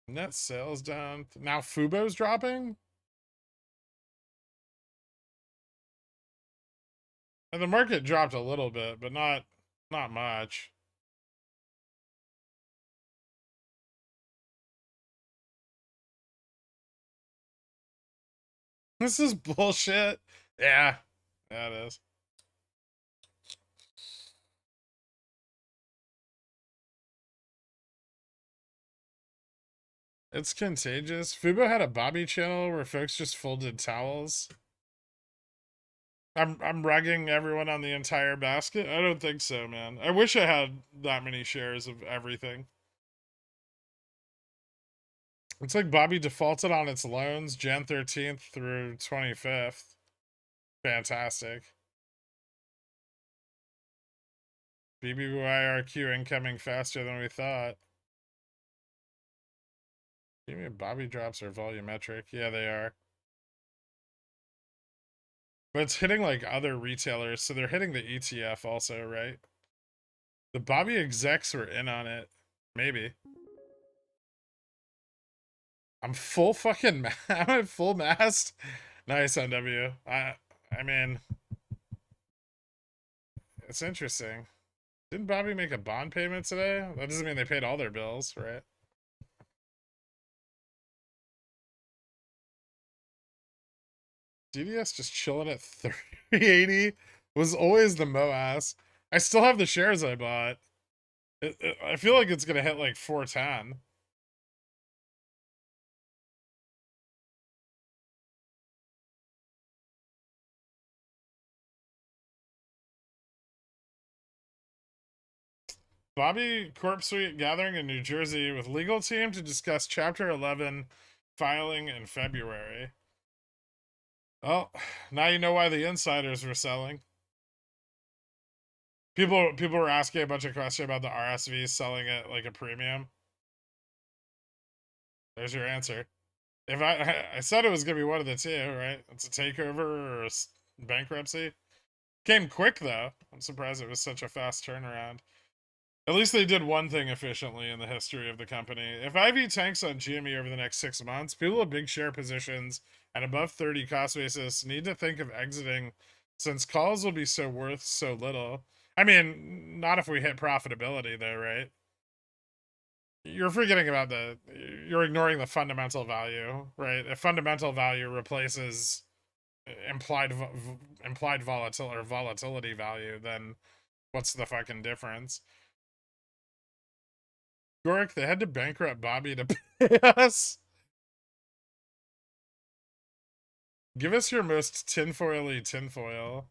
Net sales down. Now Fubo's dropping? And the market dropped a little bit, but not much. This is bullshit. Yeah. Yeah, it is. It's contagious. Fubo had a Bobby channel where folks just folded towels. I'm rugging everyone on the entire basket. I don't think so, man. I wish I had that many shares of everything. It's like Bobby defaulted on its loans Jan 13th through 25th. Fantastic. BBYRQ incoming faster than we thought. Maybe Bobby drops are volumetric. Yeah, they are. But it's hitting like other retailers, so they're hitting the ETF also, right? The Bobby execs were in on it. Maybe. I'm full fucking I'm at full mast. Nice NW. I mean, it's interesting. Didn't Bobby make a bond payment today? That doesn't mean they paid all their bills, right? DDS just chilling at 380 was always the MOASS. I still have the shares I bought. I feel like it's gonna hit like 410. Bobby Corp Suite gathering in New Jersey with legal team to discuss Chapter 11 filing in February. Well, now you know why the insiders were selling. People were asking a bunch of questions about the RSV selling at like a premium. There's your answer. If I said it was gonna be one of the two, right? It's a takeover or a bankruptcy. Came quick though. I'm surprised it was such a fast turnaround. At least they did one thing efficiently in the history of the company. If IV tanks on GME over the next 6 months, people with big share positions and above 30 cost basis need to think of exiting since calls will be so worth so little. I mean, not if we hit profitability though, right? You're forgetting about you're ignoring the fundamental value, right? If fundamental value replaces implied volatility value, then what's the fucking difference? Gorick, they had to bankrupt Bobby to pay us. Give us your most tinfoily tinfoil.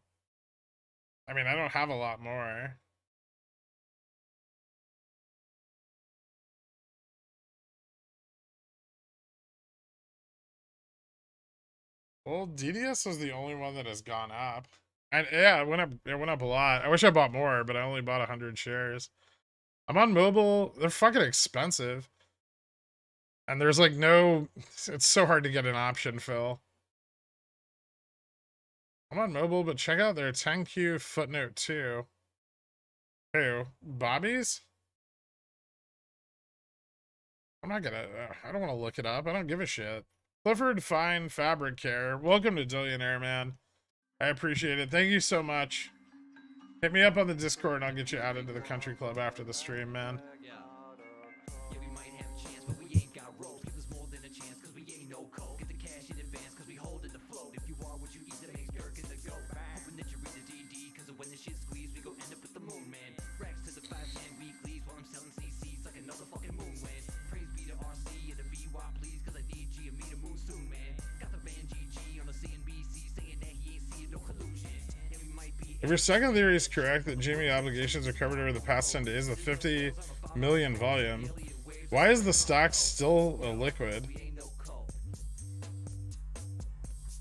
I mean, I don't have a lot more. Well, DDS was the only one that has gone up. And yeah, it went up. It went up a lot. I wish I bought more, but I only bought 100 shares. I'm on mobile. They're fucking expensive. And there's like no. It's so hard to get an option fill. I'm on mobile, but check out their 10Q footnote 2. Who? Bobby's? I'm not gonna. I don't want to look it up. I don't give a shit. Clifford Fine Fabric Care. Welcome to Dillionaire, man. I appreciate it. Thank you so much. Hit me up on the Discord and I'll get you added to the country club after the stream, man. Yeah. Yeah, we might have a chance, but we ain't got ropes. Give us more than a chance, cause we ain't no coke. Get the cash in advance, cause we holding the float. If you are what you eat, that makes gherkin the go. Hoping that you read the DD, cause when the shit squeeze, we go end up with the moon, man. Racks to the 5-10 weeklies while I'm selling CCs like another fucking moon win. Praise be to RC and the VY, please, cause I need G and me to move soon, man. Got the man GG on the CNBC saying that he ain't seeing no collusion. And we might be. If your second theory is correct that Jimmy obligations are covered over the past 10 days with 50 million volume, why is the stock still liquid?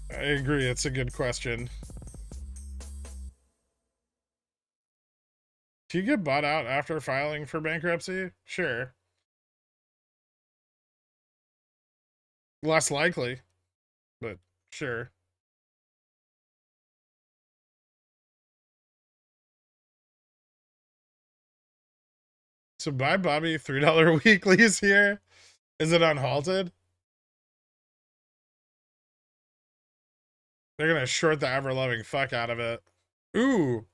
I agree, it's a good question. Do you get bought out after filing for bankruptcy? Sure. Less likely, but sure. So buy Bobby $3 weeklies here. Is it unhalted? They're gonna short the ever-loving fuck out of it. Ooh,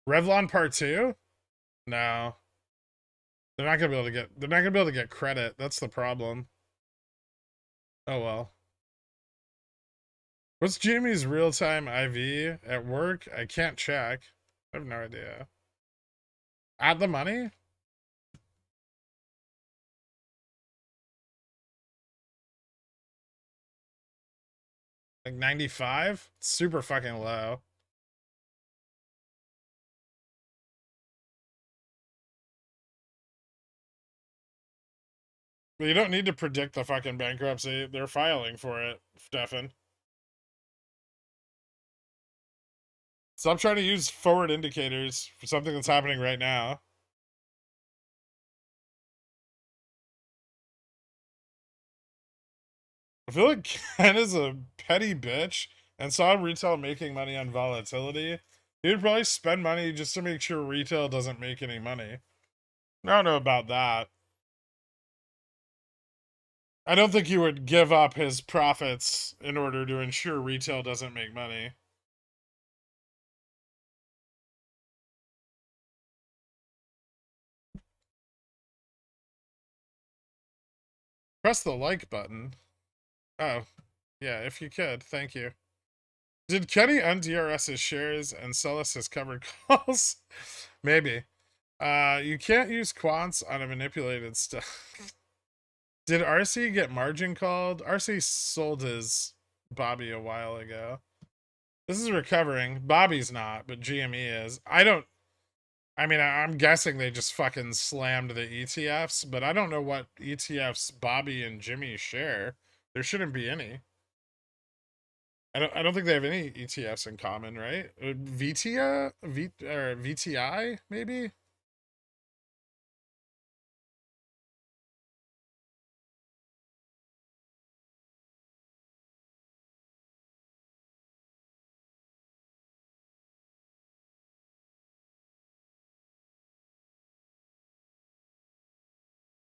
Revlon Part 2? No. They're not gonna be able to get credit. That's the problem. Oh well. What's Jamie's real-time IV at work? I can't check. I have no idea. Add the money? Like 95? Super fucking low. But you don't need to predict the fucking bankruptcy. They're filing for it, Stefan. Stop trying to use forward indicators for something that's happening right now. I feel like Ken is a petty bitch and saw retail making money on volatility. He would probably spend money just to make sure retail doesn't make any money. I don't know about that. I don't think he would give up his profits in order to ensure retail doesn't make money. Press the like button. Oh, yeah, if you could, thank you. Did Kenny un-DRS his shares and sell us his covered calls? Maybe. You can't use quants on a manipulated stuff. Did RC get margin called? RC sold his Bobby a while ago. This is recovering. Bobby's not, but GME is. I mean, I'm guessing they just fucking slammed the ETFs, but I don't know what ETFs Bobby and Jimmy share. There shouldn't be any. I don't think they have any ETFs in common, right? VTI maybe?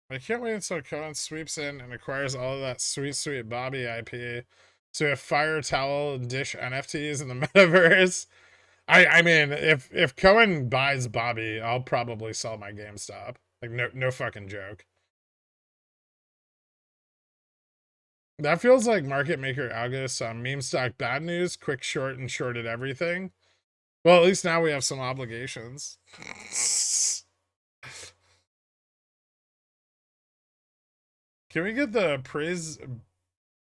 I can't wait until Cohen sweeps in and acquires all of that sweet, sweet Bobby IP. So we have Fire Towel and Dish NFTs in the metaverse. I mean, if Cohen buys Bobby, I'll probably sell my GameStop. Like no fucking joke. That feels like market maker August on meme stock bad news, quick short and shorted everything. Well, at least now we have some obligations. Can we get the praise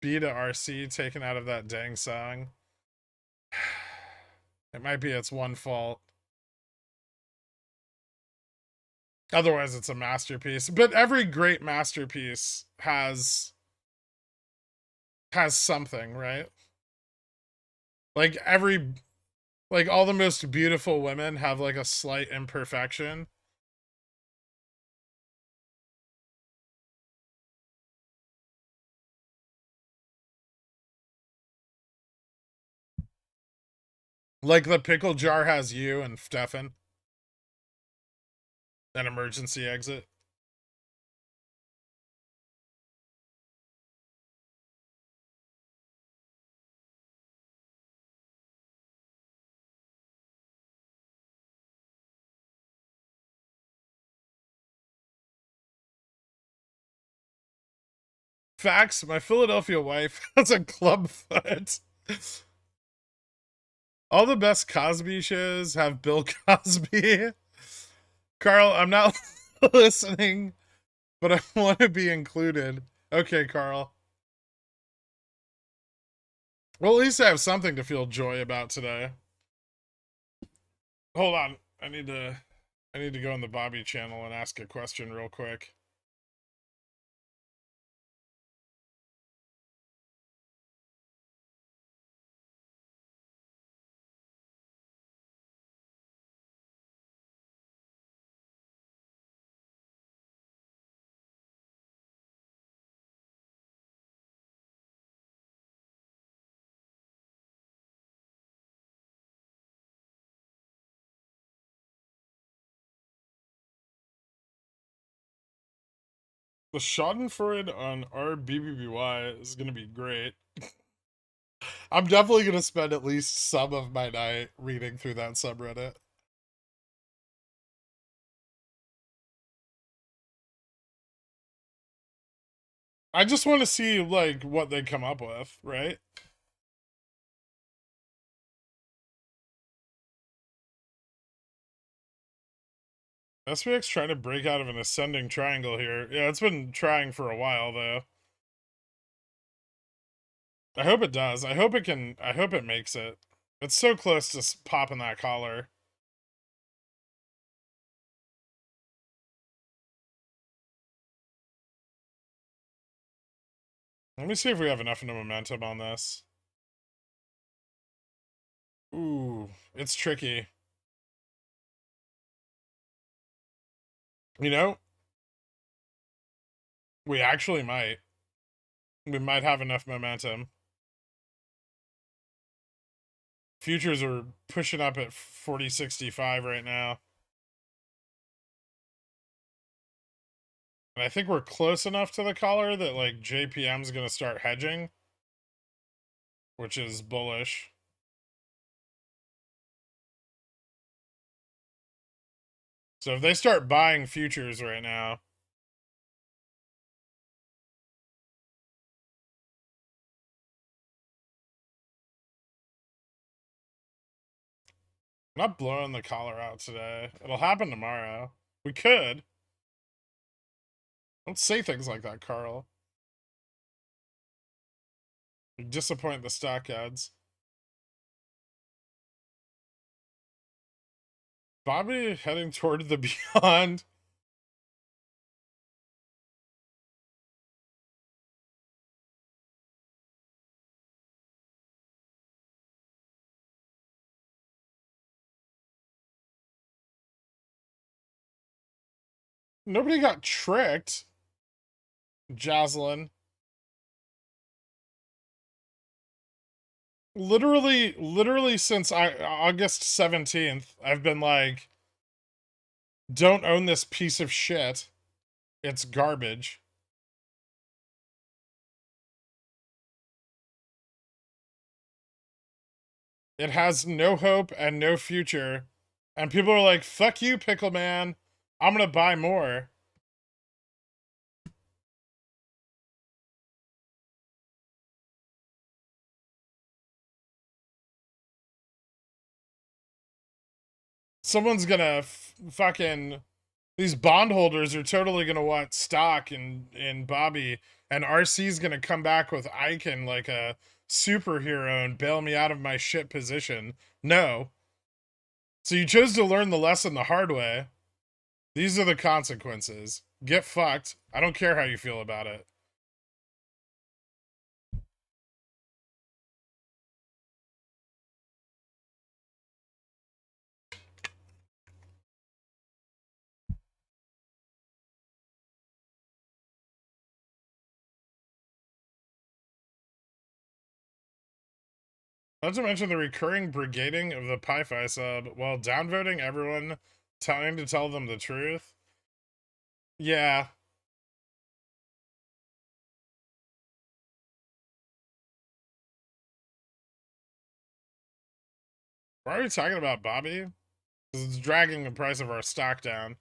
B to RC taken out of that dang song? It might be its one fault. Otherwise, it's a masterpiece. But every great masterpiece has something, right? Like all the most beautiful women have like a slight imperfection. Like the pickle jar has you and Stefan. An emergency exit. Facts, my Philadelphia wife has a club foot. All the best Cosby shows have Bill Cosby. Carl, I'm not listening, but I want to be included. Okay, Carl. Well, at least I have something to feel joy about today. Hold on. I need to go on the Bobby channel and ask a question real quick. The Schadenfreude on RBBBY is going to be great. I'm definitely going to spend at least some of my night reading through that subreddit. I just want to see, like, what they come up with, right? SPX trying to break out of an ascending triangle here. Yeah, it's been trying for a while, though. I hope it does. I hope it makes it. It's so close to popping that collar. Let me see if we have enough momentum on this. Ooh, it's tricky. You know, we actually might. We might have enough momentum. Futures are pushing up at 40.65 right now. And I think we're close enough to the collar that, like, JPM's going to start hedging, which is bullish. So if they start buying futures right now, I'm not blowing the collar out today. It'll happen tomorrow. We could. Don't say things like that, Carl. You disappoint the stock ads. Bobby heading toward the beyond. Nobody got tricked. Jocelyn. Literally since August 17th, I've been like, don't own this piece of shit. It's garbage. It has no hope and no future. And people are like, fuck you, Pickle Man. I'm gonna buy more. Someone's gonna fucking... These bondholders are totally gonna want stock in Bobby, and RC's gonna come back with Icon like a superhero and bail me out of my shit position. No. So you chose to learn the lesson the hard way. These are the consequences. Get fucked. I don't care how you feel about it. Not to mention the recurring brigading of the Pi-Fi sub while downvoting everyone, trying to tell them the truth. Yeah. Why are we talking about Bobby? Because it's dragging the price of our stock down.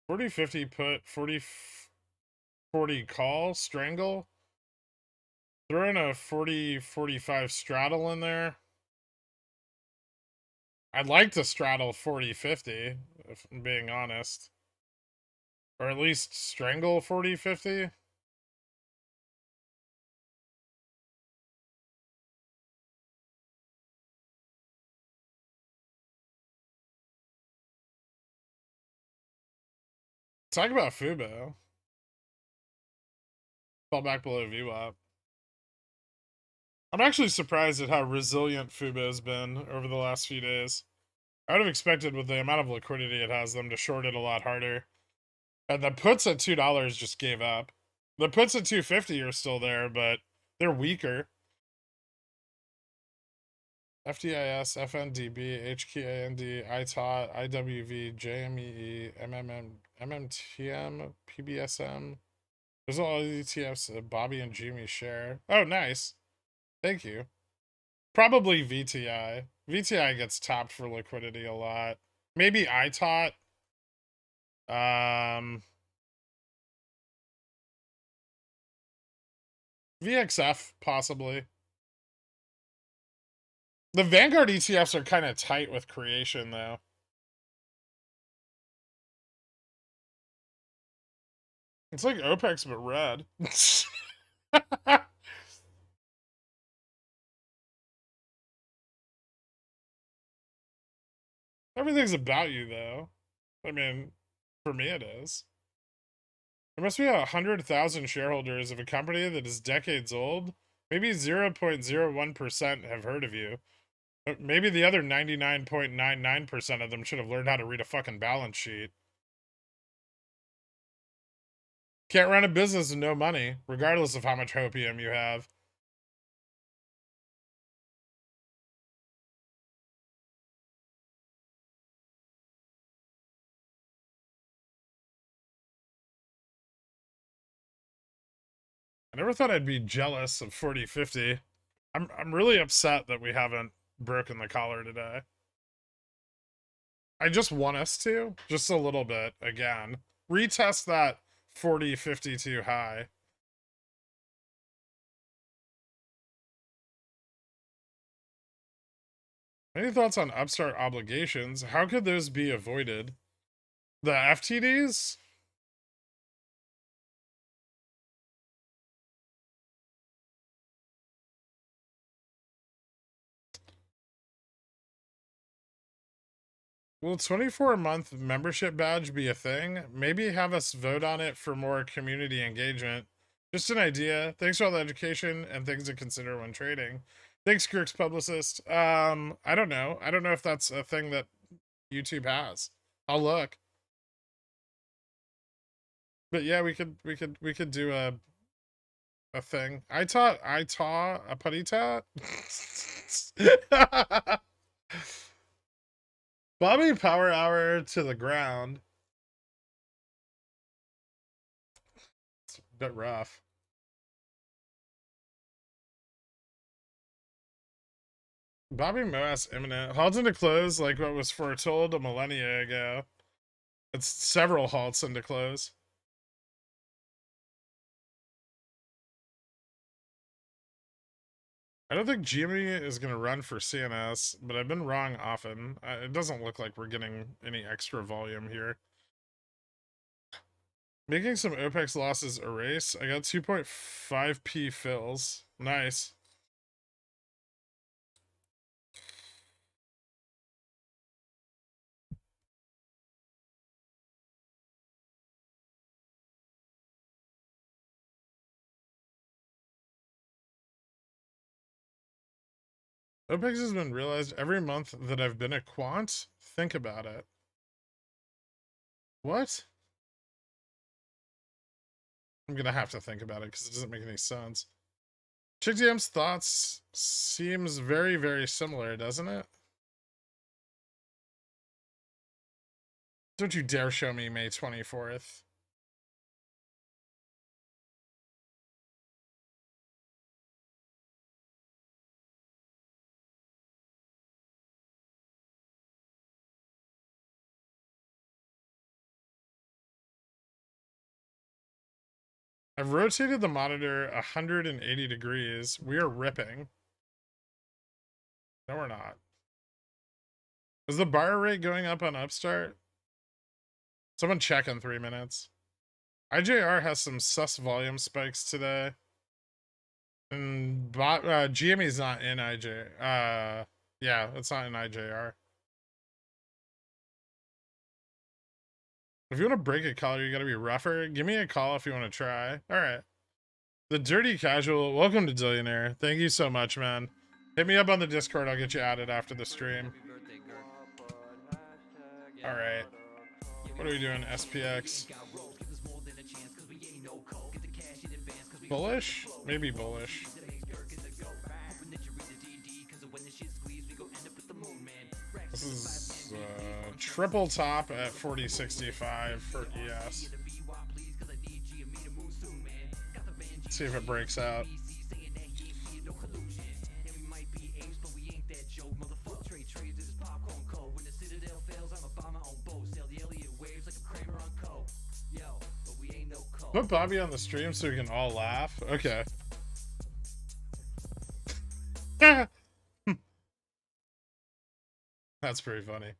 40-50 put, 40-40 call, strangle. Throw in a 40-45 straddle in there. I'd like to straddle 40-50, if I'm being honest. Or at least strangle 40-50. Talk about Fubo. Fall back below VWAP. I'm actually surprised at how resilient Fubo has been over the last few days. I would have expected with the amount of liquidity it has them to short it a lot harder. And the puts at $2 just gave up. The puts at 250 are still there, but they're weaker. FDIS, FNDB, HKAND, ITOT, IWV, JMEE, MMTM, PBSM. There's all the ETFs that Bobby and Jimmy share. Oh, nice. Thank you. Probably VTI. VTI gets tapped for liquidity a lot. Maybe ITOT. VXF, possibly. The Vanguard ETFs are kind of tight with creation, though. It's like OPEX, but red. Everything's about you, though. I mean, for me, it is. There must be 100,000 shareholders of a company that is decades old. Maybe 0.01% have heard of you. Maybe the other 99.99% of them should have learned how to read a fucking balance sheet. Can't run a business with no money, regardless of how much hopium you have. I never thought I'd be jealous of 40-50. I'm really upset that we haven't broken the collar today. I just want us to, just a little bit again. Retest that 40-52 high. Any thoughts on upstart obligations? How could those be avoided? The FTDs? Will 24-month membership badge be a thing? Maybe have us vote on it for more community engagement. Just an idea. Thanks for all the education and things to consider when trading. Thanks, Kirk's publicist. I don't know. I don't know if that's a thing that YouTube has. I'll look. But yeah, we could do a thing. I taught a putty tat. Bobby Power Hour to the ground. It's a bit rough. Bobby MOASS imminent. Halt into close like what was foretold a millennia ago. It's several halts into close. I don't think Jimmy is going to run for CNS, but I've been wrong often. It doesn't look like we're getting any extra volume here. Making some OPEX losses erase. I got 2.5p fills. Nice. OPEX has been realized every month that I've been a quant. Think about it. What? I'm gonna have to think about it because it doesn't make any sense. Chick DM's thoughts seems very, very similar, doesn't it? Don't you dare show me May 24th. I've rotated the monitor 180 degrees. We are ripping. No, we're not. Is the bar rate going up on Upstart? Someone check in 3 minutes. IJR has some sus volume spikes today. And GME's not in IJ. Yeah, it's not in IJR. If you want to break a collar, you gotta be rougher. Give me a call if you want to try. Alright. The Dirty Casual, welcome to Dillionaire. Thank you so much, man. Hit me up on the Discord, I'll get you added after the stream. Alright. What are we doing? SPX. Bullish? Maybe bullish. This is triple top at 40.65 for ES. See if it breaks out. Put Bobby on the stream so we can all laugh. Okay. That's pretty funny.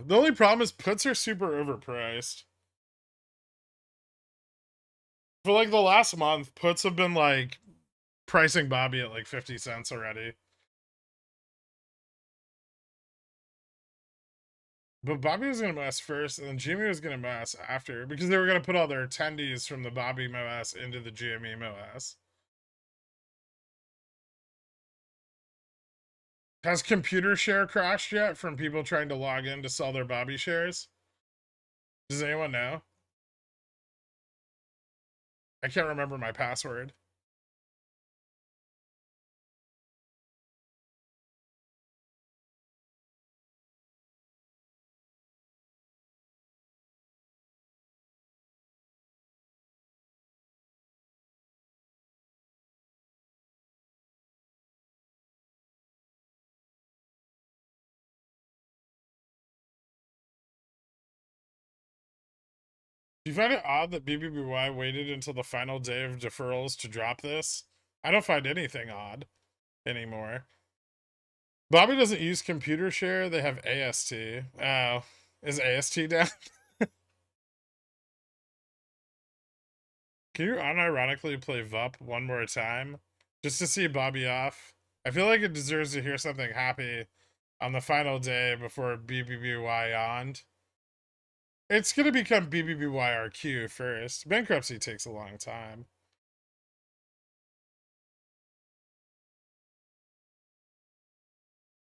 The only problem is puts are super overpriced. For like the last month, puts have been like pricing Bobby at like 50 cents already. But Bobby was going to MOASS first, and then Jimmy was going to MOASS after, because they were going to put all their attendees from the Bobby MOASS into the GME MOASS. Has computer share crashed yet from people trying to log in to sell their Bobby shares? Does anyone know? I can't remember my password. Do you find it odd that BBBY waited until the final day of deferrals to drop this? I don't find anything odd anymore. Bobby doesn't use computer share, they have AST. Oh, is AST down? Can you unironically play VUP one more time? Just to see Bobby off? I feel like it deserves to hear something happy on the final day before BBBY on. It's gonna become BBBYRQ first. Bankruptcy takes a long time.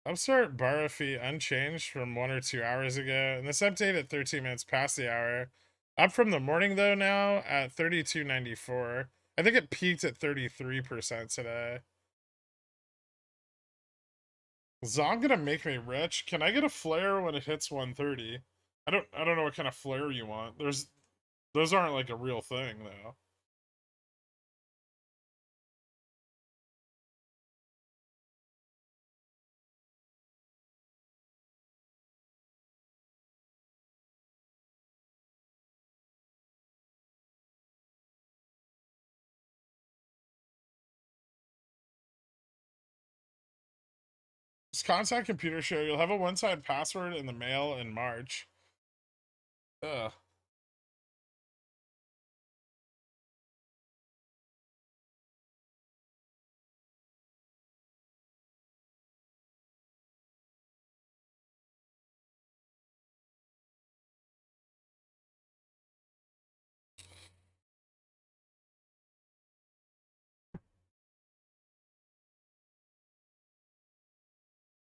Upstart borrow fee unchanged from 1 or 2 hours ago, and this update at 13 minutes past the hour. Up from the morning though now at 32.94. I think it peaked at 33% today. Zom gonna make me rich. Can I get a flare when it hits 130? I don't know what kind of flare you want. Those aren't like a real thing though. Just contact computer show. You'll have a one-time password in the mail in March. Ugh.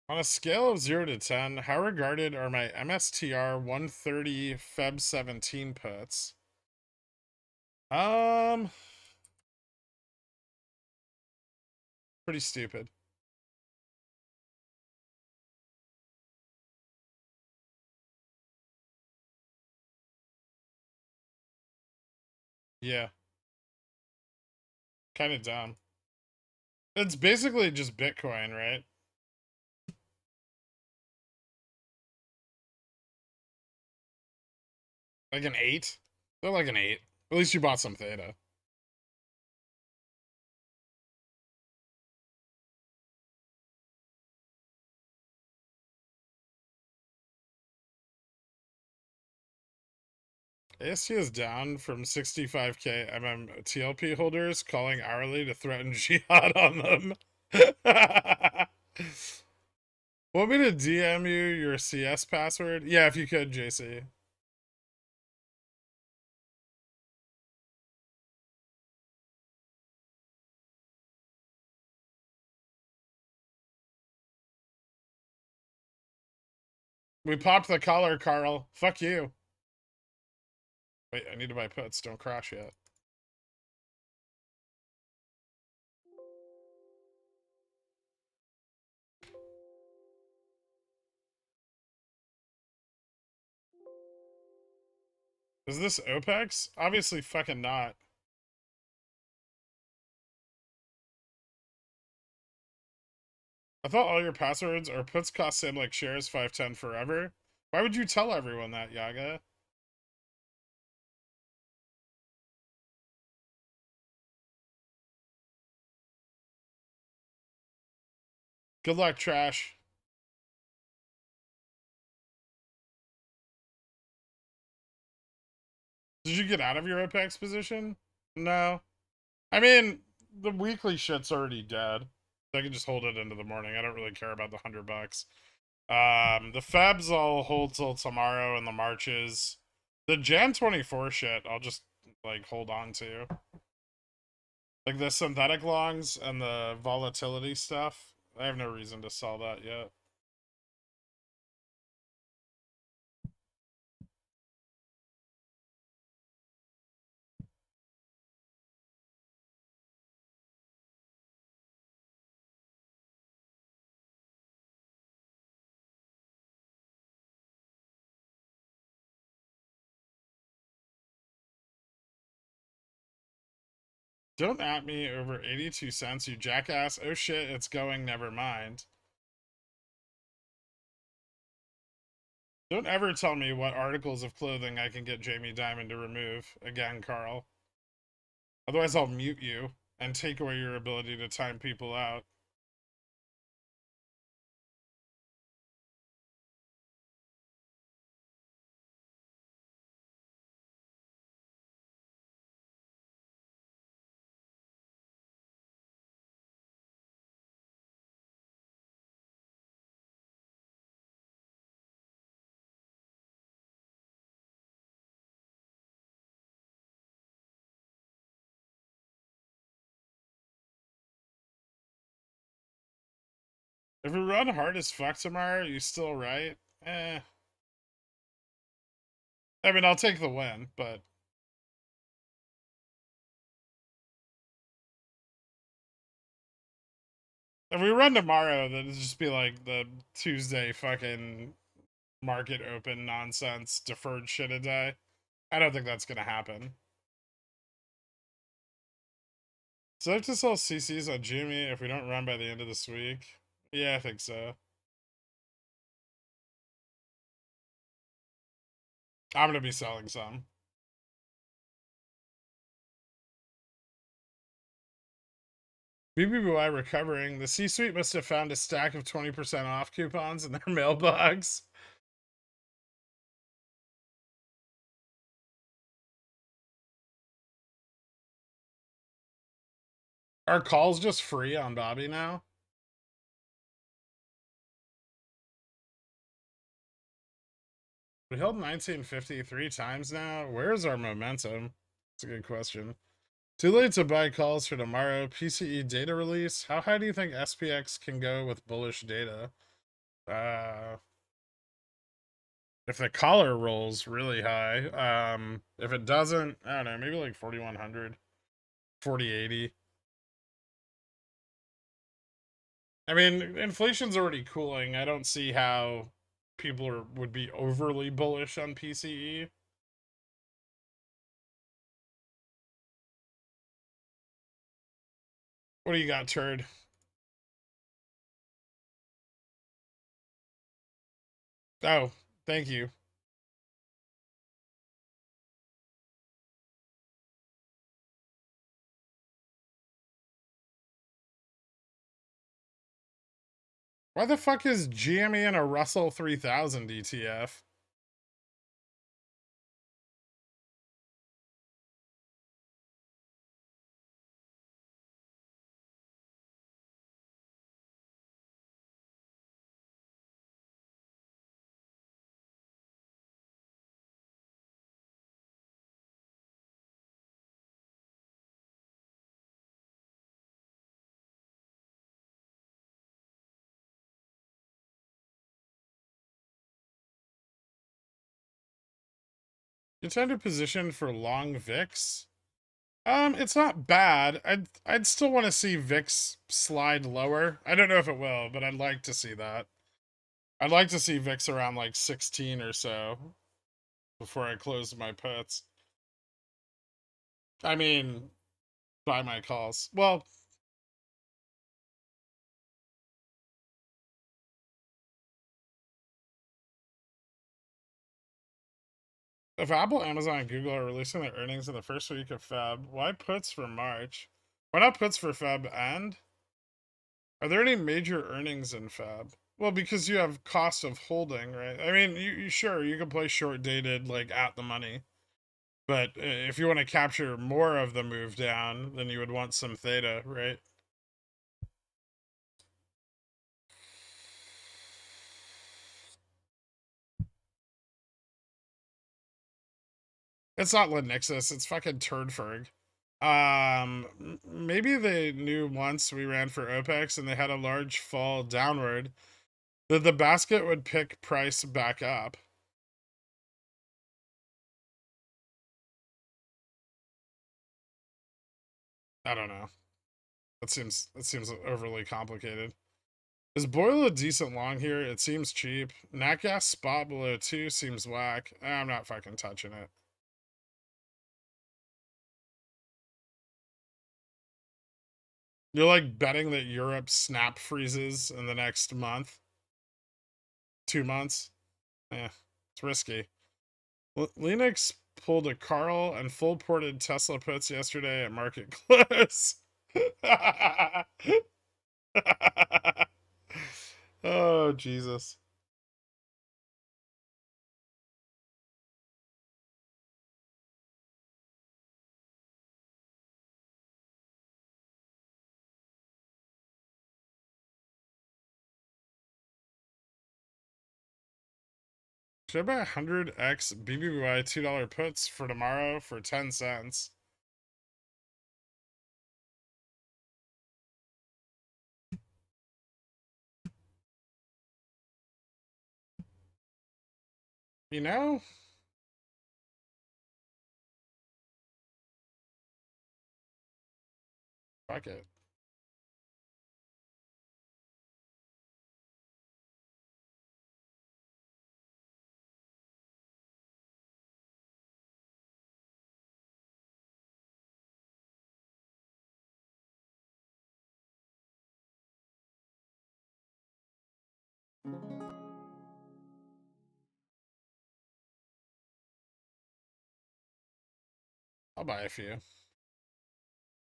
On a scale of 0 to 10, how regarded are my MSTR 130 Feb 17 puts? Pretty stupid. Yeah. Kind of dumb. It's basically just Bitcoin, right? Like an 8? They're like an 8. At least you bought some theta. AST is down from 65k TLP holders calling hourly to threaten jihad on them. Want me to DM you your CS password? Yeah, if you could, JC. We popped the collar, Carl. Fuck you. Wait, I need to buy puts. Don't crash yet. Is this OPEX? Obviously fucking not. I thought all your passwords or puts cost same like shares 510 forever. Why would you tell everyone that, Yaga? Good luck, trash. Did you get out of your OPEX position? No. I mean, the weekly shit's already dead. I can just hold it into the morning. I don't really care about the $100. The Febs I'll hold till tomorrow, and the Marches. The Jan 24 shit, I'll just like hold on to. Like the synthetic longs and the volatility stuff. I have no reason to sell that yet. Don't at me over 82 cents, you jackass. Oh shit, it's going, never mind. Don't ever tell me what articles of clothing I can get Jamie Dimon to remove. Again, Carl. Otherwise, I'll mute you and take away your ability to time people out. If we run hard as fuck tomorrow, you still right? Eh. I mean, I'll take the win, but if we run tomorrow, then it'll just be like the Tuesday fucking market open nonsense, deferred shit a day. I don't think that's gonna happen. So I have to sell CCs on Jimmy if we don't run by the end of this week. Yeah, I think so. I'm gonna be selling some. BBY recovering. The C-suite must have found a stack of 20% off coupons in their mailbox. Are calls just free on Bobby now? We held 1950 3 times now. Where's our momentum? That's a good question. Too late to buy calls for tomorrow. PCE data release. How high do you think SPX can go with bullish data? If the collar rolls really high, if it doesn't, I don't know, maybe like 4100, 4080. I mean, inflation's already cooling. I don't see how would be overly bullish on PCE. What do you got, Turd? Oh, thank you. Why the fuck is GME in a Russell 3000 ETF? Intended position for long VIX? It's not bad. I'd still want to see VIX slide lower. I don't know if it will, but I'd like to see that. I'd like to see VIX around like 16 or so before I close my puts. I mean, buy my calls. Well, if Apple, Amazon, and Google are releasing their earnings in the first week of Feb, why puts for March? Why not puts for Feb and? Are there any major earnings in Feb? Well, because you have cost of holding, right? I mean, you sure you can play short dated like at the money, but if you want to capture more of the move down, then you would want some theta, right? It's not Linixis, it's fucking Turdferg. Maybe they knew once we ran for OPEX and they had a large fall downward that the basket would pick price back up. I don't know. That seems overly complicated. Is Boyle a decent long here? It seems cheap. Nat gas spot below 2 seems whack. I'm not fucking touching it. You're like betting that Europe snap freezes in the next month? 2 months? Eh, it's risky. Linux pulled a Carl and full ported Tesla puts yesterday at market close. Oh, Jesus. Should I buy 100x BBY $2 puts for tomorrow for 10 cents? You know? Fuck it. I'll buy a few.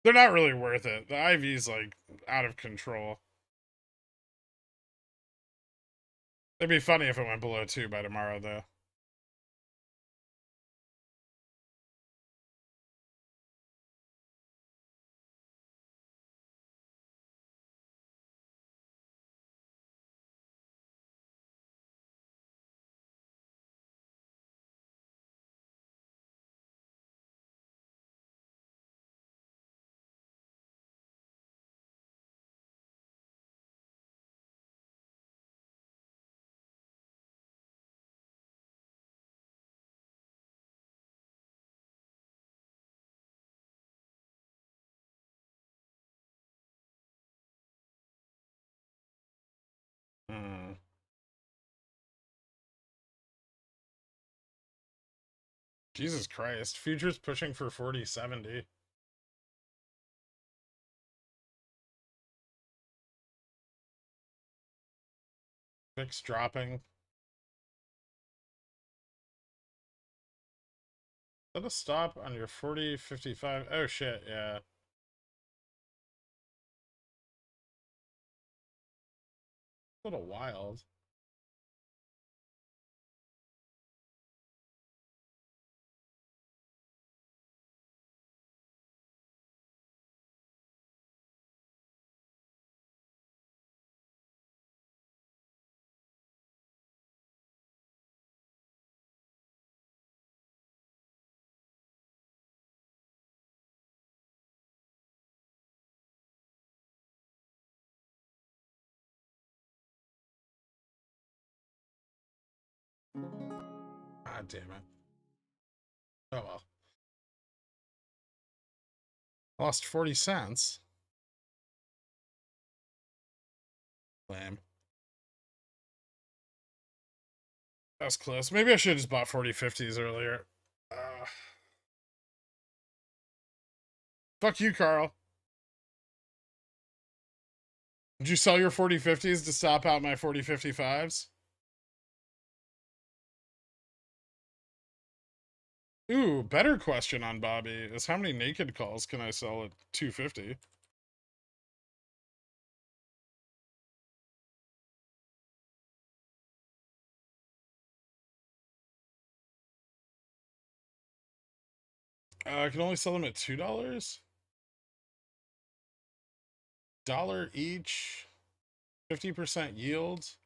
They're not really worth it. The IV's like out of control. It'd be funny if it went below 2 by tomorrow, though. Hmm. Jesus Christ. Futures pushing for 4070. VIX dropping. Set a stop on your 4055. Oh shit, yeah. A little wild. God damn it. Oh well. Lost 40 cents. Lame. That was close. Maybe I should have just bought 40/50s earlier. Fuck you, Carl. Did you sell your 40/50s to stop out my 40/55s? Ooh, better question on Bobby is how many naked calls can I sell at 250? I can only sell them at $2. Dollar each, 50% yield.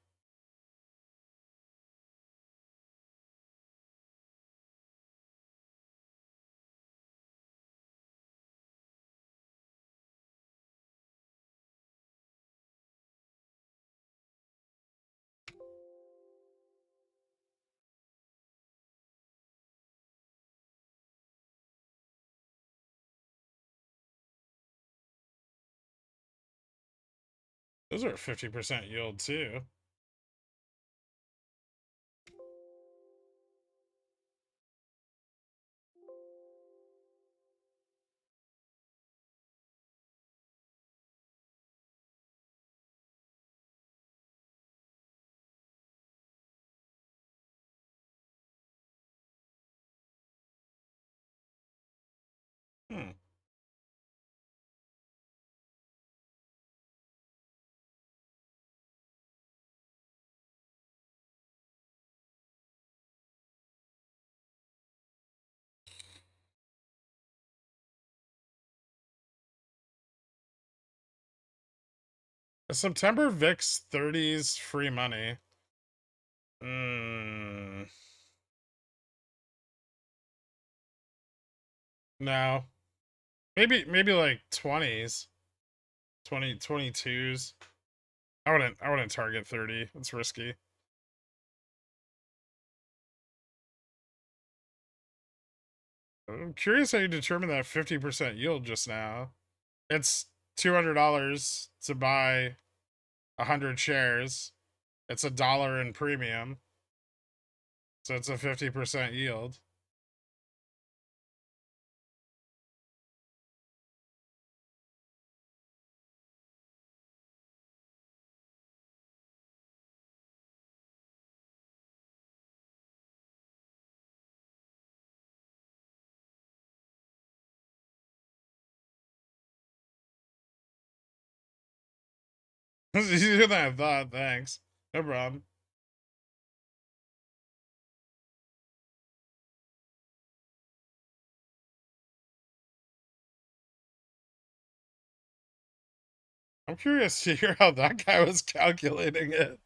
Those are 50% yield too. Hmm. September VIX 30s free money. Mm, no. Maybe like 20s. 22s. I wouldn't target 30. It's risky. I'm curious how you determine that 50% yield just now. It's $200 to buy 100 shares. It's $1 in premium. So it's a 50% yield. It's easier than I thought, thanks. No problem. I'm curious to hear how that guy was calculating it.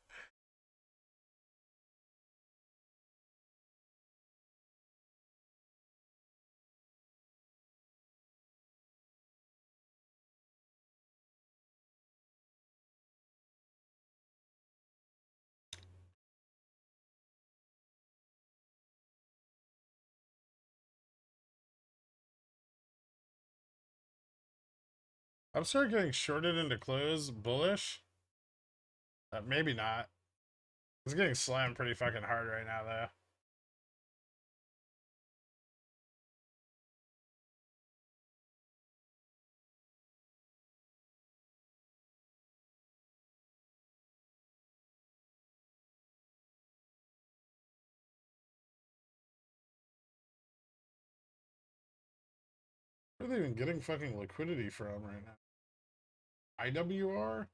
I'm starting getting shorted into close, bullish. Maybe not. It's getting slammed pretty fucking hard right now, though. Where are they even getting fucking liquidity from right now? IWR?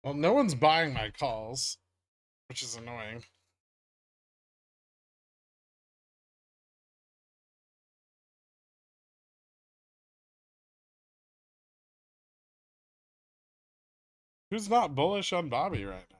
Well, no one's buying my calls, which is annoying. Who's not bullish on Bobby right now?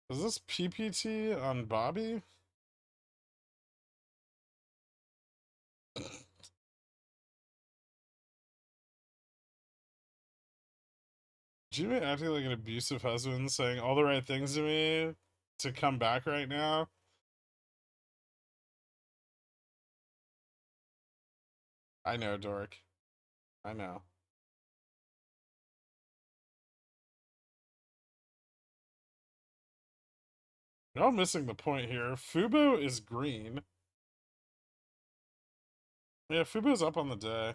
Is this PPT on Bobby? Jimmy acting like an abusive husband, saying all the right things to me to come back right now. I know, dork. I know. No, I'm missing the point here. Fubo is green. Yeah, Fubo's up on the day.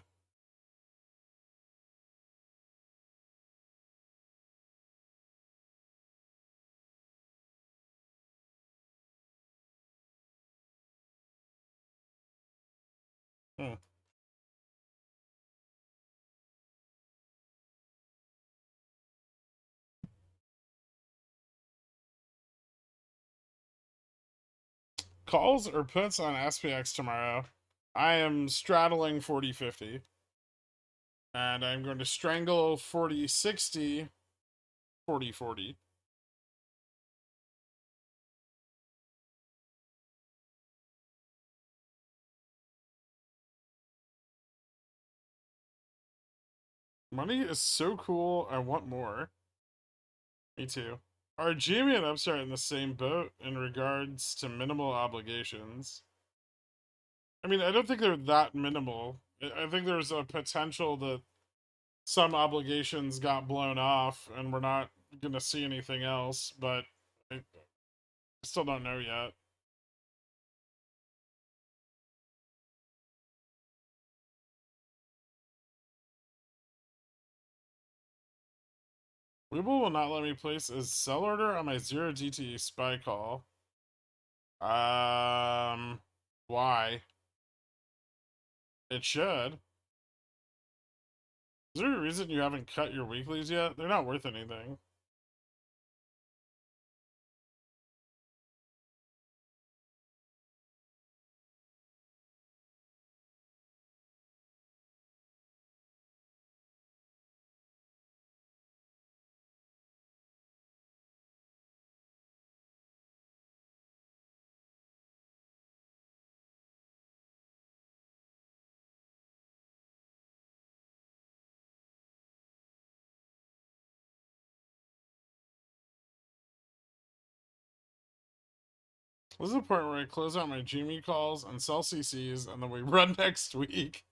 Hmm. Calls or puts on SPX tomorrow. I am straddling 40-50. And I'm going to strangle 40-60, 40-40. Money is so cool. I want more. Me too. Are Jamie and Upstart in the same boat in regards to minimal obligations? I mean, I don't think they're that minimal. I think there's a potential that some obligations got blown off and we're not going to see anything else, but I still don't know yet. WeBull will not let me place a sell order on my 0DTE spy call. Why? It should. Is there a reason you haven't cut your weeklies yet? They're not worth anything. This is the point where I close out my Gmail calls and sell CCs, and then we run next week.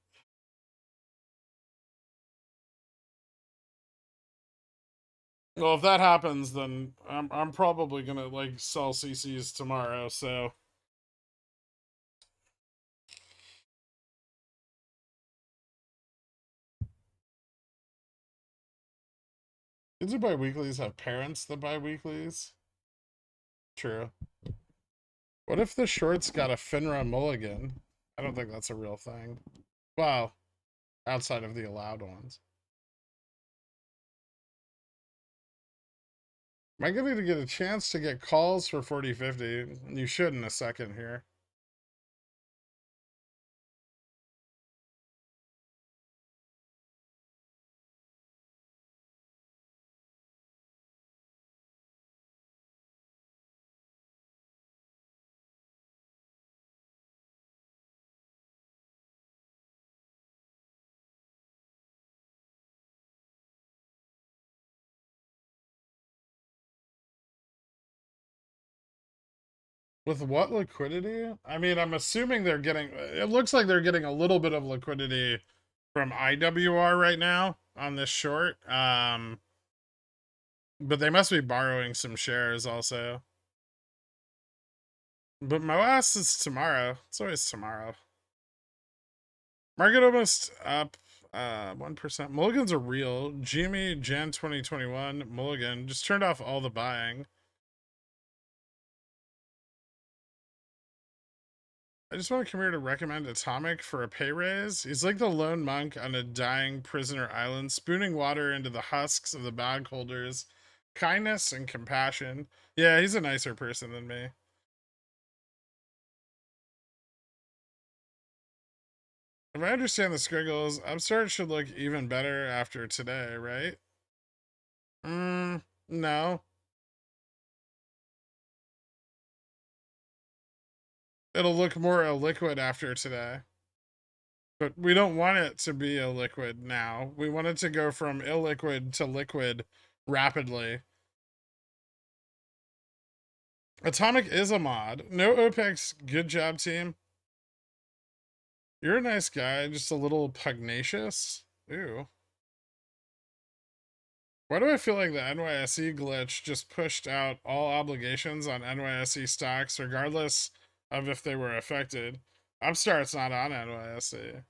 Well, if that happens, then I'm probably gonna like sell CCs tomorrow. So kids who buy weeklies have parents that buy weeklies. True. What if the shorts got a FINRA mulligan? I don't think that's a real thing. Well, outside of the allowed ones. Am I going to get a chance to get calls for 40-50? You should in a second here. With what liquidity? I mean, I'm assuming they're getting, it looks like they're getting a little bit of liquidity from IWR right now on this short. But they must be borrowing some shares also. But MOASS is tomorrow. It's always tomorrow. Market almost up 1%. Mulligans are real. Jimmy, Jan 2021, Mulligan. Just turned off all the buying. I just want to come here to recommend Atomic for a pay raise. He's like the lone monk on a dying prisoner island, spooning water into the husks of the bag holders. Kindness and compassion. Yeah, he's a nicer person than me. If I understand the squiggles, Upstart should look even better after today, right? No. It'll look more illiquid after today. But we don't want it to be illiquid now. We want it to go from illiquid to liquid rapidly. Atomic is a mod. No OPEX. Good job, team. You're a nice guy, just a little pugnacious. Ew. Why do I feel like the NYSE glitch just pushed out all obligations on NYSE stocks, regardless of if they were affected? Upstart's not on NYSE.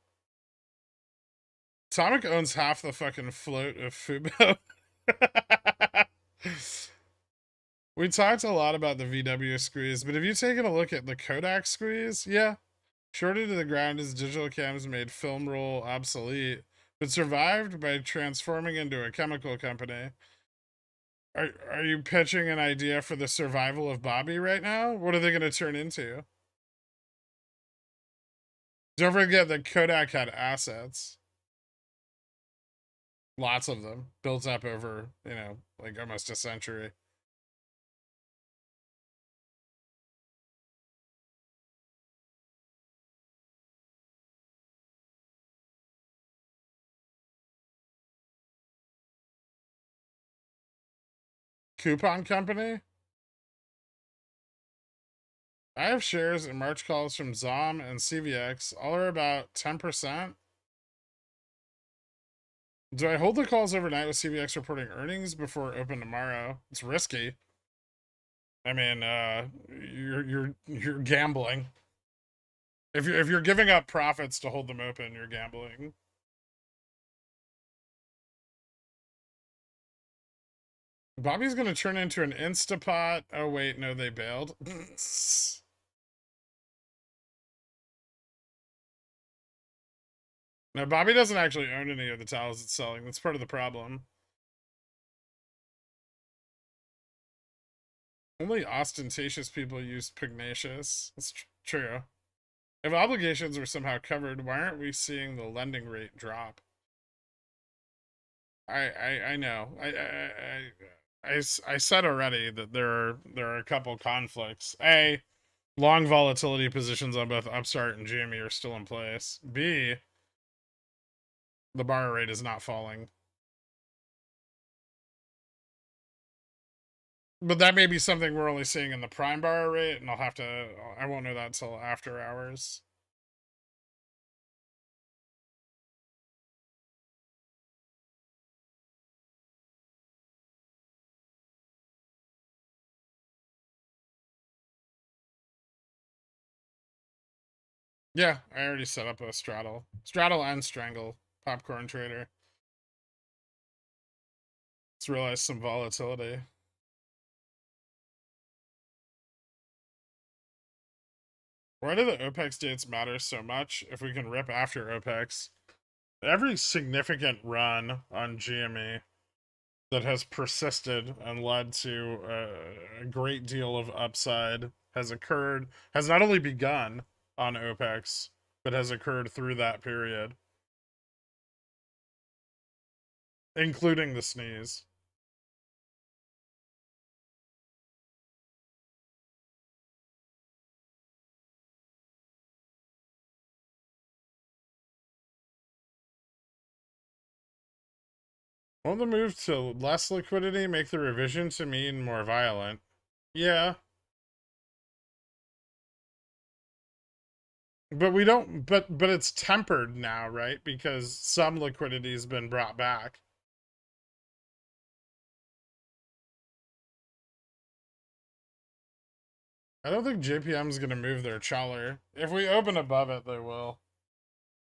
Atomic owns half the fucking float of Fubo. We talked a lot about the VW squeeze, but have you taken a look at the Kodak squeeze? Yeah. Shorted to the ground as digital cams made film roll obsolete, but survived by transforming into a chemical company. Are you pitching an idea for the survival of Bobby right now? What are they going to turn into? Don't forget that Kodak had assets. Lots of them built up over, like almost a century. Coupon company? I have shares in March calls from ZOM and CVX. All are about 10%. Do I hold the calls overnight with CVX reporting earnings before open tomorrow? It's risky. I mean, you're gambling. If you're giving up profits to hold them open, you're gambling. Bobby's gonna turn into an Instapot. Oh wait, no, they bailed. No, Bobby doesn't actually own any of the towels it's selling. That's part of the problem. Only ostentatious people use pugnacious. That's true. If obligations were somehow covered, why aren't we seeing the lending rate drop? I know. I said already that there are a couple conflicts. A, long volatility positions on both Upstart and GME are still in place. B, the borrow rate is not falling. But that may be something we're only seeing in the prime borrow rate, and I won't know that until after hours. Yeah, I already set up a straddle. Straddle and strangle. Popcorn trader. Let's realize some volatility. Why do the OPEX dates matter so much if we can rip after OPEX? Every significant run on GME that has persisted and led to a great deal of upside has not only begun on OPEX, but has occurred through that period, including the sneeze. Won't the move to less liquidity make the revision to mean more violent? Yeah. But we don't but it's tempered now, right? Because some liquidity has been brought back. I don't think JPM's gonna move their chowler. If we open above it, they will.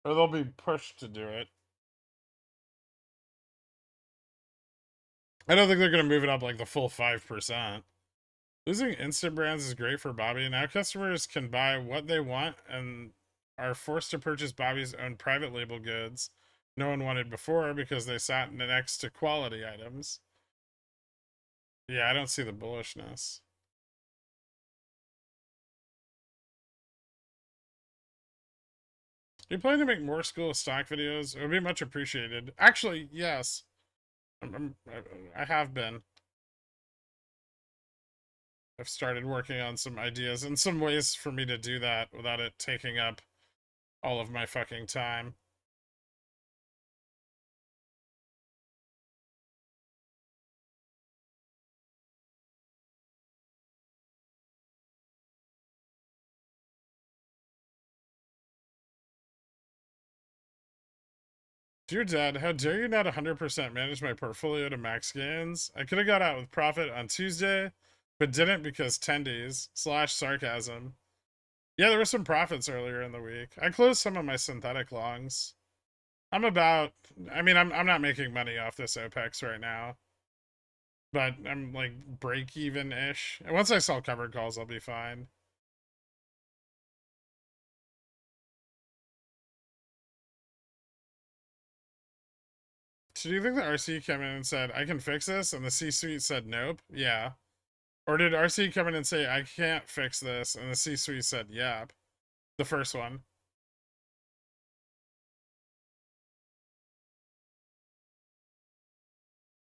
Or they'll be pushed to do it. I don't think they're gonna move it up like the full 5%. Losing instant brands is great for Bobby. Now customers can buy what they want and are forced to purchase Bobby's own private label goods no one wanted before because they sat next to quality items. Yeah, I don't see the bullishness. Do you plan to make more school of stock videos? It would be much appreciated. Actually, yes. I have been. I've started working on some ideas and some ways for me to do that without it taking up all of my fucking time. Dear Dad, how dare you not 100% manage my portfolio to max gains? I could have got out with profit on Tuesday, but didn't because tendies / sarcasm. Yeah, there were some profits earlier in the week. I closed some of my synthetic longs. I'm about, I mean, I'm not making money off this OPEX right now, but I'm like break even ish. And once I sell covered calls, I'll be fine. So do you think the RC came in and said, I can fix this? And the C suite said, nope. Yeah. Or did RC come in and say, I can't fix this? And the C suite said, yep. The first one.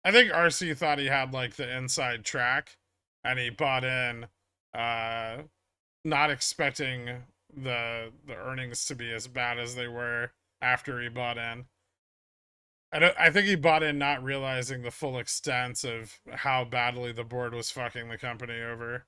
I think RC thought he had like the inside track and he bought in, not expecting the earnings to be as bad as they were after he bought in. I think he bought in not realizing the full extent of how badly the board was fucking the company over.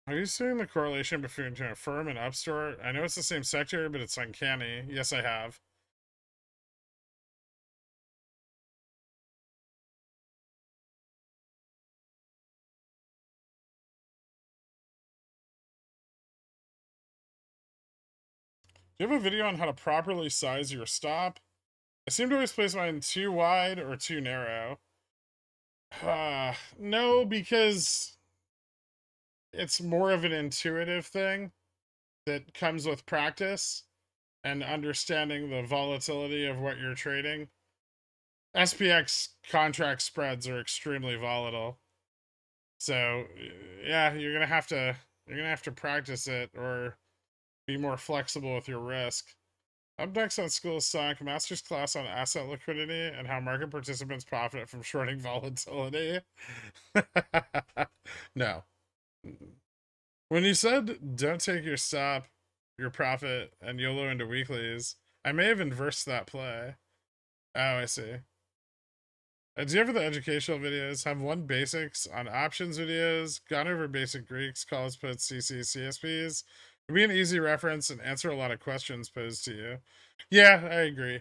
Are you seeing the correlation between a firm and upstart? I know it's the same sector, but it's uncanny. Yes, I have. Do you have a video on how to properly size your stop? I seem to always place mine too wide or too narrow. No, because it's more of an intuitive thing that comes with practice and understanding the volatility of what you're trading. SPX contract spreads are extremely volatile. So, yeah, you're going to have to practice it or be more flexible with your risk. Up next on School of Stock, master's class on asset liquidity and how market participants profit from shorting volatility. No. When you said don't take your stop, your profit, and YOLO into weeklies, I may have inversed that play. Oh, I see. Do you ever the educational videos have one basics on options videos, gone over basic Greeks, calls, puts, CCs, CSPs? It'd be an easy reference and answer a lot of questions posed to you. Yeah, I agree.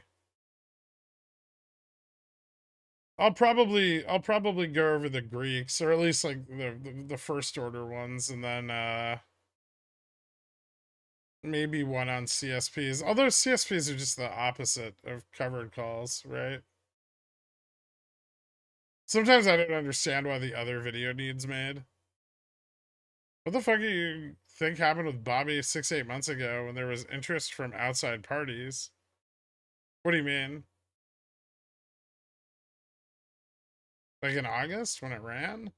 I'll probably go over the Greeks, or at least like the first order ones, and then maybe one on CSPs. Although CSPs are just the opposite of covered calls, right? Sometimes I don't understand why the other video needs made. What the fuck do you think happened with Bobby 6-8 months ago when there was interest from outside parties? What do you mean? Like in August when it ran?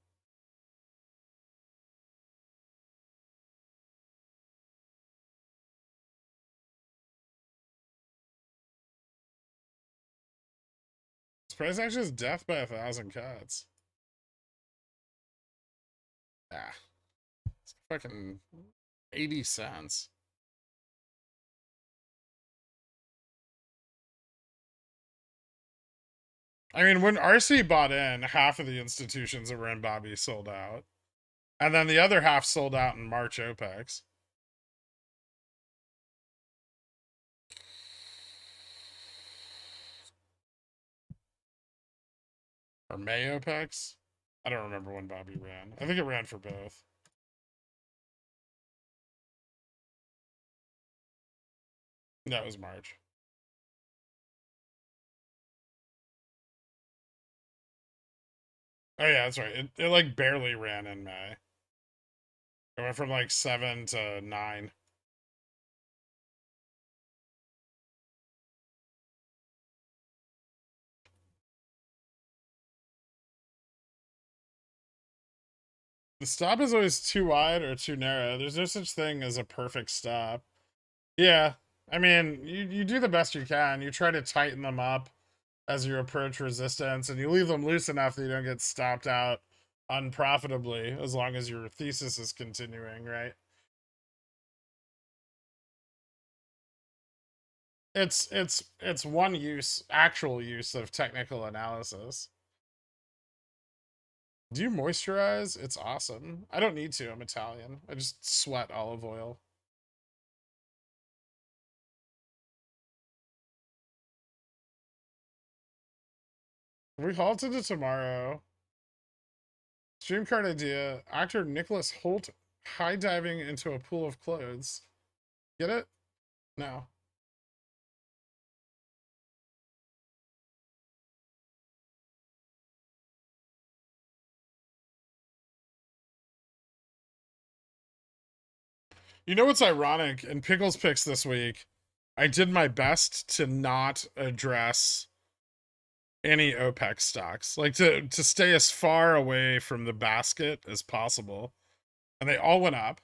This price action is death by 1,000 cuts. Ah, it's fucking 80 cents. I mean, when RC bought in, half of the institutions that were in Bobby sold out. And then the other half sold out in March OPEX. Or May OPEX? I don't remember when Bobby ran. I think it ran for both. No, it was March. Oh yeah, that's right. It like barely ran in May. It went from like 7 to 9. The stop is always too wide or too narrow. There's no such thing as a perfect stop. Yeah. I mean, you do the best you can. You try to tighten them up as you approach resistance, and you leave them loose enough that you don't get stopped out unprofitably as long as your thesis is continuing, right? It's one use, actual use of technical analysis. Do you moisturize? It's awesome. I don't need to. I'm Italian. I just sweat olive oil. We halted to tomorrow. Stream card idea. Actor Nicholas Holt high diving into a pool of clothes. Get it? No. You know what's ironic? In Pickles Picks this week, I did my best to not address any OPEX stocks. Like to stay as far away from the basket as possible. And they all went up.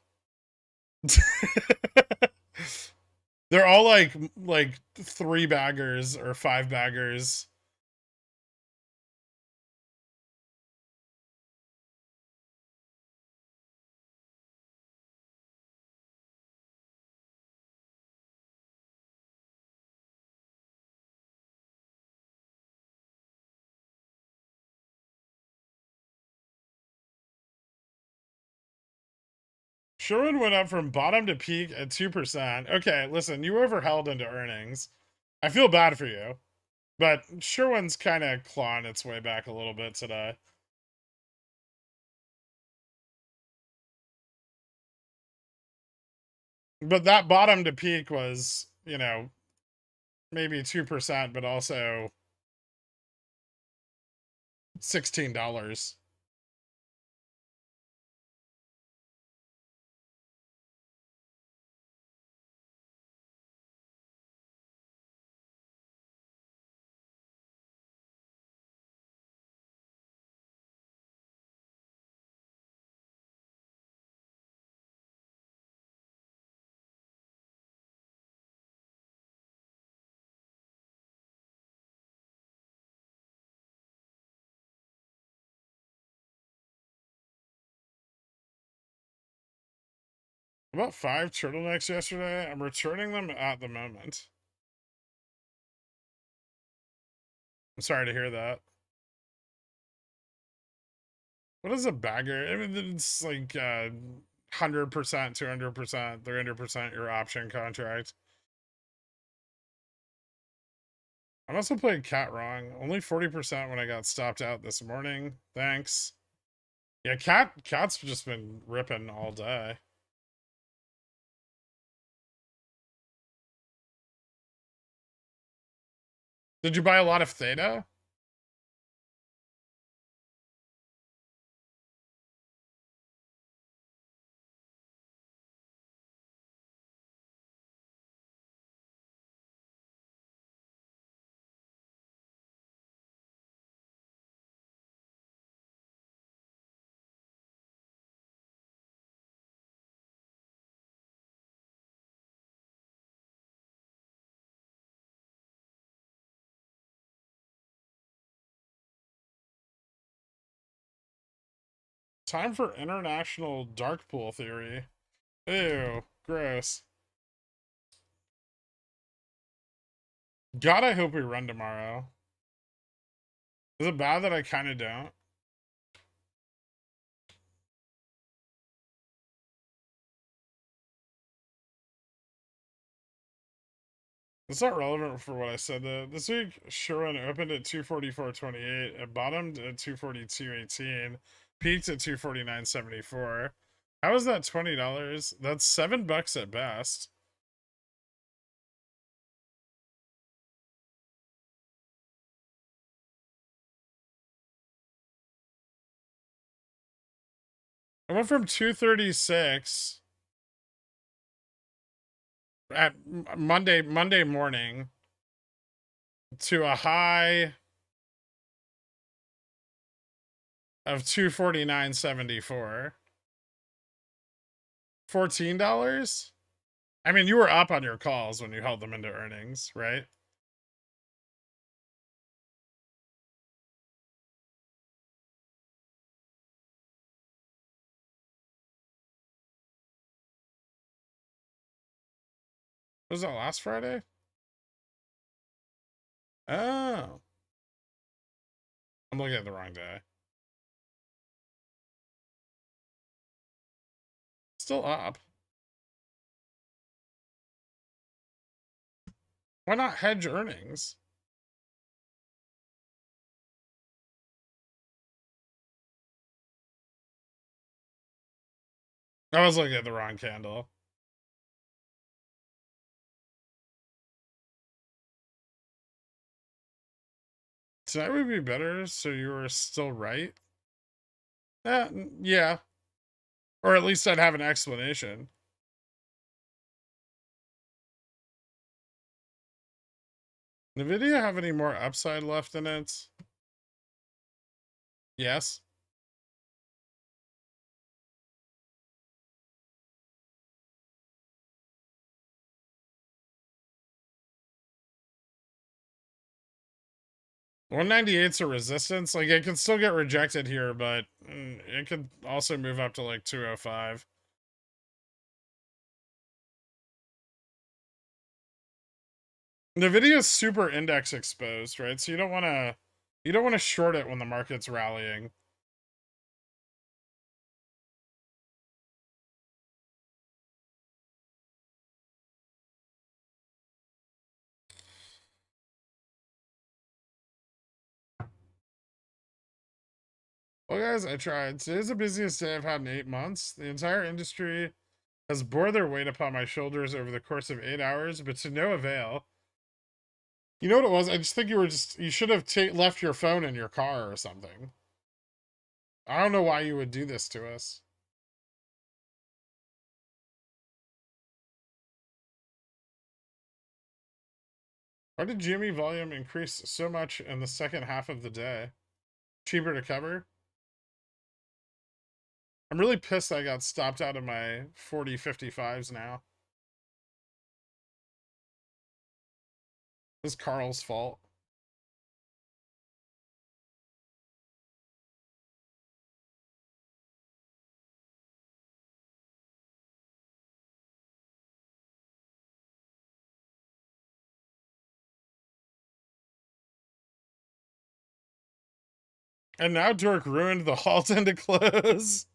They're all like 3 baggers or 5 baggers. Sherwin went up from bottom to peak at 2%. Okay, listen, you overheld into earnings. I feel bad for you, but Sherwin's kind of clawing its way back a little bit today. But that bottom to peak was, maybe 2%, but also $16. About 5 turtlenecks yesterday. I'm returning them at the moment. I'm sorry to hear that. What is a bagger? I mean, it's like 100%, 200%, 300% your option contract. I'm also playing Cat wrong. Only 40% when I got stopped out this morning. Thanks. Yeah, Cat's just been ripping all day. Did you buy a lot of Theta? Time for international dark pool theory. Ew, gross. God, I hope we run tomorrow. Is it bad that I kind of don't? It's not relevant for what I said though. This week, Sherwin opened at 244.28, it bottomed at 242.18, peaked at 249.74. How is that $20? That's $7 at best. I went from 236 at Monday morning to a high of 249.74. $14? I mean, you were up on your calls when you held them into earnings, right? Was that last Friday? Oh. I'm looking at the wrong day. Still up. Why not hedge earnings? I was looking at the wrong candle. Tonight would be better, so you were still right? Yeah. Or at least I'd have an explanation. NVIDIA have any more upside left in it? Yes. $198's a resistance. Like, it can still get rejected here, but it could also move up to like 205. NVIDIA is super index exposed, right? So you don't want to short it when the market's rallying. Well, guys, I tried. Today's the busiest day I've had in 8 months. The entire industry has bore their weight upon my shoulders over the course of 8 hours, but to no avail. You know what it was? I just think you should have left your phone in your car or something. I don't know why you would do this to us. Why did GME volume increase so much in the second half of the day? Cheaper to cover? I'm really pissed I got stopped out of my 40-55s now. This is Carl's fault. And now Dork ruined the halt into close.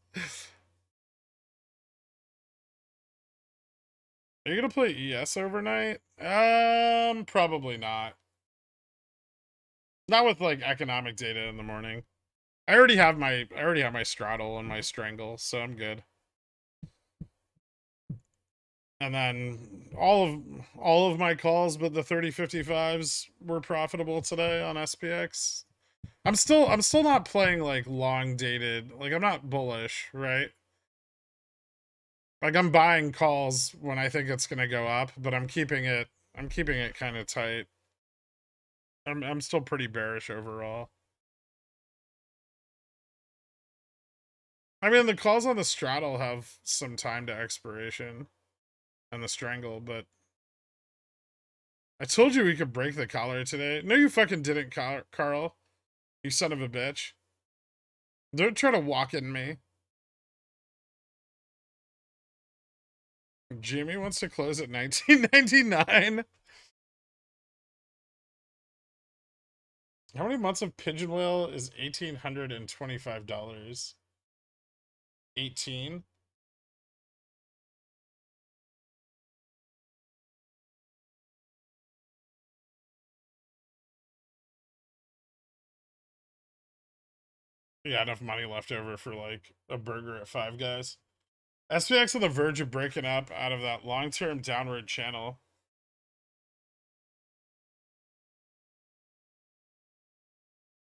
Are you gonna play ES overnight? Probably not. Not with like economic data in the morning. I already have my straddle and my strangle, so I'm good. And then all of my calls but the 30-55s were profitable today on SPX. I'm still not playing like long dated. Like, I'm not bullish, right? Like, I'm buying calls when I think it's gonna go up, but I'm keeping it kind of tight. I'm still pretty bearish overall. I mean, the calls on the straddle have some time to expiration and the strangle, but I told you we could break the collar today. No, you fucking didn't, Carl. You son of a bitch. Don't try to walk in me. Jimmy wants to close at 1999. How many months of Pigeon Whale is $1,825? 18? Yeah, enough money left over for like a burger at Five Guys. SPX on the verge of breaking up out of that long-term downward channel.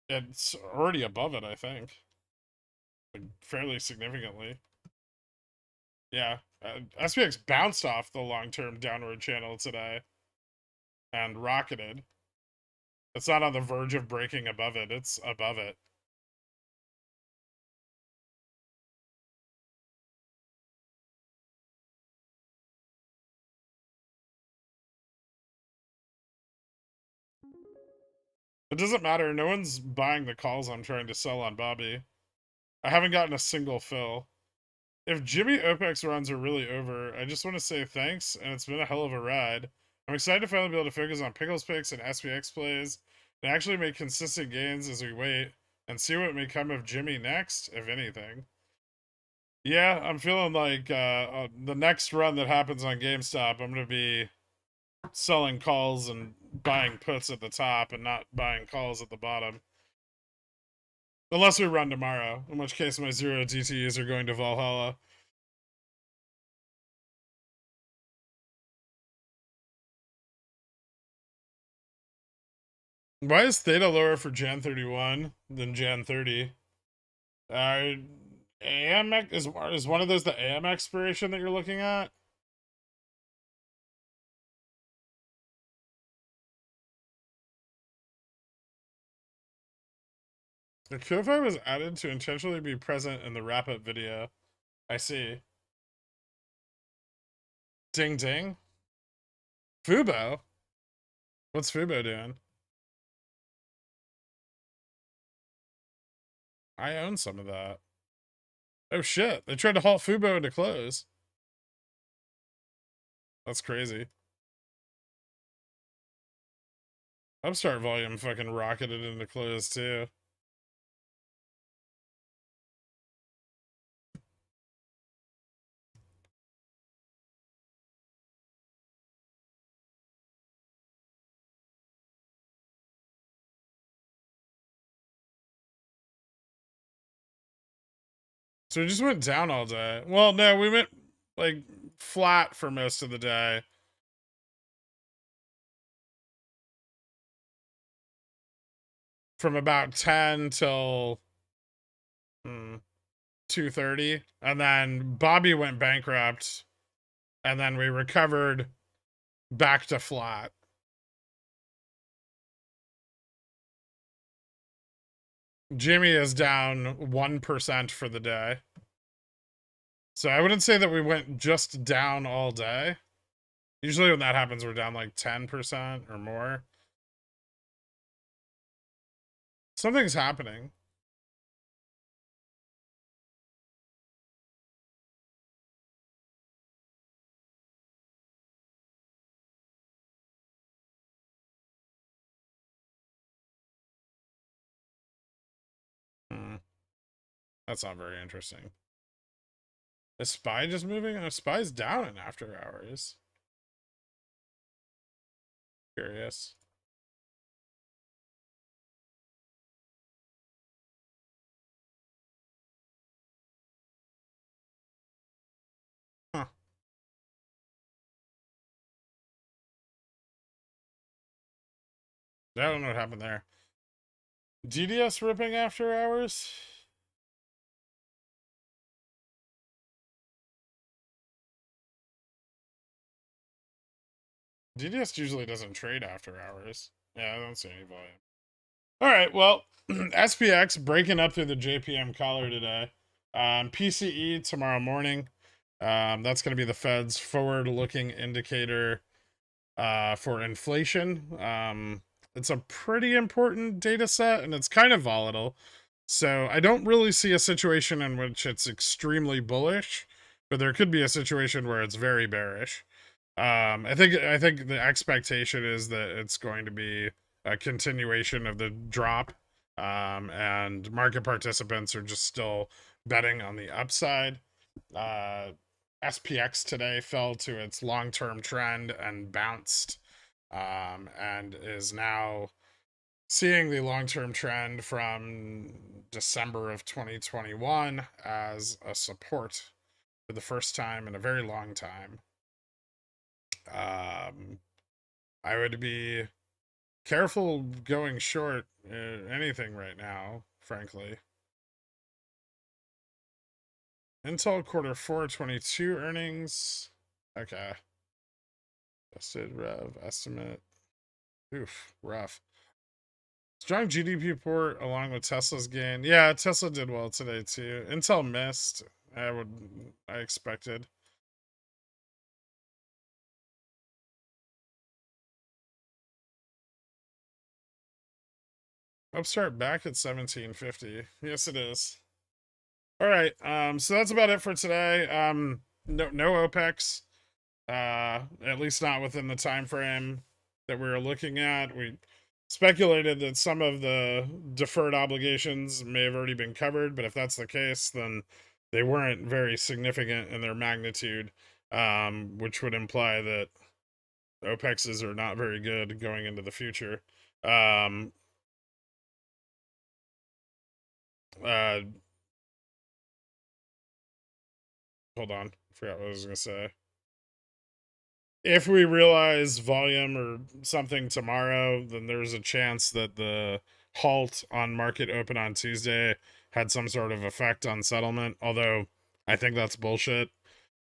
It's already above it, I think, like fairly significantly. Yeah, SPX bounced off the long-term downward channel today and rocketed. It's not on the verge of breaking above it; it's above it. It doesn't matter. No one's buying the calls I'm trying to sell on Bobby. I haven't gotten a single fill. If Jimmy OPEX runs are really over, I just want to say thanks, and it's been a hell of a ride. I'm excited to finally be able to focus on Pickles picks and SPX plays, and actually make consistent gains as we wait, and see what may come of Jimmy next, if anything. Yeah, I'm feeling like the next run that happens on GameStop, I'm going to be selling calls and buying puts at the top and not buying calls at the bottom. Unless we run tomorrow, in which case my 0 GTUs are going to Valhalla. Why is theta lower for Jan 31 than Jan 30? AM is one of those the AM expiration that you're looking at? The Ko-Fi was added to intentionally be present in the wrap-up video. I see. Ding ding. Fubo? What's Fubo doing? I own some of that. Oh shit, they tried to halt Fubo into close. That's crazy. Upstart volume fucking rocketed into close too. So we just went down all day. Well, no, we went like flat for most of the day. From about 10 till 2:30, and then Bobby went bankrupt, and then we recovered back to flat. Jimmy is down 1% for the day. So I wouldn't say that we went just down all day. Usually when that happens, we're down like 10% or more. Something's happening. That's not very interesting. Is SPY just moving? SPY's down in after hours. Curious. Huh. I don't know what happened there. DDS ripping after hours? DDS usually doesn't trade after hours. Yeah, I don't see any volume. All right, well, SPX breaking up through the JPM collar today. PCE tomorrow morning. That's going to be the Fed's forward-looking indicator for inflation. It's a pretty important data set, and it's kind of volatile. So I don't really see a situation in which it's extremely bullish, but there could be a situation where it's very bearish. I think the expectation is that it's going to be a continuation of the drop, and market participants are just still betting on the upside. SPX today fell to its long-term trend and bounced, and is now seeing the long-term trend from December of 2021 as a support for the first time in a very long time. I would be careful going short anything right now, frankly. Intel Q4 22 earnings. Okay. Adjusted rev estimate. Oof, rough. Strong GDP report along with Tesla's gain. Yeah, Tesla did well today too. Intel missed. I expected. Upstart back at 1750. Yes, it is. All right. So that's about it for today. No OPEX. At least not within the time frame that we were looking at. We speculated that some of the deferred obligations may have already been covered, but if that's the case, then they weren't very significant in their magnitude, which would imply that OPEXs are not very good going into the future. Uh, Hold on, I forgot what I was gonna say. If we realize volume or something tomorrow, then there's a chance that the halt on market open on Tuesday had some sort of effect on settlement, although I think that's bullshit.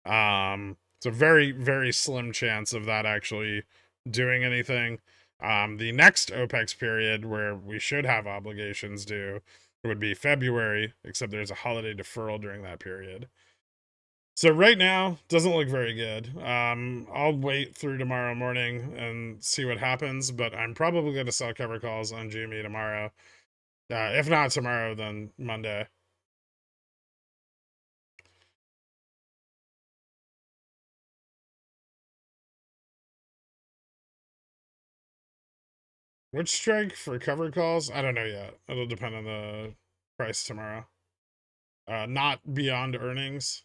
It's a very, very slim chance of that actually doing anything. The next OPEX period where we should have obligations due would be February, except there's a holiday deferral during that period. So right now, doesn't look very good. I'll wait through tomorrow morning and see what happens, but I'm probably going to sell cover calls on GME tomorrow. If not tomorrow, then Monday. Which strike for cover calls? I don't know yet. It'll depend on the price tomorrow. Not beyond earnings.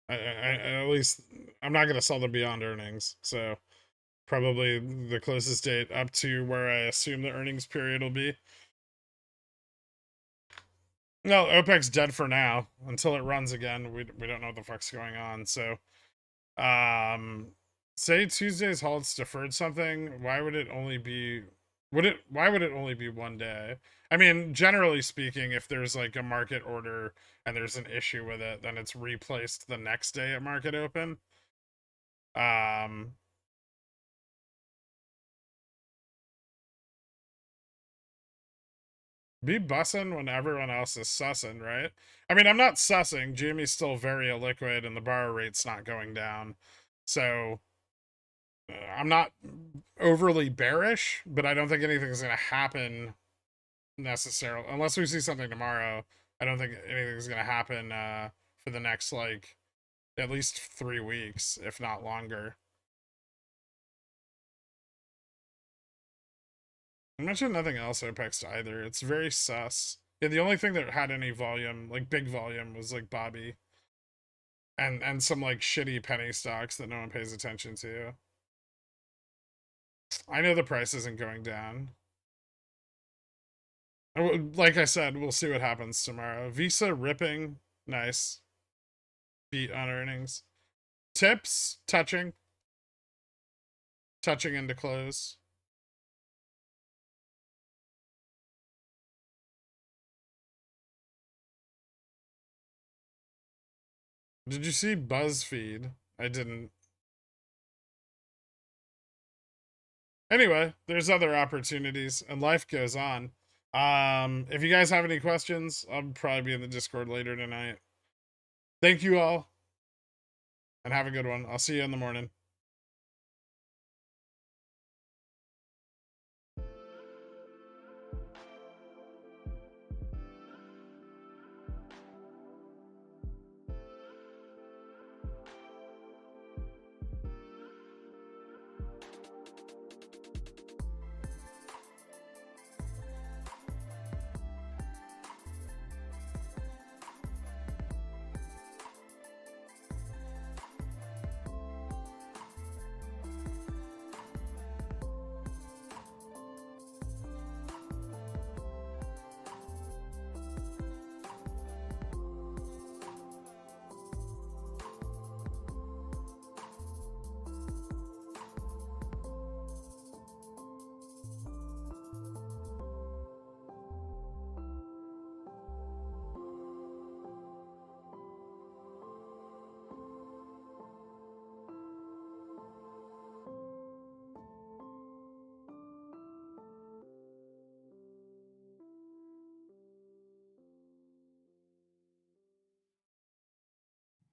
At least I'm not going to sell them beyond earnings. So probably the closest date up to where I assume the earnings period will be. No, OPEX dead for now until it runs again. We don't know what the fuck's going on. So, say Tuesday's halts deferred something. Why would it only be? Why would it only be one day? I mean, generally speaking, if there's like a market order and there's an issue with it, then it's replaced the next day at market open. Be bussing when everyone else is sussing, right? I mean, I'm not sussing. GME's still very illiquid and the borrow rate's not going down. So I'm not overly bearish, but I don't think anything's going to happen necessarily. Unless we see something tomorrow, I don't think anything's going to happen for the next, like, at least 3 weeks, if not longer. I mentioned nothing else OPEX either. It's very sus. Yeah, the only thing that had any volume, like big volume, was like Bobby. And some like shitty penny stocks that no one pays attention to. I know the price isn't going down. Like I said, we'll see what happens tomorrow. Visa ripping, nice. Beat on earnings. Tips, touching into close. Did you see BuzzFeed? I didn't. Anyway, there's other opportunities and life goes on. If you guys have any questions, I'll probably be in the Discord later tonight. Thank you all and have a good one. I'll see you in the morning.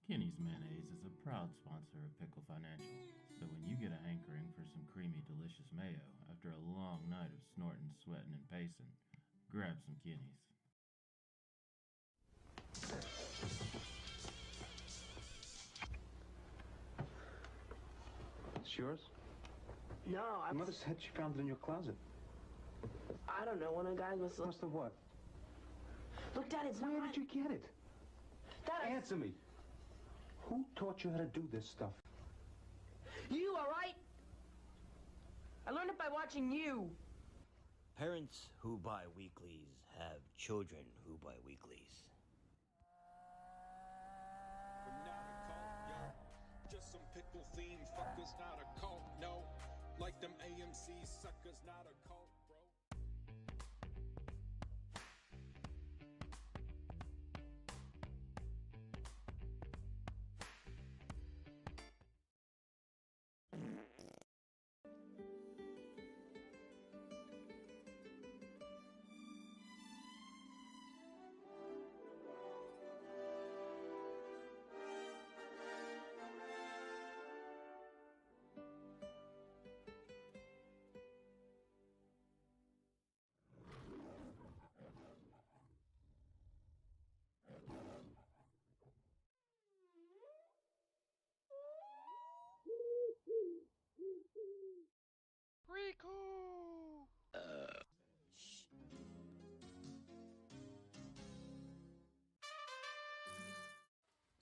Kenny's Mayonnaise is a proud sponsor of Pickle Financial, so when you get a hankering for some creamy, delicious mayo after a long night of snorting, sweating, and pacing, grab some Kenny's. It's yours? No, My mother said she found it in your closet. I don't know. One of the guys must Must have what? Look, Dad, it's not Where mine. did you get it? Dad, Answer me. Who taught you how to do this stuff? You, all right? I learned it by watching you. Parents who buy weeklies have children who buy weeklies. We're not a cult, yo. Just some pickle fiend fuckers, not a cult, no. Like them AMC suckers, not a cult, bro.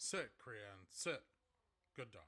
Sit, Krian, sit. Good dog.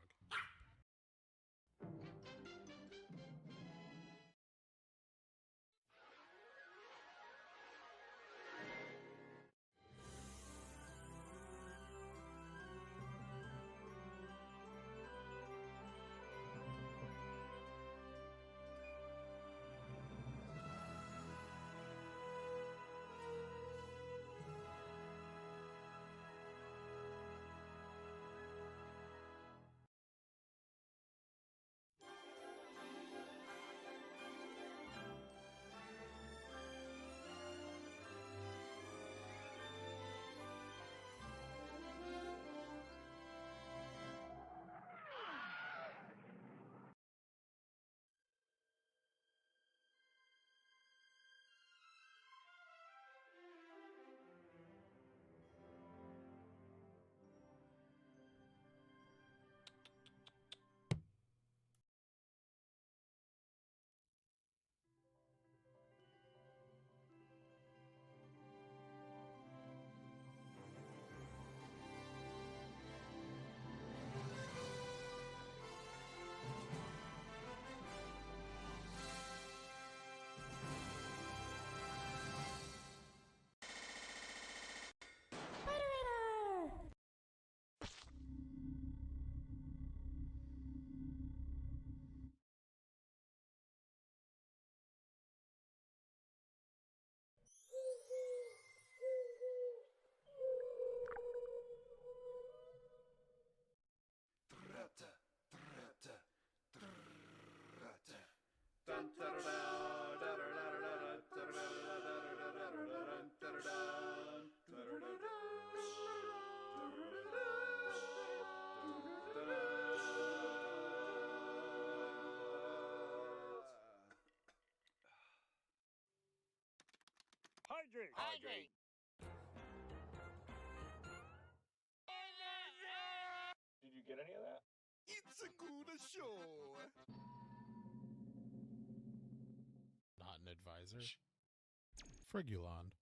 Hydrate! Hydrate! Did you get any of that? It's a good show. Not an advisor. Frigulon.